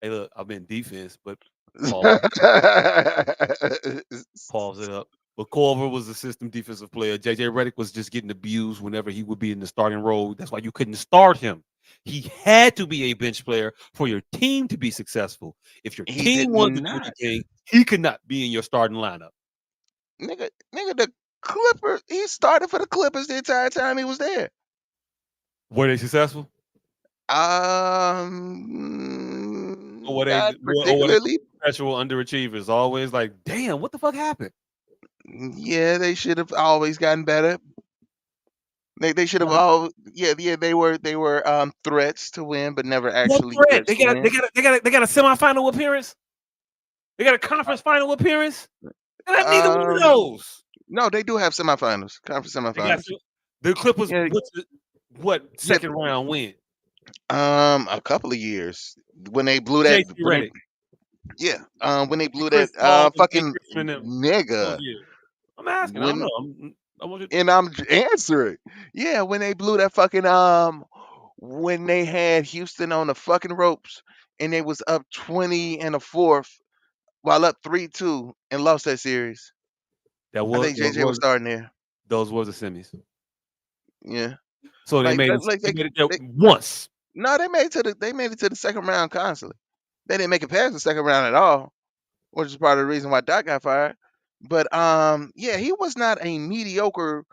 Hey, look, I've been defense, but pause it up. But Corver was a system defensive player. JJ Redick was just getting abused whenever he would be in the starting role. That's why you couldn't start him. He had to be a bench player for your team to be successful. If your He did team wanted to do not. anything, he could not be in your starting lineup. Nigga, the Clippers, he started for the Clippers the entire time he was there. Were they successful? Or were they Not particularly. perpetual underachievers? Always like, damn, what the fuck happened? Yeah, they should have always gotten better. They should have all they were threats to win, but never What actually threat? threats to win. They got a semifinal appearance. They got a conference final appearance. They got neither one of those. No, they do have semifinals, conference semifinals. The Clippers. Yeah, What second round win? a couple of years when they blew that. JC Redick. When they blew Chris that Paul and fucking Griffin and them. nigga. I'm asking. I don't know. I want you to... And I'm answering. Yeah, when they blew that fucking when they had Houston on the fucking ropes and they was up 20 in the fourth while up 3-2 and lost that series. That I think JJ was starting there. Those were the semis. Yeah. So they Like, made it there once. No, they made it to the second round constantly. They didn't make it past the second round at all, which is part of the reason why Doc got fired. But yeah, he was not a mediocre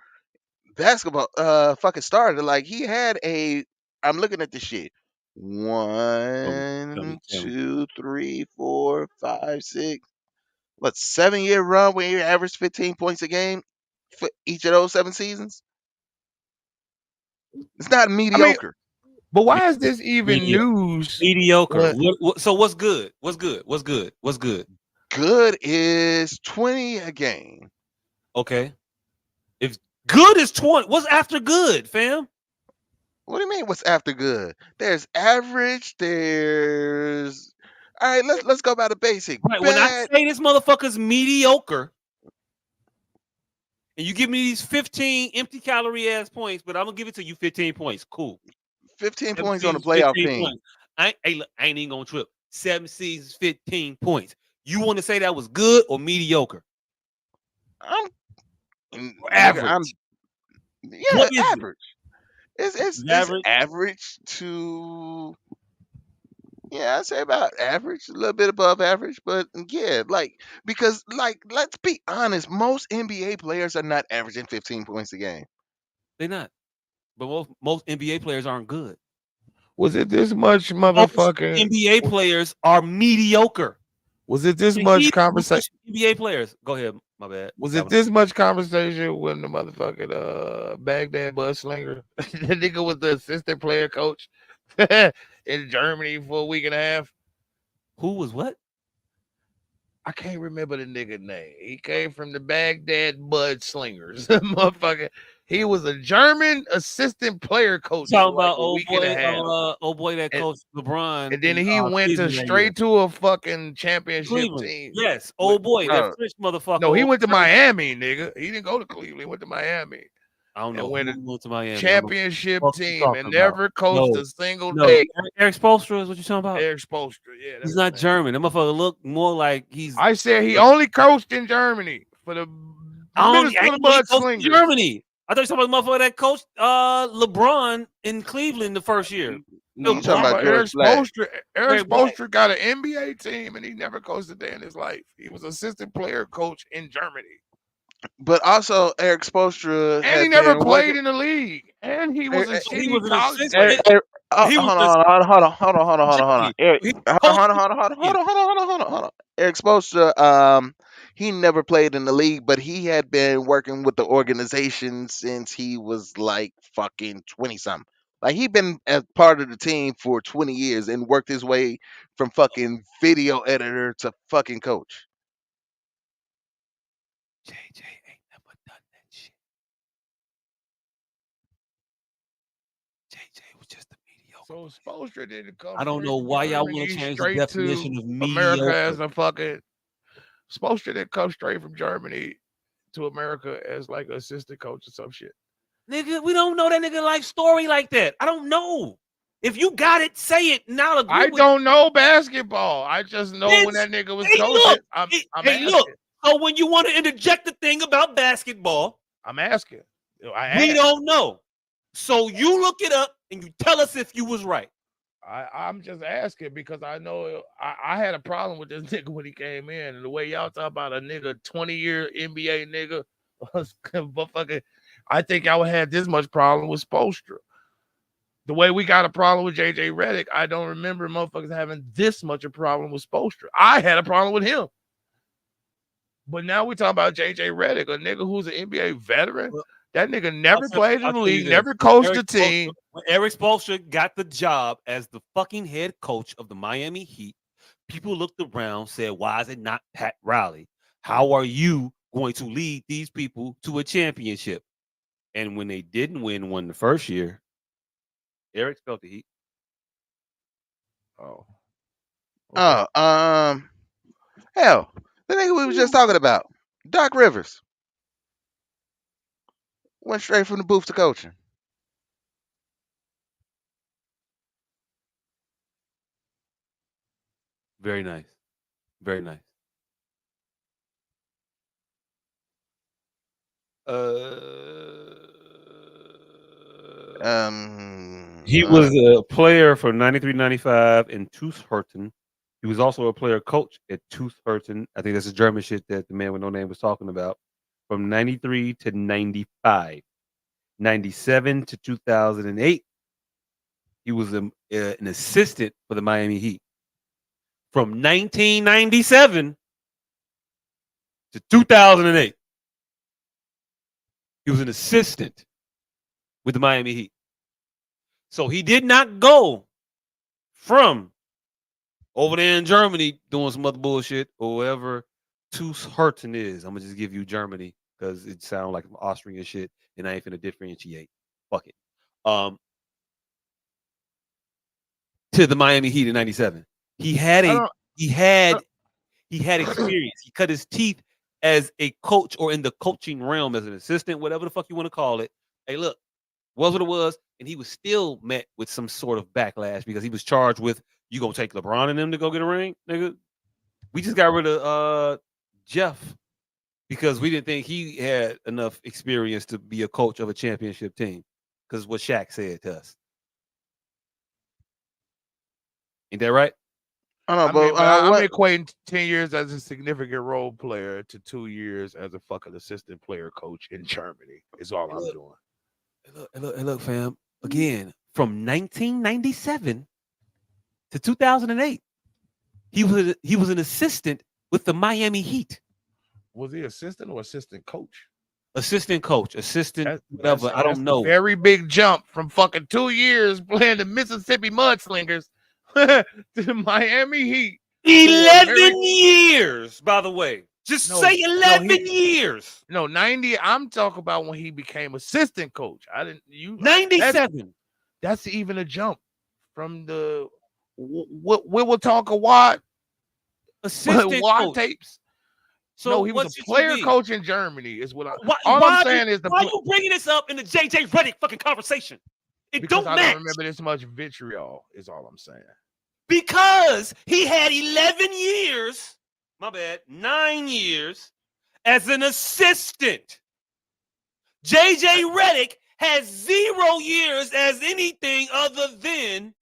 basketball fucking starter. Like he had I'm looking at this shit. Tell me. 1, 2, 3, 4, 5, 6. What 7-year run where you averaged 15 points a game for each of those 7 seasons? It's not mediocre. But why is this even news? Mediocre. So what's good? What's good? Good is 20 a game. Okay. If good is 20, what's after good, fam? What do you mean? What's after good? There's average. There's all right. Let's go by the basic. Right. When I say this motherfucker's mediocre, and you give me these 15 empty calorie ass points, but I'm gonna give it to you 15 points. Cool. 15 points on the playoff team. I ain't even gonna trip. 7 seasons, 15 points. You want to say that was good or mediocre? Average. What is average. It's average to I'd say about average, a little bit above average, but yeah, because let's be honest, most NBA players are not averaging 15 points a game. They're not. But most NBA players aren't good. Was it this much motherfucking NBA players are mediocre. Was it this The much Heat conversation? NBA players. Go ahead. My bad. Was it this much conversation when the motherfucking Baghdad bud slinger, the nigga was the assistant player coach in Germany for a week and a half? Who was what? I can't remember the nigga name. He came from the Baghdad Bud Slingers. Motherfucker. He was a German assistant player coach for Talking like about a week and a half. old boy that And, coached LeBron and then in he went to Cleveland that year. straight to a fucking championship Cleveland. team. Yes, old boy, that Oh, French motherfucker. No, he old went to French- Miami, nigga. He didn't go to Cleveland. He went to Miami. I don't know And went who to went to Miami. I don't know championship what you team and talking about. never coached No, a single no. day. Eric Spoelstra is what you talking about? Eric Spoelstra. Yeah, that's He's not his name. German. That motherfucker look more like he's. I said he only coached in Germany for the Minnesota he Bud coached in Slingers. Germany. I thought you were talking about the motherfucker that coached LeBron in Cleveland the first year. you talking about Eric George Black? Spoelstra. Eric Spoelstra got an NBA team and he never coached a day in his life. He was assistant player coach in Germany. But also Eric Spoelstra And he had never been played working. in the league. And he was a He shitty was an college assistant. player. He was Hold on. Eric, He hold on. Eric Spoelstra, he never played in the league, but he had been working with the organization since he was like fucking 20 something. Like he been as part of the team for 20 years and worked his way from fucking video editor to fucking coach. JJ ain't never done that shit. JJ was just a mediocre. So Spoelstra didn't come. I don't straight know from why y'all Germany want to change the straight definition to of America mediocre. as a fucking Spoelstra didn't come straight from Germany to America as like an assistant coach or some shit. Nigga, we don't know that nigga life story like that. I don't know. If you got it, say it. And I'll agree I with don't know basketball. I just know when that nigga was coaching. Look, I'm hey, asking. look. So when you want to interject the thing about basketball, I'm asking. We don't know. So you look it up and you tell us if you was right. I'm just asking because I know I had a problem with this nigga when he came in. And the way y'all talk about a nigga, 20-year NBA nigga, motherfucker, I think I would have this much problem with Spoelstra. The way we got a problem with JJ Redick, I don't remember motherfuckers having this much a problem with Spoelstra. I had a problem with him. But now we talking about JJ Redick, a nigga who's an NBA veteran. That nigga never played in the league, never coached a team. When Eric Spoelstra got the job as the fucking head coach of the Miami Heat, people looked around, said, why is it not Pat Riley? How are you going to lead these people to a championship? And when they didn't win the first year, Eric felt the heat. Oh. Okay. Hell, the nigga we was just talking about, Doc Rivers, went straight from the booth to coaching. Very nice. Very nice. He was a player for 93-95 in Tushurten. He was also a player coach at Tushurten. I think that's the German shit that the man with no name was talking about. From 93 to 95. 97 to 2008. He was an assistant for the Miami Heat. From 1997 to 2008. He was an assistant with the Miami Heat. So he did not go from over there in Germany doing some other bullshit or whatever Tushurten is. I'm going to just give you Germany because it sounds like Austrian shit and I ain't finna differentiate. Fuck it. To the Miami Heat in 97. He had experience. He cut his teeth as a coach or in the coaching realm as an assistant, whatever the fuck you want to call it. Hey, look, was what it was, and he was still met with some sort of backlash because he was charged with, you gonna take LeBron and them to go get a ring, nigga? We just got rid of Jeff because we didn't think he had enough experience to be a coach of a championship team. Because what Shaq said to us. Ain't that right? I'm equating 10 years as a significant role player to 2 years as a fucking assistant player coach in Germany. Is all I'm doing. Look, fam. Again, from 1997 to 2008. He was an assistant with the Miami Heat. Was he assistant or assistant coach? Assistant coach, assistant whatever. I That's don't a know. very big jump from fucking 2 years playing the Mississippi Mudslingers to the Miami Heat. 11 years, by the way. Just No, say no, 11 years. No, 90. I'm talking about when he became assistant coach. I didn't. 97. That's even a jump from the we will talk a Watt Assistant Watt coach. tapes. So No, he was what a should you player be? coach in Germany. Is what Why I'm saying is why are you bringing this up in the JJ Redick fucking conversation? It because don't I match. don't remember this much vitriol. Is all I'm saying. Because he had 11 years, my bad, 9 years as an assistant. JJ Redick has 0 years as anything other than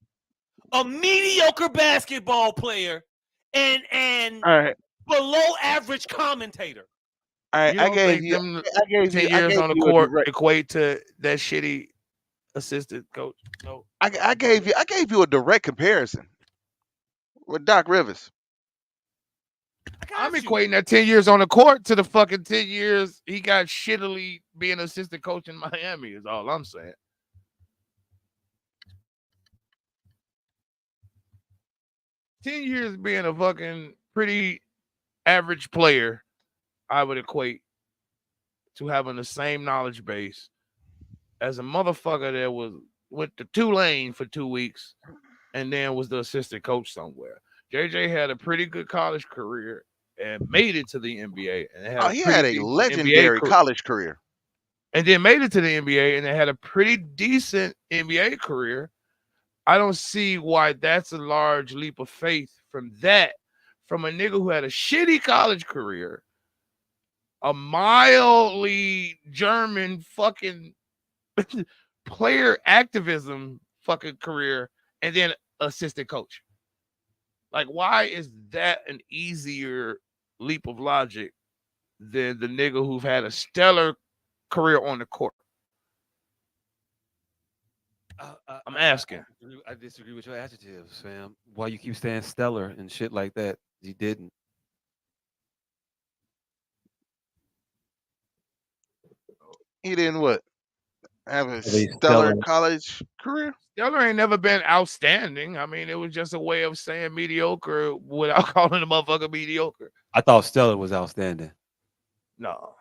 a mediocre basketball player and All right. below average commentator. All right. You don't think them I 10 years gave on the you a court direct. equate to that shitty assistant coach? No. I gave you a direct comparison with Doc Rivers. I'm equating that 10 years on the court to the fucking 10 years he got shittily being assistant coach in Miami, is all I'm saying. Ten years being a fucking pretty average player, I would equate to having the same knowledge base as a motherfucker that went to Tulane for 2 weeks and then was the assistant coach somewhere. JJ had a pretty good college career and made it to the NBA and had Oh, a he pretty had a decent NBA legendary career. college career. And then made it to the NBA and they had a pretty decent NBA career. I don't see why that's a large leap of faith from a nigga who had a shitty college career, a mildly German fucking player activism fucking career, and then assistant coach. Like, why is that an easier leap of logic than the nigga who've had a stellar career on the court? I'm asking. I disagree with your adjectives, fam. Why you keep saying stellar and shit like that? You didn't. He didn't what? Have a Have a stellar stellar- college career? Stellar ain't never been outstanding. I mean, it was just a way of saying mediocre without calling the motherfucker mediocre. I thought stellar was outstanding. No.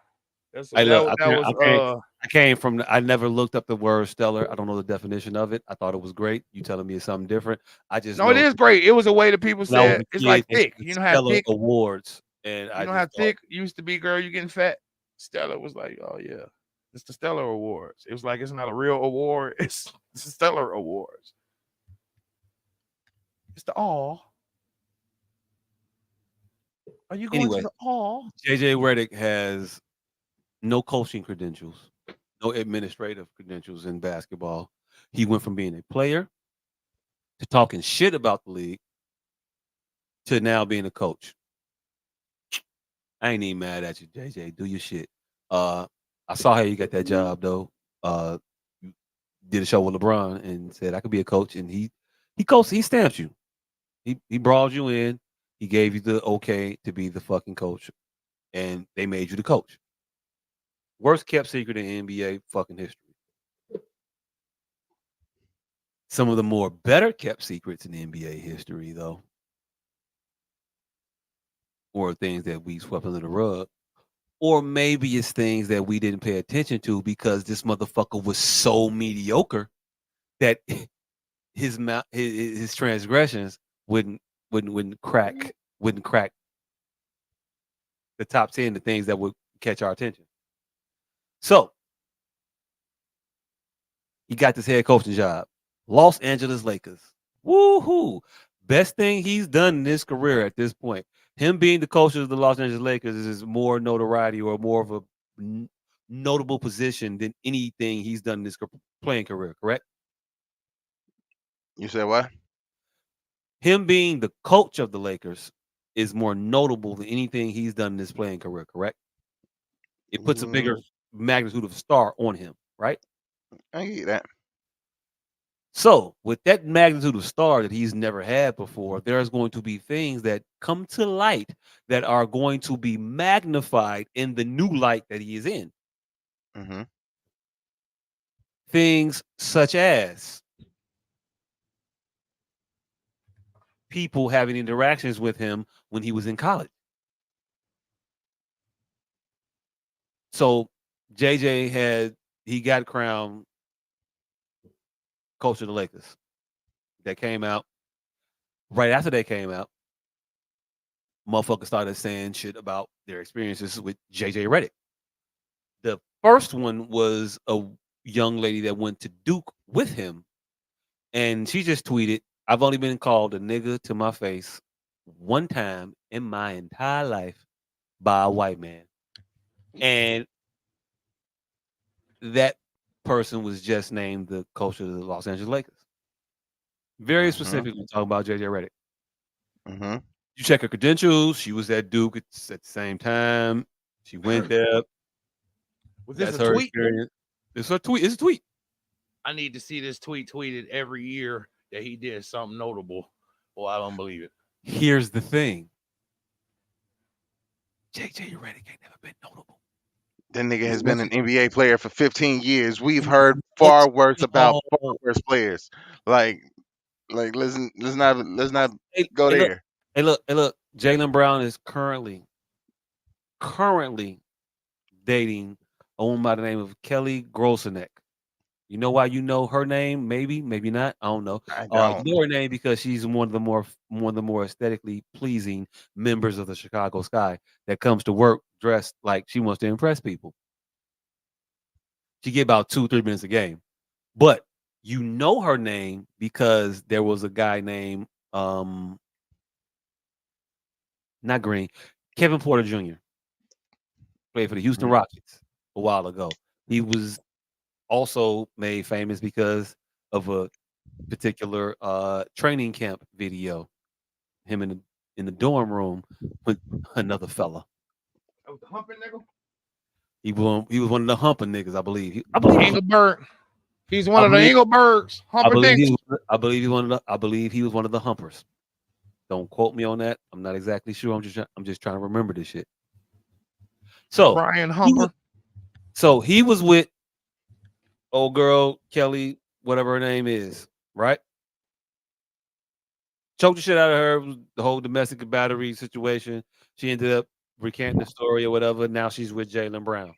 I came from. I never looked up the word stellar. I don't know the definition of it. I thought it was great. You telling me it's something different? I just No, it is great. It was a way that people when I was said a it's kid, like they thick. said You know how stellar thick awards, and you I know just how thought, thick used to be, girl, you getting fat. Stellar was like, oh yeah, it's the Stellar Awards. It was like it's not a real award. It's the Stellar Awards. It's the all. Are you going Anyway. to the all? JJ Redick has no coaching credentials, no administrative credentials in basketball. He went from being a player to talking shit about the league to now being a coach. I ain't even mad at you, JJ. Do your shit. I saw how you got that job though. You did a show with LeBron and said I could be a coach, and he coached. He stamped you. He brought you in. He gave you the okay to be the fucking coach, and they made you the coach. Worst kept secret in NBA fucking history. Some of the more better kept secrets in NBA history, though, or things that we swept under the rug, or maybe it's things that we didn't pay attention to because this motherfucker was so mediocre that his transgressions wouldn't crack the top 10, the things that would catch our attention. So he got this head coaching job, Los Angeles Lakers. Woohoo! Best thing he's done in his career at this point. Him being the coach of the Los Angeles Lakers is more notoriety or more of a notable position than anything he's done in his playing career, correct? You said what? Him being the coach of the Lakers is more notable than anything he's done in his playing career, correct? It puts a bigger magnitude of star on him, right? I get that. So, with that magnitude of star that he's never had before, there's going to be things that come to light that are going to be magnified in the new light that he is in. Mm-hmm. Things such as people having interactions with him when he was in college. So, he got crowned coach of the Lakers. That came out right after they came out. Motherfuckers started saying shit about their experiences with JJ Redick. The first one was a young lady that went to Duke with him, and she just tweeted, "I've only been called a nigga to my face one time in my entire life by a white man." And that person was just named the coach of the Los Angeles Lakers. Very Mm-hmm. specifically talking about JJ Redick. Mm-hmm. You check her credentials. She was at Duke at the same time. She went there. Was this That's a her tweet? experience. It's a tweet. It's a tweet. I need to see this tweet tweeted every year that he did something notable. Well, I don't believe it. Here's the thing. JJ Redick ain't never been notable. That nigga has been What's an it? NBA player for 15 years. We've heard far worse about far worse players. Like let's not Hey, go hey, look, there. hey, look. Jaylen Brown is currently dating a woman by the name of Kelly Grossenek. You know why you know her name? Maybe, maybe not. I don't know. I don't. You know her name because she's one of the more aesthetically pleasing members of the Chicago Sky that comes to work dressed like she wants to impress people. She get about 2-3 minutes a game, but you know her name because there was a guy named not Green, Kevin Porter Jr. played for the Houston Mhm. Rockets a while ago. He was also made famous because of a particular training camp video. Him in the dorm room with another fella. That was the humping nigga. He was one of the humping niggas, I believe. I believe Engelbert. He's one I of the believe Engelberts. I believe Humperdinks. I believe he was one of the humpers. Don't quote me on that. I'm not exactly sure. I'm just trying to remember this shit. So Brian he was Humper. he was with old girl Kelly, whatever her name is, right? Choked the shit out of her. It was the whole domestic battery situation. She ended up recanting the story or whatever. Now she's with Jaylen Brown.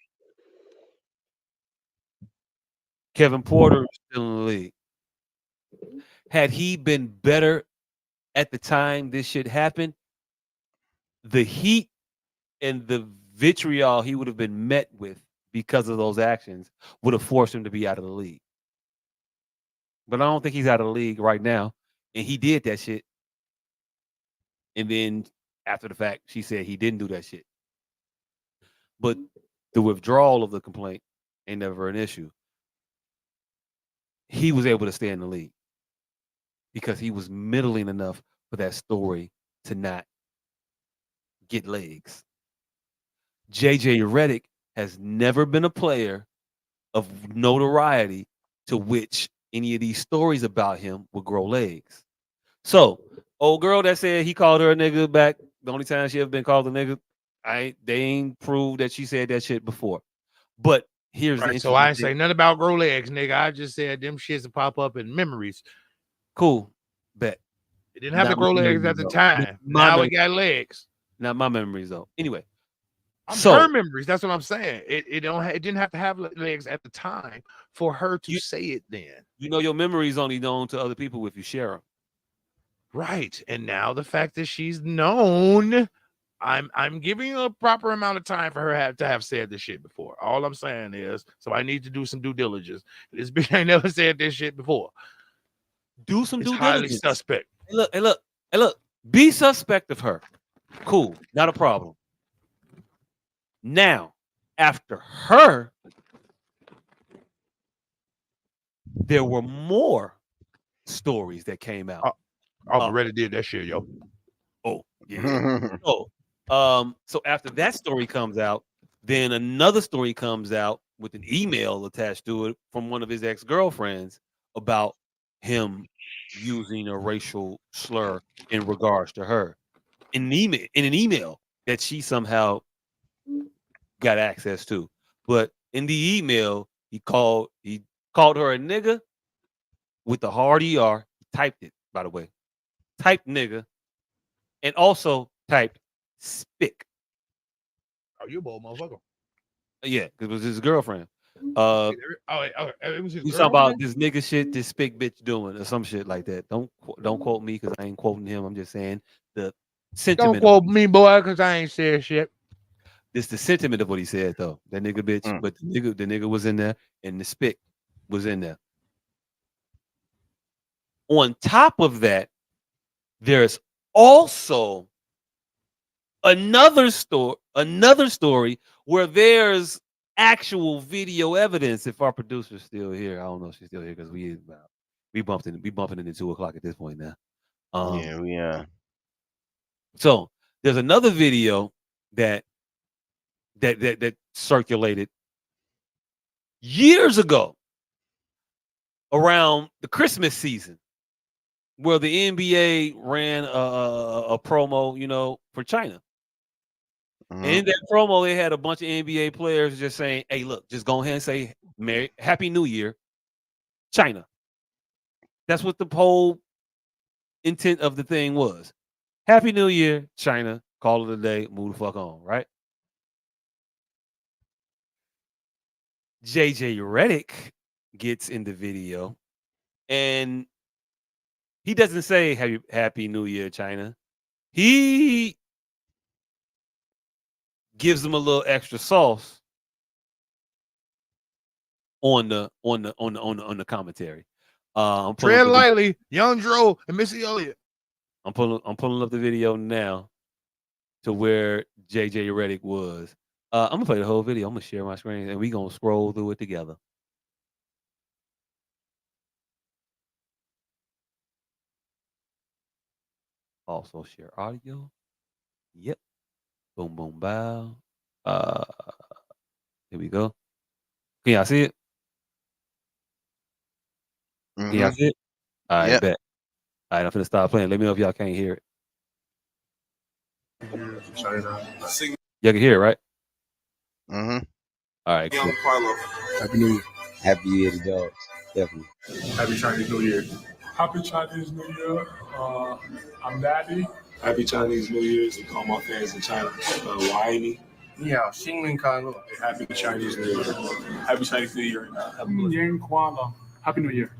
Kevin Porter is still in the league. Had he been better at the time this shit happened, the heat and the vitriol he would have been met with because of those actions would have forced him to be out of the league. But I don't think he's out of the league right now. And he did that shit. And then after the fact, she said he didn't do that shit. But the withdrawal of the complaint ain't never an issue. He was able to stay in the league because he was middling enough for that story to not get legs. JJ Redick has never been a player of notoriety to which any of these stories about him would grow legs. So, old girl that said he called her a nigga back, the only time she ever been called a nigga, they ain't proved that she said that shit before. But here's the Right. So interesting I ain't thing. say nothing about grow legs, nigga. I just said them shits will pop up in memories. Cool. Bet. It didn't have the Not my grow legs memories at the though. time. My Now mem- it got legs. Not my memories though. Anyway, Her so memories. That's what I'm saying. It didn't have to have legs at the time for her to you say it then. you know your memories only known to other people if you share them. Right. And now the fact that she's known, I'm giving a proper amount of time for her to have said this shit before. All I'm saying is, so I need to do some due diligence. This bitch ain't never said this shit before. Do some It's due highly diligence. suspect. Hey look. Be suspect of her. Cool. Not a problem. Now, after her, there were more stories that came out. I already did that shit, yo. Oh, yeah. So after that story comes out, then another story comes out with an email attached to it from one of his ex-girlfriends about him using a racial slur in regards to her in an email that she somehow got access to. But in the email, he called her a nigga with the hard ER. He typed it, by the way. Typed nigga and also typed spick. Oh, you a bold motherfucker. Yeah, because it was his girlfriend. It was his You talking about girlfriend? this nigga shit this spick bitch doing or some shit like that. Don't quote me because I ain't quoting him. I'm just saying the Don't sentiment. quote me, boy, because I ain't said shit. This the sentiment of what he said though. That nigga bitch, but the nigga was in there and the spick was in there. On top of that, there's also another story where there's actual video evidence. If our producer's still here, I don't know if she's still here because we bumping into 2:00 at this point now. Yeah, we are. So there's another video that circulated years ago around the Christmas season where the NBA ran a promo, for China. And in that promo, they had a bunch of NBA players just saying, "Hey, look, just go ahead and say Happy New Year, China." That's what the whole intent of the thing was. Happy New Year, China. Call it a day. Move the fuck on, right? JJ Redick gets in the video, and he doesn't say Happy New Year, China. He gives them a little extra sauce on the commentary. Tread lightly, Young Dro and Missy Elliott. I'm pulling up the video now to where JJ Redick was. I'm gonna play the whole video. I'm gonna share my screen and we gonna scroll through it together. Also share audio. Yep. Boom boom bow. Here we go. Can y'all see it? Can y'all see it? All right, bet. All right, I'm finna stop playing. Let me know if y'all can't hear it. Y'all can hear it, right? Mm-hmm. All right, cool. Happy New Year. Happy New Year to dogs. Definitely. Happy Chinese New Year. Happy Chinese New Year. I'm Daddy. Happy Chinese New Year to all my fans in China. Waini. Yeah, Xingling Kailu. Happy Chinese New Year. Happy Chinese New Year. Happy New Year.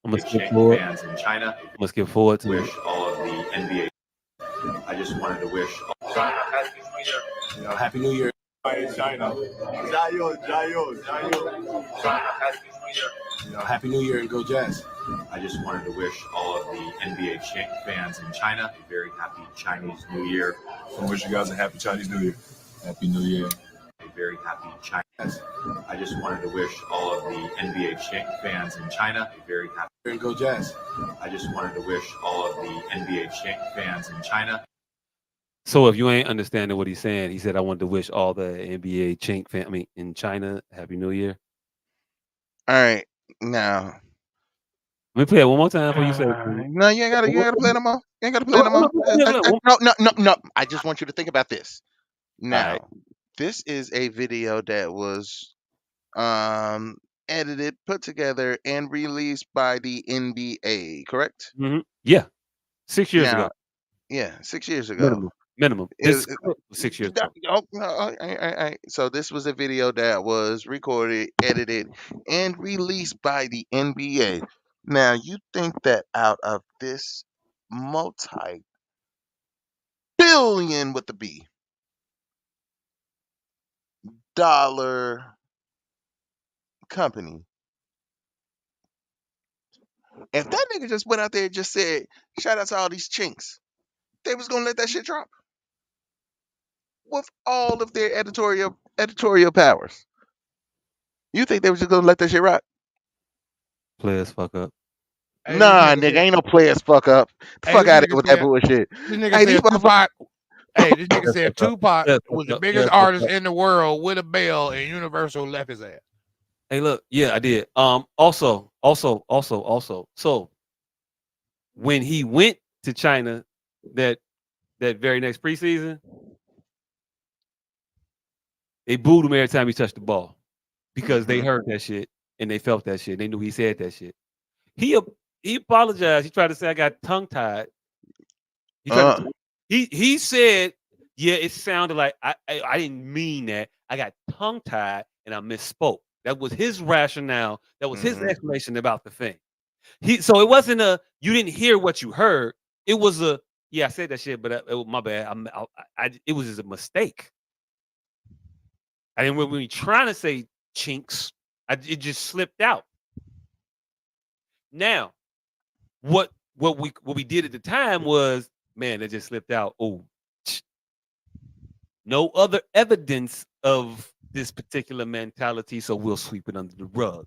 I'm gonna skip forward. Fans in China. I'm gonna skip forward to wish all of the NBA. I just wanted to wish China Happy New Year. Happy New Year. China. Jayo. China Happy New Year. Happy New Year and go Jazz. I just wanted to wish all of the NBA fans in China a very happy Chinese New Year. I wish you guys a happy Chinese New Year. Happy New Year. A very happy China. I just wanted to wish all of the NBA fans in China a very happy and go Jazz. I just wanted to wish all of the NBA fans in China. So if you ain't understanding what he's saying, he said, I wanted to wish all the NBA in China Happy New Year. All right. Now. Let me play it one more time before you say No, you ain't gotta play no more. You ain't gotta play no more. No. I just want you to think about this. Now, this is a video that was edited, put together, and released by the NBA, correct? Mm-hmm. Yeah. 6 years ago. Yeah, 6 years ago. Minimum. This 6 years ago. So this was a video that was recorded, edited, and released by the NBA. Now, you think that out of this multi-billion with the B dollar company, if that nigga just went out there and just said, shout out to all these chinks, they was gonna let that shit drop with all of their editorial powers. You think they was just gonna let that shit rock? Players fuck up. Hey, nah, nigga, ain't no players fuck up. The fuck out of here with that bullshit. This nigga said Tupac. Hey, this nigga said Tupac was the biggest artist in the world with a bell, and Universal left his ass. Hey, look, yeah, I did. Also, Also. So when he went to China that very next preseason, they booed him every time he touched the ball because they heard that shit and they felt that shit. They knew he said that shit. He ap- he apologized. He tried to say I got tongue tied. He tried Uh, to he said, yeah, it sounded like I didn't mean that. I got tongue tied and I misspoke. That was his rationale. That was his mhm. explanation about the thing. So it wasn't a you didn't hear what you heard. It was a yeah, I said that shit, but my bad. It was just a mistake. I didn't really trying to say chinks. It just slipped out. Now, what we did at the time was, man, it just slipped out. Oh, no other evidence of this particular mentality, so we'll sweep it under the rug.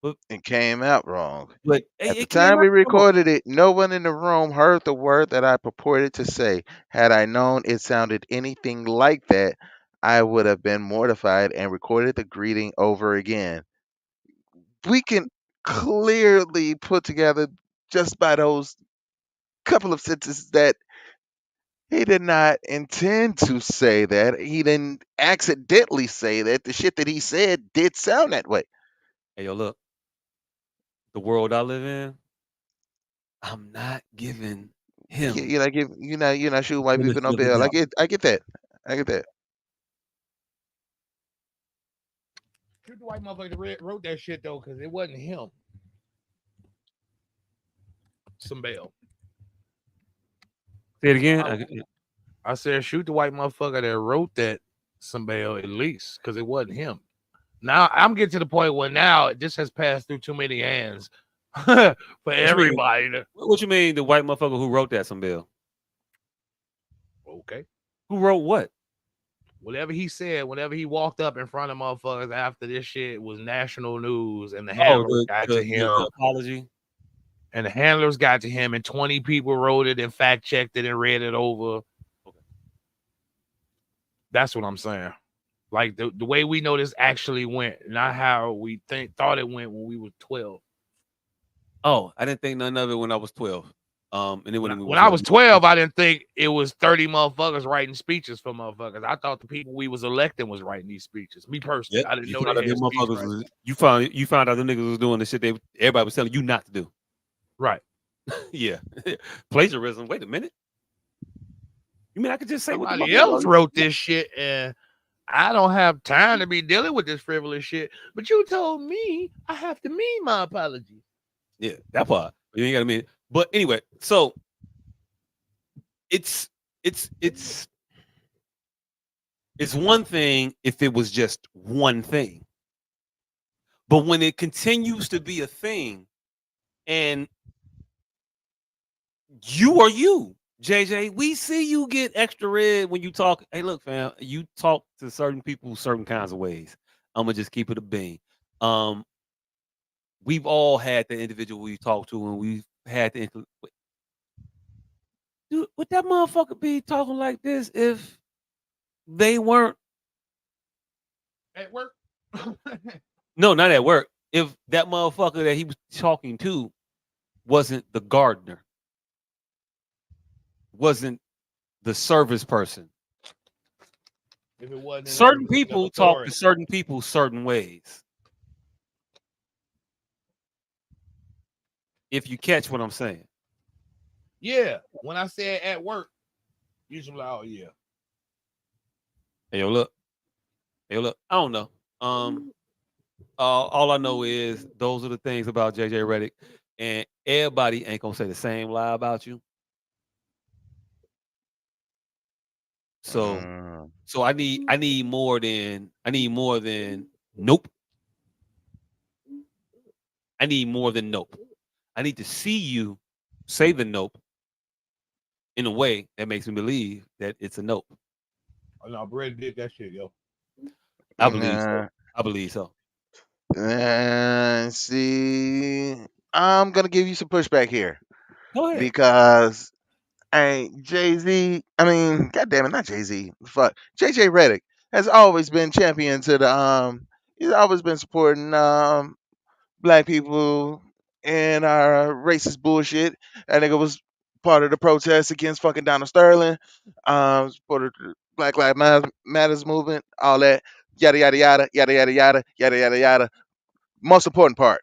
But It came out wrong. At the it came time out we wrong. recorded it, no one in the room heard the word that I purported to say. Had I known it sounded anything like that, I would have been mortified and recorded the greeting over again. We can clearly put together just by those couple of sentences that he did not intend to say that. He didn't accidentally say that. The shit that he said did sound that way. Hey, yo, look, the world I live in, I'm not giving him You're not shooting white people no benefit of the bail. doubt. I get that. I get that. Shoot the white motherfucker that wrote that shit though, because it wasn't him. Some bail. Say it again. I said shoot the white motherfucker that wrote that some bail at least, because it wasn't him. Now I'm getting to the point where now this has passed through too many hands for What you mean? everybody. What you mean? The white motherfucker who wrote that some bill? Okay. Who wrote what? Whatever he said, whenever he walked up in front of motherfuckers after this shit was national news, and the Oh, handlers got to him, the apology. and the handlers got to him, and 20 people wrote it and fact checked it and read it over. Okay. That's what I'm saying. Like the way we know this actually went, not how we thought it went when we were 12. Oh, I didn't think none of it when I was 12. And then When I was 12, I didn't think it was 30 motherfuckers writing speeches for motherfuckers. I thought the people we was electing was writing these speeches. Me personally, Yep. I didn't You know found they out them had speech motherfuckers writing. was, you found out the niggas was doing the shit everybody was telling you not to do. Right. Yeah. Plagiarism. Wait a minute. You mean I could just say what the Somebody motherfucker else wrote this shit, and I don't have time to be dealing with this frivolous shit. But you told me I have to mean my apology. Yeah, that part. You ain't gotta mean it. But anyway, so it's it's it's it's one thing if it was just one thing. But when it continues to be a thing, and you are you, JJ, we see you get extra red when you talk. Hey, look, fam, you talk to certain people certain kinds of ways. I'm gonna just keep it a bean. Um, we've all had the individual we talk to, and we've had the dude, would that motherfucker be talking like this if they weren't? At work. No, not at work. If that motherfucker that he was talking to wasn't the gardener, wasn't the service person. If it wasn't in a Certain position of people talk to authority. certain people certain ways. If you catch what I'm saying. Yeah. When I said at work, you should be like, oh yeah. Hey, yo, look. Hey, yo, look. I don't know. All I know is those are the things about JJ Redick, and everybody ain't gonna say the same lie about you. So, Mm. so I need more than nope. I need more than nope. I need to see you say the nope in a way that makes me believe that it's a nope. Oh no, Brad did that shit, yo. I believe so. Nah. I believe so. See, I'm gonna give you some pushback here Go ahead. because Jay Z. I mean, goddamn it, not Jay Z. Fuck, JJ Redick has always been champion to the. He's always been supporting black people and our racist bullshit. That nigga was part of the protest against fucking Donald Sterling, part of the Black Lives Matters movement, all that, yada yada yada yada yada yada yada yada yada. Most important part.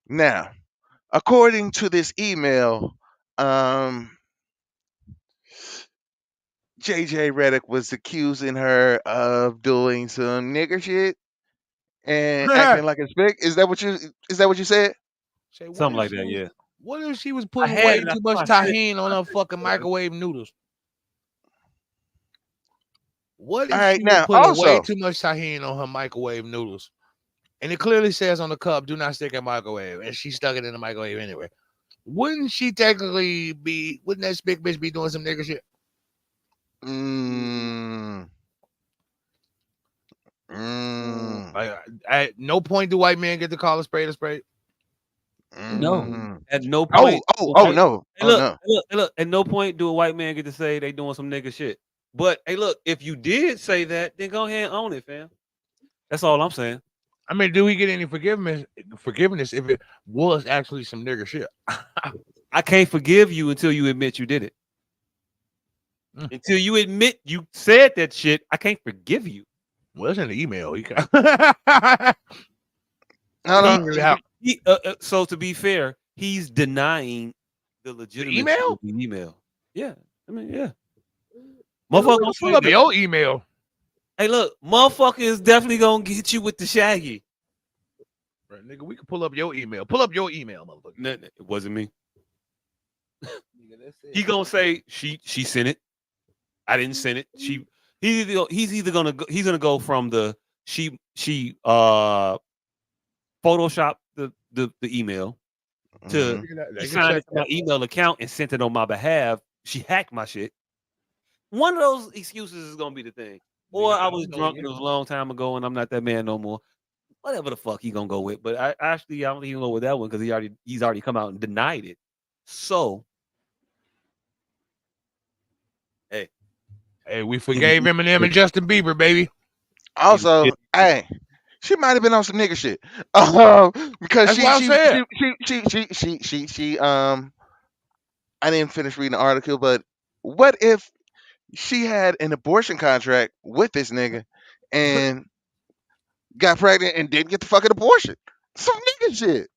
Now, according to this email, um, JJ Reddick was accusing her of doing some nigger shit and acting like a spick. Is that what you said? Say, Something like that, yeah. what if she was I putting had way it. I too much thought I said tahini on her fucking microwave noodles? What All if right, she was now putting way also, too much tahini on her microwave noodles? And it clearly says on the cup, do not stick in microwave. And she stuck it in the microwave anyway. Wouldn't she technically be, wouldn't that big bitch be doing some nigga shit? mm, Like, at no point do white men get to call a spade a spade. no. mm. At no Oh, point. oh, do oh white- no, Hey, oh look, no. hey, look, hey, look. At no point do a white man get to say they doing some nigga shit. But hey, look, if you did say that, then go ahead and own it, fam. That's all I'm saying. I mean, do we get any forgiveness if it was actually some nigga shit? I can't forgive you until you admit you did it. Mm. Until you admit you said that shit, I can't forgive you. Well, it's in the email. He No, no. So to be fair, he's denying the legitimacy email? of the email. Yeah, I mean, yeah. Nigga, Motherfucker we gonna can pull say up that. your email. Hey, look, motherfucker is definitely gonna get you with the shaggy. Right, nigga, we can pull up your email. Pull up your email, motherfucker. No, it wasn't me. He gonna say she sent it. I didn't send it. He's either gonna go from the she photoshopped the email to They he can signed check it to my that. email account and sent it on my behalf. She hacked my shit. One of those excuses is gonna be the thing. Or I was drunk and it was a long time ago and I'm not that man no more. Whatever the fuck he gonna go with. But I don't even go with that one because he's already come out and denied it. So Hey, we forgave Eminem and Justin Bieber, baby. Also, hey, she might have been on some nigga shit. Because That's what I said. she I didn't finish reading the article, but what if she had an abortion contract with this nigga and got pregnant and didn't get the fucking abortion? Some nigga shit.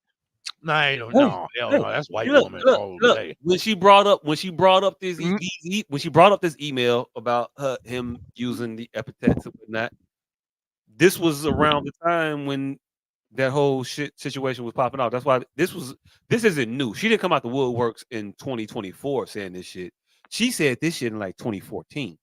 No, hell no. That's white woman all day. When she brought up this when she brought up this email about him using the epithets and whatnot, this was around the time when that whole situation was popping out. That's why this isn't new. She didn't come out the woodworks in 2024 saying this shit. She said this shit in like 2014.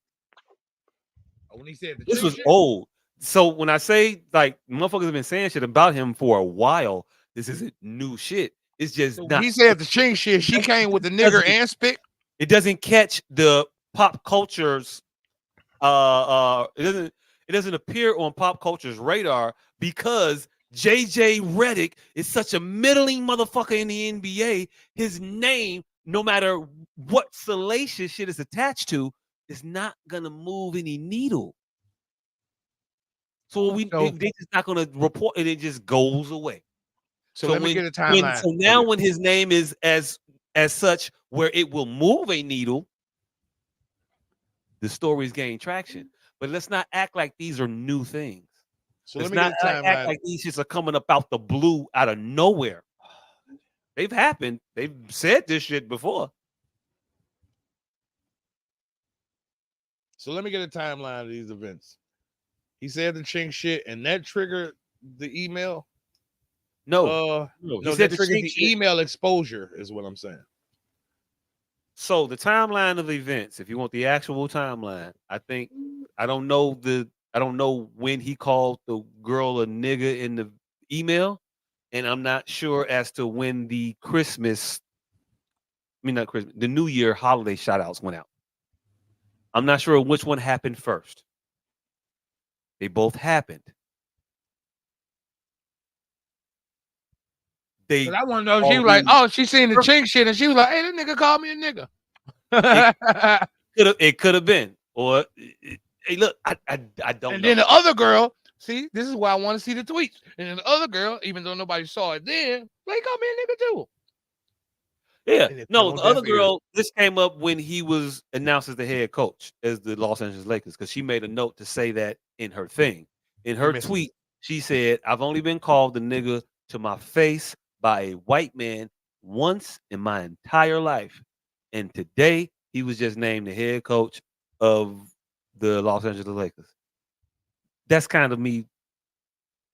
When he said This was old. So when I say like motherfuckers have been saying shit about him for a while, this isn't new shit. It's just not. He said the ching shit. She came with the nigger and spit. It doesn't catch the pop culture's. It doesn't appear on pop culture's radar because JJ Redick is such a middling motherfucker in the NBA. His name, no matter what salacious shit is attached to, is not gonna move any needle. So they just not gonna report it. It just goes away. So let me get a timeline. So now when his name is as such where it will move a needle, the stories gain traction. But let's not act like these are new things. So let's let me not get a timeline. act like these shits are coming up out the blue, out of nowhere. They've happened. They've said this shit before. So let me get a timeline of these events. He said the chink shit, and that triggered the email. No, he said that triggered the email exposure, is what I'm saying. So the timeline of events, if you want the actual timeline, I don't know when he called the girl a nigga in the email, and I'm not sure as to when the the New Year holiday shout outs went out. I'm not sure which one happened first. They both happened. I want to know. She was like, "Oh, she seen the chink shit," and she was like, "Hey, that nigga called me a nigga." It could have been, or hey, look, I don't. And know. then the other girl See, this is why I want to see the tweets. And then the other girl, even though nobody saw it then, they called me a nigga too. Yeah, And it fell no, on the deaf other ears. girl. This came up when he was announced as the head coach as the Los Angeles Lakers because she made a note to say that in her thing. In You her missed it. tweet, she said, "I've only been called the nigga to my face by a white man once in my entire life, and today he was just named the head coach of the Los Angeles Lakers." That's kind of me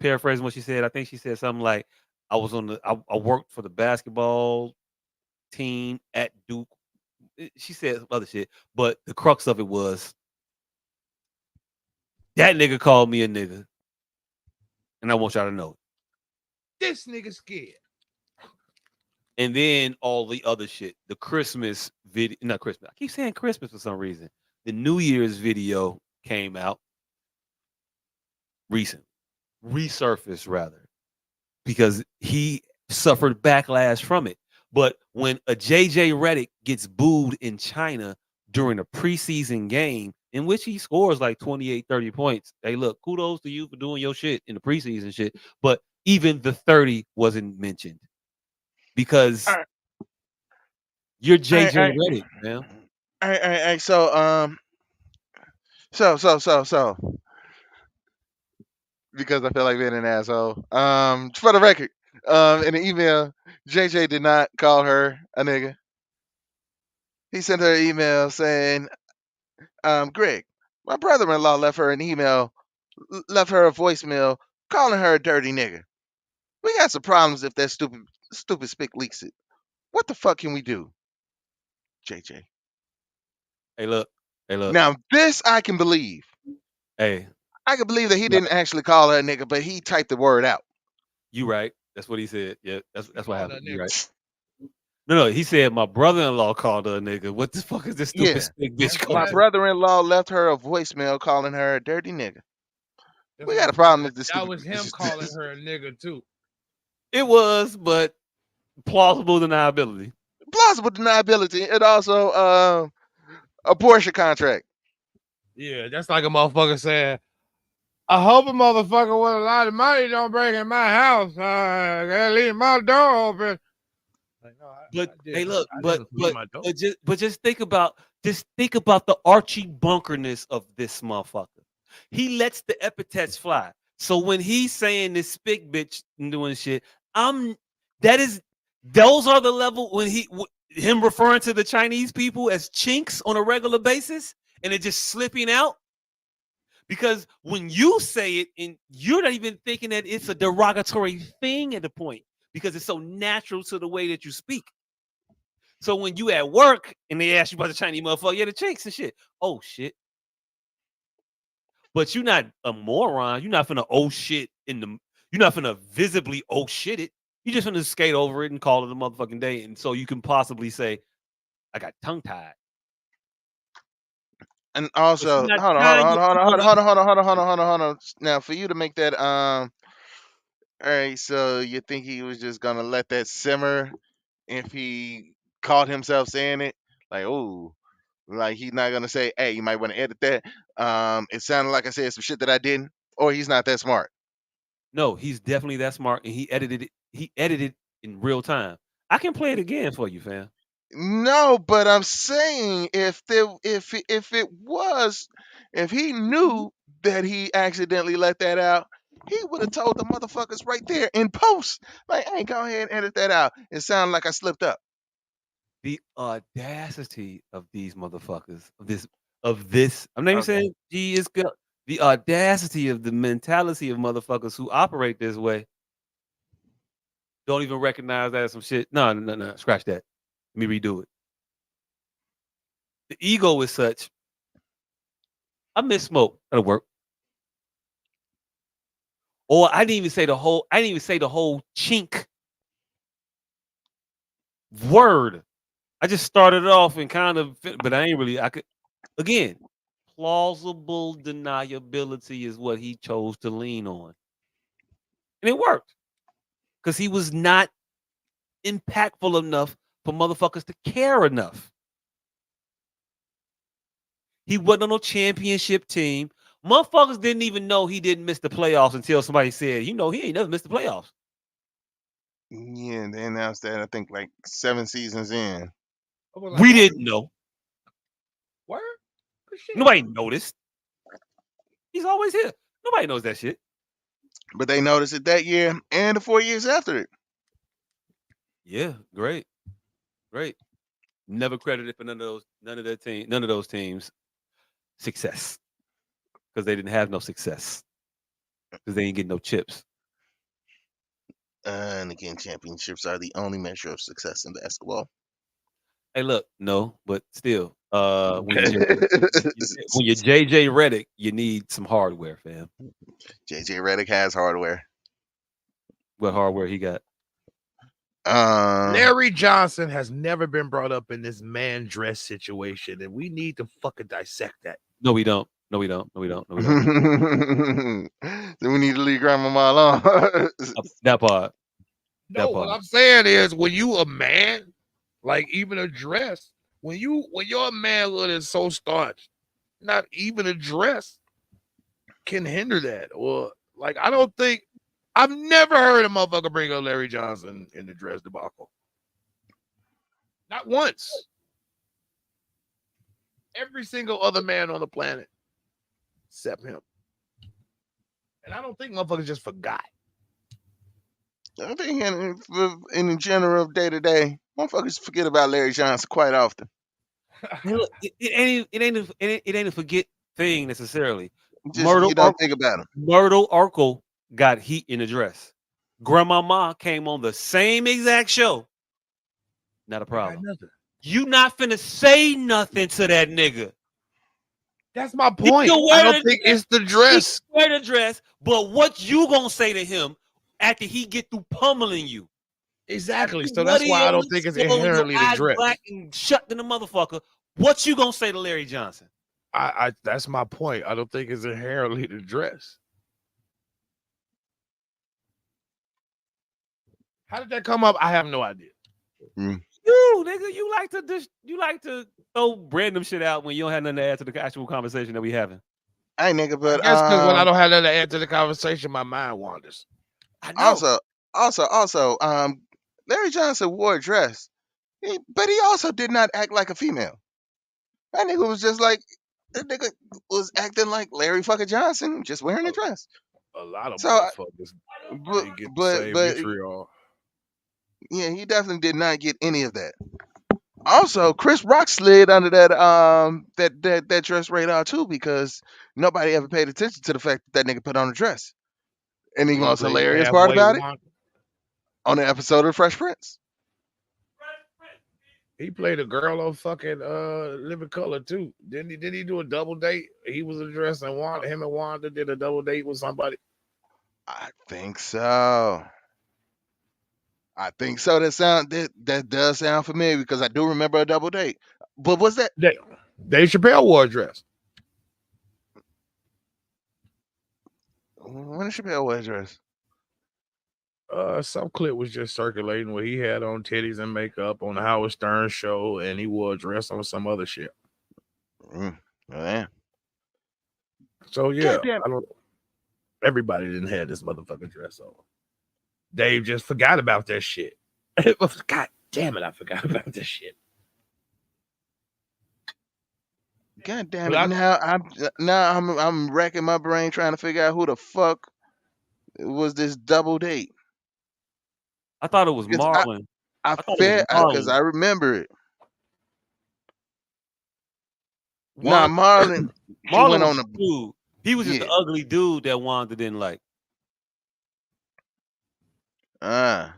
paraphrasing what she said. I think she said something like, "I was on the I worked for the basketball team at Duke." She said some other shit, but the crux of it was that nigga called me a nigga, and I want y'all to know. This nigga scared. And then all the other shit, the Christmas video, not Christmas. I keep saying Christmas for some reason. The New Year's video came out recent, resurfaced rather, because he suffered backlash from it. But when a JJ Redick gets booed in China during a preseason game in which he scores like 28, 30 points, hey, look, kudos to you for doing your shit in the preseason shit. But even the 30 wasn't mentioned All because right, you're all right, all JJ right, Redick, man. all right, all right, all right. So, because I feel like being an asshole. For the record, in the email, JJ did not call her a nigga. He sent her an email saying, Greg, my brother-in-law left her an email, left her a voicemail calling her a dirty nigga. We got some problems if that stupid spick leaks it. What the fuck can we do, JJ? Hey, look. Hey, look. Now this I can believe. Hey, I can believe that he you right. didn't actually call her a nigga, but he typed the word out. You right. That's what he said. Yeah, that's what Called happened. that You nigga. right. No, he said my brother-in-law called her a nigga. What the fuck is this stupid Yeah, spick bitch my called? brother-in-law left her a voicemail calling her a dirty nigga. That's We what got I'm a problem saying. with this That stupid. was him calling her a nigga too. It was, but plausible deniability. Plausible deniability, and also a Porsche contract. Yeah, that's like a motherfucker saying, I hope a motherfucker with a lot of money don't break in my house. Gotta leave my door open. Like, no, But I did. hey, look, I didn't leave my door. just think about the Archie Bunkerness of this motherfucker. He lets the epithets fly. So when he's saying this spick bitch and doing shit, I'm that is those are the level when him referring to the Chinese people as chinks on a regular basis and it just slipping out. Because when you say it and you're not even thinking that it's a derogatory thing at the point because it's so natural to the way that you speak. So when you at work and they ask you about the Chinese motherfucker, yeah, the chinks and shit. Oh shit. But you're not a moron. You're not finna oh shit you're not finna visibly oh shit it. You just finna skate over it and call it a motherfucking day. And so you can possibly say, I got tongue tied. And But you're also, not hold on, hold tying on, your hold on, hold on, tongue. hold on, hold on, hold on, hold on, hold on, hold on. Now, for you to make that, all right. So you think he was just gonna let that simmer if he caught himself saying it? Like, oh, like he's not gonna say, "Hey, you might want to edit that." It sounded like I said some shit that I didn't, or he's not that smart. No, he's definitely that smart and he edited in real time. I can play it again for you, fam. No, but I'm saying if he knew that he accidentally let that out, he would have told the motherfuckers right there in post, like, "Hey, go ahead and edit that out. It sounded like I slipped up." The audacity of these motherfuckers, of this. I'm not even Okay. saying G is good. The audacity of the mentality of motherfuckers who operate this way don't even recognize that as some shit. No, no, no, no. Scratch that. Let me redo it. The ego is such. I miss smoke. That'll work. Or I didn't even say the whole. I didn't even say the whole chink word. I just started it off and kind of, but I ain't really. I could again. Plausible deniability is what he chose to lean on, and it worked because he was not impactful enough for motherfuckers to care enough. He wasn't on no championship team. Motherfuckers didn't even know he didn't miss the playoffs until somebody said, he ain't never missed the playoffs. Yeah, they announced that I think like 7 seasons in. We didn't know. Word? Good shit. Nobody noticed. He's always here. Nobody knows that shit. But they noticed it that year and the 4 years after it. Yeah, great. Never credited for none of those teams success. Because they didn't have no success. Because they didn't get no chips. And again, championships are the only measure of success in basketball. Hey, look, no, but still, when you're JJ Redick, you need some hardware, fam. JJ Redick has hardware. What hardware he got? Larry Johnson has never been brought up in this man dress situation, and we need to fucking dissect that. No, we don't. No, we don't. So we need to leave Grandmama alone. That part. No, what I'm saying is when you a man, like even a dress, when your manhood is so starched, not even a dress can hinder that. Or like I've never heard a motherfucker bring up Larry Johnson in the dress debacle. Not once. Every single other man on the planet except him. And I don't think motherfuckers just forgot. I think in the general day to day, motherfuckers forget about Larry Johnson quite often. Look, it ain't a forget thing necessarily. Just you don't think about him. Myrtle Urkel got heat in the dress. Grandmama came on the same exact show. Not a problem. You not finna say nothing to that nigga. That's my point. I don't think it's the dress. He wear the dress, but what you gonna say to him after he get through pummeling you? Exactly. So that's why I don't think it's inherently the dress. Black and shut in the motherfucker. What you gonna say to Larry Johnson? I that's my point. I don't think it's inherently the dress. How did that come up? I have no idea. You nigga, you like to throw random shit out when you don't have nothing to add to the actual conversation that we having. Hey nigga, but I guess because when I don't have nothing to add to the conversation, my mind wanders. I know. Also, Larry Johnson wore a dress, but he also did not act like a female. That nigga was just like that nigga was acting like Larry fucking Johnson, just wearing a dress. A lot of motherfuckers get the same vitriol. Yeah, he definitely did not get any of that. Also, Chris Rock slid under that that dress radar too because nobody ever paid attention to the fact that nigga put on a dress. And the most hilarious part about it, on the episode of Fresh Prince, he played a girl on fucking Living Color too. Didn't he do a double date? He was a dress and him and Wanda did a double date with somebody. I think so. That does sound familiar because I do remember a double date. But was that Dave Chappelle wore a dress? When did Chappelle wear a dress? Some clip was just circulating where he had on titties and makeup on the Howard Stern show, and he wore a dress on some other shit. Man. So yeah, everybody didn't have this motherfucking dress on. Dave just forgot about that shit. God damn it, I forgot about this shit. God damn it! I'm racking my brain trying to figure out who the fuck was this double date. I thought it was Marlon. I felt because I remember it. Marlon. Marlon was a dude. He was just the ugly dude that Wanda didn't like. But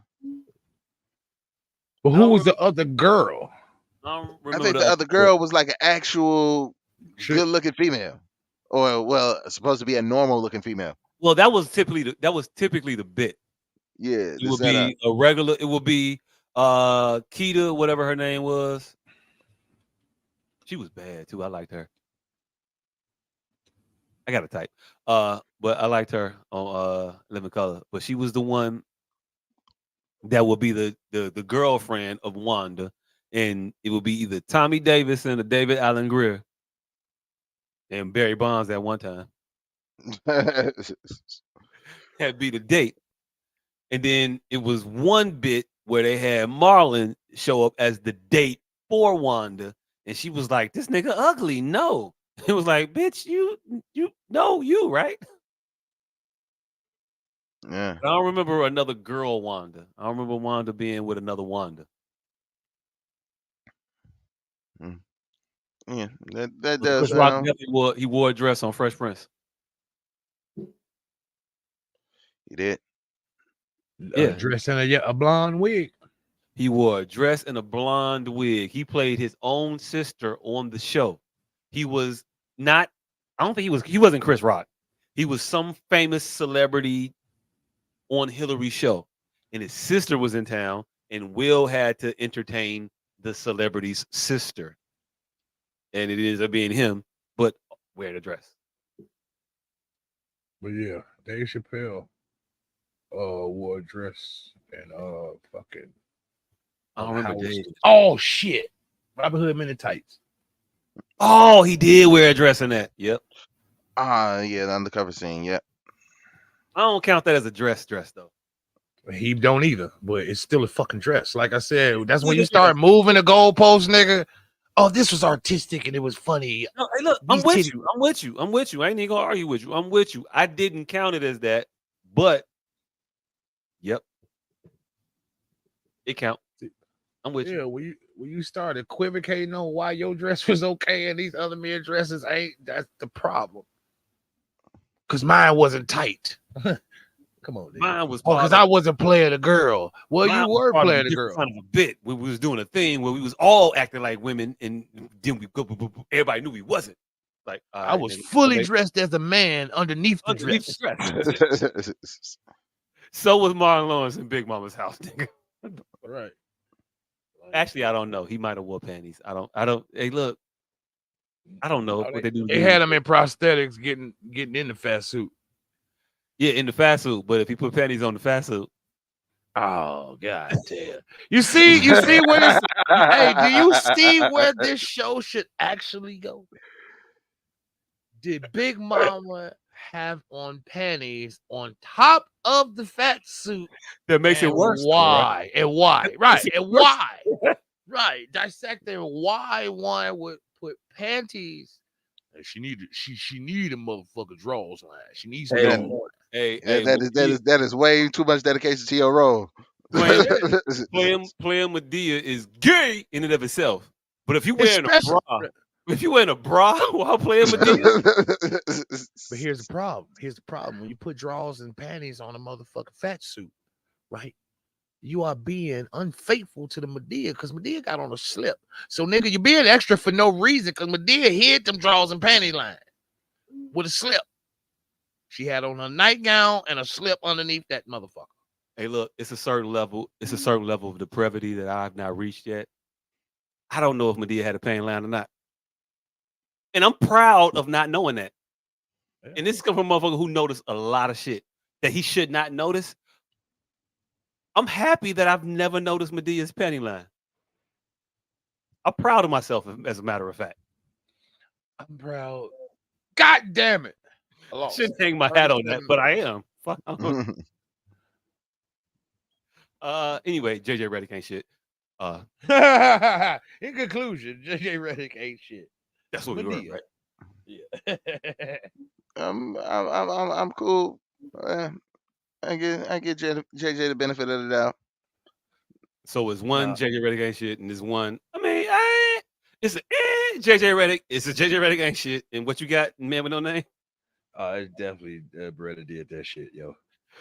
who was the other girl? I think the other girl was like an actual good-looking female, or supposed to be a normal-looking female. Well, that was typically the bit. Yeah, it would be a regular. It would be Keita, whatever her name was. She was bad too. I liked her. I got a type. But I liked her on Living Color. But she was the one that would be the girlfriend of Wanda, and it would be either Tommy Davis or David Allen Greer and Barry Bonds at one time. Had be the date. And then it was one bit where they had Marlon show up as the date for Wanda. And she was like, this nigga ugly. No. It was like, bitch, you know you, right? Yeah. I don't remember another girl Wanda. I don't remember Wanda being with another Wanda. Mm. Yeah. That But does Chris Rock sound. definitely wore a dress on Fresh Prince. He did. Yeah. Dressed in a blonde wig. He wore a dress and a blonde wig. He played his own sister on the show. He was not, I don't think he wasn't Chris Rock. He was some famous celebrity on Hillary's show. And his sister was in town, and Will had to entertain the celebrity's sister. And it ends up being him, but wearing a dress. But yeah, Dave Chappelle wore a dress and fucking I don't remember house. Dave. Oh shit. Robin Hood Men in Tights. Oh, he did wear a dress in that. Yep. Yeah, the undercover scene. Yep. I don't count that as a dress though. He don't either, but it's still a fucking dress. Like I said, that's when you start moving the goalpost, nigga. Oh, this was artistic and it was funny. No, hey, look, I'm with you. I'm with you. I ain't even gonna argue with you. I'm with you. I didn't count it as that, but yep, it count. I'm with you. Yeah, when you start equivocating on why your dress was okay and these other men's dresses ain't, that's the problem. Cause mine wasn't tight. Come on, nigga. Mine was because I wasn't playing a girl. Well, you were playing a girl. Kind of a bit. We was doing a thing where we was all acting like women, and then we go. Everybody knew we wasn't. Like I was fully dressed as a man underneath the dress. So was Marlon Lawrence in Big Mama's house. Right. Actually, I don't know. He might have wore panties. I don't. Hey, look. I don't know what they do. They had him in prosthetics, getting in the fast suit. Yeah, in the fast suit. But if he put panties on the fast suit, oh god damn! You see where this? Hey, do you see where this show should actually go? Did Big Mama have on panties on top of the fat suit? That makes it worse. Why? Though, right? And why? Right? And why? Right? Dissecting why one would put panties. She needed motherfucker drawers line. She needs some that is way too much dedication to your role. Playing Medea is gay in and of itself. But if you wearing a bra while playing Medea, but here's the problem. When you put drawers and panties on a motherfucking fat suit, right? You are being unfaithful to the Medea because Medea got on a slip. So, nigga, you're being extra for no reason because Medea hid them drawers and panty line with a slip. She had on a nightgown and a slip underneath that motherfucker. Hey, look, it's a certain level. It's a certain level of depravity that I've not reached yet. I don't know if Medea had a panty line or not. And I'm proud of not knowing that. Yeah. And this is coming from a motherfucker who noticed a lot of shit that he should not notice. I'm happy that I've never noticed Medea's panty line. I'm proud of myself, as a matter of fact. I'm proud. God damn it. I shouldn't hang my hat on that, but I am. Fuck. Anyway, JJ Redick ain't shit. In conclusion, JJ Redick ain't shit. That's what Medea. We were, right? Yeah. I'm cool. I get JJ the benefit of the doubt. So it's one JJ Redick ain't shit, and there's one. I mean, it's a JJ Redick. It's a JJ Redick ain't shit. And what you got, man with no name? It's definitely Beretta did that shit, yo.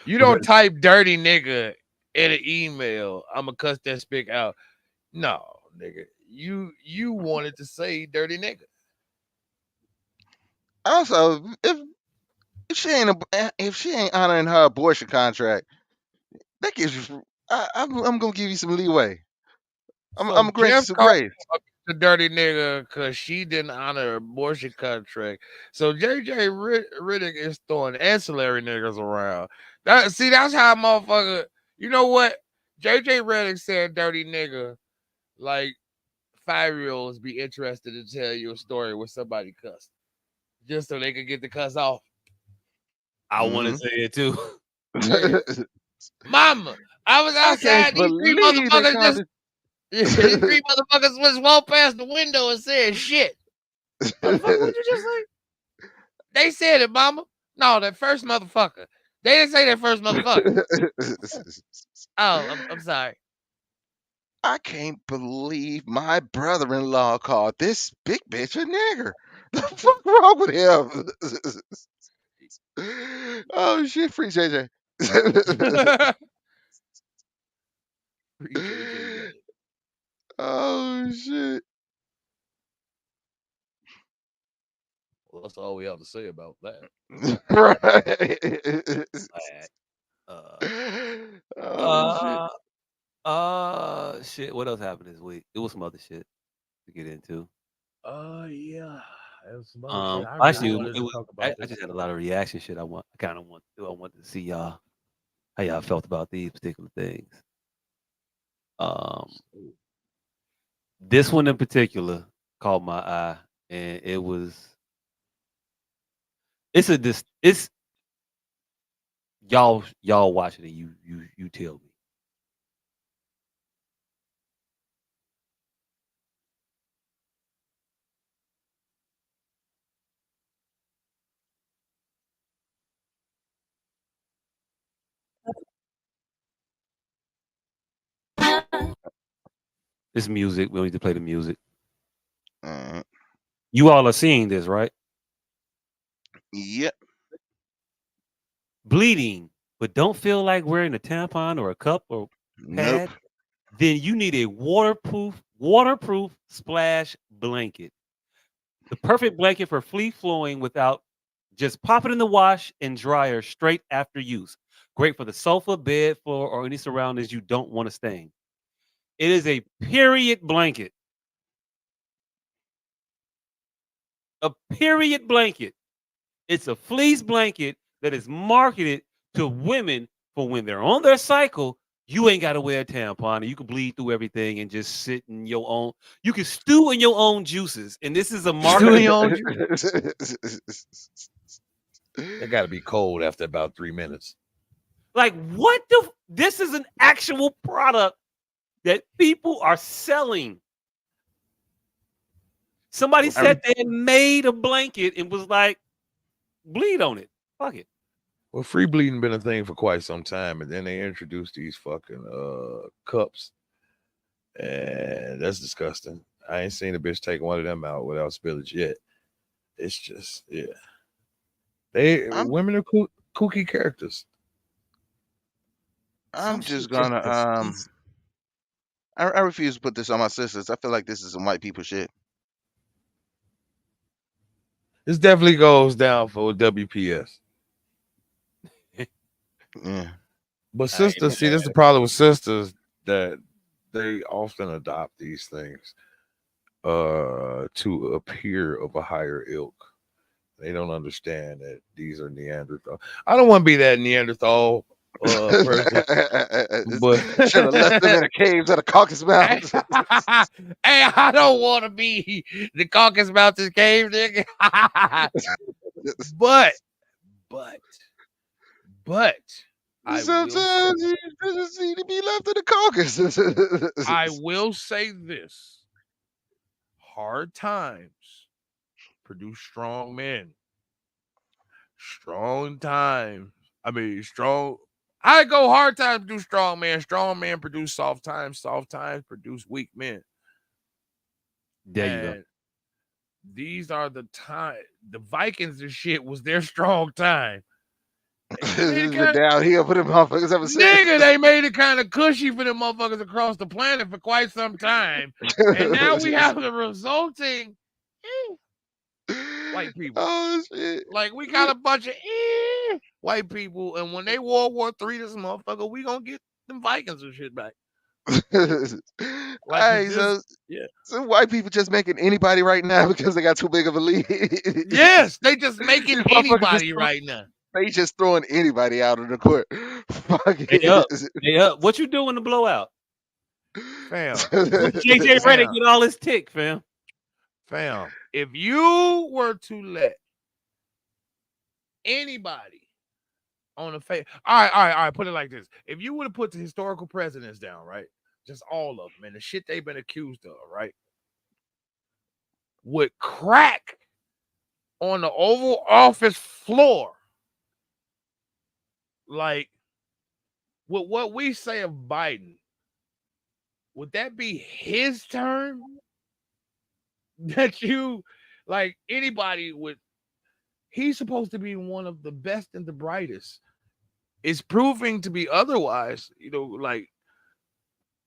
You don't type dirty nigga in an email. I'ma cuss that spick out. No, nigga. You wanted to say dirty nigga. Also, if she ain't honoring her abortion contract, that gives you. I'm gonna give you some leeway. I'm gonna grant you some grace. The dirty nigga because she didn't honor her abortion contract. So JJ Redick is throwing ancillary niggas around. That's how motherfucker. You know what? JJ Redick said dirty nigga like 5-year-olds be interested to tell you a story with somebody cussed. Just so they could get the cuss off. I want to say it too. Mama, I was I can't outside. These three believe they motherfuckers called just it. these three motherfuckers just walked past the window and said shit. Motherfucker, what'd you just say? They said it, mama. No, that first motherfucker. They didn't say that first motherfucker. Oh, I'm sorry. I can't believe my brother-in-law called this big bitch a nigger. The fuck wrong with him? Oh shit, free JJ. Free JJ. Oh shit. Well, that's all we have to say about that. Right. Oh shit. Shit. What else happened this week? It was some other shit to get into. Yeah. That was some other shit. I really Actually, wanted it to was. talk I about this. just had a lot of reaction shit. I wanted to see y'all how y'all felt about these particular things. Um, this one in particular caught my eye, and it was. It's y'all watching it. You tell me. This music. We don't need to play the music. Uh, You all are seeing this, right? yep. Bleeding, but don't feel like wearing a tampon or a cup or Nope. pad, then you need a waterproof splash blanket. The perfect blanket for free flowing without just pop it in the wash and dryer straight after use. Great for the sofa, bed, floor, or any surroundings you don't want to stain. It is a period blanket. A period blanket. It's a fleece blanket that is marketed to women for when they're on their cycle. You ain't got to wear a tampon and you can bleed through everything and just sit in your own. You can stew in your own juices. And this is a Doing marketing. your own They got to be cold after about 3 minutes. Like, what the? This is an actual product that people are selling. Somebody said they had made a blanket and was like, bleed on it. Fuck it. Well, free bleeding been a thing for quite some time, and then they introduced these fucking cups, and that's disgusting. I ain't seen a bitch take one of them out without spillage yet. It's just I'm women are kooky characters. I'm Some just shit just gonna disgusting. I refuse to put this on my sisters. I feel like this is some white people shit. This definitely goes down for WPS. Yeah. But sisters, see, this is the problem with sisters that they often adopt these things to appear of a higher ilk. They don't understand that these are Neanderthal. I don't want to be that Neanderthal person, but Should have left them in the caves of the Caucasus Mountains. hey, I don't want to be the Caucasus Mountains cave, nigga. but I will Sometimes say, you just need to be left in the Caucasus. I will say this: hard times produce strong men. Strong times. I mean, strong. I go hard times produce strong men. Strong men produce soft times. Soft times produce weak men. There you go. And these are the time. The Vikings and shit was their strong time. They made it This is kind of, downhill for them motherfuckers ever since. nigga, they made it kind of cushy for them motherfuckers across the planet for quite some time. And now we have the resulting white people. Oh shit. Like we got a bunch of white people, and when they World War III, this motherfucker, we gonna get them Vikings and shit back. Like Hey, this, so yeah. some white people just making anybody right now because they got too big of a lead. Yes, they just making These motherfuckers anybody right now. they just throwing anybody out of the court. Fuck Hey up. it. Hey up. What you doing to blow out? Fam, When JJ ready to get all his tick, fam. if you were to let anybody on the face. All right. Put it like this: if you would have put the historical presidents down, right, just all of them, and the shit they've been accused of, right, would crack on the Oval Office floor, like with what we say of Biden, would that be his term? That you, like anybody would, he's supposed to be one of the best and the brightest. It's proving to be otherwise, like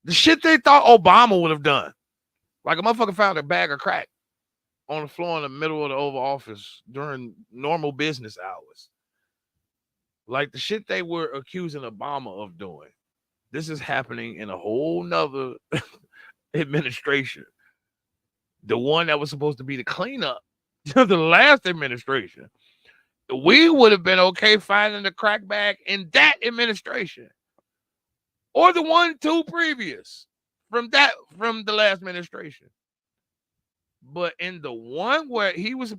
the shit they thought Obama would have done. Like a motherfucker found a bag of crack on the floor in the middle of the Oval Office during normal business hours. Like the shit they were accusing Obama of doing. This is happening in a whole nother administration. The one that was supposed to be the cleanup to the last administration. We would have been okay finding the crack bag in that administration. Or the 1-2 previous from the last administration. But in the one where he was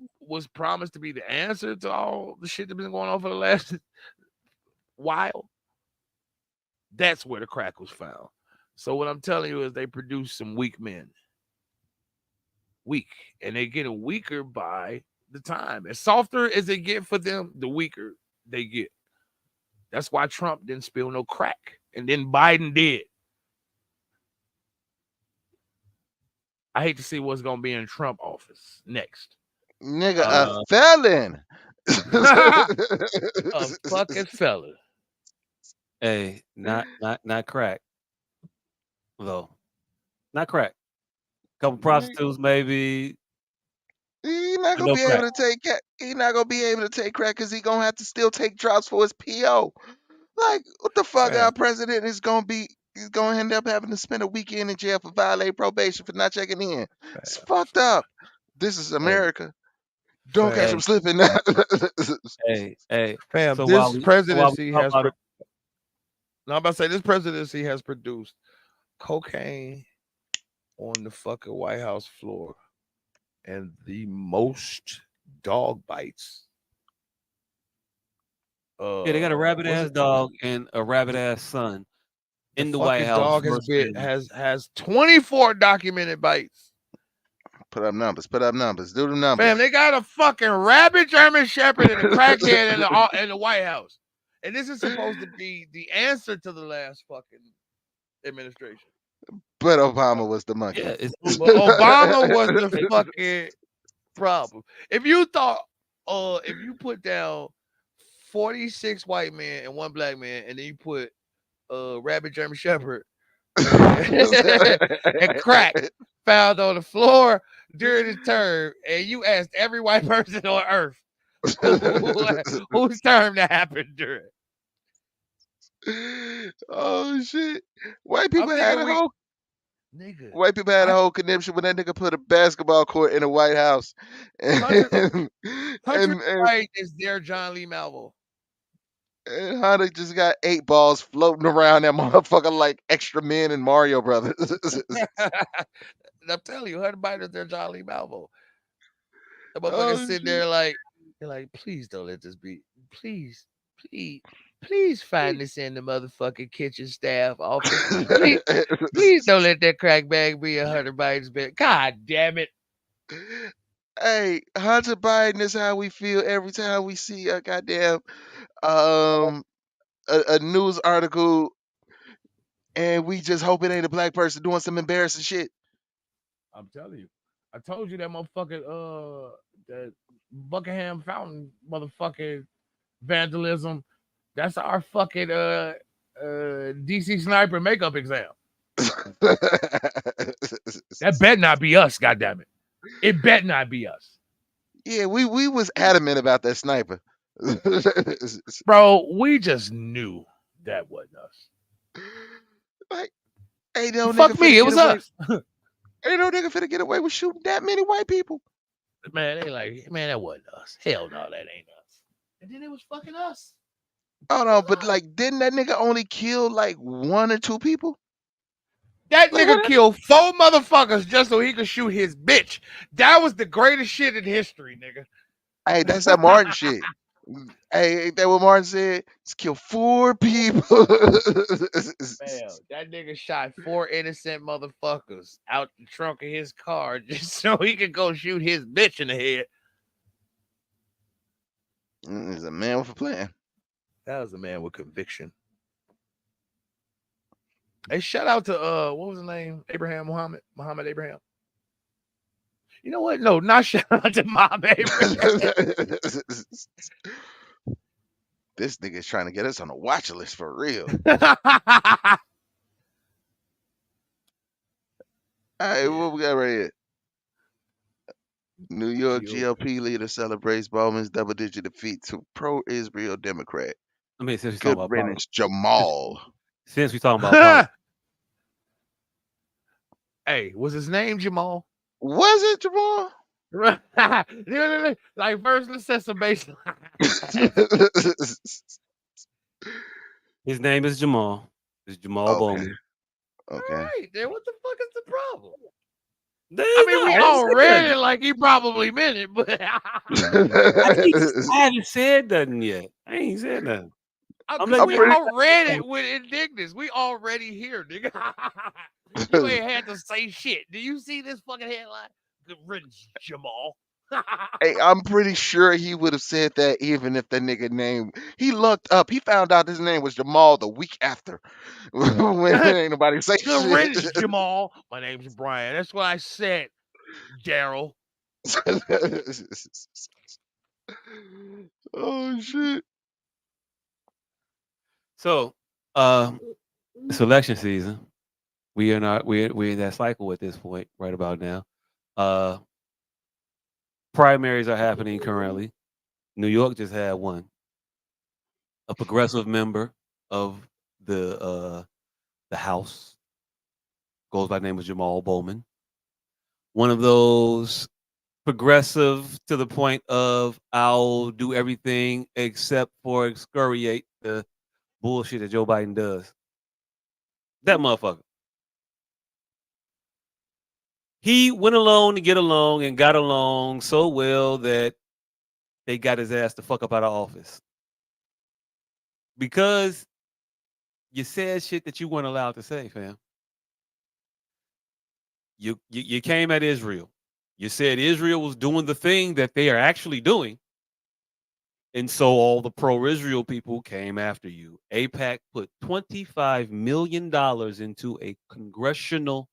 promised to be the answer to all the shit that's been going on for the last while, that's where the crack was found. So what I'm telling you is they produce some weak men. Weak. And they getting weaker by the time. As softer as they get for them, the weaker they get. That's why Trump didn't spill no crack. And then Biden did. I hate to see what's going to be in Trump office next. Nigga, a felon. A fucking felon. Hey, not crack. Though. Not crack. Couple prostitutes, maybe. He's not gonna be able to take. He's not gonna be able to take crack because he's gonna have to still take drops for his PO. Like, what the fuck? Our president is gonna be. He's gonna end up having to spend a weekend in jail for violating probation for not checking in. It's fucked up. This is America. Don't catch him slipping now. Hey. Fam, So this presidency has. I'm about to say this presidency has produced cocaine on the fucking White House floor and the most dog bites. Yeah, they got a rabbit ass dog and a rabbit ass son in the White House. Dog has 24 documented bites. Put up numbers. Do the numbers. Fam, they got a fucking rabid German Shepherd and a crackhead in the White House. And this is supposed to be the answer to the last fucking administration. But Obama was the monkey. Yeah, but Obama was the fucking problem. If you thought, if you put down 46 white men and 1 black man, and then you put rabid German Shepherd and crack found on the floor during his term, and you asked every white person on earth whose term that happened during. Oh shit! White people had a whole conniption when that nigga put a basketball court in the White House. Hunter White is their John Lee Malvo. And Hunter just got 8 balls floating around that motherfucker like extra men in Mario Brothers. I'm telling you, Hunter Biden is their John Lee Malvo. The motherfucker sitting there like, they're like, please don't let this be. Please find this in the motherfucking kitchen staff office. Please don't let that crack bag be a Hunter Biden's bed. God damn it. Hey, Hunter Biden is how we feel every time we see a goddamn a news article and we just hope it ain't a black person doing some embarrassing shit. I'm telling you. I told you that motherfucking that Buckingham Fountain motherfucking vandalism. That's our fucking DC sniper makeup exam. That bet not be us, goddammit. It bet not be us. Yeah, we was adamant about that sniper. Bro, we just knew that wasn't us. Like, ain't no fuck nigga me, it was us. Ain't no nigga finna get away with shooting that many white people. Man, they like, man, that wasn't us. Hell no, that ain't us. And then it was fucking us. Oh no, but like, didn't that nigga only kill like 1 or 2 people? That nigga killed 4 motherfuckers just so he could shoot his bitch. That was the greatest shit in history, nigga. Hey, that's that Martin shit. Hey, ain't that what Martin said? He's killed 4 people. Man, that nigga shot 4 innocent motherfuckers out the trunk of his car just so he could go shoot his bitch in the head. He's a man with a plan. That was a man with conviction. Hey, shout out to what was his name? Muhammad Abraham. You know what? No, not shout out to Muhammad Abraham. This nigga's trying to get us on a watch list for real. All right, what we got right here? New York GOP leader celebrates Bowman's double-digit defeat to pro-Israel Democrat. I mean, since we're Good talking about riddance, Jamal. since we're talking about politics, Hey, was his name Jamal? Was it Jamal? Like first, let's set some baseline. his name is Jamal. It's Jamal Bowman. Okay. Right, then what the fuck is the problem? There's I mean, we not- all read it like he probably meant it, but I haven't said nothing yet. I ain't said nothing. we all read it with indignance. We already here, nigga. You ain't had to say shit. Do you see this fucking headline? Good riddance, Jamal. Hey, I'm pretty sure he would have said that even if the nigga name he looked up. He found out his name was Jamal the week after. when ain't nobody say Good shit. riddance, Jamal. My name's Brian. That's what I said, Daryl. Oh shit. So, it's election season. We're in that cycle at this point, right about now. Primaries are happening currently. New York just had one. A progressive member of the House goes by the name of Jamal Bowman. One of those progressive to the point of I'll do everything except for excoriate the bullshit that Joe Biden does. That motherfucker. He went along to get along and got along so well that they got his ass the fuck up out of office. Because you said shit that you weren't allowed to say, fam. You came at Israel. You said Israel was doing the thing that they are actually doing. And so all the pro-Israel people came after you. AIPAC put $25 million into a congressional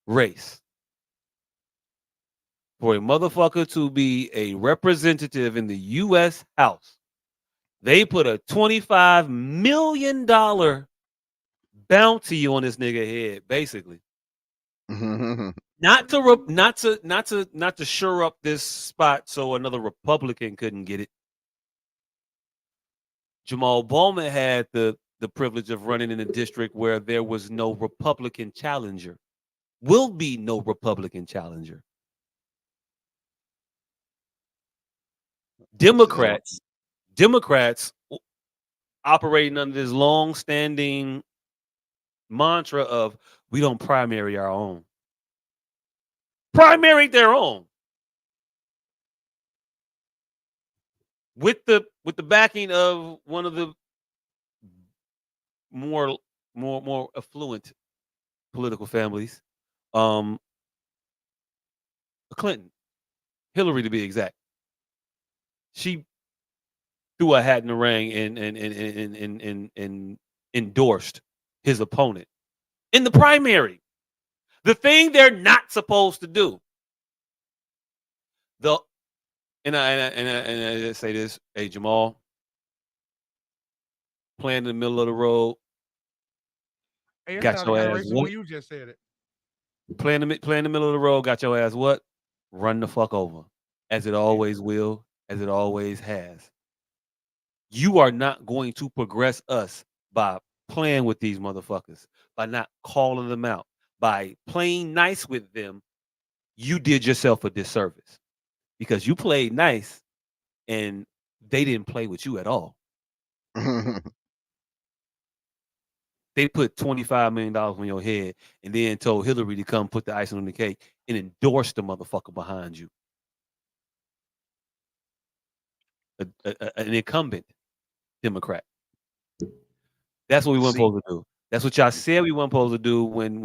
race for a motherfucker to be a representative in the U.S. House. They put a $25 million bounty on this nigga head, basically. Not to shore up this spot so another Republican couldn't get it. Jamal Bowman had the privilege of running in a district where there was no Republican challenger. Will be no Republican challenger. Democrats operating under this long-standing mantra of we don't primary our own. Primary their own. With the backing of one of the more affluent political families, Clinton, Hillary to be exact. She threw a hat in the ring and endorsed his opponent in the primary. The thing they're not supposed to do. And I just say this, hey Jamal, playing in the middle of the road. Hey, Got your ass when what? you just said it. Playing in the middle of the road, got your ass what? Run the fuck over. As it always will, as it always has. You are not going to progress us by playing with these motherfuckers, by not calling them out, by playing nice with them. You did yourself a disservice because you played nice and they didn't play with you at all. They put $25 million on your head and then told Hillary to come put the icing on the cake and endorse the motherfucker behind you. an incumbent Democrat. That's what we weren't See, supposed to do. That's what y'all said we weren't supposed to do when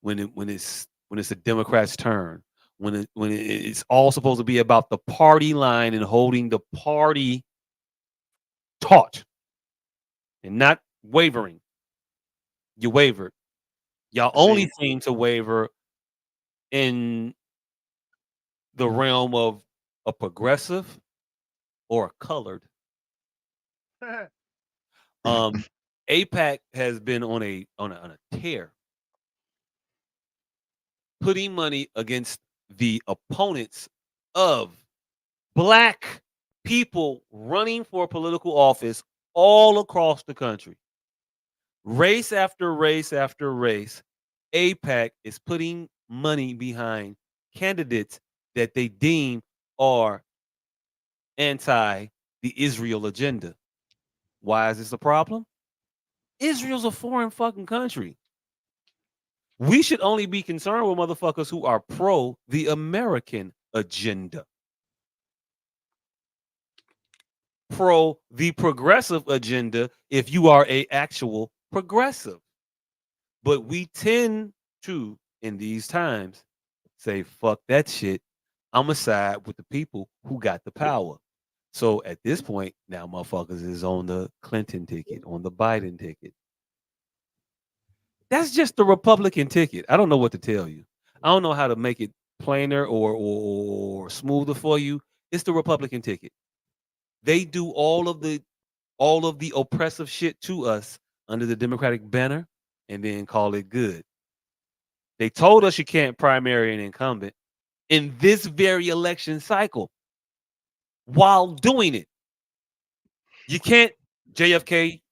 it's a Democrat's turn. It's all supposed to be about the party line and holding the party taut and not wavering. You wavered. Y'all only see, seem to waver in the realm of a progressive or a colored. APAC has been on a tear, putting money against the opponents of black people running for political office all across the country. Race after race after race, APAC is putting money behind candidates that they deem are anti the Israel agenda. Why is this a problem? Israel's a foreign fucking country. We should only be concerned with motherfuckers who are pro the American agenda, pro the progressive agenda if you are a actual progressive. But we tend to, in these times, say, fuck that shit. I'm going to side with the people who got the power. So at this point, now motherfuckers is on the Clinton ticket, on the Biden ticket. That's just the Republican ticket. I don't know what to tell you. I don't know how to make it plainer or smoother for you. It's the Republican ticket. They do all of the oppressive shit to us under the Democratic banner and then call it good. They told us you can't primary an incumbent in this very election cycle while doing it. You can't JFK,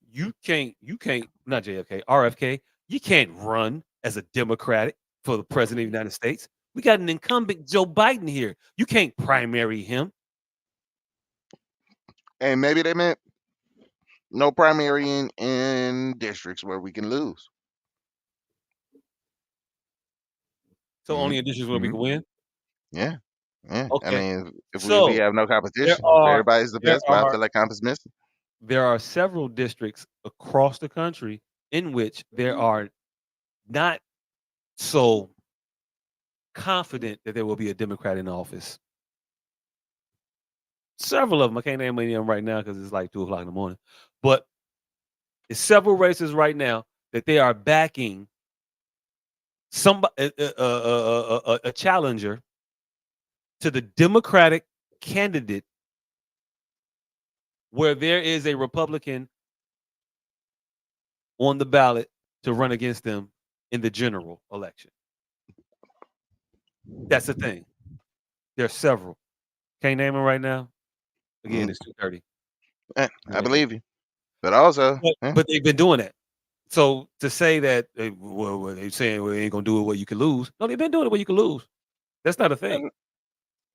not JFK, RFK, you can't run as a Democratic for the president of the United States. We got an incumbent Joe Biden here. You can't primary him. and maybe they meant no primary in districts where we can lose. So Hmm. only in districts where we can win. Yeah, yeah. I Okay. mean, if we So have no there competition, if are everybody's the there best, why I are feel like Compass missing? there are several districts across the country in which there are not so confident that there will be a Democrat in office. Several of them. I can't name any of them right now because it's like 2 o'clock in the morning. But it's several races right now that they are backing somebody a challenger to the Democratic candidate where there is a Republican on the ballot to run against them in the general election. That's the thing. There's several. Can't name them right now. Again, Mm, it's 2:30. I believe you, but also, But they've been doing that. So to say that well, they're saying we ain't gonna do it where you can lose. No, they've been doing it where you can lose. That's not a thing.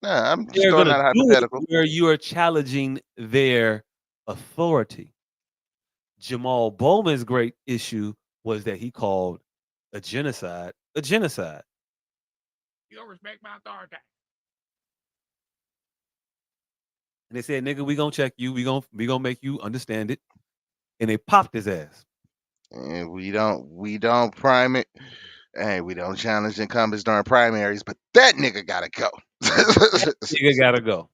nah, I'm just They're throwing gonna out a do it hypothetical. where you are challenging their authority. Jamal Bowman's great issue was that he called a genocide a genocide. You don't respect my authority. And they said, nigga, we gonna check you. We gonna make you understand it. And they popped his ass. And we don't prime it. Hey, we don't challenge incumbents during primaries, but that nigga gotta go. Nigga gotta go.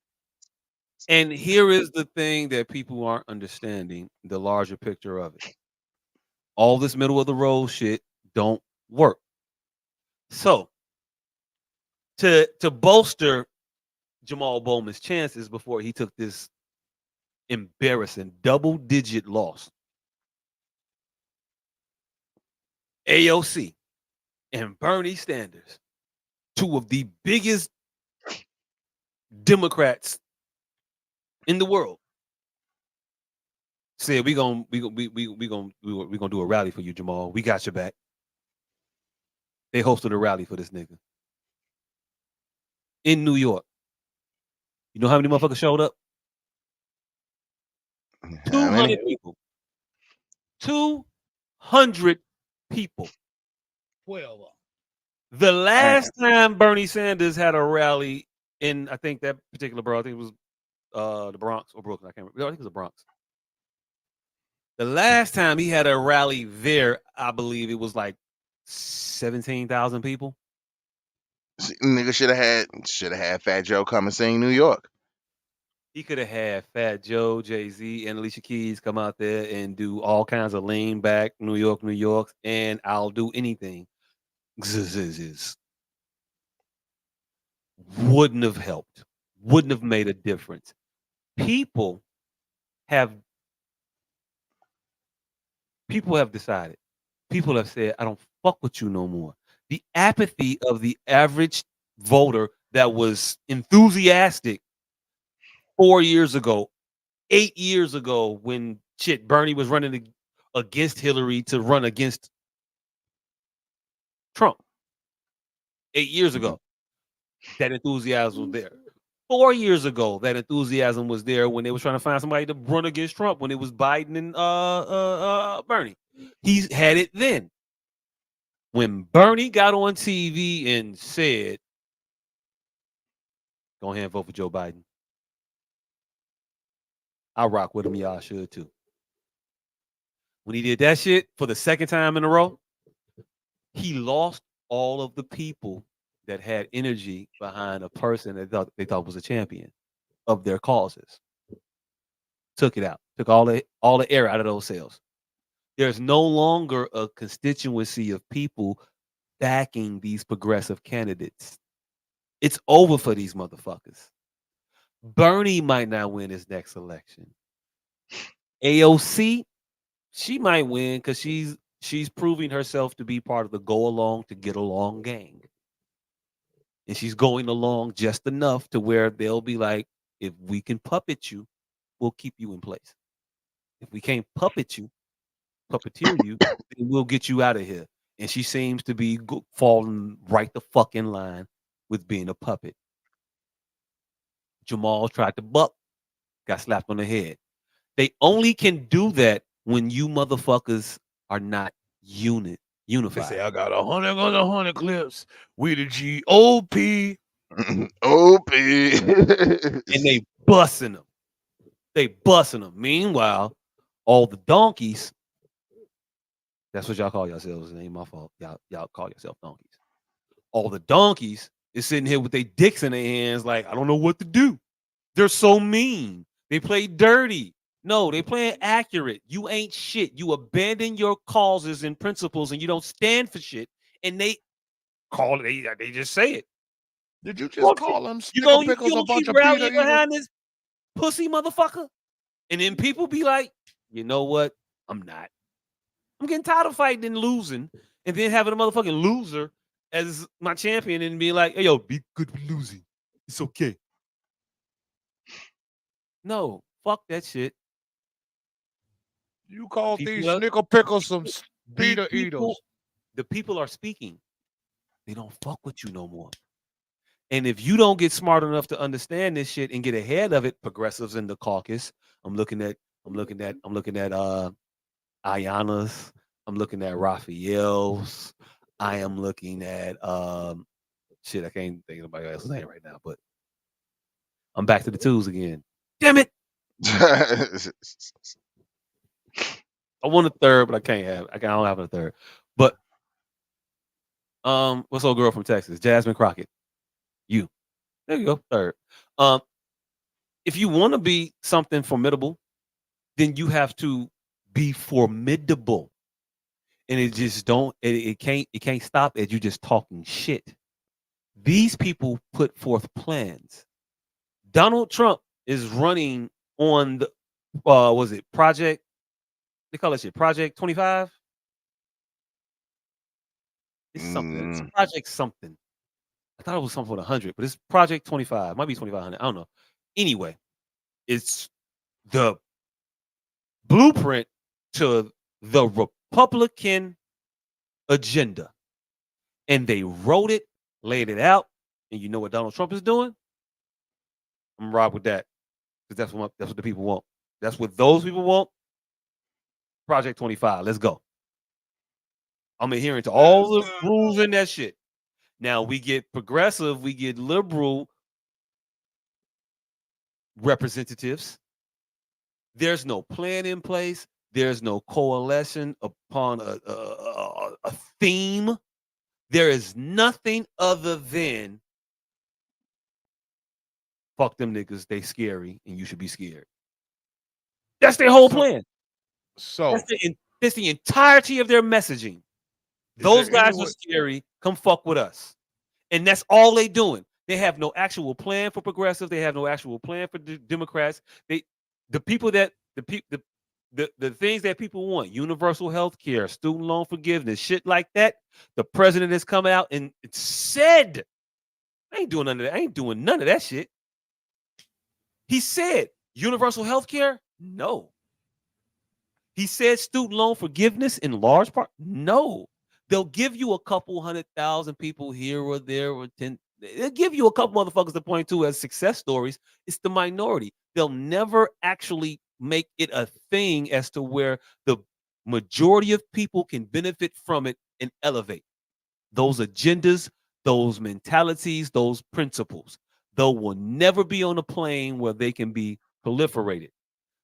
And here is the thing that people aren't understanding the larger picture of it. All this middle of the road shit don't work. So to bolster Jamal Bowman's chances before he took this embarrassing double-digit loss, AOC and Bernie Sanders, two of the biggest Democrats in the world, said we gonna do a rally for you, Jamal. We got your back. They hosted a rally for this nigga in New York. You know how many motherfuckers showed up? How many? 200 people. 200 people. 12 of them. The Hey, last time Bernie Sanders had a rally in I think that particular borough, I think it was the Bronx or Brooklyn. I can't remember. I think it was the Bronx. The last time he had a rally there, I believe it was like 17,000 people. Nigga should have had Fat Joe come and sing New York. He could have had Fat Joe, Jay-Z, and Alicia Keys come out there and do all kinds of lean back, New York, and I'll do anything. Wouldn't have helped. Wouldn't have made a difference. People have decided. People have said, I don't fuck with you no more. The apathy of the average voter that was enthusiastic 4 years ago, 8 years ago, when Bernie was running against Hillary to run against Trump. 8 years ago, that enthusiasm was there. 4 years ago, that enthusiasm was there when they were trying to find somebody to run against Trump when it was Biden and Bernie. He's had it then. When Bernie got on TV and said, go ahead and vote for Joe Biden. I rock with him. Y'all should too. When he did that shit for the second time in a row, he lost all of the people that had energy behind a person that they thought was a champion of their causes. Took it out. Took all the air out of those cells. There's no longer a constituency of people backing these progressive candidates. It's over for these motherfuckers. Bernie might not win his next election. AOC, she might win because she's proving herself to be part of the go along to get along gang. And she's going along just enough to where they'll be like, if we can puppet you, we'll keep you in place. If we can't puppeteer you, then we'll get you out of here. And she seems to be falling right the fuck in line with being a puppet. Jamal tried to buck, got slapped on the head. They only can do that when you motherfuckers are not unified. They say I got 100 clips. We the GOP. OP. And they busting them. Meanwhile, all the donkeys, that's what y'all call yourselves. It ain't my fault. Y'all call yourself donkeys. All the donkeys is sitting here with their dicks in their hands like, I don't know what to do. They're so mean. They play dirty. No, they playing accurate. You ain't shit. You abandon your causes and principles and you don't stand for shit. And they call it, they just say it. Did you just call them You Snicker gonna Pickles a bunch keep of Peter rallying Eaters? behind this pussy motherfucker? And then people be like, you know what? I'm not. I'm getting tired of fighting and losing and then having a motherfucking loser as my champion and be like, hey, yo, be good with losing. It's okay. No, fuck that shit. You called these People are- Snicker Pickles some These Peter people, Eaters. the people are speaking. They don't fuck with you no more. And if you don't get smart enough to understand this shit and get ahead of it, progressives in the caucus. I'm looking at Ayana's. I'm looking at Raphael's. I am looking at shit. I can't think of anybody else's name right now, but I'm back to the twos again. Damn it! I want a third, but I can't have. I don't have a third. But what's old girl from Texas? Jasmine Crockett. You. There you go. Third. If you want to be something formidable, then you have to be formidable. And it just don't. It can't stop at you just talking shit. These people put forth plans. Donald Trump is running on the was it Project? They call that shit Project 25. It's something. It's Project something. I thought it was something with 100, but it's Project 25. Might be 2500. I don't know. Anyway, it's the blueprint to the Republican agenda. And they wrote it, laid it out, and you know what Donald Trump is doing? I'm robbed with that. Because that's what the people want. That's what those people want. Project 25. Let's go. I'm adhering to all the rules in that shit. Now we get progressive, we get liberal, representatives. There's no plan in place. There's no coalition upon a theme. There is nothing other than fuck them niggas. They scary, and you should be scared. That's their whole plan. So That's the entirety of their messaging. Those guys are scary. Come fuck with us, and that's all they doing. They have no actual plan for progressives. They have no actual plan for Democrats. The things that people want: universal health care, student loan forgiveness, shit like that. The president has come out and said, "I ain't doing none of that. I ain't doing none of that shit." He said, "Universal health care, no." He said student loan forgiveness in large part. No, they'll give you a couple 100,000 people here or there or 10. They'll give you a couple motherfuckers to point to as success stories. It's the minority. They'll never actually make it a thing as to where the majority of people can benefit from it and elevate those agendas, those mentalities, those principles. They will never be on a plane where they can be proliferated.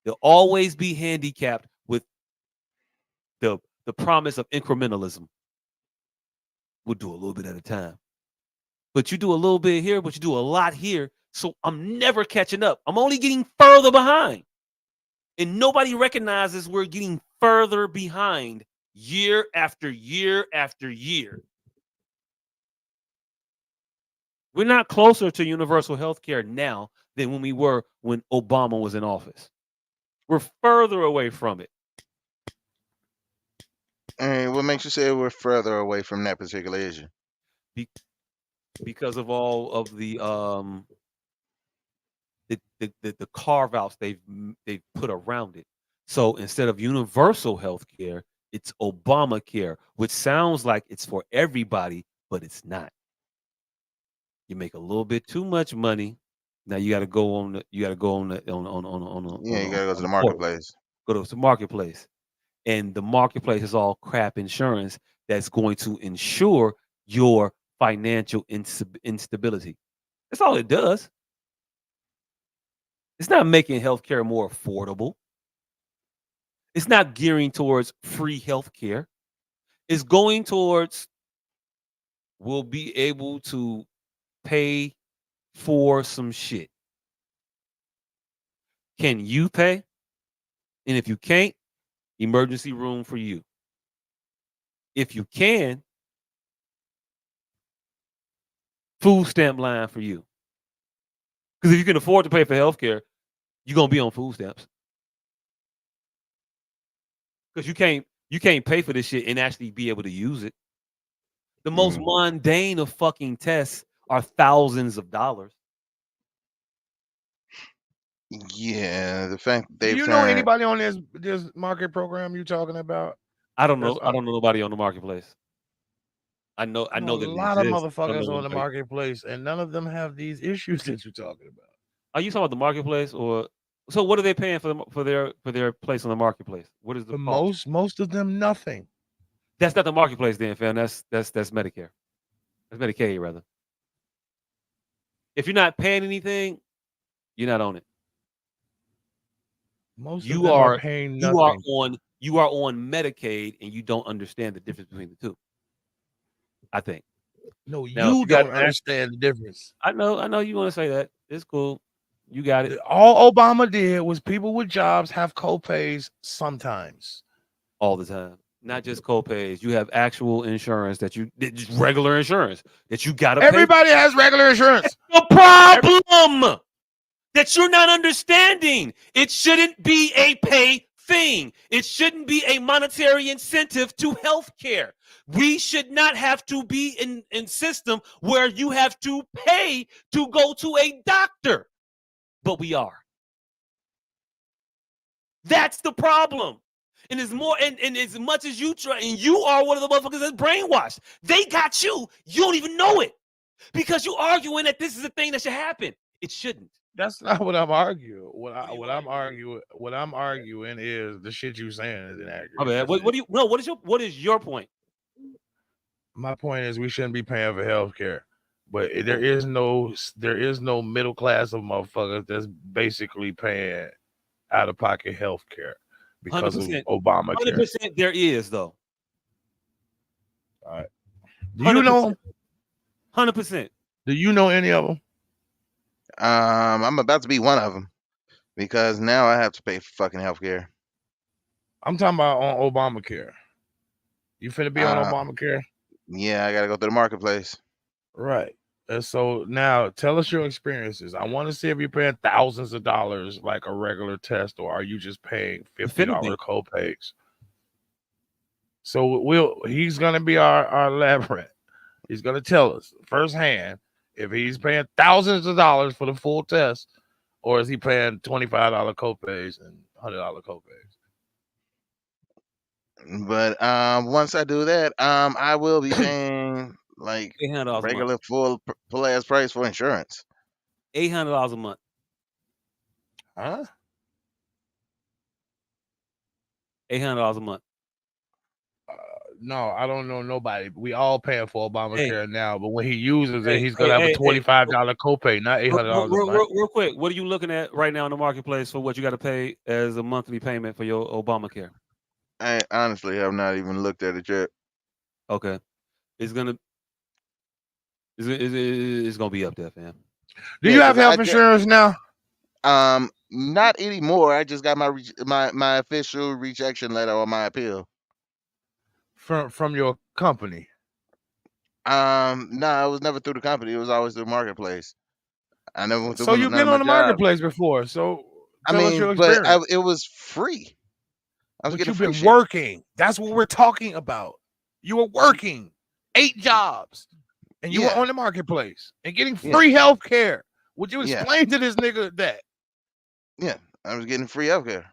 They'll always be handicapped with the promise of incrementalism. We'll do a little bit at a time. But you do a little bit here, but you do a lot here. So I'm never catching up. I'm only getting further behind. And nobody recognizes we're getting further behind year after year after year. We're not closer to universal health care now than when we were when Obama was in office. We're further away from it. And what makes you say we're further away from that particular issue? Because of all of the carve outs they've put around it. So instead of universal health care, it's Obamacare, which sounds like it's for everybody, but it's not. You make a little bit too much money. Now you got to go on the Yeah, you gotta go to the the portal. marketplace. Go to the marketplace, and the marketplace is all crap insurance that's going to ensure your financial instability. That's all it does. It's not making healthcare more affordable. It's not gearing towards free healthcare. It's going towards we'll be able to pay for some shit. Can you pay? And if you can't, emergency room for you. If you can, food stamp line for you. Because if you can afford to pay for healthcare, you're gonna be on food stamps. Because you can't pay for this shit and actually be able to use it. The most mundane of fucking tests are thousands of dollars. Yeah, the fact that Do they've you know turned. anybody on this market program you talking about? I don't know. I don't know nobody on the marketplace. I know I know a that it lot of exists. I don't motherfuckers know on the nobody. marketplace, and none of them have these issues that you're talking about. Are you talking about the marketplace or so? What are they paying for their place on the marketplace? What is the For cost? most of them, nothing. That's not the marketplace, then, fam. That's Medicare. That's Medicaid, rather. If you're not paying anything, you're not on it. Most of You them are are paying you are nothing. on Medicaid, and you don't understand the difference between the two. I think. No, Now, if you you got don't understand the difference. I know you want to say that. It's cool. You got it. All Obama did was people with jobs have co-pays sometimes. All the time. Not just co-pays. You have actual insurance just regular insurance that you gotta pay. Everybody has regular insurance. The problem that you're not understanding. It shouldn't be a pay thing. It shouldn't be a monetary incentive to healthcare. We should not have to be in system where you have to pay to go to a doctor. But we are. That's the problem. And it's more, and as much as you try, and you are one of the motherfuckers that's brainwashed. They got you. You don't even know it. Because you're arguing that this is a thing that should happen. It shouldn't. That's not what I'm arguing. What I'm arguing is the shit you saying is inaccurate. My bad. What is your point? My point is we shouldn't be paying for health care. But there is no middle class of motherfuckers that's basically paying out of pocket health care because of 100%. Obamacare. 100% there is though. All right. Do you know? 100%. Do you know any of them? I'm about to be one of them because now I have to pay for fucking healthcare. I'm talking about on Obamacare. You finna be on Obamacare? Yeah, I gotta go through the marketplace. Right. And so now tell us your experiences. I want to see if you're paying thousands of dollars like a regular test, or are you just paying $50 copays? So he's gonna be our lab rat. He's gonna tell us firsthand if he's paying thousands of dollars for the full test, or is he paying $25 copays and $100 copays? But once I do that, I will be paying like $800 a regular month. full ass price for insurance. $800 a month. Huh? $800 a month. No, I don't know nobody. We all paying for Obamacare now, but when he uses it, he's Hey, gonna have a $25 copay, not $800 a month. Real quick, what are you looking at right now in the marketplace for what you got to pay as a monthly payment for your Obamacare? I honestly have not even looked at it yet. Okay, it's gonna be up there, fam. Do you have health insurance now? Not anymore. I just got my official rejection letter on my appeal from your company. No, it was never through the company. It was always through the marketplace. I never went through So you've none been of on my the jobs. marketplace before. So I tell us your mean, but experience. it was free. I was But getting you've free been shit. working. That's what we're talking about. You were working 8 jobs, and you were on the marketplace and getting free health care. Would you explain to this nigga that? Yeah, I was getting free healthcare.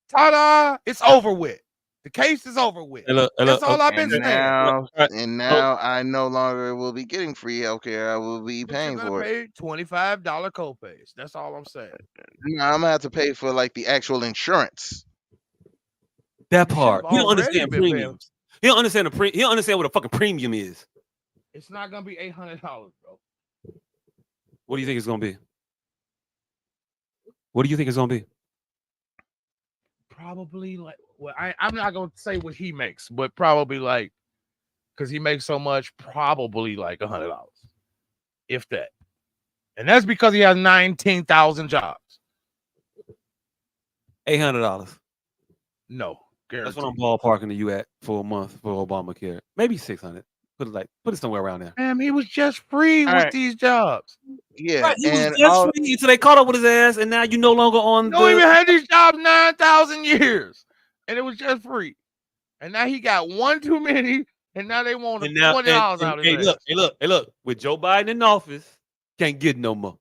Ta-da! It's over with. The case is over with. That's all I've been saying. And now I no longer will be getting free healthcare. I will be paying for it. Pay $25 copays. That's all I'm saying. No, I'm gonna have to pay for like the actual insurance. That part. He don't understand premiums. He don't understand he don't understand what a fucking premium is. It's not gonna be $800, bro. What do you think it's gonna be? What do you think it's gonna be? Probably like, well, I'm not gonna say what he makes, but probably like, because he makes so much, probably like $100, if that. And that's because he has 19,000 jobs. $800. No, guaranteed. That's what I'm ballparking you at for a month for Obamacare. Maybe 600. Put it somewhere around there. Damn, he was just free with these jobs. Yeah, right, he was just free until they caught up with his ass, and now you no longer on. You don't even had these jobs 9,000 years, and it was just free. And now he got one too many, and now they want $20 out of it. Hey, look. With Joe Biden in office, can't get no more.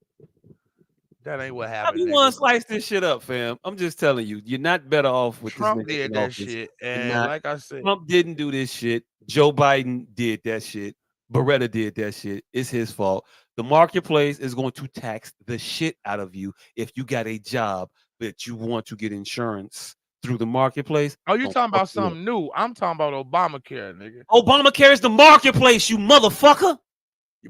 That ain't what happened. You want to slice this shit up, fam? I'm just telling you, you're not better off with Trump this nigga did in that office. shit, and like I said, Trump didn't do this shit. Joe Biden did that shit. Beretta did that shit. It's his fault. The marketplace is going to tax the shit out of you if you got a job that you want to get insurance through the marketplace. Oh, you talking about something new? I'm talking about Obamacare, nigga. Obamacare is the marketplace, you motherfucker.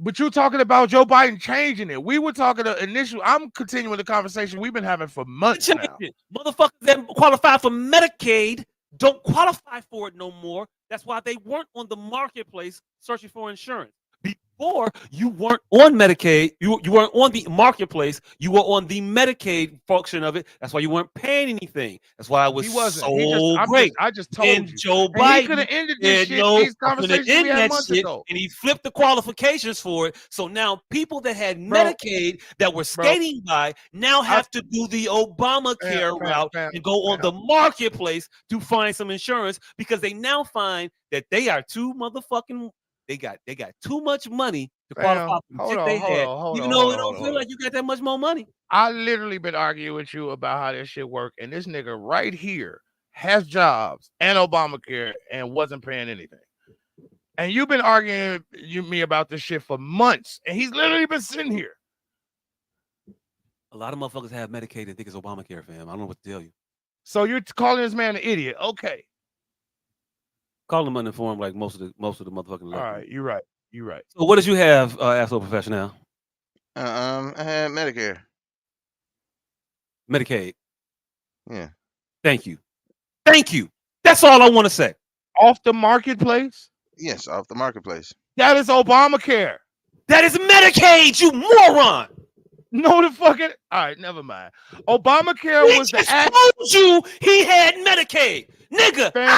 But you're talking about Joe Biden changing it. We were talking the initial. I'm continuing the conversation we've been having for months now. Motherfuckers that qualify for Medicaid don't qualify for it no more. That's why they weren't on the marketplace searching for insurance. Before, you weren't on Medicaid. You weren't on the marketplace. You were on the Medicaid function of it. That's why you weren't paying anything. That's why it was great. I just told you. Joe Biden could have ended this shit. These conversations we had months ago. And he flipped the qualifications for it. So now people that had Medicaid that were skating by now have to do the Obamacare route and go on the marketplace to find some insurance because they now find that they are too motherfucking. They got too much money to qualify for shit they had. Even though it don't feel like you got that much more money. I literally been arguing with you about how this shit work, and this nigga right here has jobs and Obamacare and wasn't paying anything. And you've been arguing me about this shit for months, and he's literally been sitting here. A lot of motherfuckers have Medicaid and think it's Obamacare, fam. I don't know what to tell you. So you're calling this man an idiot? Okay. Call him uninformed like most of the motherfucking. All right, you're right. You're right. So what did you have, Asshole Professional? I had Medicare. Medicaid. Yeah. Thank you. Thank you. That's all I want to say. Off the marketplace? Yes, off the marketplace. That is Obamacare. That is Medicaid, you moron. No, the fucking. All right, never mind. Obamacare He was the just act. told you he had Medicaid. Nigga, Fam,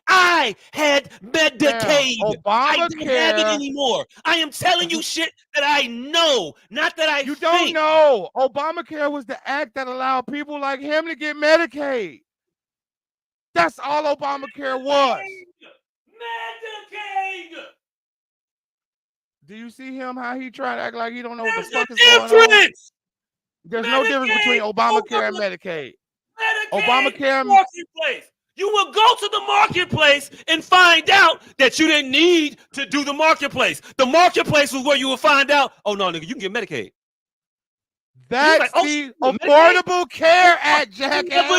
I had Medicaid. I don't have it Obamacare. anymore. I am telling you shit that I know, not that I You think. don't know. Obamacare was the act that allowed people like him to get Medicaid. That's all Obamacare was. Medicaid. Do you see him how he tried to act like he don't know what the fuck is going on? There's no difference between Obamacare and Medicaid. Obamacare marketplace. You will go to the marketplace and find out that you didn't need to do the marketplace. The marketplace was where you will find out, oh no, nigga, you can get Medicaid. That's the Affordable Care Act, jackass.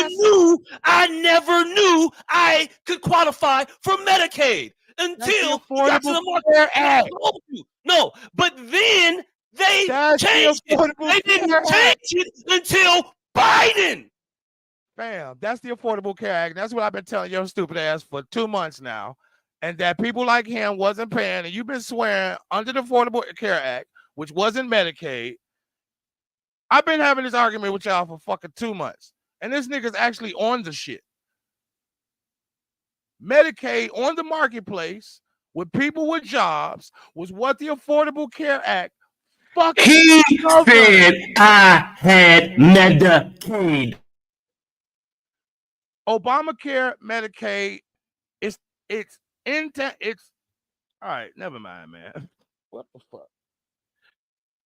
I never knew I could qualify for Medicaid until you got to the Care Act. No, but then they changed it. They didn't change it until Biden. Fam, that's the Affordable Care Act. That's what I've been telling your stupid ass for 2 months now. And that people like him wasn't paying, and you've been swearing under the Affordable Care Act, which wasn't Medicaid. I've been having this argument with y'all for fucking 2 months. And this nigga's actually on the shit. Medicaid on the marketplace with people with jobs was what the Affordable Care Act fucking He said I had Medicaid. Obamacare, Medicaid, it's all right, never mind, man. What the fuck?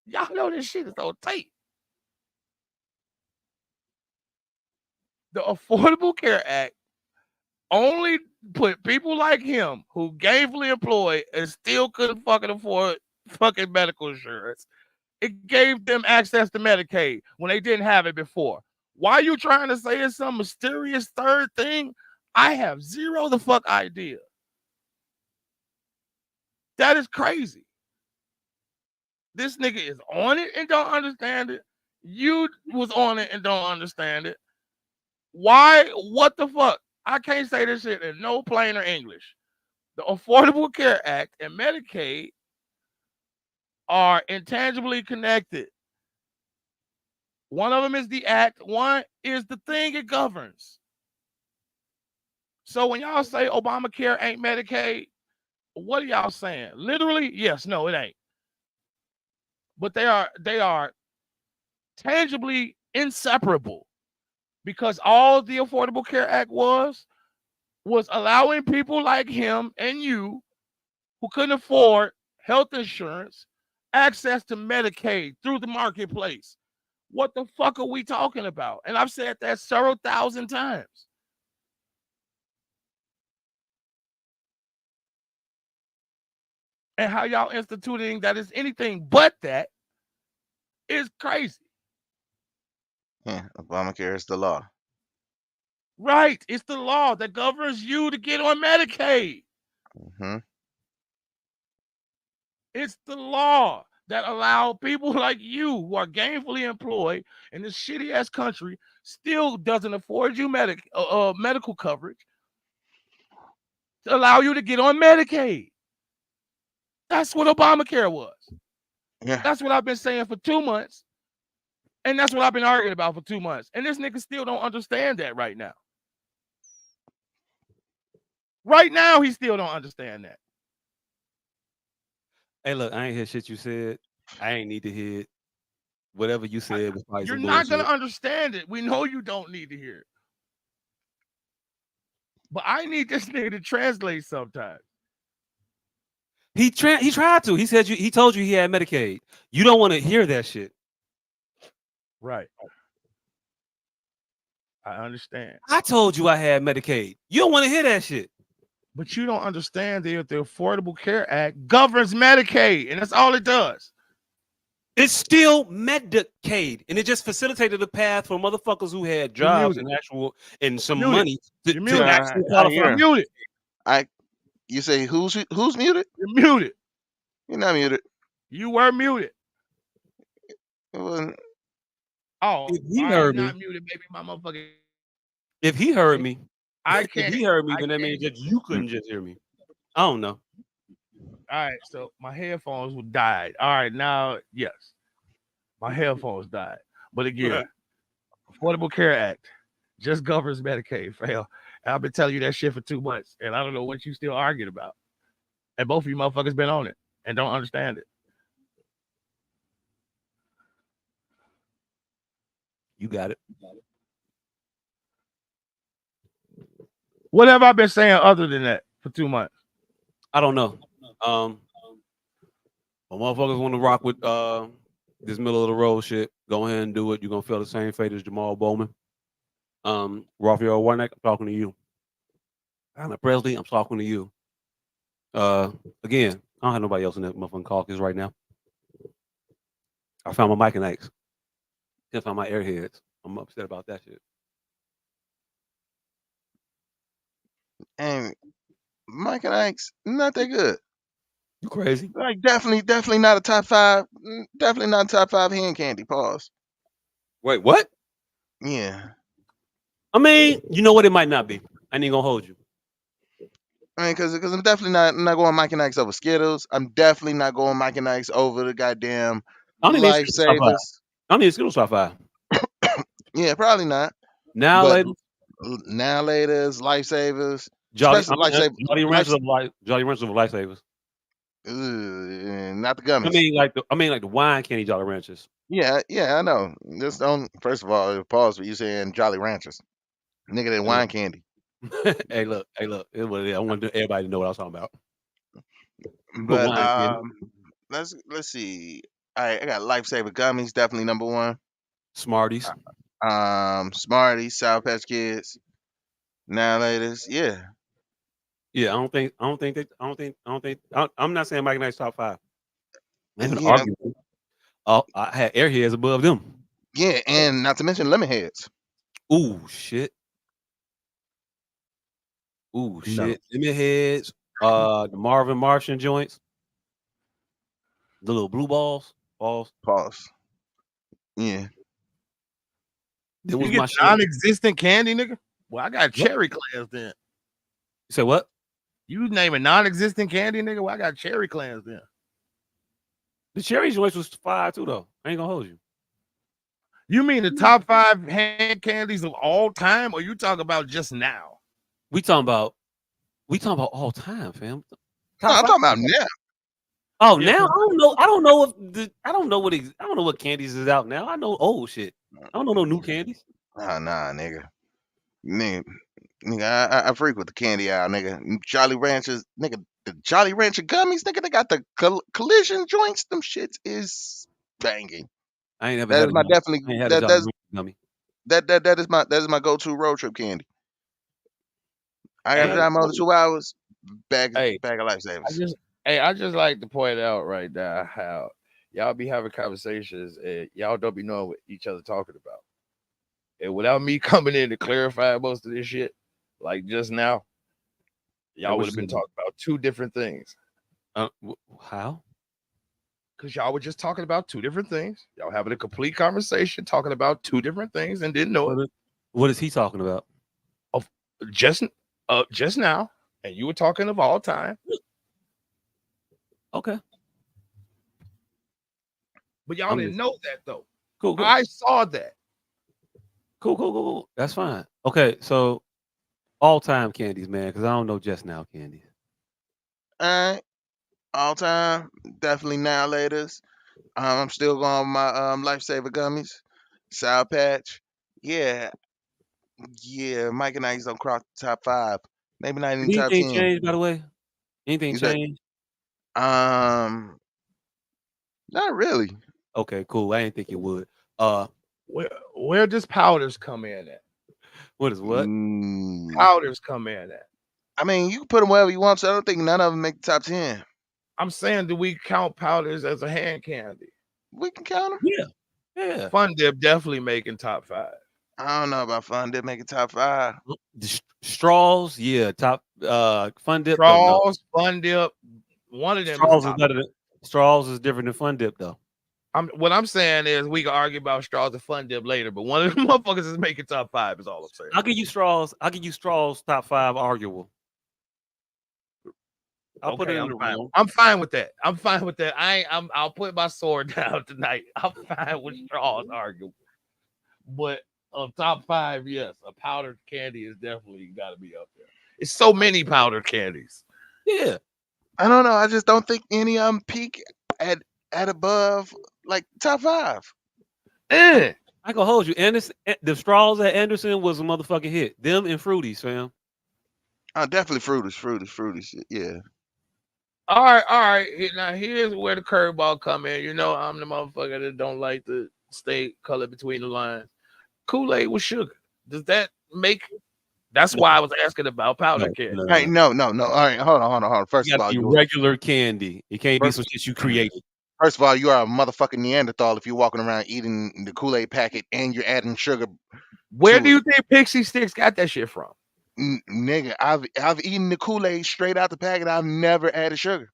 Y'all know this shit is on tape. The Affordable Care Act only put people like him who gainfully employed and still couldn't fucking afford fucking medical insurance. It gave them access to Medicaid when they didn't have it before. Why are you trying to say it's some mysterious third thing? I have zero the fuck idea. That is crazy. This nigga is on it and don't understand it. You was on it and don't understand it. Why? What the fuck? I can't say this shit in no plainer English. The Affordable Care Act and Medicaid are intangibly connected. One of them is the act, one is the thing it governs. So when y'all say Obamacare ain't Medicaid, what are y'all saying? Literally, yes, no, it ain't. But they are tangibly inseparable because all the Affordable Care Act was allowing people like him and you who couldn't afford health insurance access to Medicaid through the marketplace. What the fuck are we talking about? And I've said that several thousand times. And how y'all instituting that is anything but that is crazy. Yeah, Obamacare is the law. Right. It's the law that governs you to get on Medicaid. Mm-hmm. It's the law that allow people like you who are gainfully employed in this shitty ass country still doesn't afford you medical coverage to allow you to get on Medicaid. That's what Obamacare was. Yeah. That's what I've been saying for 2 months. And that's what I've been arguing about for 2 months. And this nigga still don't understand that right now. Right now, he still don't understand that. Hey, look, I ain't hear shit you said. I ain't need to hear it. Whatever you said was probably You're some not bullshit. going to understand it. We know you don't need to hear it. But I need this nigga to translate sometimes. He tried to. He said he told you he had Medicaid. You don't want to hear that shit. Right. I understand. I told you I had Medicaid. You don't want to hear that shit. But you don't understand that the Affordable Care Act governs Medicaid, and that's all it does. It's still Medicaid, and it just facilitated the path for motherfuckers who had jobs and some money to actually qualify. You say who's muted? You're muted. You're not muted. You were muted. It wasn't. Oh, If all he right, you're heard not me, muted. Maybe my motherfucking. if he heard me, I if can't. he heard me, I then that can't. means that you couldn't just hear me. I don't know. All right, so my headphones died. All right, now yes, my headphones died. But again, Affordable Care Act just governs Medicaid. Fail. I've been telling you that shit for 2 months, and I don't know what you still arguing about. And both of you motherfuckers been on it and don't understand it. You got it. What have I been saying other than that for 2 months? I don't know. But motherfuckers want to rock with this middle of the road shit. Go ahead and do it. You're gonna feel the same fate as Jamal Bowman. Raphael Warnock, I'm talking to you. Alan Presley, I'm talking to you. Again, I don't have nobody else in that motherfucking caucus right now. I found my mic and X. Can't find my airheads. I'm upset about that shit. And Mike and Ike's not that good. You crazy? Like definitely not a top five. Definitely not top five hand candy. Pause. Wait, what? Yeah. I mean, you know what? It might not be. I ain't gonna hold you. I mean, because I'm definitely not going Mike and Ike's over Skittles. I'm definitely not going Mike and Ike's over the goddamn I don't need Skittles top five. lifesavers. I don't need Skittles top five. Yeah, probably not. Now, But ladies, now laters, lifesavers, Jolly, especially lifesavers, Jolly Ranchers of Jolly Ranchers of lifesavers. not the gummies. I mean like the wine candy Jolly Ranchers. Yeah, I know. Just don't. First of all, pause for you saying Jolly Ranchers, nigga. That wine candy. Hey, look. It was, I want everybody to know what I was talking about. But Wine candy. let's see. All right, I got lifesaver gummies, definitely number one. Smarties. Smarties, Sour Patch Kids, now laters, yeah. Yeah, I'm not saying Mike Knight's top five. I'm gonna Yeah, argue. I had Airheads above them. yeah, and not to mention Lemonheads. Ooh, shit. Ooh, shit. Lemonheads. The Marvin Martian joints. The little blue balls. Pause. Yeah. That You was get my shit. non-existent candy, nigga. Well, I got What? cherry clams then. You said what? You name a non-existent candy, nigga. Well, I got cherry clams then. The cherry joints was fire too, though. I ain't gonna hold you. You mean the top 5 hand candies of all time, or you talk about just now? We talking about all time, fam. No, I'm talking about now. Oh, Yeah, now I don't know. I don't know what candies is out now. I know old shit. I don't know no new candies. Nah, nigga. Nigga, I freak with the candy aisle, nigga. Jolly Ranchers, nigga. The Jolly Rancher gummies, nigga. They got the collision joints. Them shits is banging. I ain't never That had is a my Jolly. definitely I ain't had a Jolly Rancher gummy. that is my go-to road trip candy. I got to Hey, drive more than 2 hours. Bag hey, of lifesavers. I just like to point out right now how y'all be having conversations and y'all don't be knowing what each other talking about. And without me coming in to clarify most of this shit, like just now, y'all would have been talking about 2 different things. How? Because y'all were just talking about 2 different things. Y'all having a complete conversation talking about 2 different things and didn't know it. What is he talking about? Just now, and you were talking of all time. Okay. But y'all didn't know that though. Cool. I saw that. Cool. That's fine. Okay, so all time candies, man, because I don't know just now candies. All right, all time, definitely now laters. I'm still going with my lifesaver gummies, Sour Patch. Yeah, Mike and Ike's don't cross the top 5. Maybe not even Did top anything 10. change, by the way? Anything You said, change? not really. Okay, cool. I didn't think it would. Where does powders come in at? What is what? Powders come in at. I mean, you can put them wherever you want, so I don't think none of them make the top 10. I'm saying, do we count powders as a hand candy? We can count them. Yeah. Fun Dip definitely making top 5. I don't know about Fun Dip making top 5. The straws, yeah, top Fun Dip, don't know. Straws, Fun Dip, one of them is Straws is top. better than straws is different than Fun Dip though. What I'm saying is we can argue about straws and Fun Dip later, but one of the motherfuckers is making top 5 is all I'm saying. I'll give you straws. I'll give you straws top 5 arguable. I'll put it in the room. I'm fine with that. I'm fine with that. I'll put my sword down tonight. I'm fine with straws arguable. But of top 5, yes, a powdered candy is definitely got to be up there. It's so many powdered candies. Yeah. I don't know. I just don't think any of them peak at above like top 5. Eh. I can hold you. Anderson, the straws at Anderson was a motherfucking hit. Them and Fruities, fam. Definitely Fruities. Yeah. All right. Now here's where the curveball come in. You know, I'm the motherfucker that don't like to stay color between the lines. Kool-Aid with sugar. Does that make? That's why I was asking about powdered candy. All right, no. All right, hold on. First You of got all, to be you regular candy. It can't be some shit you created. First of all, you are a motherfucking Neanderthal if you're walking around eating the Kool-Aid packet and you're adding sugar. Where to do you think Pixie Sticks got that shit from? Nigga, I've eaten the Kool-Aid straight out the packet. I've never added sugar.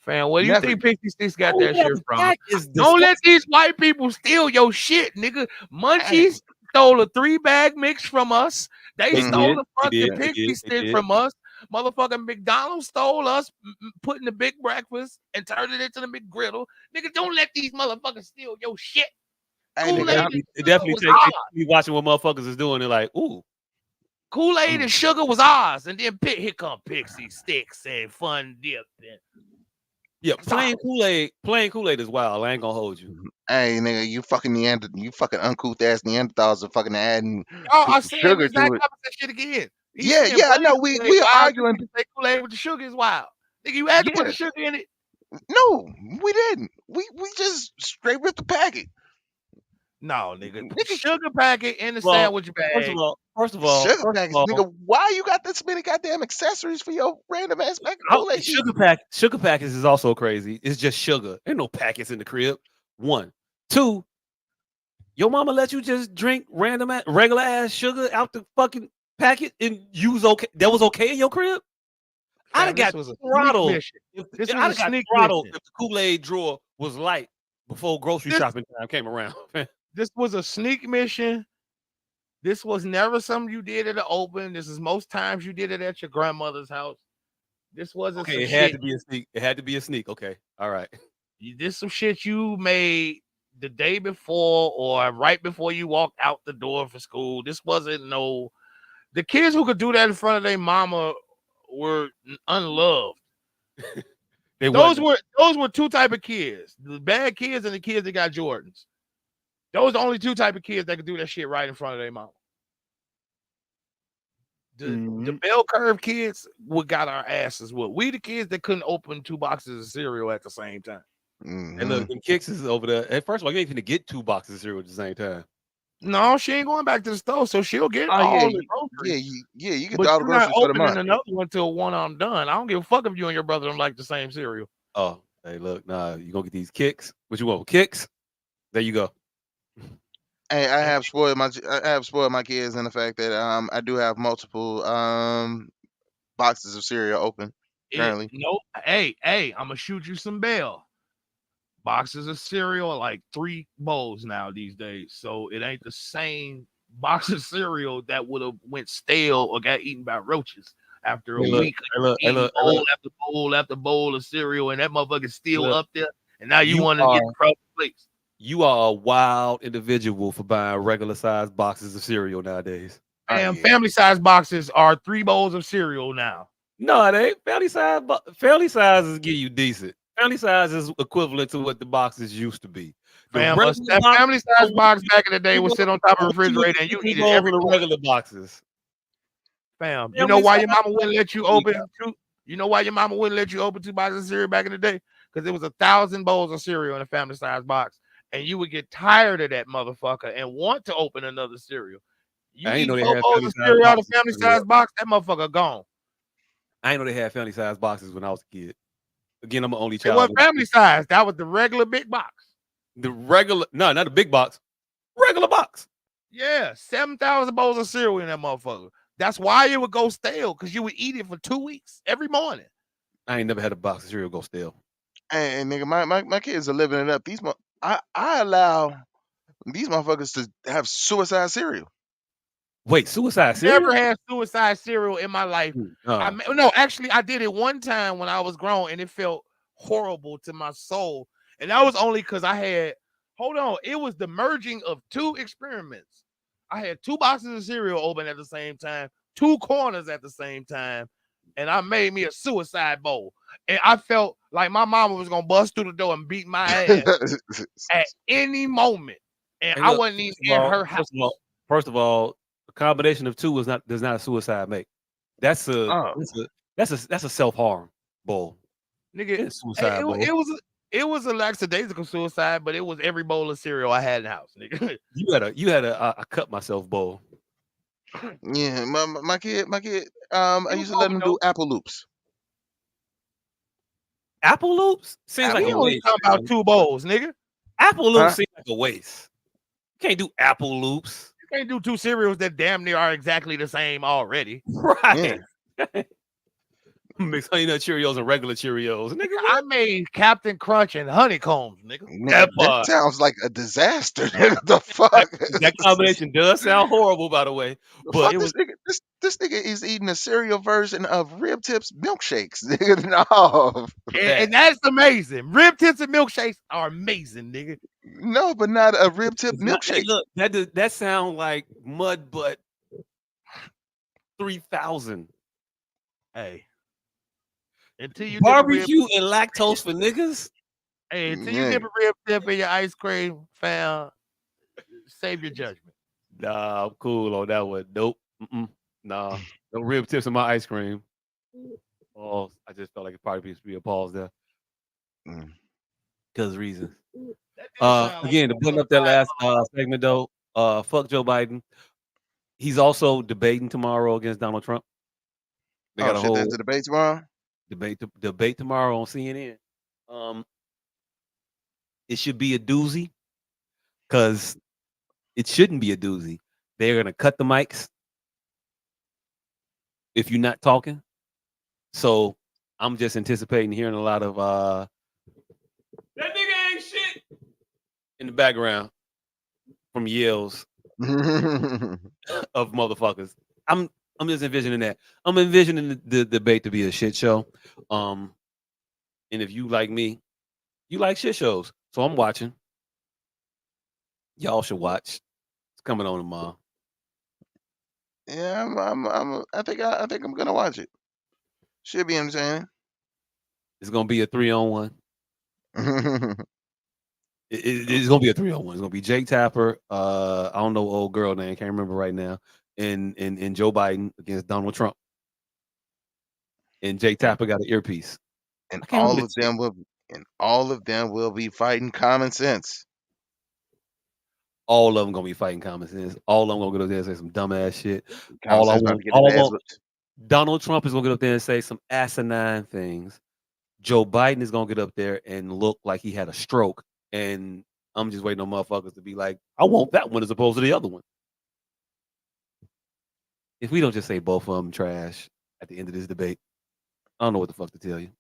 Fam, where do you Never. think Pixie Sticks got Oh, that yeah, shit the from? pack is Don't let disgusting. these white people steal your shit, nigga. Munchies stole a 3-bag mix from us. They stole did. the They fucking did. They Pixie did. They Stick did. from us. Motherfucking McDonald's stole us, putting the big breakfast and turned it into the McGriddle. Nigga, don't let these motherfuckers steal your shit. Hey, Kool-Aid nigga, and It sugar definitely was take ours. me watching what motherfuckers is doing. They're like, ooh. Kool-Aid and sugar was ours. And then here come Pixie Sticks and Fun Dip. Yeah, plain Kool-Aid is wild. I ain't gonna hold you. hey, nigga, you fucking uncouth ass Neanderthals are fucking adding Oh, I'm saying the sugar exact to it. opposite shit again. He's Yeah, saying I plain know. Kool-Aid We are wild. arguing. You say Kool-Aid with the sugar is wild. Nigga, you had to put Yeah, the sugar in it. no, we didn't. We just straight ripped the packet. No, nigga. Nigga, Sugar packet in the Well, sandwich first of bag. all, sugar packets, nigga. Why you got this many goddamn accessories for your random ass pack of Kool-Aid? sugar packets is also crazy. It's just sugar. Ain't no packets in the crib. 1, 2. Your mama let you just drink regular ass sugar out the fucking packet and use okay. That was okay in your crib. I'd have got throttled. This I'd was have a got sneak throttled mission. if the Kool-Aid drawer was light before grocery shopping time came around. This was a sneak mission. This was never something you did at the open. This is most times you did it at your grandmother's house. This wasn't Okay, some it had shit. to be a sneak. It had to be a sneak. Okay, all right. This some shit you made the day before or right before you walked out the door for school. This wasn't no. The kids who could do that in front of their mama were unloved. Those were two type of kids: the bad kids and the kids that got Jordans. Those are the only two type of kids that could do that shit right in front of their mama. The bell curve kids would got our asses whooped. We the kids that couldn't open 2 boxes of cereal at the same time. And look, the Kicks is over there. And first of all, you ain't gonna get 2 boxes of cereal at the same time. No, she ain't going back to the store, so she'll get Oh all yeah, the groceries. you get But all the you're not groceries for the opening month. another one till one I'm done. I don't give a fuck if you and your brother don't like the same cereal. Oh, hey, look, nah, you gonna get these Kicks. What you want? Kicks? There you go. Hey, I have spoiled my kids in the fact that I do have multiple boxes of cereal open currently. Hey, I'm gonna shoot you some bail. Boxes of cereal are like 3 bowls now these days, so it ain't the same box of cereal that would have went stale or got eaten by roaches after a week. Eating bowl after bowl after bowl of cereal, and that motherfucker's still up there. And now you want to get crowded plates. You are a wild individual for buying regular sized boxes of cereal nowadays. And family size boxes are 3 bowls of cereal now. No, it ain't. Family sizes give you decent. Family size is equivalent to what the boxes used to be. That family size box back in the day would sit on top of the refrigerator and you eat it every the regular boxes. Fam, you know why your mama wouldn't let you open 2? You know why your mama wouldn't let you open 2 boxes of cereal back in the day? Because there was 1,000 bowls of cereal in a family size box, and you would get tired of that motherfucker and want to open another cereal. You eat 4 bowls of cereal out of family size box, that motherfucker gone. I ain't know they had family size boxes when I was a kid. Again, I'm an only It child. wasn't family size. That was the regular big box. No, not a big box. Regular box. Yeah, 7,000 bowls of cereal in that motherfucker. That's why it would go stale, because you would eat it for 2 weeks every morning. I ain't never had a box of cereal go stale. Hey, nigga, my kids are living it up. I allow these motherfuckers to have suicide cereal. Wait, suicide Never cereal? had suicide cereal in my life. No, actually, I did it one time when I was grown, and it felt horrible to my soul. And that was only because I had, hold on, it was the merging of two experiments. I had two boxes of cereal open at the same time, two corners at the same time, and I made me a suicide bowl. And I felt like my mama was gonna bust through the door and beat my ass at any moment. And Hey, I look. wasn't even in her house. First of all, a combination of two does not a suicide make. That's a Oh. that's a self harm bowl. Nigga, It's a suicide bowl. it was a lackadaisical suicide, but it was every bowl of cereal I had in the house, nigga. You had a cut myself bowl. Yeah, my kid, I It was used to let him do overdose. apple loops. Apple loops seems like We a only waste. talking about Man. 2 bowls, nigga. Apple loops Huh? seem like a waste. You can't do apple loops, You can't do 2 cereals that damn near are exactly the same already. right? Mix Honey Nut Cheerios and regular Cheerios, nigga. I made Captain Crunch and honeycombs, nigga. Nigga, that sounds like a disaster. Nigga, the fuck? That combination does sound horrible, by the way. The But fuck it was this nigga is eating a cereal version of Rib Tips milkshakes. Nigga, no. And that's amazing. Rib tips and milkshakes are amazing, nigga. No, but not a Rib Tip it's not, hey, milkshake. look, that sound like mud butt 3000. Hey. Until you Barbecue and lactose for niggas? Hey, until you Yeah. dip a rib tip in your ice cream, fam, save your judgment. Nah, I'm cool on that one. Nope. Nah. No rib tips in my ice cream. Pause. I just felt like it probably needs to be a pause there. Because of reasons. Again, to button up that last segment though, fuck Joe Biden. He's also debating tomorrow against Donald Trump. They got a whole there's a debate tomorrow? Debate tomorrow on CNN. It should be a doozy because it shouldn't be a doozy. They're gonna cut the mics if you're not talking. So I'm just anticipating hearing a lot of that nigga ain't shit in the background from yells of motherfuckers. I'm just envisioning that. I'm envisioning the debate to be a shit show. And if you like me, you like shit shows. So I'm watching. Y'all should watch. It's coming on tomorrow. Yeah, I think I'm gonna watch it. Should be entertaining. It's gonna be a 3-on-1. It's gonna be a 3-on-1. It's gonna be Jake Tapper. I don't know old girl name, can't remember right now. And Joe Biden against Donald Trump. And Jake Tapper got an earpiece. And all of them will be fighting common sense. All of them gonna be fighting common sense. All of them gonna get up there and say some dumbass shit. Donald Trump is gonna get up there and say some asinine things. Joe Biden is gonna get up there and look like he had a stroke. And I'm just waiting on motherfuckers to be like, I want that one as opposed to the other one. If we don't just say both of them trash at the end of this debate, I don't know what the fuck to tell you.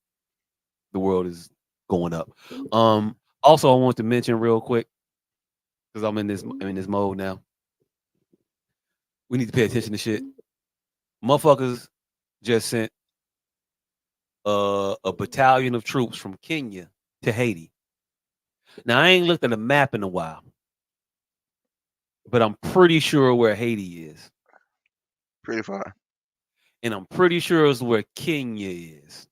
The world is going up. Also, I want to mention real quick, because I'm in this mode now. We need to pay attention to shit. Motherfuckers just sent a battalion of troops from Kenya to Haiti. Now, I ain't looked at a map in a while, but I'm pretty sure where Haiti is. Pretty far. And I'm pretty sure it's where Kenya is.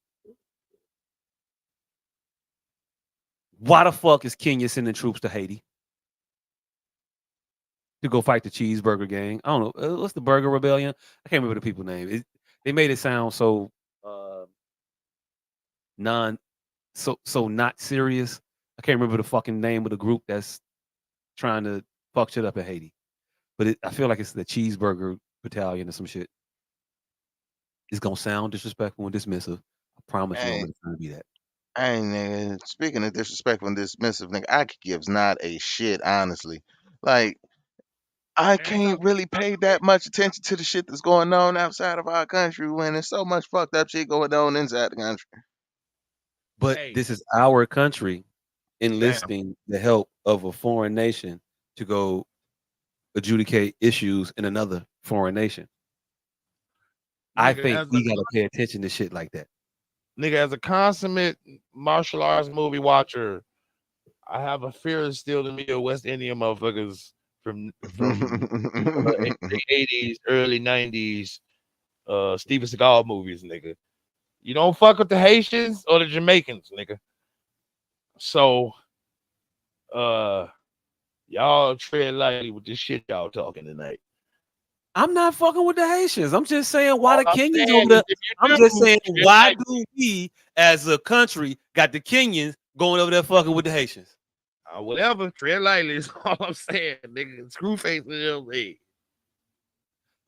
Why the fuck is Kenya sending troops to Haiti? To go fight the cheeseburger gang? I don't know. What's the burger rebellion? I can't remember the people's name. They made it sound so not serious. I can't remember the fucking name of the group that's trying to fuck shit up in Haiti. But I feel like it's the cheeseburger battalion or some shit. It's gonna sound disrespectful and dismissive. I promise you, I'm gonna try to be that. Nigga, speaking of disrespectful and dismissive, nigga, I could gives not a shit, honestly. Like, I Every time can't really pay that much attention to the shit that's going on outside of our country when there's so much fucked up shit going on inside the country. But hey, this is our country Damn, enlisting the help of a foreign nation to go adjudicate issues in another foreign nation. I nigga, think we gotta pay attention to shit like that. as a consummate martial arts movie watcher, I have a fear instilled in me of West Indian motherfuckers from the 80s, early 90s, Steven Seagal movies, nigga. You don't fuck with the Haitians or the Jamaicans, nigga. So y'all tread lightly with this shit y'all talking tonight. I'm not fucking with the Haitians. I'm just saying why All the I'm Kenyans saying over is there. if you I'm do, just saying tread why lightly. do we as a country got the Kenyans going over there fucking with the Haitians? Whatever, tread lightly is all I'm saying, nigga. Screwface will say.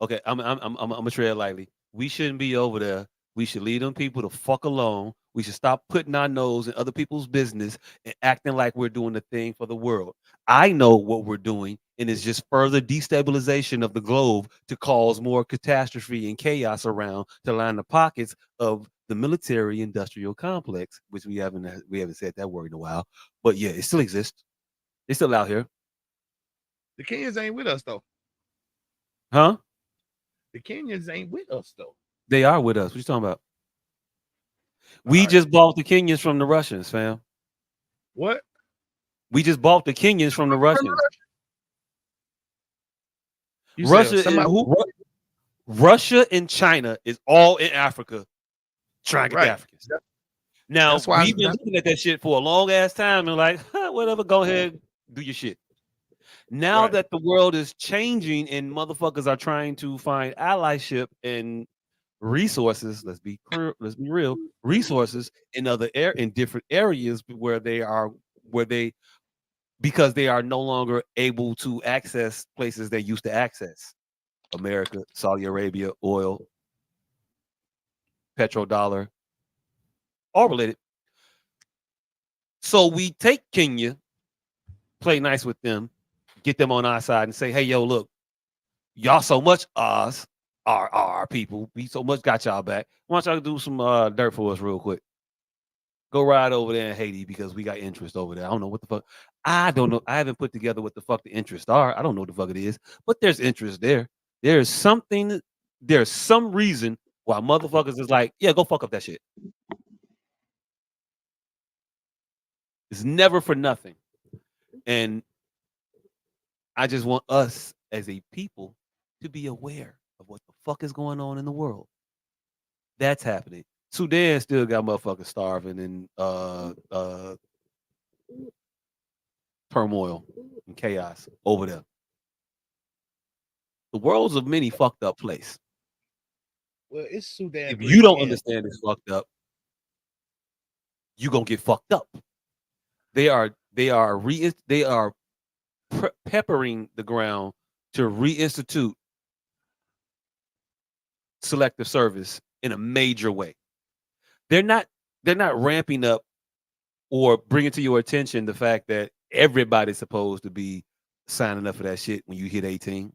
Okay, I'm gonna tread lightly. We shouldn't be over there. We should leave them people the fuck alone. We should stop putting our nose in other people's business and acting like we're doing the thing for the world. I know what we're doing, and it's just further destabilization of the globe to cause more catastrophe and chaos around to line the pockets of the military industrial complex, which we haven't said that word in a while. But yeah, it still exists. It's still out here. The Kenyans ain't with us though. Huh? The Kenyans ain't with us though. They are with us. What you talking about? All We right. just bought the Kenyans from the Russians, fam. What? We just bought the Kenyans from the Russians. You said Russia somebody is who? Russia and China is all in Africa trying to get the Right. Africans. Now That's why. we've been looking at that shit for a long ass time and like, huh, whatever, go ahead, do your shit. Now Right. that the world is changing and motherfuckers are trying to find allyship and resources, let's be real, resources in different areas where they because they are no longer able to access places they used to access. America, Saudi Arabia, oil, petrodollar, all related. So we take Kenya, play nice with them, get them on our side and say, hey, yo, look, y'all so much us, our people, we so much got y'all back. Why don't y'all do some dirt for us real quick? Go ride over there in Haiti because we got interest over there. I don't know what the fuck. I don't know. I haven't put together what the fuck the interests are. I don't know what the fuck it is, but there's interest there. There's something, there's some reason why motherfuckers is like, yeah, go fuck up that shit. It's never for nothing. And I just want us as a people to be aware of what the fuck is going on in the world. That's happening. Sudan still got motherfuckers starving and turmoil and chaos over there. The world's a mini fucked up place. Well, it's Sudan. If But you don't again, understand it's fucked up, you gonna get fucked up. They are peppering the ground to reinstitute selective service in a major way. They're not ramping up or bringing to your attention the fact that everybody's supposed to be signing up for that shit when you hit 18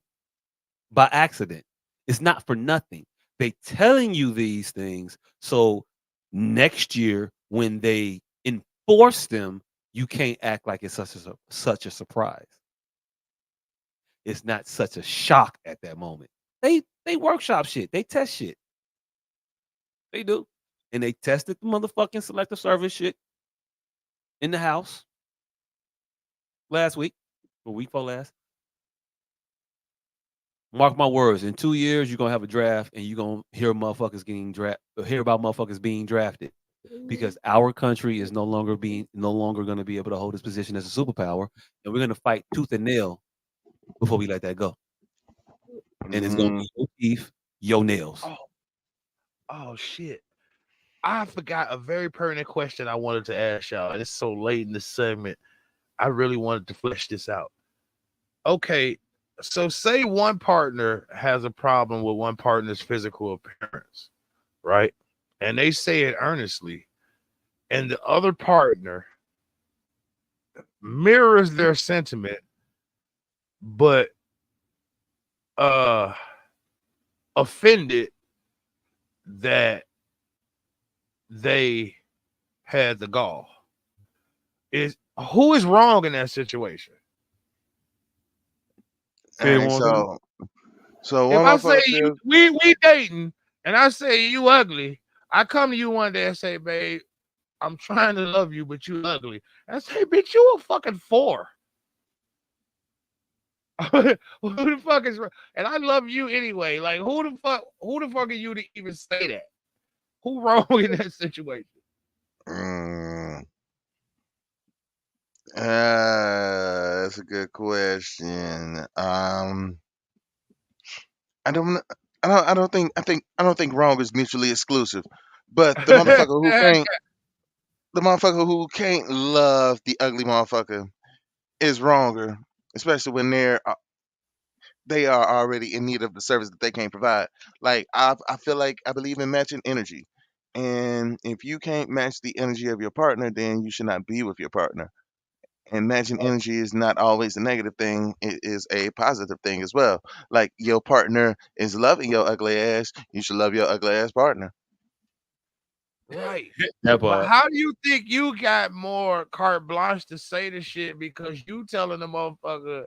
by accident. It's not for nothing. They telling you these things so next year when they enforce them, you can't act like it's such a surprise. It's not such a shock at that moment. They workshop shit. They test shit. They do. And they tested the motherfucking selective service shit in the house last week or week before last. Mark my words, in 2 years, you're gonna have a draft and you're gonna hear about motherfuckers being drafted because our country is no longer gonna be able to hold its position as a superpower, and we're gonna fight tooth and nail before we let that go. And it's gonna Mhm. be your teeth, your nails. oh shit. I forgot a very pertinent question I wanted to ask y'all. And it's so late in the segment. I really wanted to flesh this out. Okay, so say one partner has a problem with one partner's physical appearance, right? And they say it earnestly, and the other partner mirrors their sentiment, but uh offended that they had the gall. Is who is wrong in that situation? All Fed right, wants it. so If one I say motherfucker feels. we dating and I say you ugly, I come to you one day and say, babe, I'm trying to love you, but you ugly. And I say, bitch, you a fucking 4. Who the fuck is wrong? And I love you anyway. Like who the fuck are you to even say that? Who wrong in that situation? Mm, that's a good question. I don't, I don't think wrong is mutually exclusive, but the motherfucker who can't love the ugly motherfucker is wronger, especially when they are already in need of the service that they can't provide. Like I feel like I believe in matching energy, and if you can't match the energy of your partner, then you should not be with your partner. And matching energy is not always a negative thing; it is a positive thing as well. Like your partner is loving your ugly ass, you should love your ugly ass partner. Right. That But part. how do you think you got more carte blanche to say the shit because you telling the motherfucker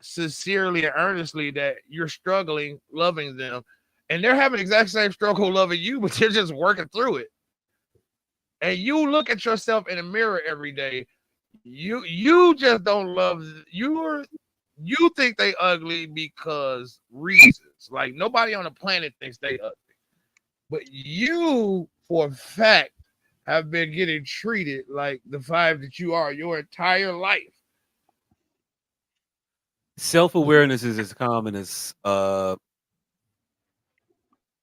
sincerely and earnestly that you're struggling loving them and they're having the exact same struggle loving you, but they're just working through it. And you look at yourself in the mirror every day. You just don't love you think they ugly because reasons. Like nobody on the planet thinks they ugly. But you, for a fact, have been getting treated like the 5 that you are your entire life. Self awareness is as common as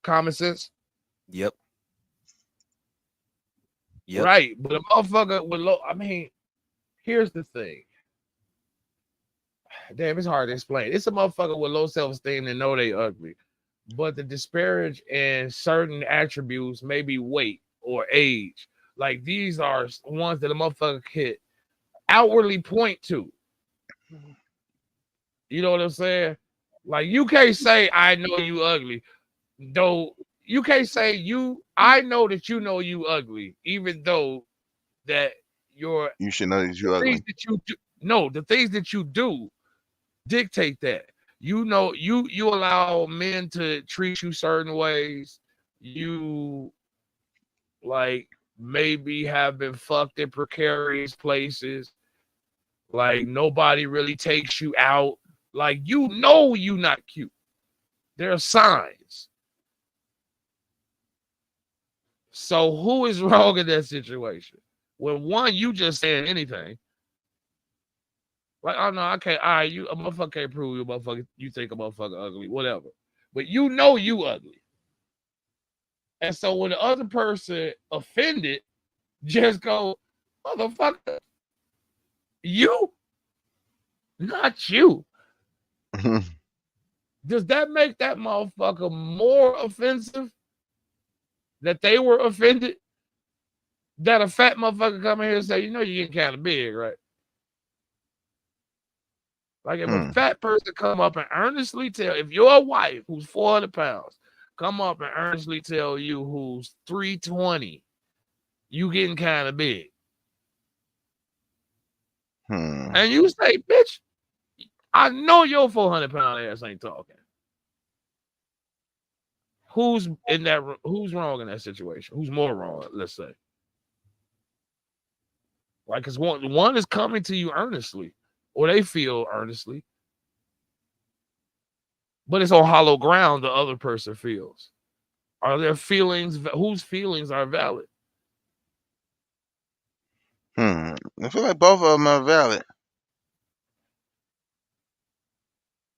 Common sense. yep, yep. Right. But a motherfucker with low, I mean, here's the thing. Damn, it's hard to explain. It's a motherfucker with low self-esteem and know they ugly. But the disparage in certain attributes, maybe weight or age, like these are ones that a motherfucker could outwardly point to. You know what I'm saying? Like you can't say I know you ugly, though you can't say I know that you know you ugly, even though that your You should know that the you things ugly. that you do no, the things that you do dictate that. You know, you allow men to treat you certain ways. You like maybe have been fucked in precarious places. Like nobody really takes you out. Like you not cute. There are signs. So who is wrong in that situation? When one, you just saying anything. Like, oh no, I can't. All right, you a motherfucker can't prove you a motherfucker. You think a motherfucker ugly, whatever. But you know you ugly. And so when the other person offended, just go, motherfucker, you, not you. Does that make that motherfucker more offensive that they were offended? That a fat motherfucker come in here and say, you know, you're getting kind of big, right? Like if a Hmm. fat person come up and earnestly tell, if your wife who's 400 pounds come up and earnestly tell you who's 320, you getting kind of big. Hmm. And you say, bitch, I know your 400-pound ass ain't talking. Who's in that? Who's wrong in that situation? Who's more wrong? Let's say, like, because one is coming to you earnestly, or they feel earnestly, but it's on hollow ground. The other person feels. Are their feelings? Whose feelings are valid? Hmm. I feel like both of them are valid.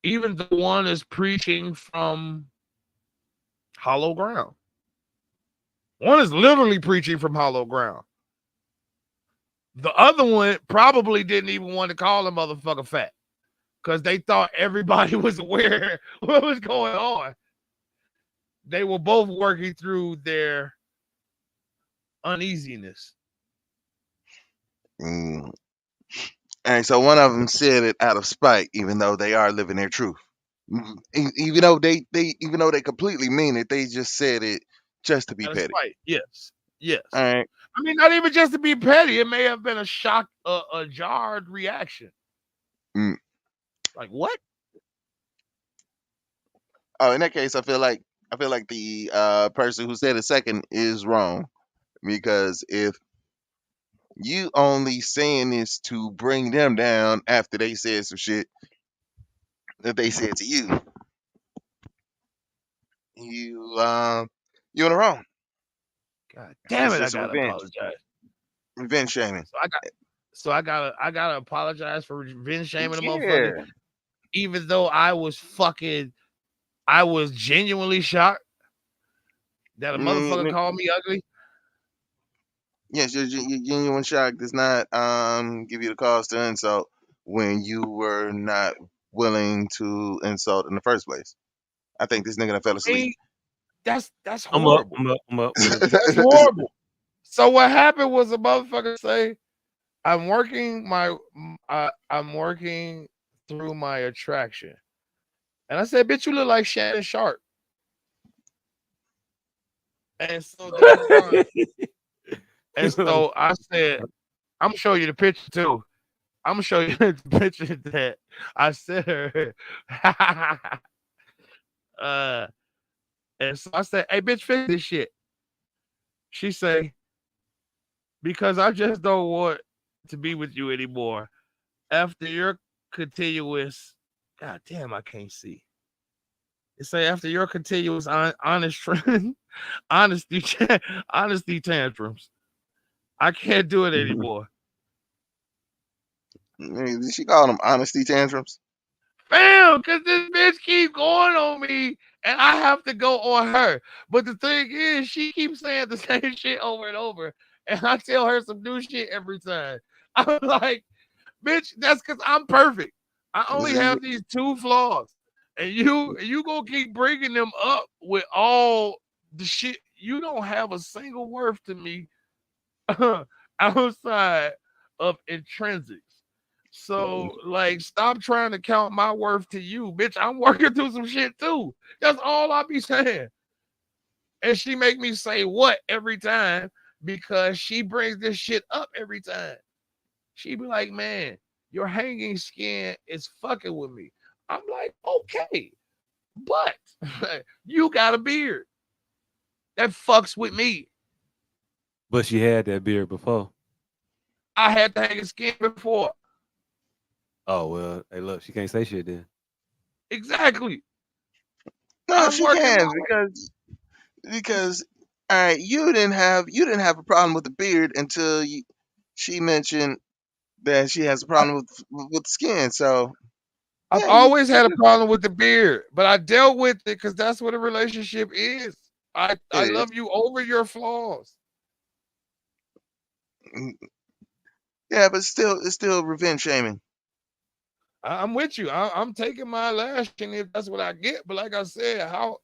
Even the one is preaching from hollow ground. One is literally preaching from hollow ground. The other one probably didn't even want to call the motherfucker fat because they thought everybody was aware what was going on. They were both working through their uneasiness. Mm. All right, so one of them said it out of spite, even though they are living their truth. Even though even though they completely mean it, they just said it just to be Out of petty. spite. Yes. Yes. All right. I mean, not even just to be petty. It may have been a shock, a jarred reaction. Mm. Like what? Oh, in that case, I feel like the person who said it second is wrong, because if you only saying this to bring them down after they said some shit that they said to you, you in the wrong. God damn It's it! I just a gotta apologize. revenge shaming. I gotta apologize for revenge shaming the motherfucker, Yeah. even though I was genuinely shocked that a motherfucker Mm, called me ugly. yes, your genuine shock does not give you the cause to insult when you were not willing to insult in the first place. I think this nigga done fell I asleep. mean, that's I'm up. horrible. I'm up. I'm up. That's horrible. So what happened was a motherfucker say, I'm working through my attraction. And I said, bitch, you look like Shannon Sharp. And so thereupon, and so I said, I'm gonna show you the picture too. I'm gonna show you the picture that I sent her. And so I said, hey, bitch, fix this shit. She say, because I just don't want to be with you anymore. After your continuous, God damn, I can't see. It say after your continuous honest honesty honesty tantrums, I can't do it anymore. She called them honesty tantrums. Bam, because this bitch keep going on me and I have to go on her. But the thing is, she keeps saying the same shit over and over. And I tell her some new shit every time. I'm like, bitch, that's because I'm perfect. I only have these two flaws. And you gonna keep bringing them up with all the shit. You don't have a single worth to me outside of intrinsics. So, like, stop trying to count my worth to you, bitch. I'm working through some shit too. That's all I be saying. And she make me say what every time because she brings this shit up every time. She be like, man, your hanging skin is fucking with me. I'm like, okay, but you got a beard. That fucks with me. But she had that beard before. I had the hanging skin before. Oh well. Hey, look, she can't say shit then. Exactly. No, I'm she working my can, because all right, you didn't have a problem with the beard until she mentioned that she has a problem with the skin. So I've yeah, always had a problem with the beard, but I dealt with it because that's what a relationship is. it I is. love you over your flaws. Mm, yeah, but it's still revenge shaming. I'm with you. I'm taking my lashing if that's what I get. But like I said, how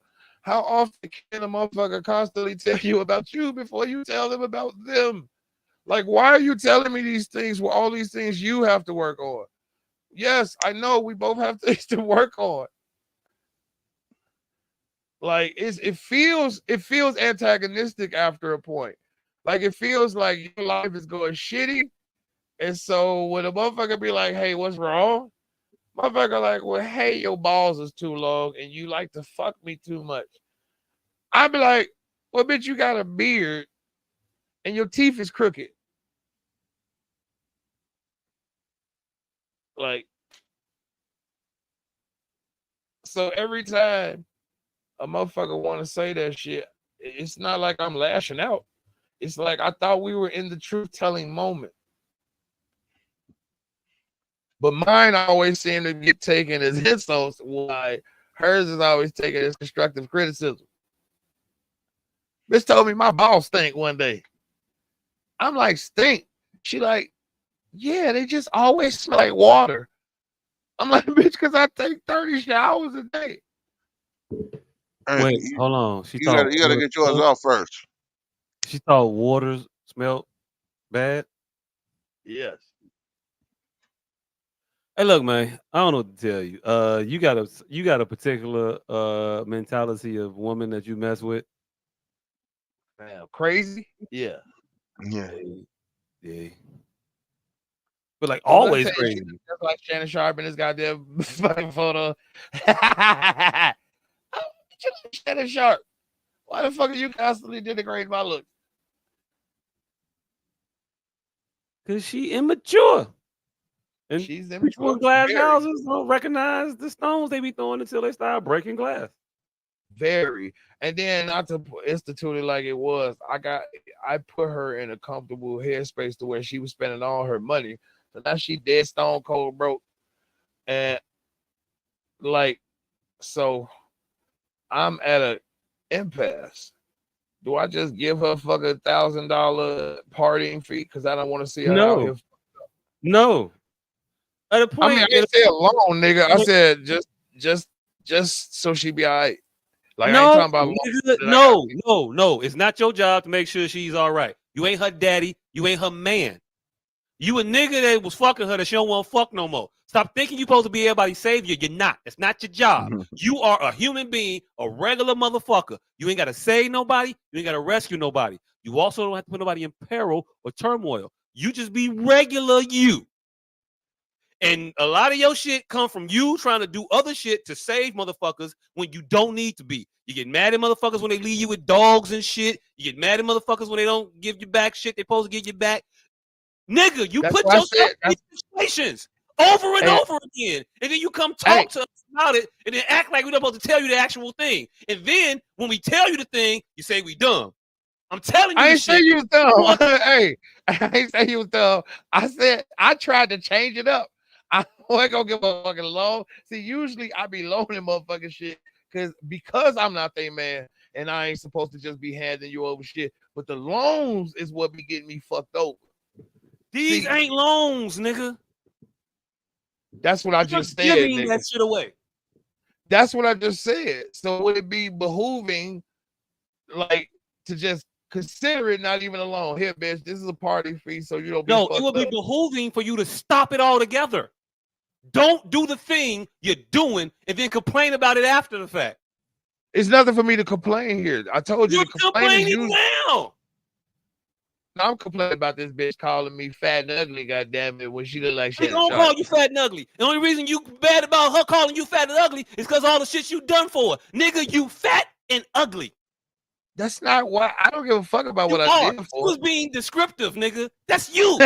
often can a motherfucker constantly tell you about you before you tell them about them? Like, why are you telling me these things with all these things you have to work on? Yes, I know we both have things to work on. Like it feels antagonistic after a point. Like it feels like your life is going shitty. And so when a motherfucker be like, hey, what's wrong? Motherfucker like, well, hey, your balls is too long and you like to fuck me too much. I be like, well, bitch, you got a beard and your teeth is crooked. Like, so every time a motherfucker want to say that shit, it's not like I'm lashing out. It's like I thought we were in the truth telling moment. But mine always seem to get taken as insults, why hers is always taken as constructive criticism. Bitch told me my balls stink one day. I'm like, stink? She like, yeah, they just always smell like water. I'm like, bitch, because I take 30 showers a day. Wait, You, hold on. She you thought gotta get yours off first. She thought waters smelled bad. Yes. Hey, look, man. I don't know what to tell you. You got a particular mentality of woman that you mess with. Man, crazy. Yeah. Yeah. Yeah. But like Well, I always tell you, crazy. that's like Shannon Sharp in this goddamn fucking photo. How you like Shannon Sharp? Why the fuck are you constantly denigrating my look? Cause she immature. And She's people in immature. glass Very, houses don't recognize the stones they be throwing until they start breaking glass. very. And then not to institute it like it was, I put her in a comfortable headspace to where she was spending all her money. So now she dead stone cold broke. And like, so I'm at a impasse. Do I just give her fucking $1,000 partying fee because I don't want to see her out No, here? no. At a I mean, point, I ain't say alone, nigga. I no, said just so she be all right. Like I ain't no, talking about long nigga, that I got. no. It's not your job to make sure she's all right. You ain't her daddy. You ain't her man. You a nigga that was fucking her that she don't want to fuck no more. Stop thinking you supposed to be everybody's savior. You're not. That's not your job. You are a human being, a regular motherfucker. You ain't got to save nobody. You ain't got to rescue nobody. You also don't have to put nobody in peril or turmoil. You just be regular you. And a lot of your shit come from you trying to do other shit to save motherfuckers when you don't need to be. You get mad at motherfuckers when they leave you with dogs and shit. You get mad at motherfuckers when they don't give you back shit they supposed to give you back. Nigga, you That's put what I yourself said. in these situations over and And over again. And then you come hey, talk to us about it and then act like we're not supposed to tell you the actual thing. And then when we tell you the thing, you say we dumb. I'm telling you I the ain't say shit. you was dumb. Hey, I ain't say you was dumb. I said I tried to change it up. I wasn't gonna give a fucking loan. See, usually I be loaning motherfucking shit because I'm not their man and I ain't supposed to just be handing you over shit. But the loans is what be getting me fucked over. These See, ain't loans, nigga. that's what I You're just said, giving nigga. that shit away. That's what I just said. So would it be behooving, like, to just consider it not even a loan? Here, bitch, this is a party fee, so you don't be No, it fucked would be up. behooving for you to stop it all together. Don't do the thing you're doing and then complain about it after the fact. It's nothing for me to complain here. I told you You're the complaint is complaining used. now. I'm complaining about this bitch calling me fat and ugly, goddamn it, when she look like They Shannon gonna Sharp. call you fat and ugly. The only reason you bad about her calling you fat and ugly is because all the shit you done for her. Nigga, you fat and ugly. That's not why I don't give a fuck about You what I are. did She for was being descriptive, nigga. That's you.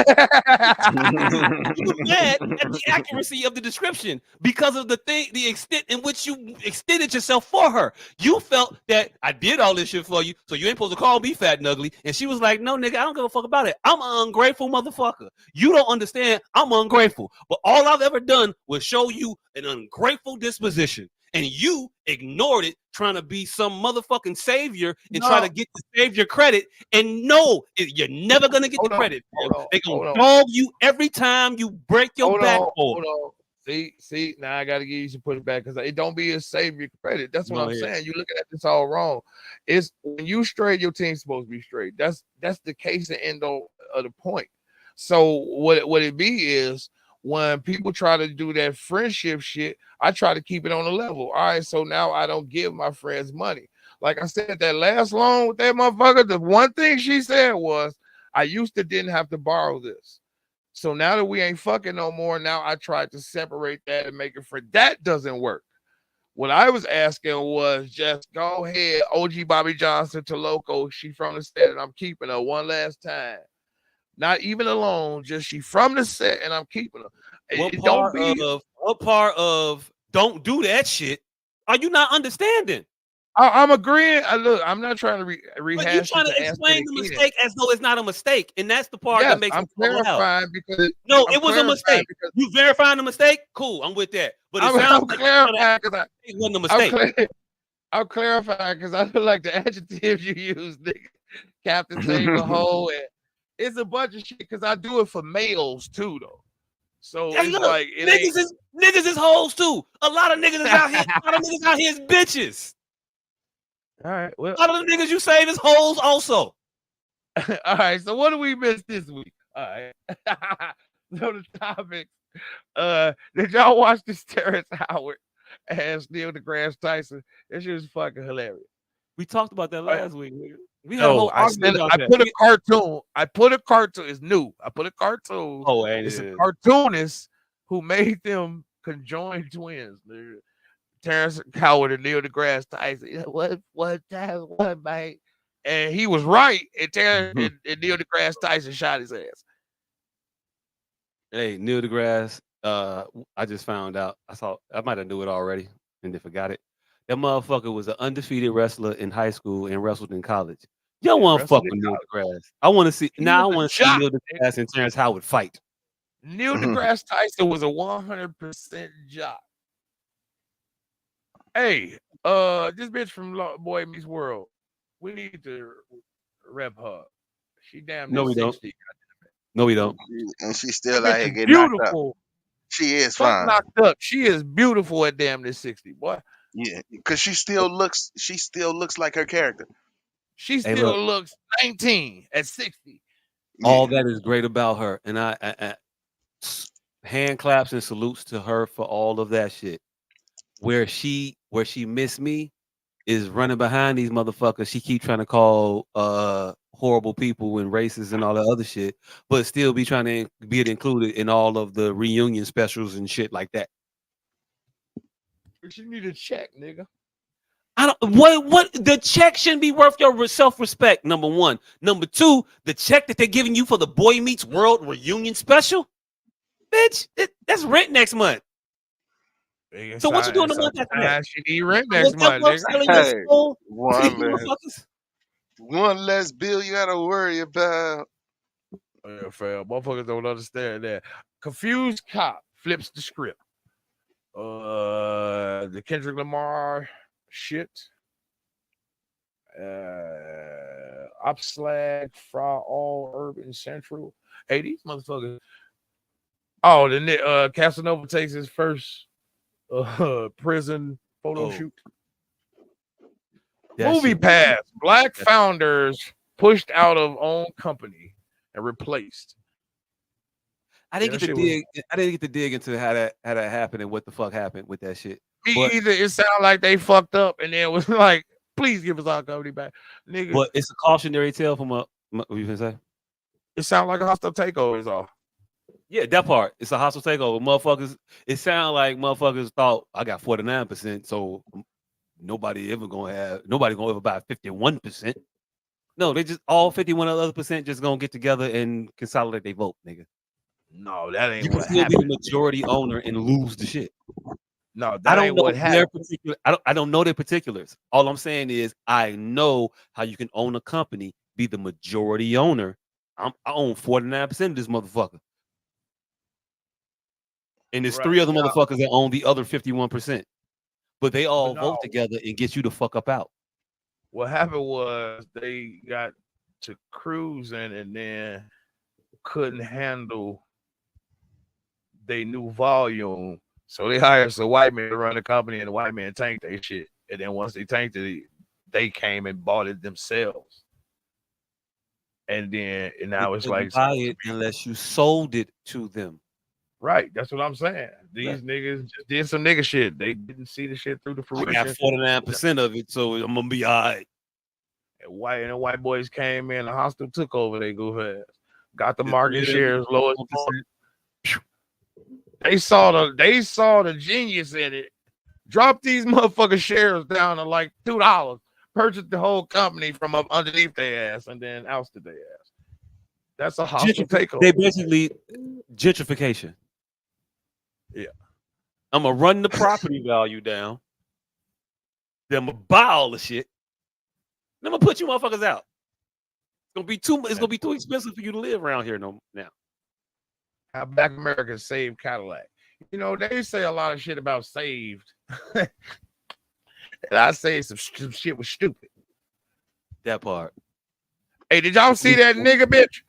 You were mad at the accuracy of the description because of the extent in which you extended yourself for her. You felt that I did all this shit for you, so you ain't supposed to call me fat and ugly. And she was like, no, nigga, I don't give a fuck about it. I'm an ungrateful motherfucker. You don't understand. I'm ungrateful. But all I've ever done was show you an ungrateful disposition. And you ignored it, trying to be some motherfucking savior and try to No, get the savior credit. And no, you're never gonna get the hold on, credit. hold on, They're gonna hold on, dog you every time you break your back for. hold on. See, now I gotta give you some pushback because it don't be a savior credit. That's what Go I'm ahead. saying. You looking at this all wrong. It's when you straight, your team's supposed to be straight. That's the case and end of the point. So what it be is when people try to do that friendship shit, I try to keep it on the level. All right, so now I don't give my friends money. Like I said, that last loan with that motherfucker, the one thing she said was, I used to didn't have to borrow this. So now that we ain't fucking no more, now I tried to separate that and make it for that doesn't work. What I was asking was just go ahead, OG Bobby Johnson to Loco. She from the set and I'm keeping her one last time. Not even alone, just she from the set and I'm keeping her. It don't be. What part of don't do that shit are you not understanding? I'm agreeing. Look, I'm not trying to But you rehash it trying to to ask explain it the again. mistake as though it's not a mistake, and that's the part that Yes, makes I'm me fall out. clarifying because No, I'm it was a clarifying mistake. because You verifying the mistake? Cool, I'm with that. But it I'm, sounds I'm like you're trying to act clarifying because like it wasn't a I'm mistake. I'm clarifying because I feel like the adjectives you use, nigga, Captain Save a Hole, and it's a bunch of shit because I do it for males too, though. So Hey, it's look, like it ain't. niggas is hoes too. A lot of niggas is out here. A lot of niggas out here is bitches. All right, well, A lot of the niggas you save is hoes also. all right. So what do we miss this week? All right. So the topics Did y'all watch this Terrence Howard as Neil deGrasse Tyson? That shit was fucking hilarious. We talked about that Uh, last week, nigga. We got a No, whole argument about I that. put a cartoon. I put a cartoon. It's new. I put a cartoon. Oh, ain't It's a it? cartoonist who made them conjoined twins. Nigga. Terrence Howard and Neil deGrasse Tyson. Yeah, what time? What, mate? And he was right. And Terrence and Neil deGrasse Tyson shot his ass. Hey, Neil deGrasse. I just found out. I might have knew it already and then forgot it. That motherfucker was an undefeated wrestler in high school and wrestled in college. You don't And want to fuck wrestled in with Neil college. deGrasse. I want to see He now. was I a want to see jock. Neil Nigga. deGrasse and Terrence Howard fight. Neil deGrasse Tyson was a 100% jock. Hey, this bitch from Boy Meets World. We need to rep her. She damn No, near we don't. 60. No, we don't. And she's That still out bitch here is getting knocked up. beautiful. She is Fuck fine. knocked up. She is beautiful at damn near 60, boy. Yeah, because she still looks like her character. She Hey, still look. looks 19 at 60. All Yeah. that is great about her, and I hand claps and salutes to her for all of that shit. Where she missed me is running behind these motherfuckers. She keep trying to call horrible people and racist and all that other shit, but still be trying to be included in all of the reunion specials and shit like that. She need a check, nigga. I don't what the check shouldn't be worth your self-respect, number one. Number two, the check that they're giving you for the Boy Meets World reunion special, bitch, that's rent next month. So what you doing the month after that? She need rent So next that month, worth nigga. selling your Hey, soul to these one less motherfuckers? one less bill you gotta worry about. Yeah, fam. Motherfuckers don't understand that. Confused cop flips the script. The Kendrick Lamar shit. Upslag fra all urban central. Hey, these motherfuckers. Oh, the Casanova takes his first prison photo Oh, shoot. that Movie shit. Pass. Black founders pushed out of own company and replaced. I Yeah, didn't that get to shit was dig. I didn't get to dig into how that happened and what the fuck happened with that shit. me But either. It sounded like they fucked up and then it was like, please give us our company back. Nigga, but it's a cautionary tale from a. What you gonna say? it sounded like a hostile takeover is all. Yeah, that part. It's a hostile takeover. Motherfuckers. It sounded like motherfuckers thought I got 49%, so nobody gonna ever buy 51%. No, they just all 51 other percent just gonna get together and consolidate their vote, nigga. No, that You ain't can what still be the happened. majority owner and lose the shit. No, I that don't ain't know what their happened. particular. I don't know their particulars. All I'm saying is I know how you can own a company, be the majority owner. I own 49% of this motherfucker, and there's Right. three other Now, motherfuckers that own the other 51%. But they but all no, vote together and get you the fuck up out. what happened was they got to cruising and then couldn't handle they new volume. So they hired some white man to run the company and the white man tanked their shit. And then once they tanked it, they came and bought it themselves. And then and They now it's couldn't like buy supposed to it be unless you sold it to them. right. That's what I'm saying. Yeah. These niggas just did some nigga shit. They didn't see the shit through the I got fruition. 49% of it, so I'm gonna be all right. And the white boys came in, the hostile took over they goof ass. Got the The market 3 shares low as fuck. 1%. They saw the genius in it. Drop these motherfucking shares down to like $2. Purchased the whole company from up underneath their ass and then ousted their ass. That's a hostile takeover. They basically gentrification. Yeah. I'm gonna run the property value down. Then I'm gonna buy all the shit. Then I'm gonna put you motherfuckers out. It's gonna be too expensive for you to live around here now. How Black Americans saved Cadillac. You know, they say a lot of shit about saved. And I say some shit was stupid. That part. Hey, did y'all see that nigga bitch?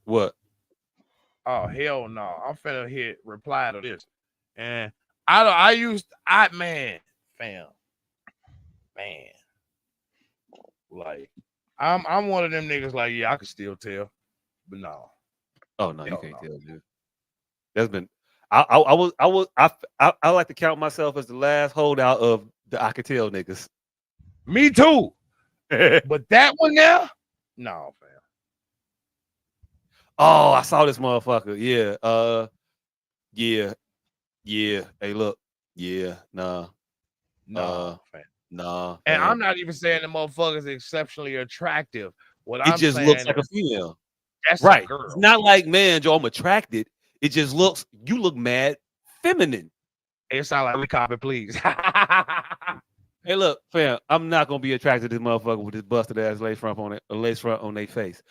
What? Oh hell no! I'm finna hit reply to this, and man, like I'm one of them niggas like yeah I can still tell, but no, Oh no, you hell can't no. tell, dude. That's been. I like to count myself as the last holdout of the I could tell niggas. Me too. But that one there, no, fam. Oh, I saw this motherfucker. Yeah. Yeah. Yeah. Hey, look. Yeah. Nah. No, fam. Nah. And Fam. I'm not even saying the motherfucker's exceptionally attractive. What It I'm just looks saying like a is female. that's a Right. girl. It's not like, man, Joe, I'm attracted. It just looks, you look mad feminine. It sounds like we copy, please. Hey, look, fam, I'm not gonna be attracted to this motherfucker with this busted ass lace front on it, a lace front on their face.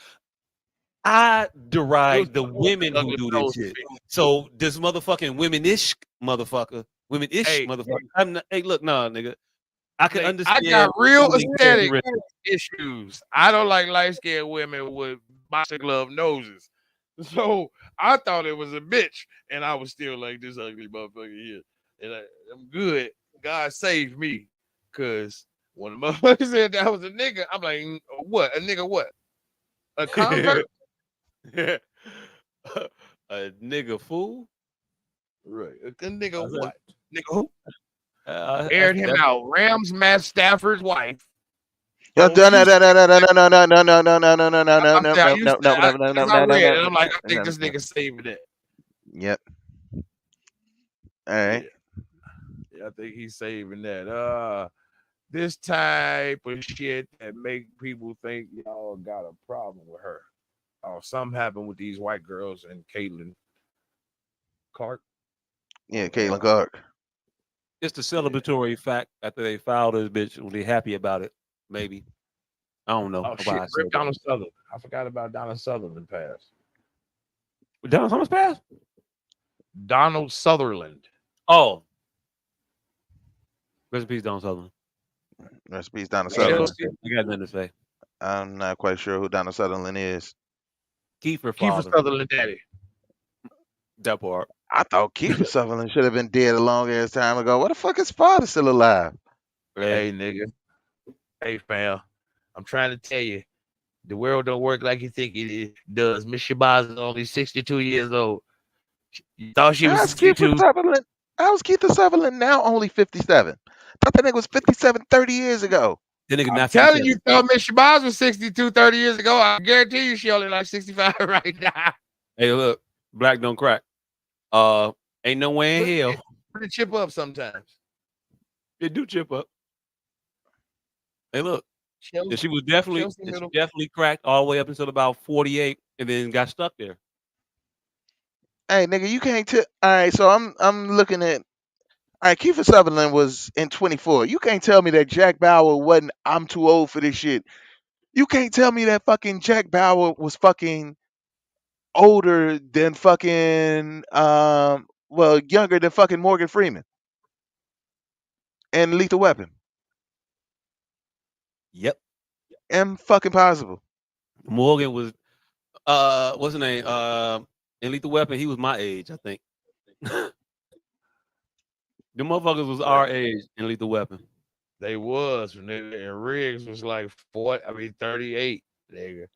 I deride the women who do this shit. So this motherfucking womenish motherfucker, Hey, I'm not, hey, look, nah, nigga. I can I understand got real feeling aesthetic characteristics. issues. I don't like light-skinned women with boxing glove noses. So I thought it was a bitch, and I was still like this ugly motherfucker here. And I'm good. God saved me. Cause when the motherfucker said that was a nigga, I'm like, what? A nigga what? A convert? A nigga fool. Right. A nigga I said, what? Nigga who? I, Aired him that's, out. Rams Matt Stafford's wife. Yo, Don't no, you no, no, say no, no, no, no, no, no, no, no, no, no, no, no, I no, said I no, used no, to no, no, no, because no, I no, read no, it. I'm like, I think no, this no. nigga saving it. Yep. All Yeah. right. Yeah, I think he's saving that. This type of shit that make people think y'all got a problem with her. Oh, something happened with these white girls and Caitlin Clark. Yeah, Caitlin Clark. it's the celebratory fact after they filed this bitch when they happy about it. Maybe. I don't know Oh why shit, I Rip said that. Donald Sutherland. I forgot about Donald Sutherland passed. Donald Summers passed? Donald Sutherland. Oh. Rest in peace, Donald Sutherland. Rest in peace, Donna I got nothing to Sutherland. say. I got nothing to say. I'm not quite sure who Donna Sutherland is. Kiefer Kiefer father. Sutherland daddy. That part. I thought Kiefer Sutherland should have been dead a long ass time ago. What the fuck is father still alive? Hey nigga. Hey fam. I'm trying to tell you, the world don't work like you think it does. Miss Shabazz is only 62 years old. You thought she was How's Kiefer 62. Sutherland? How's Kiefer Sutherland now only 57? Thought that nigga was 57 30 years ago. That nigga I'm not telling you, 57. thought Miss Shabazz was 62 30 years ago. I guarantee you she only like 65 right now. Hey, look, black don't crack. Ain't no way in hell. Put the chip up sometimes. It do chip up. Hey, look. Chelsea, She was definitely cracked all the way up until about 48 and then got stuck there. Hey nigga, you can't tell. All right, so I'm looking at. All right, Kiefer Sutherland was in 24. You can't tell me that Jack Bauer wasn't. I'm too old for this shit. You can't tell me that fucking Jack Bauer was fucking older than fucking well, younger than fucking Morgan Freeman and Lethal Weapon. Yep. Fucking possible. Morgan was what's his name? In Lethal Weapon, he was my age, I think. The motherfuckers was our age in Lethal Weapon. They was, nigga, and Riggs was like 38, nigga.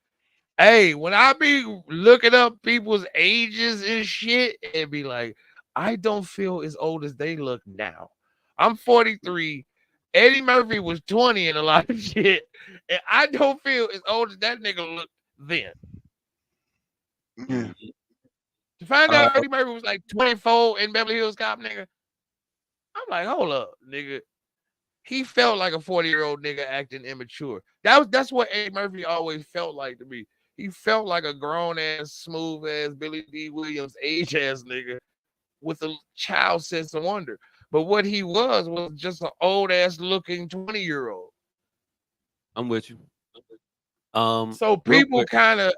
Hey, when I be looking up people's ages and shit, and be like, I don't feel as old as they look now. I'm 43. Eddie Murphy was 20 in a lot of shit, and I don't feel as old as that nigga looked then. Yeah. To find out Eddie Murphy was like 24 in Beverly Hills Cop, nigga, I'm like, hold up, nigga. He felt like a 40-year-old nigga acting immature. That's what Eddie Murphy always felt like to me. He felt like a grown ass, smooth ass Billy D. Williams age ass nigga with a child sense of wonder. But what he was just an old ass looking 20-year-old. I'm with you. So people kind of,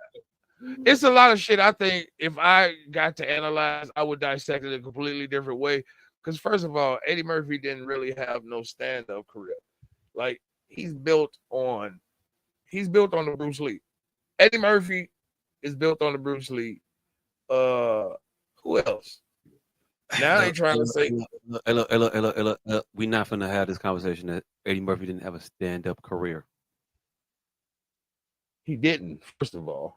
it's a lot of shit. I think if I got to analyze, I would dissect it a completely different way. Because first of all, Eddie Murphy didn't really have no stand-up career. Like he's built on the Bruce Lee. Eddie Murphy is built on the Bruce Lee. Who else? Now they trying to say we're not finna have this conversation that Eddie Murphy didn't have a stand-up career. He didn't. First of all,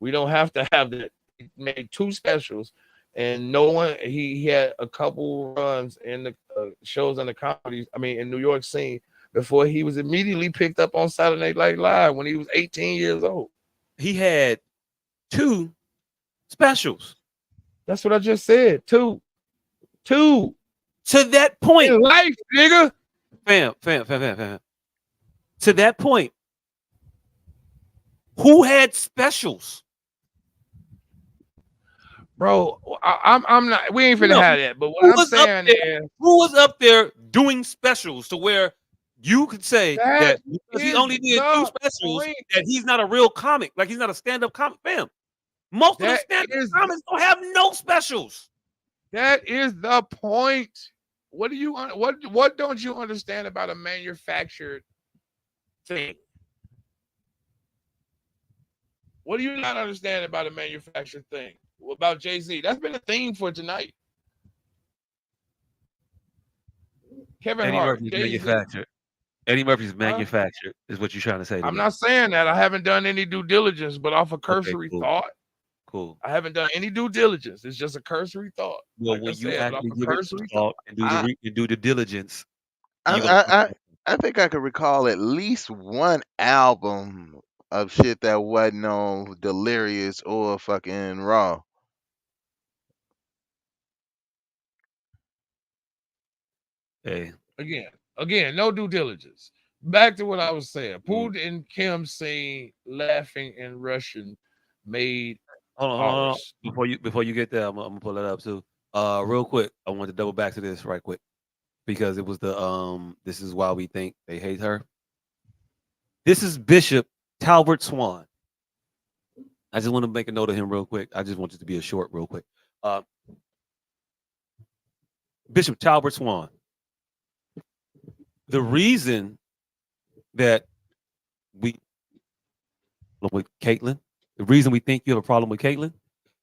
we don't have to have that. He made 2 specials and no one. He had a couple runs in the shows in the comedy. I mean, in New York scene before he was immediately picked up on Saturday Night Live when he was 18 years old. He had 2 specials. That's what I just said. Two. To that point, in life, nigga. Fam. To that point, who had specials? Bro, I'm not. We ain't finna have that. But what Who I'm was up saying there? is, Who was up there doing specials to where you could say that that because he is only did 2 the specials point. that he's not a real comic, like he's not a stand-up comic, fam. Most of the That stand-up is comics don't have no specials. that is the point. What do you what don't you understand about a manufactured thing? What do you not understand about a manufactured thing? About Jay-Z? That's been a theme for tonight. Kevin Eddie Hart, Murphy's Jay-Z. manufactured. Eddie Murphy's Huh? manufactured is what you're trying to say to I'm me. not saying that. I haven't done any due diligence, but off a cursory cool. thought, Cool. I haven't done any due diligence. It's just a cursory thought. Well, Like I when you said, but off actually a give it cursory thought and I, do the diligence, I, you're gonna I, I, I think I could recall at least one album of shit that wasn't on Delirious or fucking Raw. hey. again, no due diligence. Back to what I was saying. Mm. Pooh and Kim scene laughing in Russian made Hold on. ours. Before you get there, I'm gonna pull it up too. Real quick, I want to double back to this right quick because it was the this is why we think they hate her. This is Bishop Talbert Swan. I just want to make a note of him real quick. I just want it to be a short, real quick. Bishop Talbert Swan. The reason that we with Caitlyn, the reason we think you have a problem with Caitlyn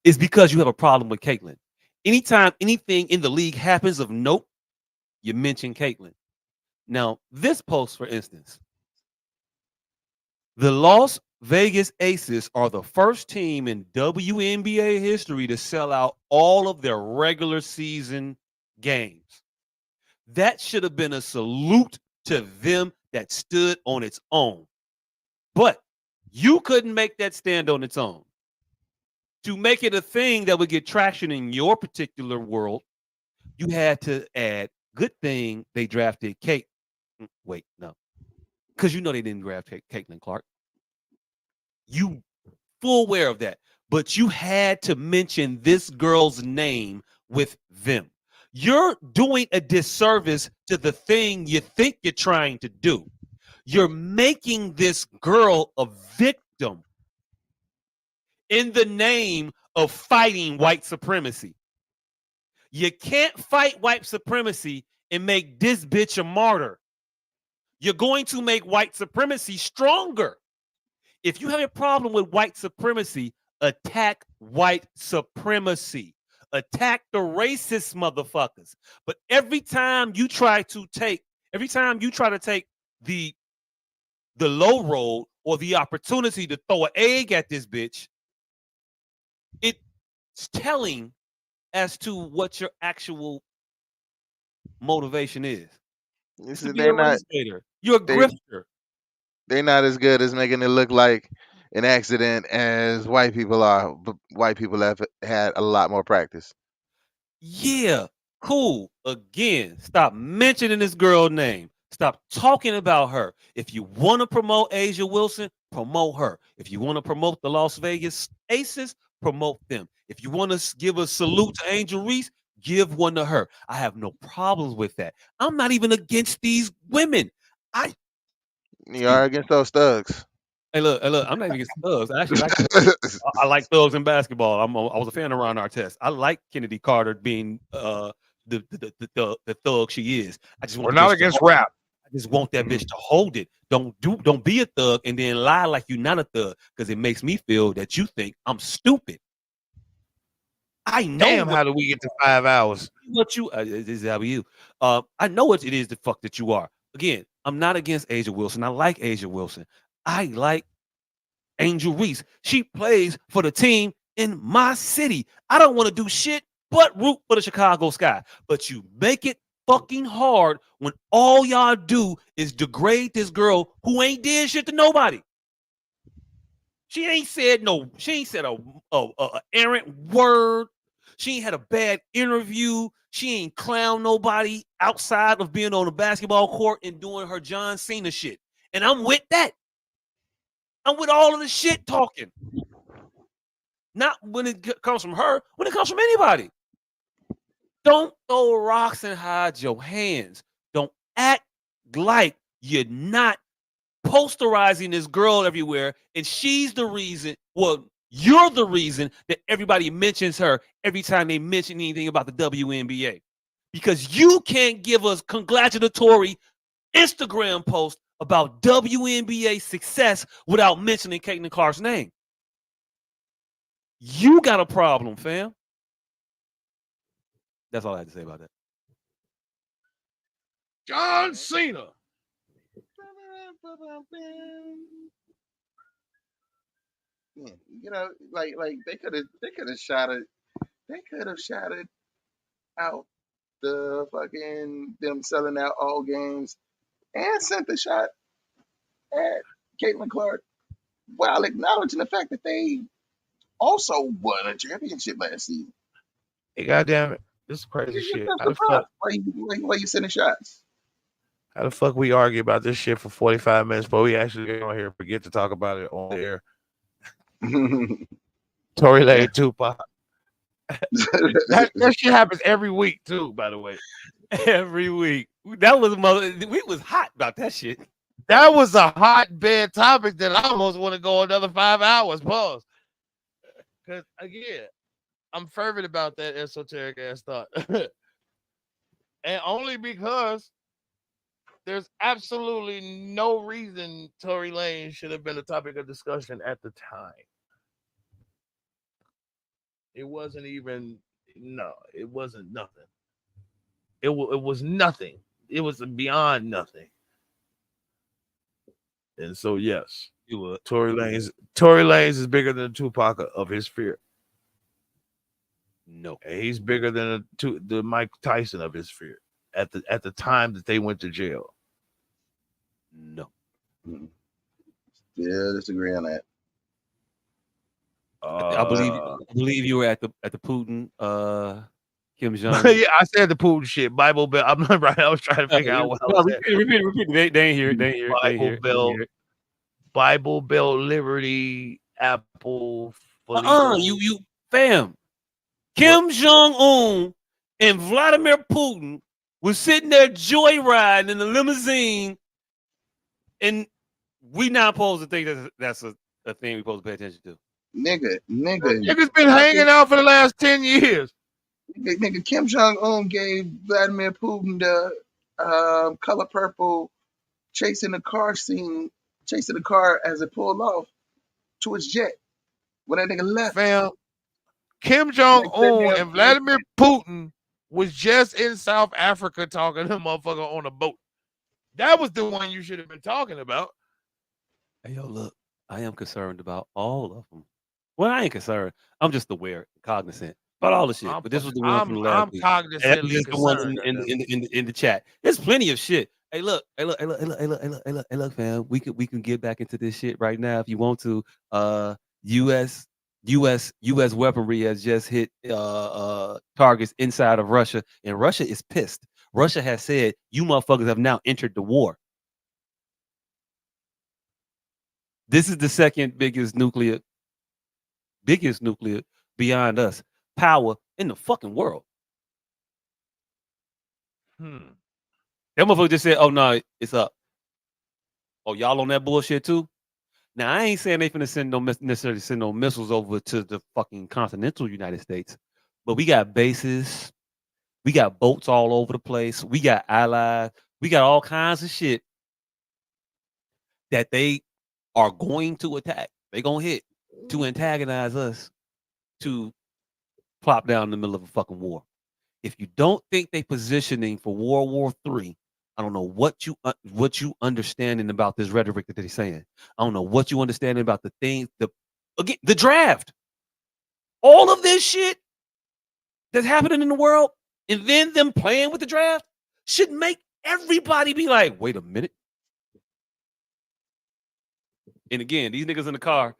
is because you have a problem with Caitlyn. Anytime anything in the league happens of note, you mention Caitlyn. Now, this post, for instance, the Las Vegas Aces are the first team in WNBA history to sell out all of their regular season games. That should have been a salute to them that stood on its own. But you couldn't make that stand on its own. To make it a thing that would get traction in your particular world, you had to add, good thing they drafted Kate. Wait, no. Because you know they didn't draft Caitlin Clark. You full aware of that. But you had to mention this girl's name with them. You're doing a disservice to the thing you think you're trying to do. You're making this girl a victim in the name of fighting white supremacy. You can't fight white supremacy and make this bitch a martyr. You're going to make white supremacy stronger. If you have a problem with white supremacy, attack white supremacy. Attack the racist motherfuckers. But every time you try to take the low road or the opportunity to throw an egg at this bitch, it's telling as to what your actual motivation is. You To see, be a race baiter. You're a they grifter. they're not as good as making it look like an accident as white people are. But white people have had a lot more practice. Yeah, cool. Again, stop mentioning this girl's name. Stop talking about her. If you want to promote Asia Wilson, promote her. If you want to promote the Las Vegas Aces, promote them. If you want to give a salute to Angel Reese, give one to her. I have no problems with that. I'm not even against these women. You are against those thugs. Hey, look, I'm not even against thugs. I actually like I like thugs in basketball. I was a fan of Ron Artest. I like Kennedy Carter being the thug she is. I just want We're the not bitch to against hold it. rap. I just want that bitch to hold it. Don't be a thug and then lie like you're not a thug because it makes me feel that you think I'm stupid. I know Damn, how do we get to 5 hours? what you this is how you. I know what it is the fuck that you are. Again, I'm not against Asia Wilson. I like Asia Wilson. I like Angel Reese. She plays for the team in my city. I don't want to do shit but root for the Chicago Sky. But you make it fucking hard when all y'all do is degrade this girl who ain't did shit to nobody. She ain't said a errant word. She ain't had a bad interview. She ain't clown nobody outside of being on the basketball court and doing her John Cena shit. And I'm with that. I'm with all of the shit talking. Not when it comes from her, when it comes from anybody. Don't throw rocks and hide your hands. Don't act like you're not posterizing this girl everywhere, and she's the reason. Well, you're the reason that everybody mentions her every time they mention anything about the WNBA, because you can't give us congratulatory Instagram posts about WNBA success without mentioning Caitlin Clark's name. You got a problem, fam. That's all I had to say about that. John Cena. Yeah, you know, like they could have shot it. They could have shot it out the fucking them selling out all games and sent the shot at Caitlin Clark while acknowledging the fact that they also won a championship last season. Hey, goddamn it. This is crazy You're shit. just surprised. Why you sending shots? How the fuck we argue about this shit for 45 minutes, but we actually get on here and forget to talk about it on the air? Tory Lane, Tupac. that shit happens every week too, by the way. Every week. That was we was hot about that shit. That was a hotbed topic that I almost want to go another 5 hours. Pause. Because again, I'm fervent about that esoteric ass thought. And only because there's absolutely no reason Tory Lane should have been a topic of discussion at the time. It wasn't even, no, it wasn't nothing. It was nothing. It was beyond nothing. And so, yes, Tory Lanez is bigger than Tupac of his fear. No, and he's bigger than the Mike Tyson of his fear at the time that they went to jail. No, still disagree on that. I believe you were at the Putin Kim Jong. Yeah, I said the Putin shit. Bible Belt. I'm not right. I was trying to figure out what I was saying. Repeat. They ain't hear it. Bible Belt, Liberty, Apple. You fam. Kim Jong Un and Vladimir Putin was sitting there joyriding in the limousine, and we not supposed to think that's a thing we supposed to pay attention to. Nigga's been hanging out for the last 10 years. Nigga, Kim Jong Un gave Vladimir Putin the color purple chasing the car as it pulled off to his jet when that nigga left. Fam, Kim Jong Un and Vladimir Putin was just in South Africa talking to a motherfucker on a boat. That was the one you should have been talking about. Hey, yo, look, I am concerned about all of them. Well, I ain't concerned. I'm just aware, cognizant about all the shit. But this was the one from the last week. Cognizant. This is the one in the chat. There's plenty of shit. Hey, look, fam. We can get back into this shit right now if you want to. U.S. weaponry has just hit targets inside of Russia, and Russia is pissed. Russia has said, "You motherfuckers have now entered the war." This is the second biggest nuclear beyond us power in the fucking world. That motherfucker just said, "Oh no, it's up." Oh, y'all on that bullshit too? Now I ain't saying they finna necessarily send no missiles over to the fucking continental United States, but we got bases, we got boats all over the place, we got allies, we got all kinds of shit that they are going to attack. They gonna hit to antagonize us, to plop down in the middle of a fucking war. If you don't think they positioning for World War III, I don't know what you understanding about this rhetoric that they're saying. I don't know what you understanding about the things, the draft. All of this shit that's happening in the world, and then them playing with the draft should make everybody be like, wait a minute. And again, these niggas in the car,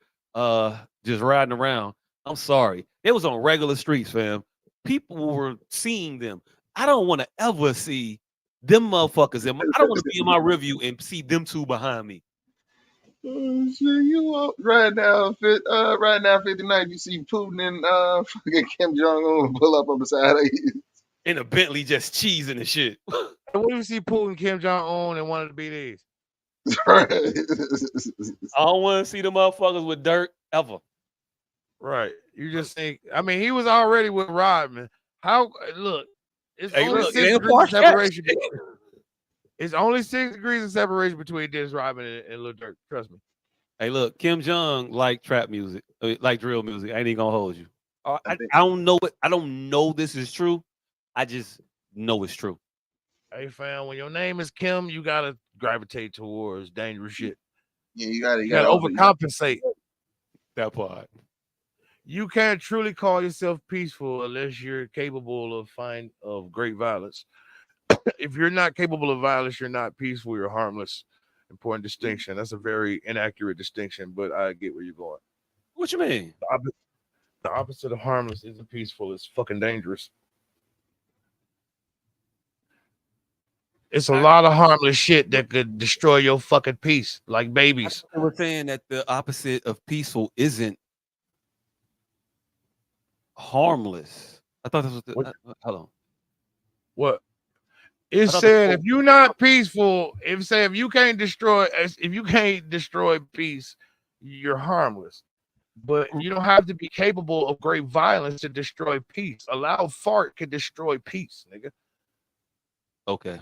just riding around. I'm sorry. It was on regular streets, fam. People were seeing them. I don't want to ever see them motherfuckers. I don't want to be in my review and see them two behind me. Oh, shit, you up right now? Right now, 59. You see Putin and fucking Kim Jong Un pull up on the side of you. In a Bentley just cheesing and shit. What do you see Putin, Kim Jong Un, and one of the BDs? Right. I don't want to see them motherfuckers with dirt ever. Right. You just think. I mean, he was already with Rodman. How? Look, it's Hey, only look, it 6 ain't a degrees far of stretch. separation. It's only 6 degrees of separation between Dennis Rodman and Lil Durk. Trust me. Hey, look, Kim Jong like trap music, like drill music. I ain't even gonna hold you. I think- don't know it. I don't know this is true. I just know it's true. Hey, fam, when your name is Kim, you gotta gravitate towards dangerous shit. Yeah, you gotta You gotta overcompensate. That part. You can't truly call yourself peaceful unless you're capable of great violence. If you're not capable of violence, you're not peaceful. You're harmless. Important distinction. That's a very inaccurate distinction, but I get where you're going. What you mean? The opposite of harmless isn't peaceful. It's fucking dangerous. It's a lot of harmless shit that could destroy your fucking peace, like babies. I was saying that the opposite of peaceful isn't harmless. I thought this was the. Hold on. What? It I thought said if you're not peaceful, if you can't destroy peace, you're harmless. But you don't have to be capable of great violence to destroy peace. A loud fart can destroy peace, nigga. Okay.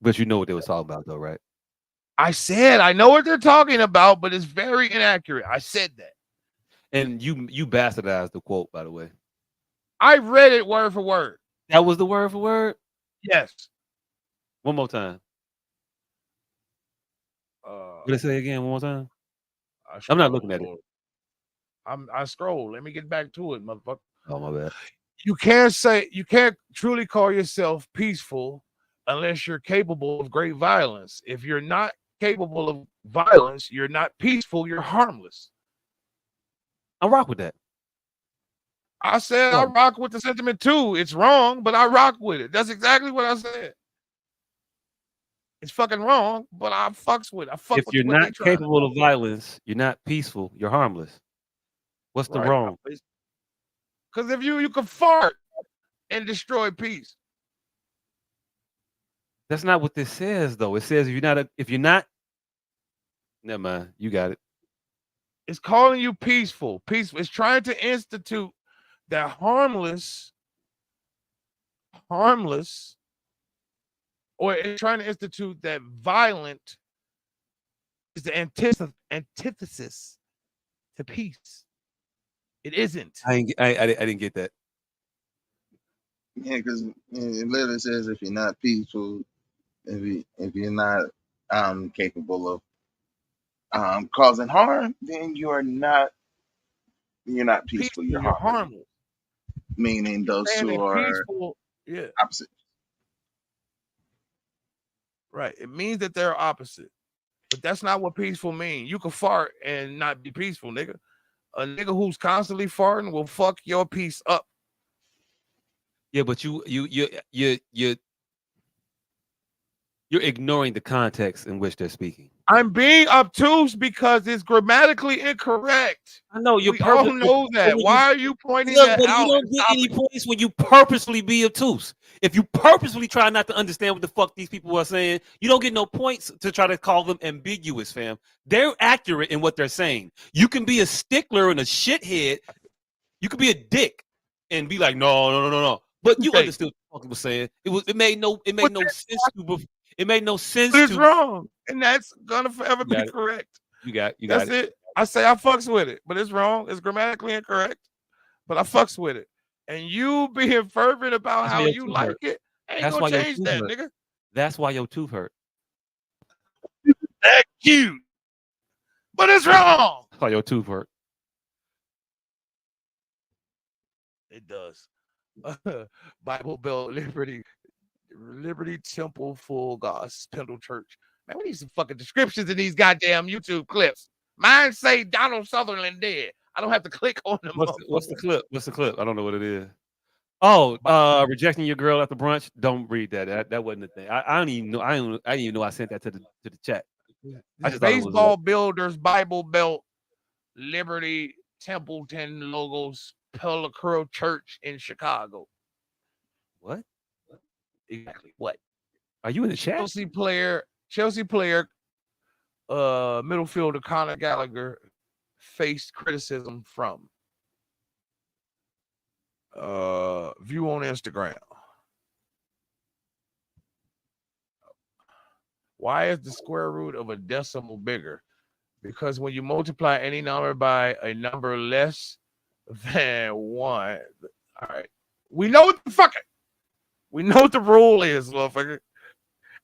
But you know what they was talking about, though, right? I said I know what they're talking about, but it's very inaccurate. I said that. And you bastardized the quote, by the way. I read it word for word. That was the word for word? Yes. One more time. What did it say again? One more time? I'm not looking at it. I scroll. Let me get back to it, motherfucker. Oh, my bad. You can't truly call yourself peaceful unless you're capable of great violence. If you're not capable of violence, you're not peaceful, you're harmless. I rock with that. I said I rock with the sentiment too. It's wrong, but I rock with it. That's exactly what I said. It's fucking wrong, but I fucks with it. If you're not capable of violence, you're not peaceful, you're harmless. What's the wrong? Because if you can fart and destroy peace. That's not what this says, though. It says if you're not, never mind. You got it. It's calling you peaceful. Peaceful. It's trying to institute that harmless, or it's trying to institute that violent is the antithesis to peace. It isn't. I didn't get that. Yeah, because it literally says if you're not peaceful, if you're not capable of causing harm, then you're not peaceful. You're harmless. Meaning those two are peaceful, yeah, opposite. Right. It means that they're opposite. But that's not what peaceful means. You can fart and not be peaceful, nigga. A nigga who's constantly farting will fuck your peace up. Yeah, but you're ignoring the context in which they're speaking. I'm being obtuse because it's grammatically incorrect. I know we all know that. Why are you pointing that out? You don't get any points when you purposely be obtuse. If you purposely try not to understand what the fuck these people are saying, you don't get no points to try to call them ambiguous, fam. They're accurate in what they're saying. You can be a stickler and a shithead. You could be a dick and be like, no. But you understood what he was saying. It made no sense to. It made no sense. But it's wrong, and that's gonna forever be correct. You got that's it. I say I fucks with it, but it's wrong. It's grammatically incorrect, but I fucks with it. And you being fervent about how you like it ain't gonna change that, nigga. That's why your tooth hurt. That cute, but it's wrong. That's why your tooth hurt. It does. Bible Belt, Liberty Temple, Full Gospel Church. Man, we need some fucking descriptions in these goddamn YouTube clips. Mine say Donald Sutherland dead. I don't have to click on them. What's the clip? What's the clip? I don't know what it is. Oh, rejecting your girl at the brunch. Don't read that. That wasn't the thing. I don't even know. I didn't even know I sent that to the chat. I just thought it was Baseball Builders, Bible Belt, Liberty Templeton logos, Pellicro Church in Chicago. What? Exactly. What? Are you in the chat? Chelsea player, middle fielder Conor Gallagher faced criticism from view on Instagram. Why is the square root of a decimal bigger? Because when you multiply any number by a number less than 1, all right, we know what the rule is, motherfucker.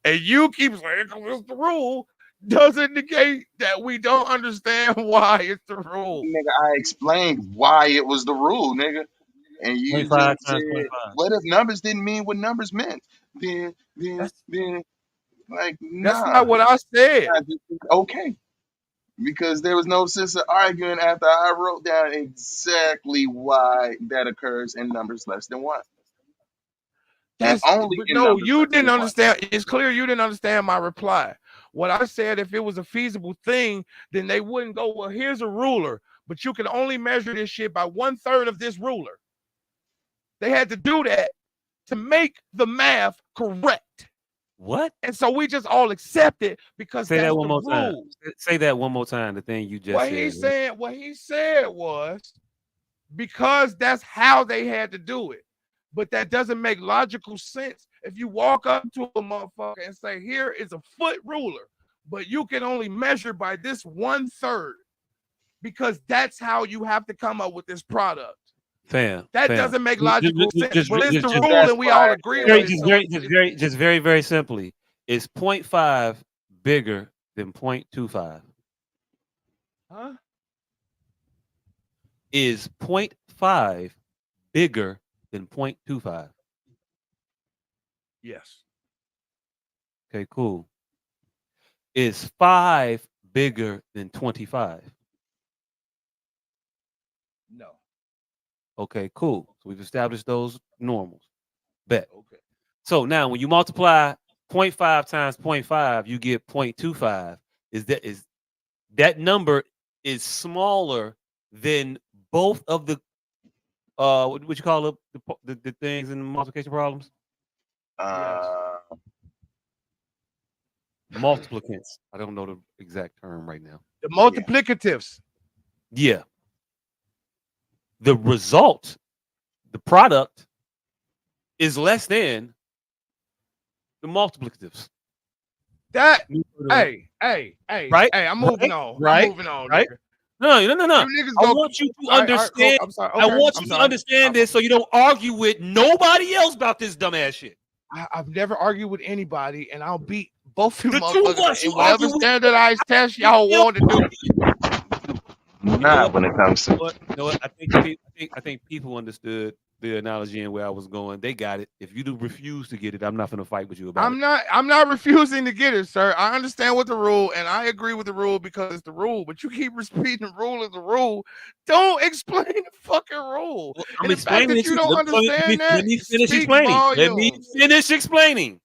And you keep saying it's the rule doesn't negate that we don't understand why it's the rule. Nigga, I explained why it was the rule, nigga. And you 25 just said, times 25. what if numbers didn't mean what numbers meant? Then like, That's nah. not what I said. Okay. Because there was no sense of arguing after I wrote down exactly why that occurs in numbers less than 1. And only in no, numbers you less didn't than 1. understand. It's clear you didn't understand my reply. What I said, if it was a feasible thing, then they wouldn't go, well, here's a ruler, but you can only measure this shit by 1/3 of this ruler. They had to do that to make the math correct. What? And so we just all accept it because Say that's that one the more time. rule. Say that one more time. The thing you just said. What he said was because that's how they had to do it. But that doesn't make logical sense if you walk up to a motherfucker and say, here is a foot ruler, but you can only measure by this 1/3 because that's how you have to come up with this product. Fam, that fam. doesn't make logical sense. But it's the rule and we why all agree with it. Just very simply, is 0.5 bigger than 0.25? Huh? Is 0.5 bigger than 0.25? Yes. Okay, cool. Is 5 bigger than 25? No. Okay, cool. So we've established those normals. Bet. Okay. So now when you multiply 0.5 times 0.5, you get 0.25. Is that number is smaller than both of the what you call the things in the multiplication problems? Multiplicants. I don't know the exact term right now. The multiplicatives. Yeah. The result, the product, is less than the multiplicatives. That right? I'm moving on. Right? I'm moving on. Right? Nigga. No. You niggas I go, want you to understand. I'm sorry. I want you to understand this so you don't argue with nobody else about this dumbass shit. I've never argued with anybody, and I'll beat both of you The two of motherfuckers us in you whatever argue with- standardized test y'all want to do. Not when it comes to. You know what? I think people understood the analogy and where I was going. They got it. If you do refuse to get it, I'm not going to fight with you about it. I'm not refusing to get it, sir. I understand what the rule, and I agree with the rule because it's the rule. But you keep repeating the rule as the rule. Don't explain the fucking rule. Well, I'm and the fact explaining that you don't understand that. Let me finish speaks explaining. Let me volumes. finish explaining.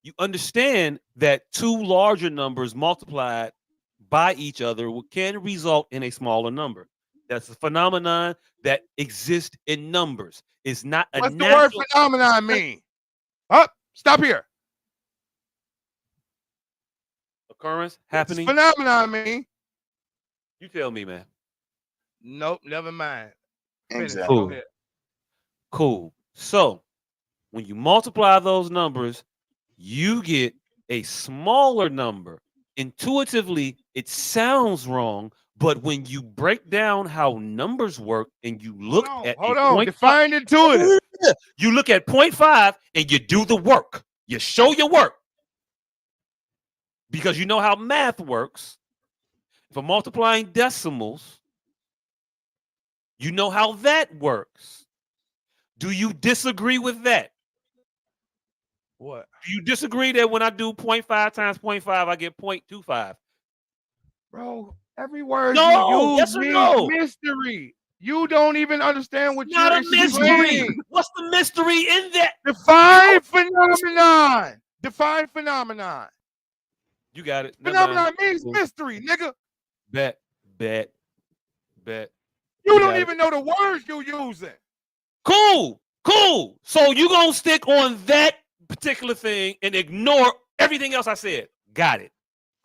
You understand that two larger numbers multiplied by each other can result in a smaller number. That's a phenomenon that exists in numbers. It's not a What's the word phenomenon mean? Oh, stop here. Occurrence happening. What's phenomenon mean? You tell me, man. Nope, never mind. Exactly. Cool. So when you multiply those numbers, you get a smaller number. Intuitively, it sounds wrong, but when you break down how numbers work and you look at define intuitive. You look at 0.5 and you do the work. You show your work. Because you know how math works. For multiplying decimals, You know how that works. Do you disagree with that? What? Do you disagree that when I do 0.5 times 0.5, I get 0.25? Bro, every word you No, use yes or means no? mystery. You don't even understand what Not you're a mystery. explaining. What's the mystery in that? Define phenomenon. Define phenomenon. You got it. Never mind. Phenomenon means mystery, nigga. Bet. You don't even know the words you're using. Cool. So you gonna stick on that particular thing and ignore everything else I said. Got it.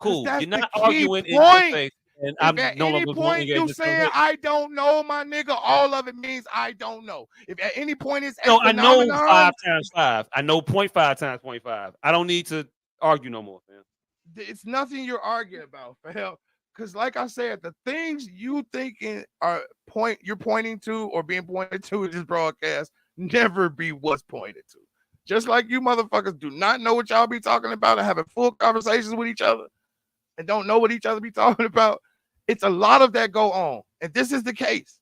Cool. That's You're the not key arguing in good point. faith, and If I'm at no any longer going to point engage you this saying conversation. I don't know, my nigga, all of it means I don't know. If at any point it's No, a I know phenomenon, 5 times 5. I know 0.5 times 0.5. I don't need to argue no more, man. it's nothing you're arguing about, fam. Because, like I said, the things you thinking you're pointing to or being pointed to in this broadcast never be what's pointed to. Just like you motherfuckers do not know what y'all be talking about and having full conversations with each other and don't know what each other be talking about. It's a lot of that go on, and this is the case.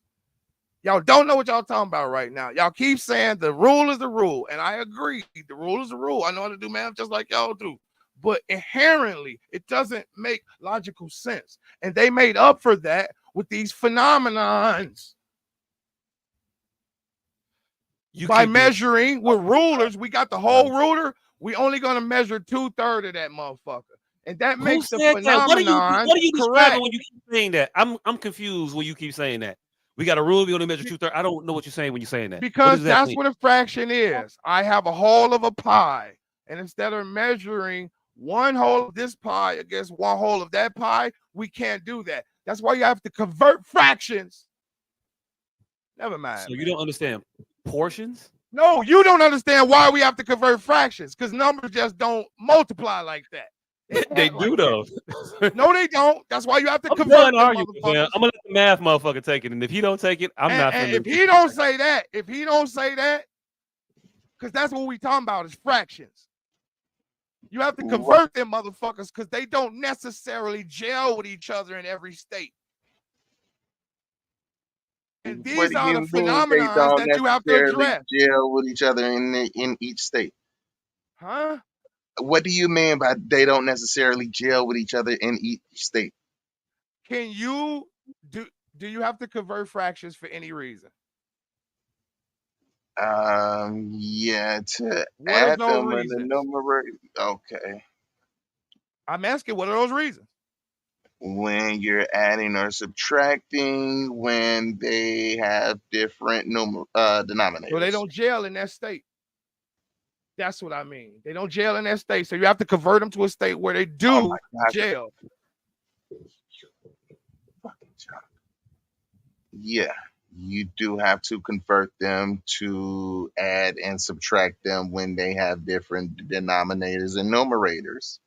Y'all don't know what y'all talking about right now. Y'all keep saying the rule is the rule, and I agree. The rule is the rule. I know how to do math just like y'all do. But inherently, it doesn't make logical sense. And they made up for that with these phenomenons. By measuring with rulers, we got the whole ruler. We only going to measure 2/3 of that motherfucker. And that makes the phenomenon What are you describing correct. when you keep saying that? I'm confused when you keep saying that. We got a rule, we only measure 2/3. I don't know what you're saying when you're saying that. Because that's what a fraction is. I have a whole of a pie. And instead of measuring one whole of this pie against one whole of that pie, we can't do that. That's why you have to convert fractions. Never mind. So you don't understand portions? No, you don't understand why we have to convert fractions, because numbers just don't multiply like that. They do though. No, they don't. That's why you have to I'm convert done them arguing, man. motherfuckers. I'm gonna let the math motherfucker take it, and if he don't take it, I'm not. And if he don't say that, because that's what we talking about is fractions. You have to convert them motherfuckers because they don't necessarily gel with each other in every state. And these are the phenomena that you have to address. Gel with each other in each state. Huh? What do you mean by they don't necessarily gel with each other in each state? Can you do you have to convert fractions for any reason? Yeah, to what add is those them in the reasons? numerator. Okay. I'm asking, what are those reasons? When you're adding or subtracting, when they have different denominators. So they don't gel in that state. That's what I mean. They don't gel in that state. So you have to convert them to a state where they do gel. Yeah, you do have to convert them to add and subtract them when they have different denominators and numerators.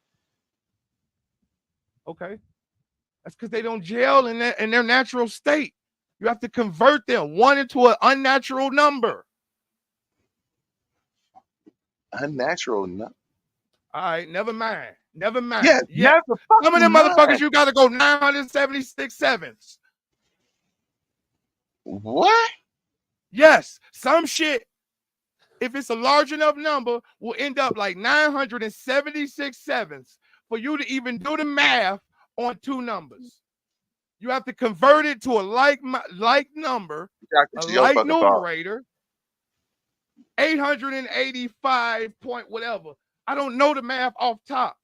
Okay. That's because they don't gel in their natural state. You have to convert them one into an unnatural number. Unnatural number? All right, never mind. Never mind. Yeah, some of them motherfuckers, you got to go 976 sevens. What? Yes, some shit, if it's a large enough number, will end up like 976 sevens for you to even do the math on two numbers. You have to convert it to a like number, a like numerator, 885 point whatever. I don't know the math off top,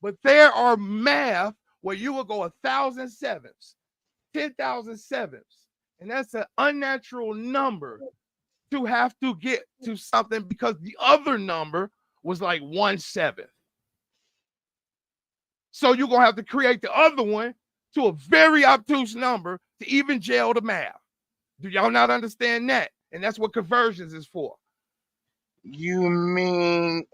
but there are math where you will go 1,000 sevens, 10,000 sevens, and that's an unnatural number to have to get to something because the other number was like 1/7. So you're going to have to create the other one to a very obtuse number to even gel the math. Do y'all not understand that? And that's what conversions is for. You mean,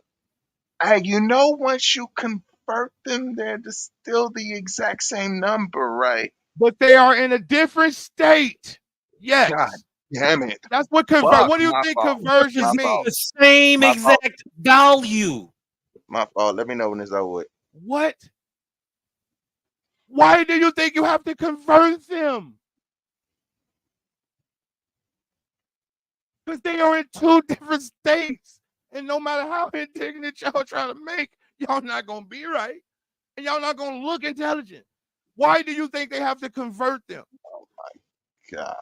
once you convert them, they're still the exact same number, right? But they are in a different state. Yes. God damn it. That's what convert. What do you think conversion means? The same exact value. My fault. Let me know when it's over with. What? Why do you think you have to convert them? Because they are in two different states. And no matter how indignant y'all try to make, y'all not going to be right. And y'all not going to look intelligent. Why do you think they have to convert them? Oh my God.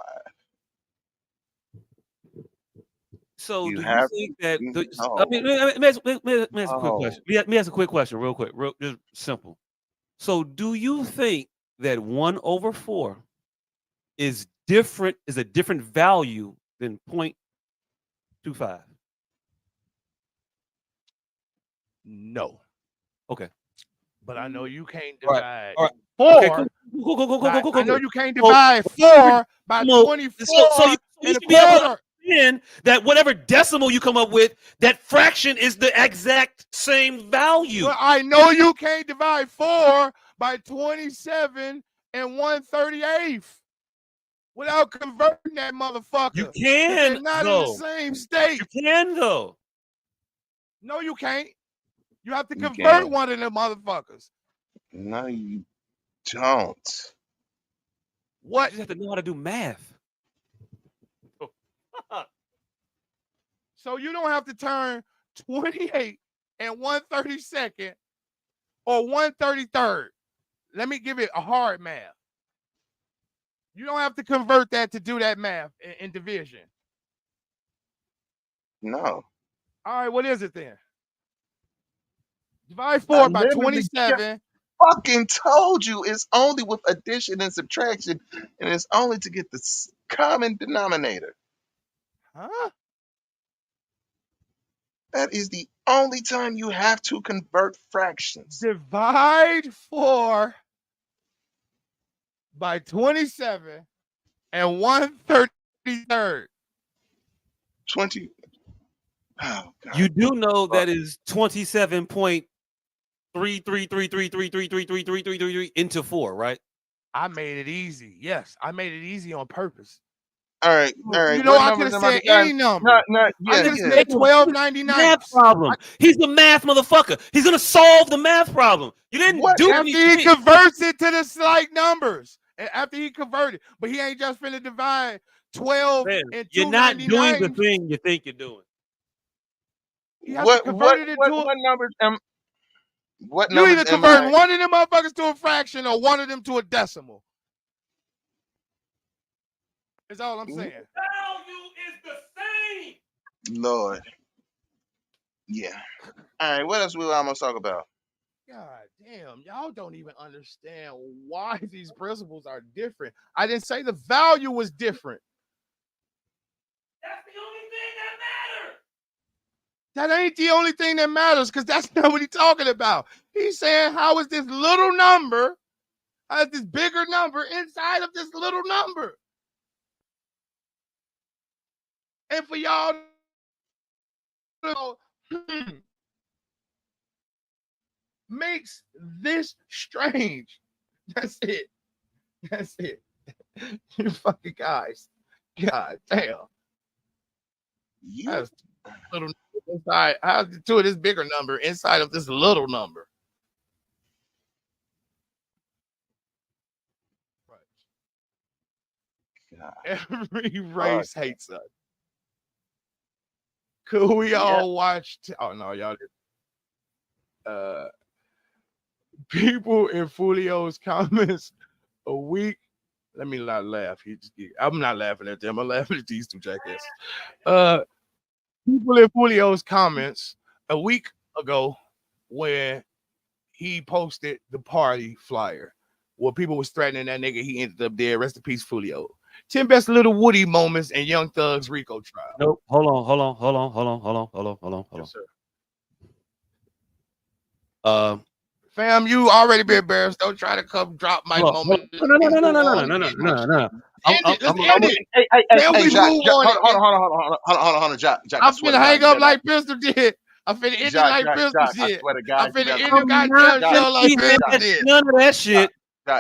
So You do you have think that I no. mean, let me ask a quick Oh, question. Let me ask a quick question real quick, just simple. So do you think that 1/4 is a different value than 0.25? No. Okay. But I know you can't All right. divide All right. 4. Okay, cool. I know you can't So, divide whatever 4 by decimal- 24 so you and a should be able to quarter. understand that whatever decimal you come up with, that fraction is the exact same value. Well, I know you can't divide 4 by 27 and 1/38 without converting that motherfucker. You 'Cause can, they're not in the though. same state. You can, though. No, you can't. You have to You convert can't. one of them motherfuckers. No, you don't. You What? just have to know how to do math. So you don't have to turn 28 and 1/32 or 1/33. Let me give it a hard math. You don't have to convert that to do that math in division. No. All right, what is it then? Divide I 4 by literally just 27. fucking told you it's only with addition and subtraction, and it's only to get the common denominator. Huh? That is the only time you have to convert fractions. Divide 4 by 27 and 1/33. 20. Oh, God. You do know that is 27.333333333333 into 4, right? I made it easy. Yes, I made it easy on purpose. All right. You know, I could have said any number. I Yeah, could have yeah. said 12.99. Math problem. He's the math motherfucker. He's gonna solve the math problem. You didn't What do After he anything. converts it to the slight numbers. And after he converted, but he ain't just finna divide 12 Man, and you're not doing the 299. thing you think you're doing. You have to convert it into what numbers am what You either numbers am convert I? one of them motherfuckers to a fraction or one of them to a decimal. That's all I'm saying. Value is the same. Lord. Yeah. All right. What else we almost talk about? God damn, y'all don't even understand why these principles are different. I didn't say the value was different. That's the only thing that matters. That ain't the only thing that matters because that's not what he's talking about. He's saying, how is this little number, how is this bigger number inside of this little number? And for y'all to go, makes this strange. That's it. That's it. You fucking guys. God damn. You How's little inside? How's the two of this bigger number inside of this little number? God. Every race hates us. Could we all watch? Oh no, y'all did. People in Fulio's comments a week. Let me not laugh. I'm not laughing at them. I'm laughing at these two jackasses. People in Fulio's comments a week ago when he posted the party flyer where people was threatening that nigga. He ended up dead. Rest in peace, Fulio. 10 best little Woody moments in Young Thug's Rico trial. Nope. Hold on. Yes, sir. Fam, you already been embarrassed. Don't try to come drop my moment. No. Let's end it. Hey, Can we Jacques, move on? hold on, Jacques. I'm finna hang up like Pistol did. I'm finna end it like Pistol I did. swear to God, I'm finna end the goddamn show like Pistol did. None of that shit.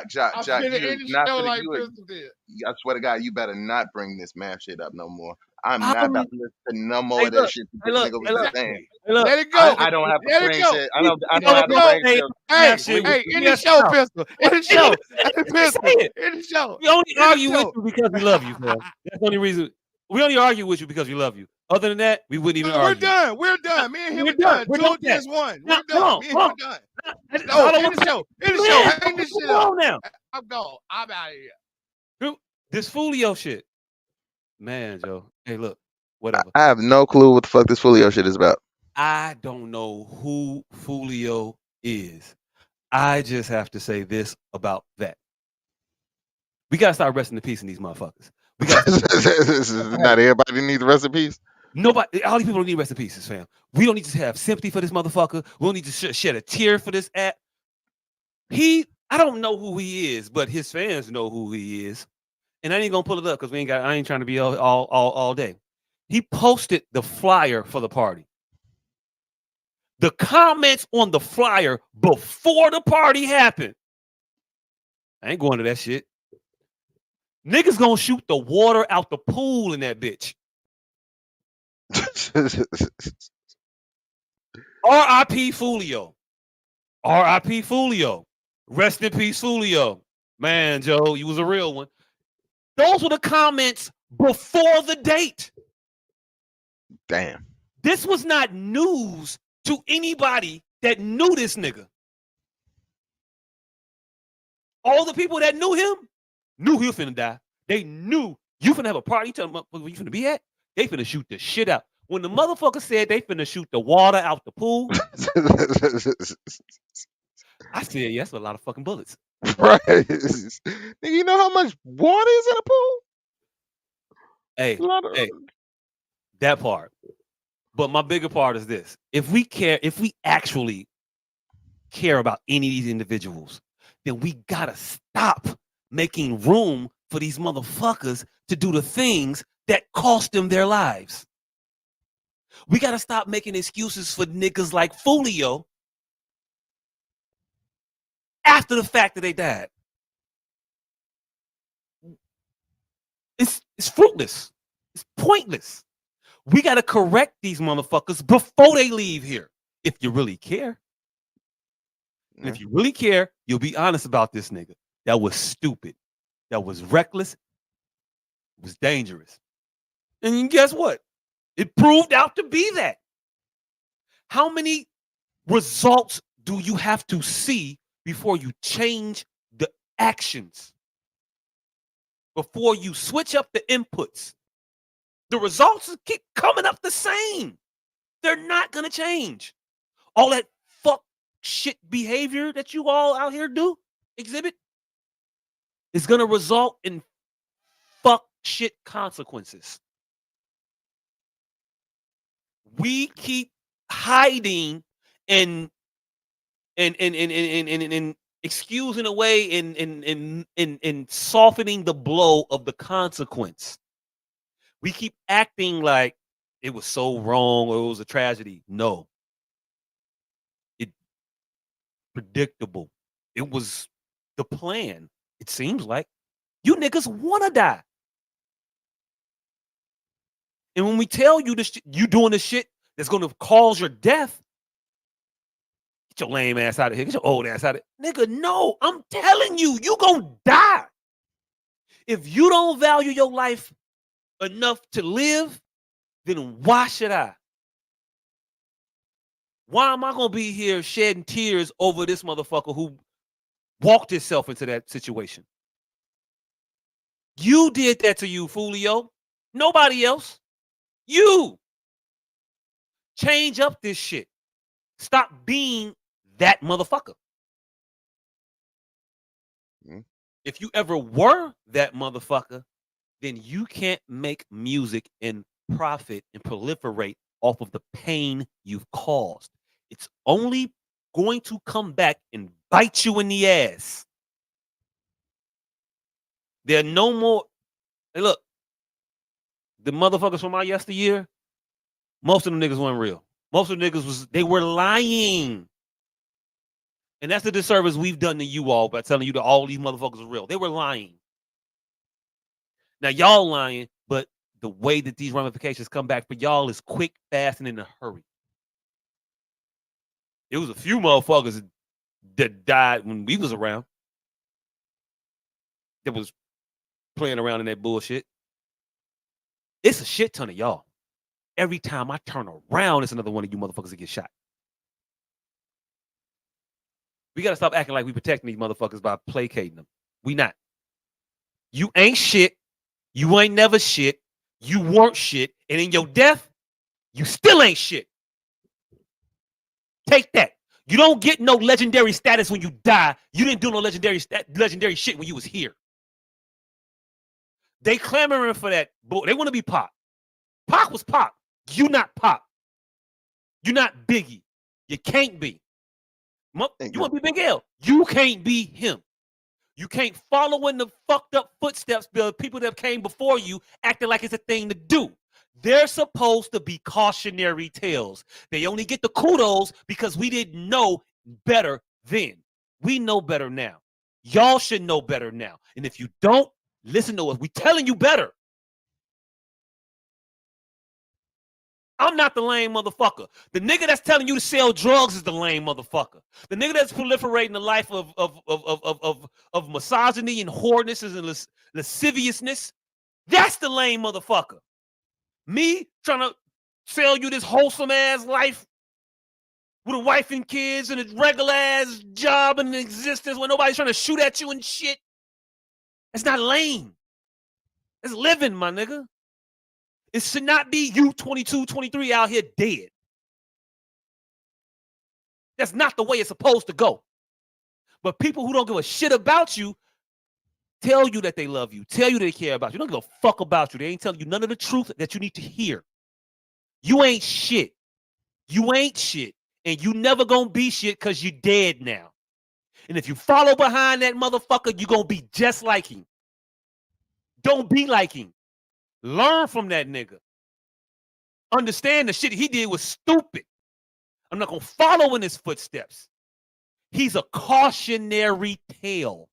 Jacques, I'm finna you end the not show finna, like you, Pistol did. I swear to God, you better not bring this math shit up no more. I'm How not about many- to listen to no more Hey, of that look, shit hey, this look, nigga hey, was look. saying. Hey, look. Let it go. I don't have to Let it brain go. shit. I don't Let have it to go. brain shit. Hey, in the show, Pistol. In the show. Pistol. In the show. We only In the argue with show. you because we love you, man. That's the only reason. We only argue with you because we love you. Other than that, we wouldn't even We're argue. done. We're done. Me and him We're are done. We're 2 done with that. against 1. Now, We're come done. on, Me and come him on. are done. That's No, all I end want the to show. say. End the show. Man, Hang this shit come up. on now. I'm gone. I'm out of here. This Fulio shit. Man, Joe. Hey, look. Whatever. I have no clue what the fuck this Fulio shit is about. I don't know who Fulio is. I just have to say this about that. We gotta start resting in peace in these motherfuckers. We got Not everybody needs recipes. nobody. All these people don't need rest in pieces, fam. We don't need to have sympathy for this motherfucker. We don't need to shed a tear for this app. I don't know who he is, but his fans know who he is. And I ain't gonna pull it up because I ain't trying to be all day. He posted the flyer for the party. The comments on the flyer before the party happened. I ain't going to that shit. Niggas gonna shoot the water out the pool in that bitch. R.I.P. Fulio. R.I.P. Fulio. Rest in peace, Fulio. Man, Joe, you was a real one. Those were the comments before the date. Damn. This was not news to anybody that knew this nigga. All the people that knew him knew he was finna die. They knew you finna have a party. Tell them where you finna be at. They finna shoot the shit out. When the motherfucker said they finna shoot the water out the pool, I said, yes, a lot of fucking bullets. Right. Nigga, you know how much water is in a pool? Hey, A lot of- hey, that part. But my bigger part is this. If we actually care about any of these individuals, then we gotta stop making room for these motherfuckers to do the things that cost them their lives. We gotta stop making excuses for niggas like Fulio after the fact that they died. It's fruitless. It's pointless. We gotta correct these motherfuckers before they leave here. If you really care. And if you really care, you'll be honest about this nigga. That was stupid. That was reckless. It was dangerous. And guess what? It proved out to be that. How many results do you have to see before you change the actions? Before you switch up the inputs? The results keep coming up the same. They're not going to change. All that fuck shit behavior that you all out here exhibit, is going to result in fuck shit consequences. We keep hiding and excusing away and softening the blow of the consequence. We keep acting like it was so wrong or it was a tragedy. No. Predictable. It was the plan. It seems like you niggas want to die. And when we tell you this, you doing the shit that's going to cause your death, get your lame ass out of here. Get your old ass out of here. Nigga, no, I'm telling you, you going to die. If you don't value your life enough to live, then why should I? Why am I going to be here shedding tears over this motherfucker who walked himself into that situation? You did that to you, Fulio. Nobody else. You. Change up this shit. Stop being that motherfucker. If you ever were that motherfucker, then you can't make music and profit and proliferate off of the pain you've caused. It's only going to come back and bite you in the ass. There are no more. Hey, look, the motherfuckers from my yesteryear, most of them niggas weren't real. Most of the niggas they were lying. And that's the disservice we've done to you all by telling you that all these motherfuckers are real. They were lying. Now y'all lying, but the way that these ramifications come back for y'all is quick, fast, and in a hurry. It was a few motherfuckers that died when we was around. That was playing around in that bullshit. It's a shit ton of y'all. Every time I turn around, it's another one of you motherfuckers that get shot. We gotta stop acting like we protecting these motherfuckers by placating them. We not. You ain't shit. You ain't never shit. You weren't shit. And in your death, you still ain't shit. Take that. You don't get no legendary status when you die. You didn't do no legendary shit when you was here. They clamoring for that. They want to be Pop. Pop was Pop. You not Pop. You not Biggie. You can't be. You want to be Big L. You can't be him. You can't follow in the fucked up footsteps of people that came before you acting like it's a thing to do. They're supposed to be cautionary tales. They only get the kudos because we didn't know better then. We know better now. Y'all should know better now. And if you don't, listen to us. We telling you better. I'm not the lame motherfucker. The nigga that's telling you to sell drugs is the lame motherfucker. The nigga that's proliferating the life of misogyny and whoreness and lasciviousness, that's the lame motherfucker. Me trying to sell you this wholesome ass life with a wife and kids and a regular ass job and an existence where nobody's trying to shoot at you and shit. It's not lame. It's living, my nigga. It should not be you 22, 23 out here dead. That's not the way it's supposed to go. But people who don't give a shit about you tell you that they love you, tell you they care about you. They don't give a fuck about you. They ain't telling you none of the truth that you need to hear. You ain't shit. You ain't shit. And you never gonna be shit because you're dead now. And if you follow behind that motherfucker, you're gonna be just like him. Don't be like him. Learn from that nigga. Understand the shit he did was stupid. I'm not gonna follow in his footsteps. He's a cautionary tale.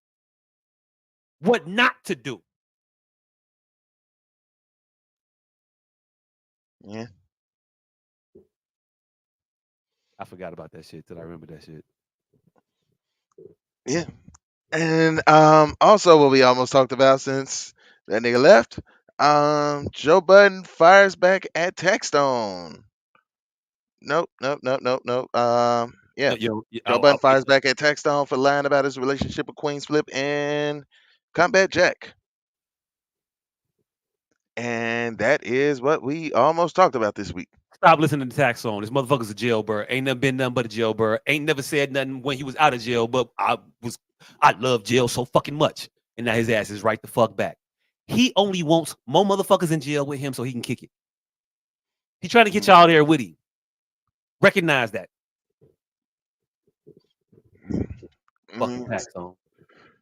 What not to do. Yeah. I forgot about that shit till I remember that shit. Yeah. And also what we almost talked about since that nigga left, Joe Budden fires back at Textone. Nope, nope, nope, nope, nope. Yeah. Joe Budden fires back at Textone for lying about his relationship with Queen's Flip and Combat Jack. And that is what we almost talked about this week. Stop listening to Tax On. This motherfucker's a jailbird. Ain't never been nothing but a jailbird. Ain't never said nothing when he was out of jail, but I love jail so fucking much. And now his ass is right the fuck back. He only wants more motherfuckers in jail with him so he can kick it. He trying to get y'all there with him. Recognize that. Fucking Tax On.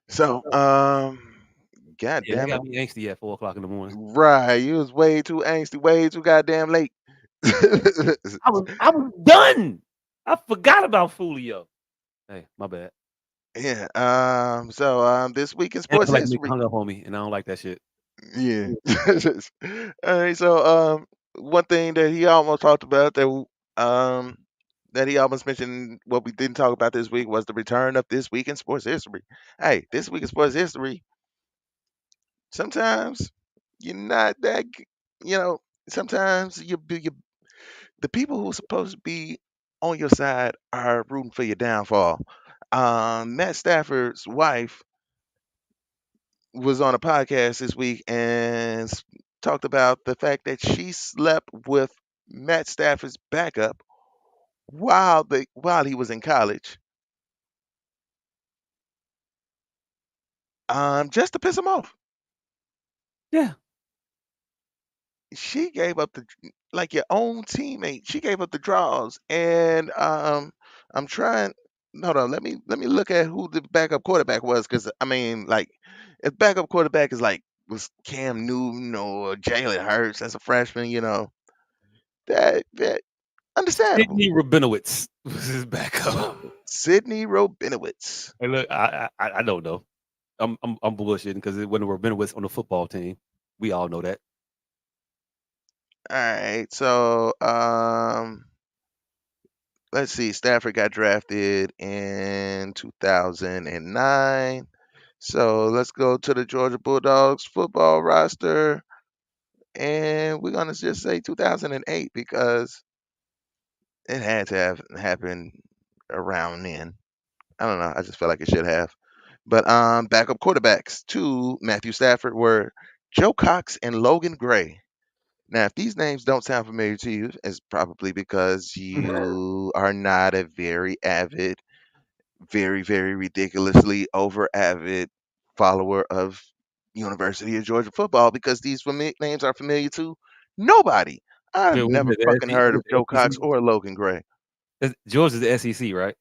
So, God Yeah, damn got it. me angsty at 4 o'clock in the morning. Right. You was way too angsty, way too goddamn late. I was done. I forgot about Fulio. Hey, my bad. Yeah. So this week in sports Like history. hung up on me, and I don't like that shit. Yeah. All right. So one thing that he almost talked about that he almost mentioned what we didn't talk about this week was the return of this week in sports history. Hey, this week in sports history. Sometimes you're not that. Sometimes the people who are supposed to be on your side are rooting for your downfall. Matt Stafford's wife was on a podcast this week and talked about the fact that she slept with Matt Stafford's backup while he was in college, just to piss him off. Yeah. She gave up like your own teammate. She gave up the draws, and I'm trying. Hold on, let me look at who the backup quarterback was, because I mean, like, if backup quarterback is like was Cam Newton or Jalen Hurts as a freshman, that understandable. Sidney Rabinowitz was his backup. Sidney Robinowitz. Hey, look, I don't know. I'm bullshitting because it wasn't Rabinowitz on the football team. We all know that. All right, so let's see. Stafford got drafted in 2009. So let's go to the Georgia Bulldogs football roster. and we're gonna just say 2008 because it had to have happened around then. I don't know. I just feel like it should have. But backup quarterbacks to Matthew Stafford were Joe Cox and Logan Gray. Now, if these names don't sound familiar to you, it's probably because you are not a very avid, very, very ridiculously over avid follower of University of Georgia football because these names are familiar to nobody. I've Man, what is never it, the fucking SEC? heard What of is Joe the Cox SEC? or Logan Gray. George is the SEC, right?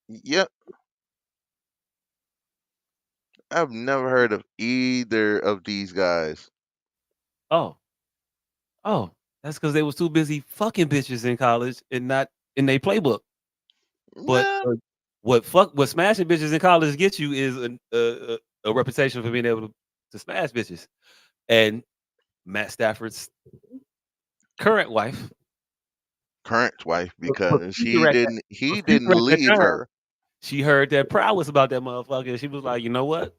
Yep, I've never heard of either of these guys. Oh, oh, that's because they was too busy fucking bitches in college and not in their playbook. But Yeah, what smashing bitches in college gets you is a reputation for being able to smash bitches. And Matt Stafford's current wife, current wife for because future at that, for he future didn't at that leave time, her. she heard that prowess about that motherfucker, and she was like, you know what?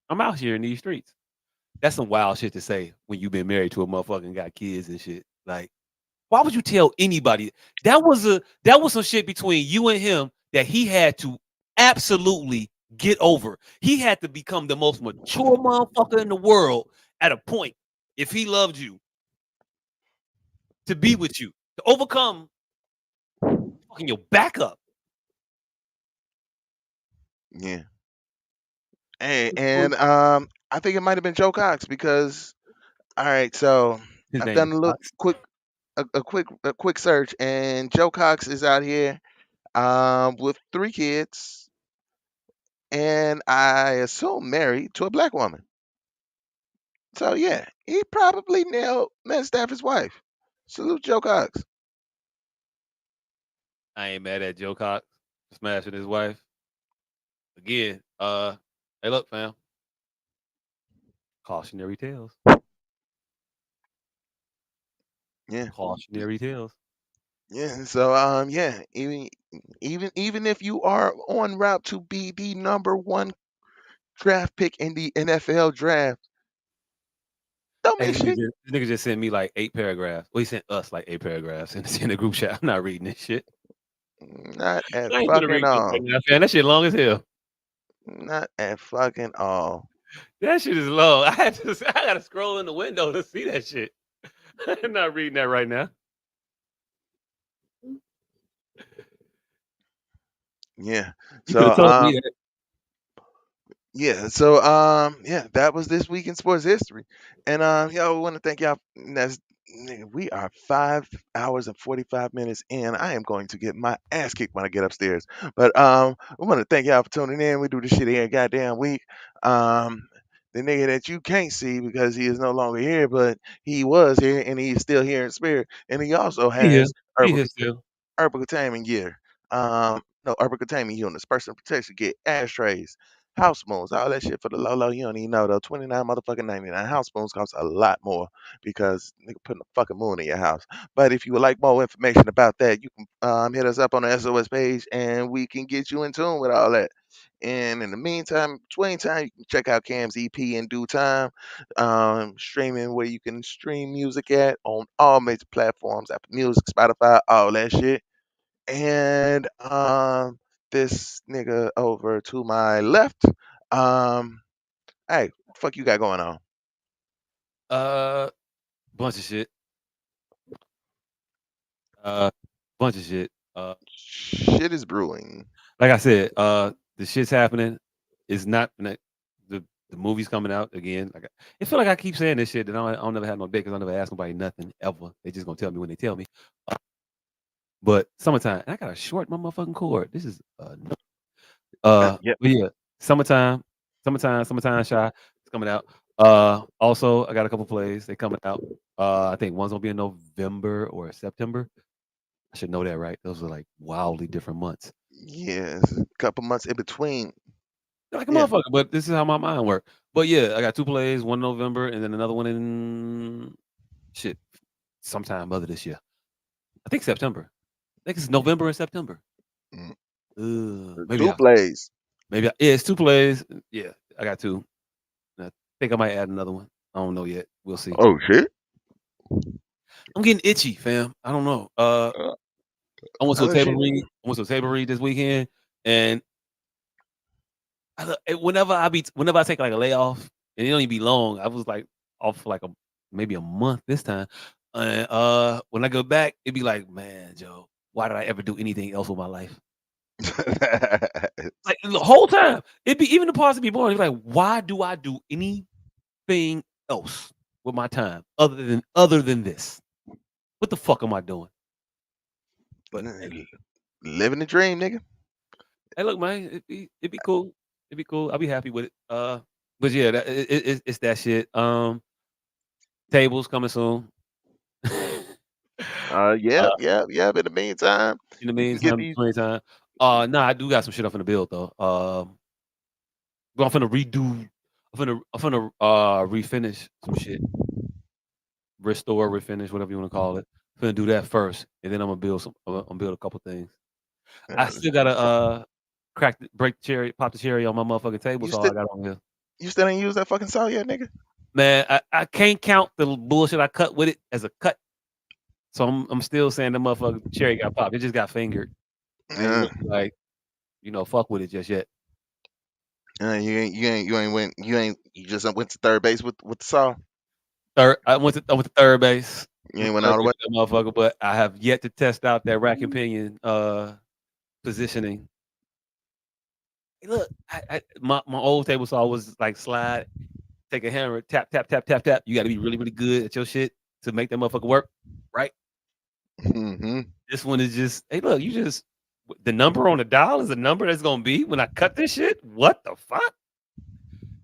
I'm out here in these streets. That's some wild shit to say when you've been married to a motherfucker and got kids and shit. Like, why would you tell anybody? That was some shit between you and him that he had to absolutely get over. He had to become the most mature motherfucker in the world at a point if he loved you to be with you to overcome fucking your backup. Yeah. Hey, and I think it might have been Joe Cox because all right, so His I've name is done a look Fox. quick a quick search and Joe Cox is out here with 3 kids and I assume married to a black woman. So yeah, he probably nailed Matt Stafford's wife. Salute Joe Cox. I ain't mad at Joe Cox for smashing his wife. Again, hey look, fam. Cautionary tales. Yeah. Cautionary tales. Yeah. So yeah, even if you are on route to be the number 1 draft pick in the NFL draft, don't Hey, make shit. this nigga just sent me like 8 paragraphs. Well, he sent us like 8 paragraphs in the group chat. I'm not reading this shit. Not at I ain't gonna fucking read this right all. now, fam. That shit long as hell. Not at fucking all. That shit is long. I gotta scroll in the window to see that shit. I'm not reading that right now. Yeah. You could So have told me that. yeah, so yeah, that was this week in sports history. And y'all we want to thank y'all. That's nigga, we are 5 hours and 45 minutes in. I am going to get my ass kicked when I get upstairs. But we want to thank y'all for tuning in. We do this shit every goddamn week. Um the nigga that you can't see because he is no longer here, but he was here and he's still here in spirit. And he also He here. has He here still. urban containment gear. No urban containment units, personal protection gear, ashtrays, house spoons, all that shit for the low low. You don't even know though. 29 motherfucking 99. House spoons cost a lot more because nigga putting a fucking moon in your house. But if you would like more information about that, you can hit us up on the SOS page and we can get you in tune with all that. And in the meantime, between time, you can check out Cam's EP in due time. Streaming where you can stream music at on all major platforms, Apple Music, Spotify, all that shit. And this nigga over to my left, um, hey, fuck you got going on? Uh, bunch of shit. Uh, bunch of shit. Shit is brewing. Like I said, the shit's happening. It's not the movie's coming out again. Like it feel like I keep saying this shit that I don't never have no date because I never ask nobody nothing ever. They just gonna tell me when they tell me. But summertime, and I got a short motherfucking cord. This is Yep. but yeah, summertime, summertime shy. It's coming out. Also I got a couple plays. They coming out. I think one's gonna be in November or September. I should know that, right? Those are like wildly different months. Yes, a couple months in between. Like a Yeah. motherfucker, but this is how my mind works. But yeah, I got 2 plays, one in November and then another one in shit sometime other this year. I think September. I think it's November and September. Mm. Maybe Two plays. yeah, it's 2 plays. Yeah, I got 2. I think I might add another one. I don't know yet. We'll see. Oh shit. I'm getting itchy, fam. I don't know. Uh, I went to a Other table shit. read. I went to a table read this weekend, and whenever I take like a layoff, and it don't even be long. I was like off for like maybe a month this time. And when I go back, it'd be like, man, Joe, why did I ever do anything else with my life? Like the whole time, it'd be even the parts that be boring. It's like, why do I do anything else with my time other than this? What the fuck am I doing? But hey, Living the dream, nigga. look, man, it'd be cool. It'd be cool. I'll be happy with it. But yeah, it's that shit. Tables coming soon. Yep, yep, yep. In the meantime, In the you can get meantime, these. meantime, nah, I do got some shit I'm finna build though. But I'm finna redo. I'm finna refinish some shit, restore, refinish, whatever you want to call it. Finna do that first, and then I'm gonna build some. I'm gonna build a couple things. I Uh, still gotta break the cherry, pop the cherry on my motherfucking table. you So still I got on here. you still ain't use that fucking saw yet, nigga. Man, I can't count the bullshit I cut with it as a cut. So I'm still saying the motherfucking cherry got popped. It just got fingered. I ain't Uh, really like, fuck with it just yet. you just went to third base with the saw. I went to third base. You Went ain't to went third all the base way. with that motherfucker, but I have yet to test out that rack and pinion positioning. Hey, look, my old table saw was like slide, take a hammer, tap, tap, tap, tap, tap. You gotta be really, really good at your shit to make that motherfucker work. Right? Hmm. This one is just, hey, look, the number on the dial is the number that's gonna be when I cut this shit. What the fuck?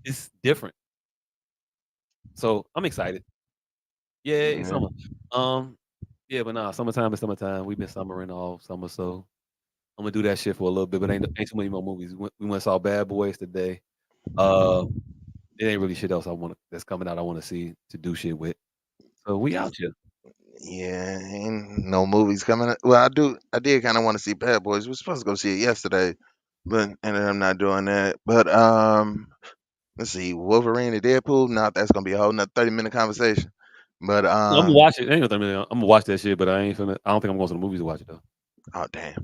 It's different. So I'm excited. Yay, Yeah. summer. Um, yeah, but nah, summertime is summertime. We've been summering all summer, so I'm gonna do that shit for a little bit. But ain't too many more movies. We went and saw Bad Boys today. Uh, it ain't really shit else that's coming out. I want to see to do shit with. So we out here. Yeah, ain't no movies coming. Well, I did kind of want to see Bad Boys. We were supposed to go see it yesterday, but ended up not doing that. But let's see, Wolverine and Deadpool. Now that's gonna be a whole nother 30-minute conversation. But I'm gonna watch it. Ain't no 30 minutes. I'm gonna watch that shit, but I ain't finna. I don't think I'm going to the movies to watch it though. oh damn,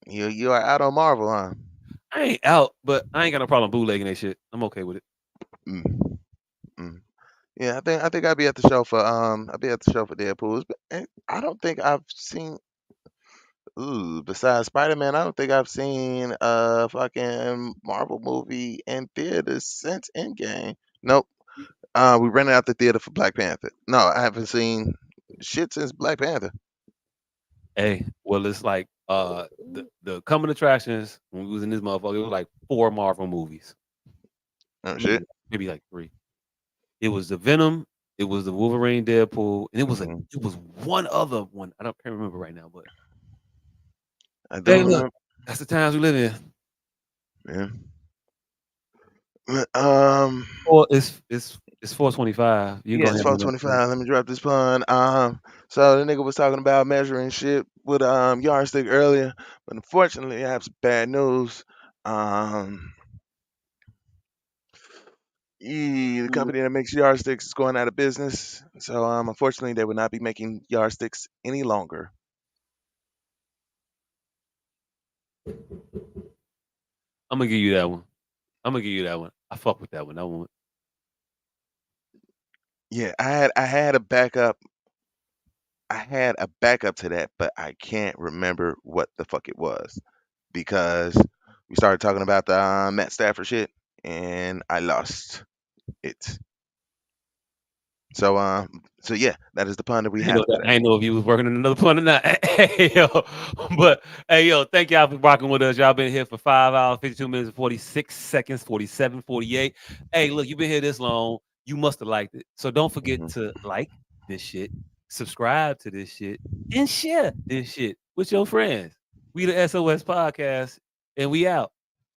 you are out on Marvel, huh? I ain't out, but I ain't got no problem bootlegging that shit. I'm okay with it. Mm, mm. Yeah, I think I'll be at the show for I'll be at the show for Deadpool. I don't think I've seen. Ooh, besides Spider-Man, I don't think I've seen a fucking Marvel movie in theaters since Endgame. Nope. We rented out the theater for Black Panther. No, I haven't seen shit since Black Panther. Hey, well, it's like the coming attractions when we was in this motherfucker. It was like 4 Marvel movies, Oh shit. maybe like 3. It was the Venom, it was the Wolverine, Deadpool, and Mhm. it was one other one. Can't remember right now, but I do hey, look, remember. that's the times we live in. Yeah. But, Or it's 4:25. You can yeah, go it's ahead and do that. 425. Let me drop this pun. So the nigga was talking about measuring shit with yardstick earlier, but unfortunately, I have some bad news. Um, the company that makes yardsticks is going out of business. So unfortunately, they will not be making yardsticks any longer. I'm gonna give you that one. I fuck with that one. That one. Yeah, I had a backup. I had a backup to that, but I can't remember what the fuck it was because we started talking about the Matt Stafford shit, and I lost it. So yeah, that is the pun that we have today. I ain't know if you was working on another pun or not. Hey, yo, but hey, yo, thank y'all for rocking with us. Y'all been here for 5 hours, 52 minutes, and 46 seconds, 47, 48. Hey, look, you've been here this long. You must have liked it. So don't forget Mhm. to like this shit, subscribe to this shit, and share this shit with your friends. We the SOS podcast, and we out.